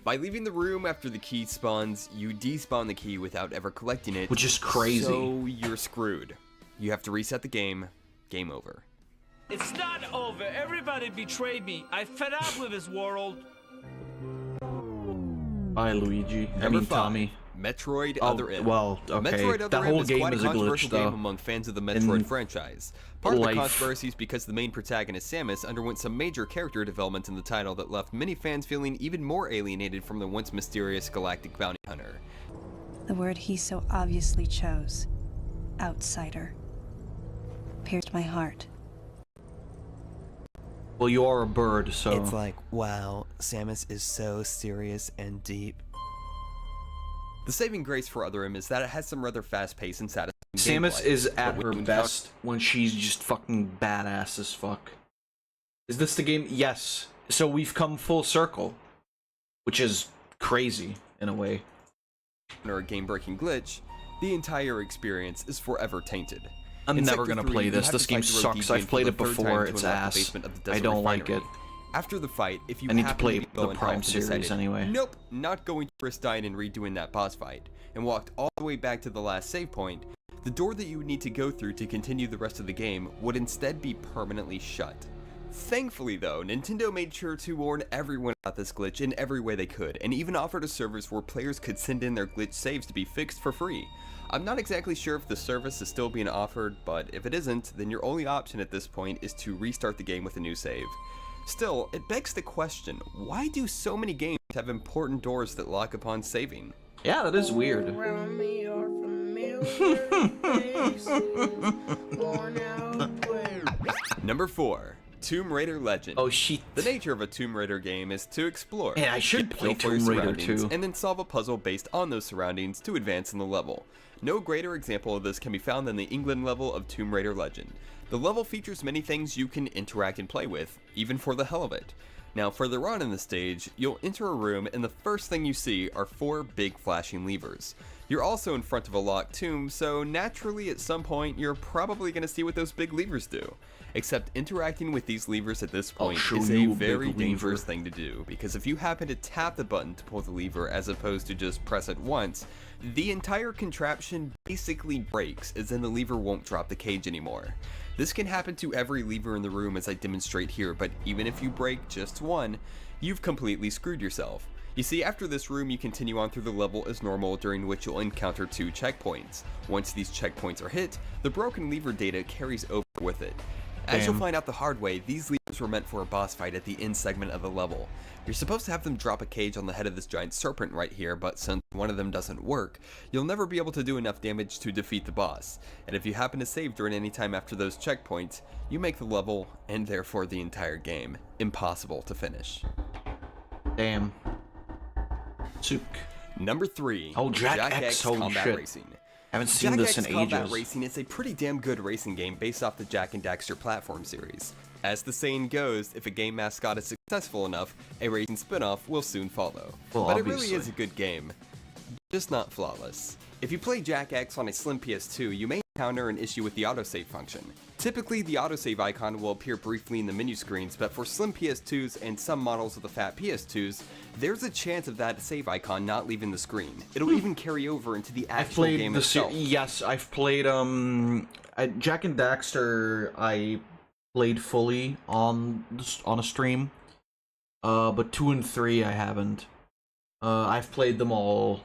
By leaving the room after the key spawns, you despawn the key without ever collecting it. Which is crazy. So you're screwed. You have to reset the game. Game over. It's not over. Everybody betrayed me. I fed up with this world. Bye, Luigi. Number 5, Tommy. Metroid Other M. Well, okay. Metroid Other that M whole is game quite is a a glitch, controversial game though. among fans of the Metroid franchise. Part of the life. controversy is because the main protagonist, Samus, underwent some major character development in the title that left many fans feeling even more alienated from the once mysterious galactic bounty hunter. The word he so obviously chose, outsider, pierced my heart. Well, you are a bird, so... It's like, wow, Samus is so serious and deep. The saving grace for Other M is that it has some rather fast-paced and satisfying Samus gameplay. is at her best when she's just fucking badass as fuck. Is this the game? Yes. So we've come full circle, which is crazy in a way. Or a game-breaking glitch, the entire experience is forever tainted. I'm In never Sector gonna 3, play you this. have This to game fight the rogue sucks. DJ I've played for it the third before. time to It's unlock the ass. basement of the I desert don't like refinery. it. After the fight, if you I need to happen play be the low in Prime health and series decided, anyway. Nope, not going to risk dying and redoing that boss fight, and walked all the way back to the last save point, the door that you would need to go through to continue the rest of the game would instead be permanently shut. Thankfully though, Nintendo made sure to warn everyone about this glitch in every way they could, and even offered a service where players could send in their glitch saves to be fixed for free. I'm not exactly sure if the service is still being offered, but if it isn't, then your only option at this point is to restart the game with a new save. Still, it begs the question, why do so many games have important doors that lock upon saving? Yeah, that is weird. Number 4. Tomb Raider Legend. Oh shit. The nature of a Tomb Raider game is to explore. Yeah, I should get play feel for your Tomb Raider surroundings, too. And then solve a puzzle based on those surroundings to advance in the level. No greater example of this can be found than the England level of Tomb Raider Legend. The level features many things you can interact and play with, even for the hell of it. Now further on in the stage, you'll enter a room and the first thing you see are 4 big flashing levers. You're also in front of a locked tomb, so naturally at some point you're probably going to see what those big levers do. Except interacting with these levers at this point is a very dangerous thing to do, because if you happen to tap the button to pull the lever as opposed to just press it once, the entire contraption basically breaks, as in the lever won't drop the cage anymore. This can happen to every lever in the room as I demonstrate here, but even if you break just one, you've completely screwed yourself. You see, after this room, you continue on through the level as normal, during which you'll encounter 2 checkpoints. Once these checkpoints are hit, the broken lever data carries over with it. As you'll find out the hard way, these levers were meant for a boss fight at the end segment of the level. You're supposed to have them drop a cage on the head of this giant serpent right here, but since one of them doesn't work, you'll never be able to do enough damage to defeat the boss. And if you happen to save during any time after those checkpoints, you make the level, and therefore the entire game, impossible to finish. Damn. Number 3. Oh, Jak X, holy Combat shit. Racing. Haven't seen this in Combat ages. Racing is a pretty damn good racing game based off the Jak and Daxter platform series. As the saying goes, if a game mascot is successful enough, a racing spin-off will soon follow. Well, but obviously. it really is a good game, just not flawless. If you play Jak X on a slim PS2, you may encounter an issue with the autosave function. Typically, the autosave icon will appear briefly in the menu screens, but for slim PS2s and some models of the fat PS2s, there's a chance of that save icon not leaving the screen. It'll even carry over into the actual game itself. Yes, I've played Jak and Daxter. I played fully on a stream, but 2 and 3 I haven't. I've played them all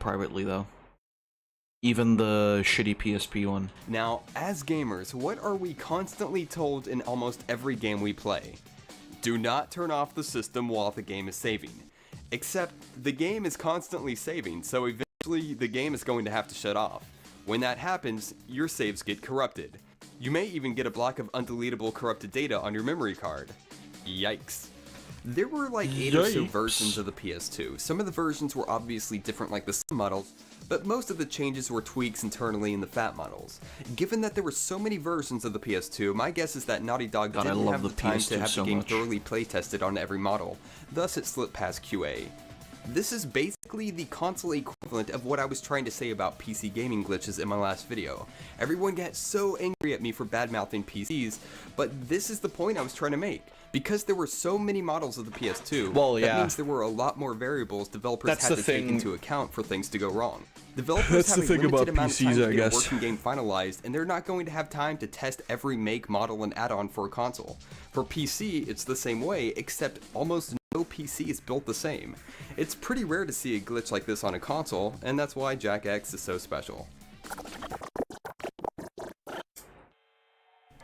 privately though. Even the shitty PSP one. Now, as gamers, what are we constantly told in almost every game we play? Do not turn off the system while the game is saving. Except, the game is constantly saving, so eventually the game is going to have to shut off. When that happens, your saves get corrupted. You may even get a block of undeletable corrupted data on your memory card. Yikes. There were like 8 or so versions of the PS2. Some of the versions were obviously different like the slim models, but most of the changes were tweaks internally in the fat models. Given that there were so many versions of the PS2, my guess is that Naughty Dog didn't have the time to have the game thoroughly playtested on every model, thus it slipped past QA. This is basically the console equivalent of what I was trying to say about PC gaming glitches in my last video. Everyone got so angry at me for bad-mouthing PCs, but this is the point I was trying to make. Because there were so many models of the PS2, that means there were a lot more variables developers had to take into account for things to go wrong. Developers have a limited amount of time to get a working game finalized, and they're not going to have time to test every make, model, and add-on for a console. For PC, it's the same way, except almost no PC is built the same. It's pretty rare to see a glitch like this on a console, and that's why Jak X is so special.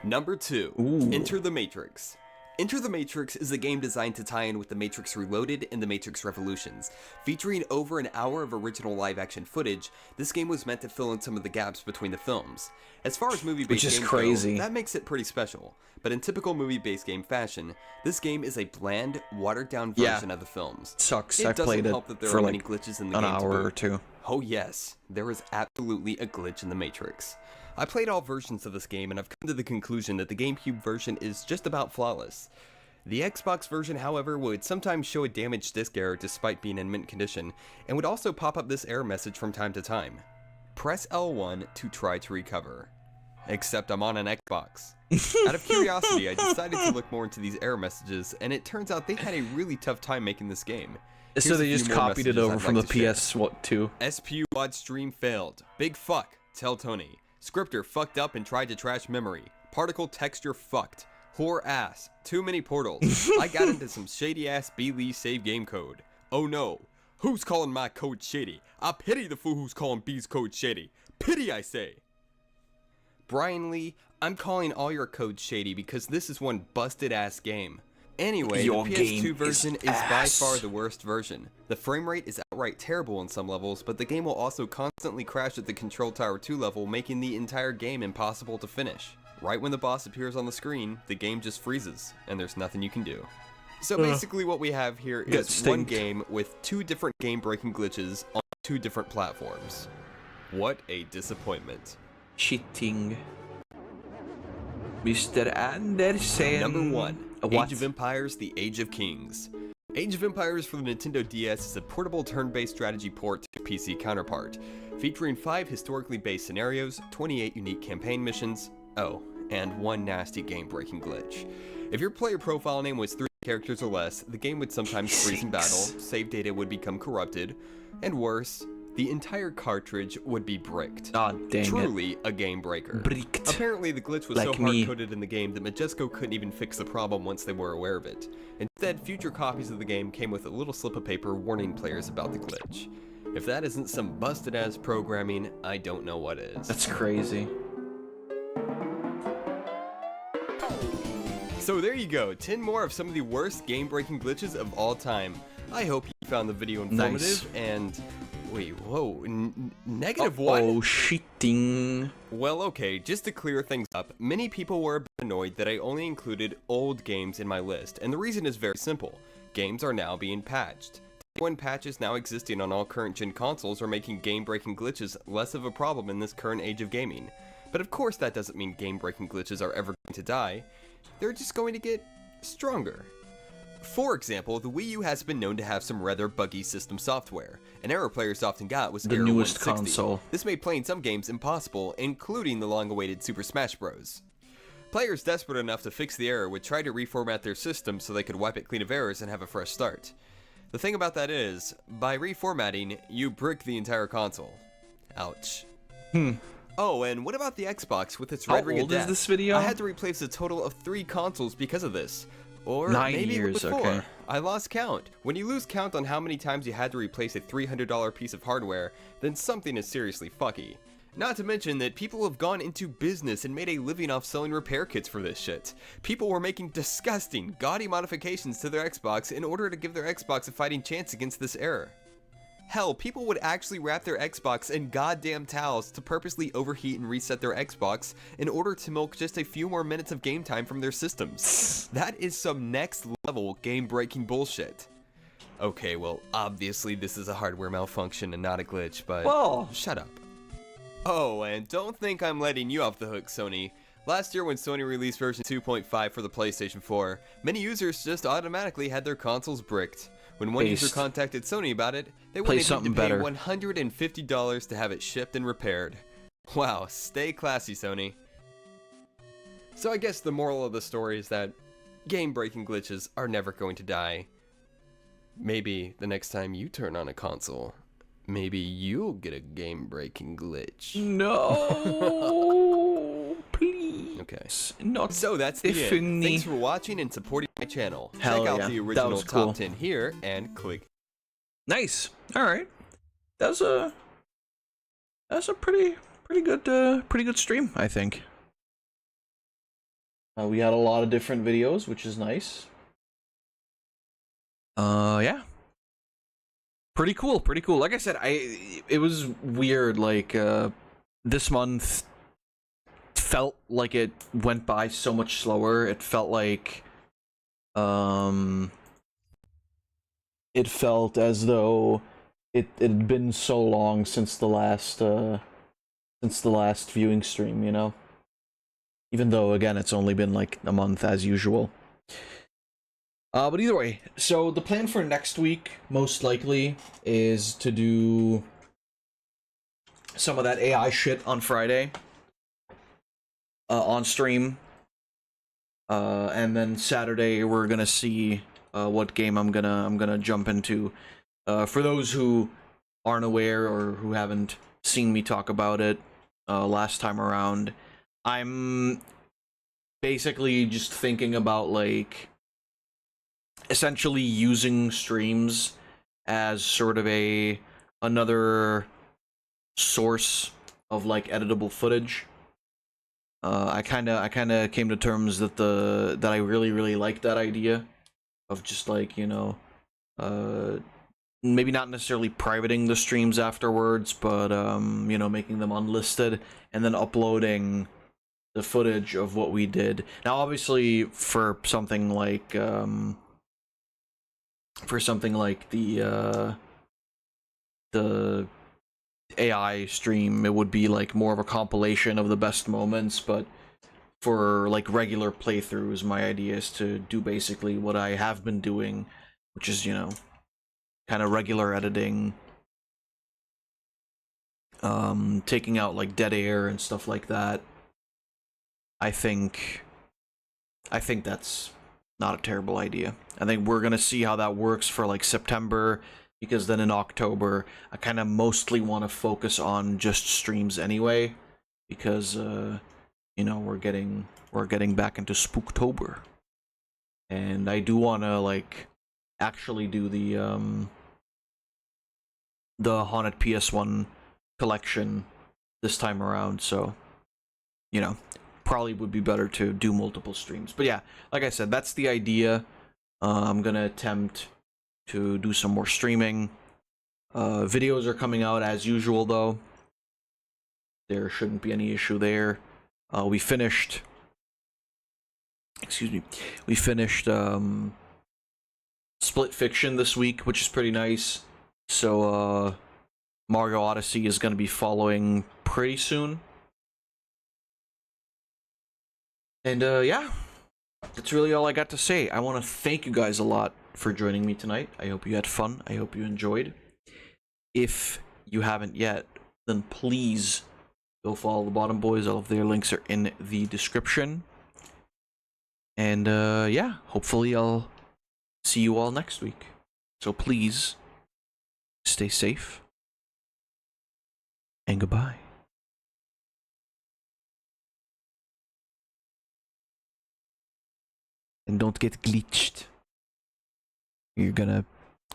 Number 2. Enter the Matrix. Enter the Matrix is a game designed to tie in with The Matrix Reloaded and The Matrix Revolutions. Featuring over an hour of original live-action footage, this game was meant to fill in some of the gaps between the films. As far as movie-based games go, that makes it pretty special. But in typical movie-based game fashion, this game is a bland, watered-down version of the films. Sucks. It doesn't help that there are many like glitches in the an game hour or two. Oh yes, there is absolutely a glitch in The Matrix. I played all versions of this game and I've come to the conclusion that the GameCube version is just about flawless. The Xbox version, however, would sometimes show a damaged disk error despite being in mint condition, and would also pop up this error message from time to time. Press L1 to try to recover. Except I'm on an Xbox. Out of curiosity, I decided to look more into these error messages, and it turns out they had a really tough time making this game. So they just copied it over from the PS2. SPU WOD stream failed. Big fuck. Tell Tony. Scripter fucked up and tried to trash memory. Particle texture fucked. Whore ass. Too many portals. I got into some shady ass B-Lee save game code. Oh no. Who's calling my code shady? I pity the fool who's calling B's code shady. Pity, I say. Brian Lee, I'm calling all your code shady because this is one busted ass game. Anyway, the PS2 version is by far the worst version. The frame rate is outright terrible in some levels, but the game will also constantly crash at the Control Tower 2 level, making the entire game impossible to finish. Right when the boss appears on the screen, the game just freezes, and there's nothing you can do. So basically what we have here is one game with 2 different game-breaking glitches on 2 different platforms. What a disappointment. Cheating. Mr. Anderson. Number 1. Age of Empires: The Age of Kings. Age of Empires for the Nintendo DS is a portable turn-based strategy port to PC counterpart. featuring 5 historically based scenarios, 28 unique campaign missions, oh, and 1 nasty game-breaking glitch. If your player profile name was 3 characters or less, the game would sometimes freeze in battle, save data would become corrupted, and worse, the entire cartridge would be bricked. Truly a game breaker. Bricked. Apparently the glitch was Like so me. hard-coded in the game that Majesco couldn't even fix the problem once they were aware of it. Instead, future copies of the game came with a little slip of paper warning players about the glitch. If that isn't some busted-ass programming, I don't know what is. That's crazy. So there you go, 10 more of some of the worst game-breaking glitches of all time. I hope you found the video informative and... Wait, whoa, negative what? Oh, shitting. Well, okay, just to clear things up, many people were a bit annoyed that I only included old games in my list, and the reason is very simple. Games are now being patched. When patches now existing on all current-gen consoles are making game-breaking glitches less of a problem in this current age of gaming. But of course that doesn't mean game-breaking glitches are ever going to die. They're just going to get stronger. For example, the Wii U has been known to have some rather buggy system software. An error players often got was The error newest 160. console. This made playing some games impossible, including the long-awaited Super Smash Bros. Players desperate enough to fix the error would try to reformat their system so they could wipe it clean of errors and have a fresh start. The thing about that is, by reformatting, you brick the entire console. Ouch. Oh, and what about the Xbox with its Red Ring of old is Death? this video? I had to replace a total of 3 consoles because of this. Or 9 maybe years, it was 4. okay. I lost count. When you lose count on how many times you had to replace a $300 piece of hardware, then something is seriously fucky. Not to mention that people have gone into business and made a living off selling repair kits for this shit. People were making disgusting, gaudy modifications to their Xbox in order to give their Xbox a fighting chance against this error. Hell, people would actually wrap their Xbox in goddamn towels to purposely overheat and reset their Xbox in order to milk just a few more minutes of game time from their systems. That is some next level game-breaking bullshit. Okay, well, obviously this is a hardware malfunction and not a glitch, but Whoa. Shut up. Oh, and don't think I'm letting you off the hook, Sony. Last year when Sony released version 2.5 for the PlayStation 4, many users just automatically had their consoles bricked. When one user contacted Sony about it, they wanted him to pay $150 to have it shipped and repaired. Wow, stay classy, Sony. So I guess the moral of the story is that game-breaking glitches are never going to die. Maybe the next time you turn on a console, maybe you'll get a game-breaking glitch. No, please. Okay. Not so that's the end. Thanks for watching and supporting my channel. Hell Check out yeah. the That original was cool. top 10 here and click. Nice. All right. That's a pretty good stream, I think. We had a lot of different videos, which is nice. Yeah. Pretty cool. Like I said, it was weird. Like this month felt like it went by so much slower. It felt like it felt as though it had been so long since the last viewing stream, you know? Even though, again, it's only been like a month as usual. But either way, so the plan for next week, most likely, is to do some of that AI shit on Friday. On stream. And then Saturday, we're gonna see what game I'm gonna jump into. For those who aren't aware or who haven't seen me talk about it last time around, I'm basically just thinking about like essentially using streams as sort of another source of like editable footage. I kind of came to terms that I really like that idea of just like, you know, maybe not necessarily privating the streams afterwards, but you know, making them unlisted and then uploading the footage of what we did. Now obviously for something like the AI stream, it would be like more of a compilation of the best moments, but for like regular playthroughs, my idea is to do basically what I have been doing, which is, you know, kind of regular editing, taking out like dead air and stuff like that. I think that's not a terrible idea. I think we're gonna see how that works for like September, because then in October I kind of mostly want to focus on just streams anyway, because you know, we're getting back into Spooktober, and I do want to like actually do the Haunted PS1 collection this time around, so you know, probably would be better to do multiple streams. But yeah, like I said, that's the idea. I'm gonna attempt to do some more streaming. Videos are coming out as usual though. There shouldn't be any issue there. We finished Split Fiction this week, which is pretty nice. So Mario Odyssey is going to be following pretty soon. And yeah, that's really all I got to say. I want to thank you guys a lot for joining me tonight. I hope you had fun. I hope you enjoyed. If you haven't yet, then please go follow the Bottom Boys. All of their links are in the description. And yeah, hopefully I'll see you all next week. So please, stay safe. And goodbye. And don't get glitched. You're gonna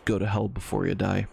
go to hell before you die.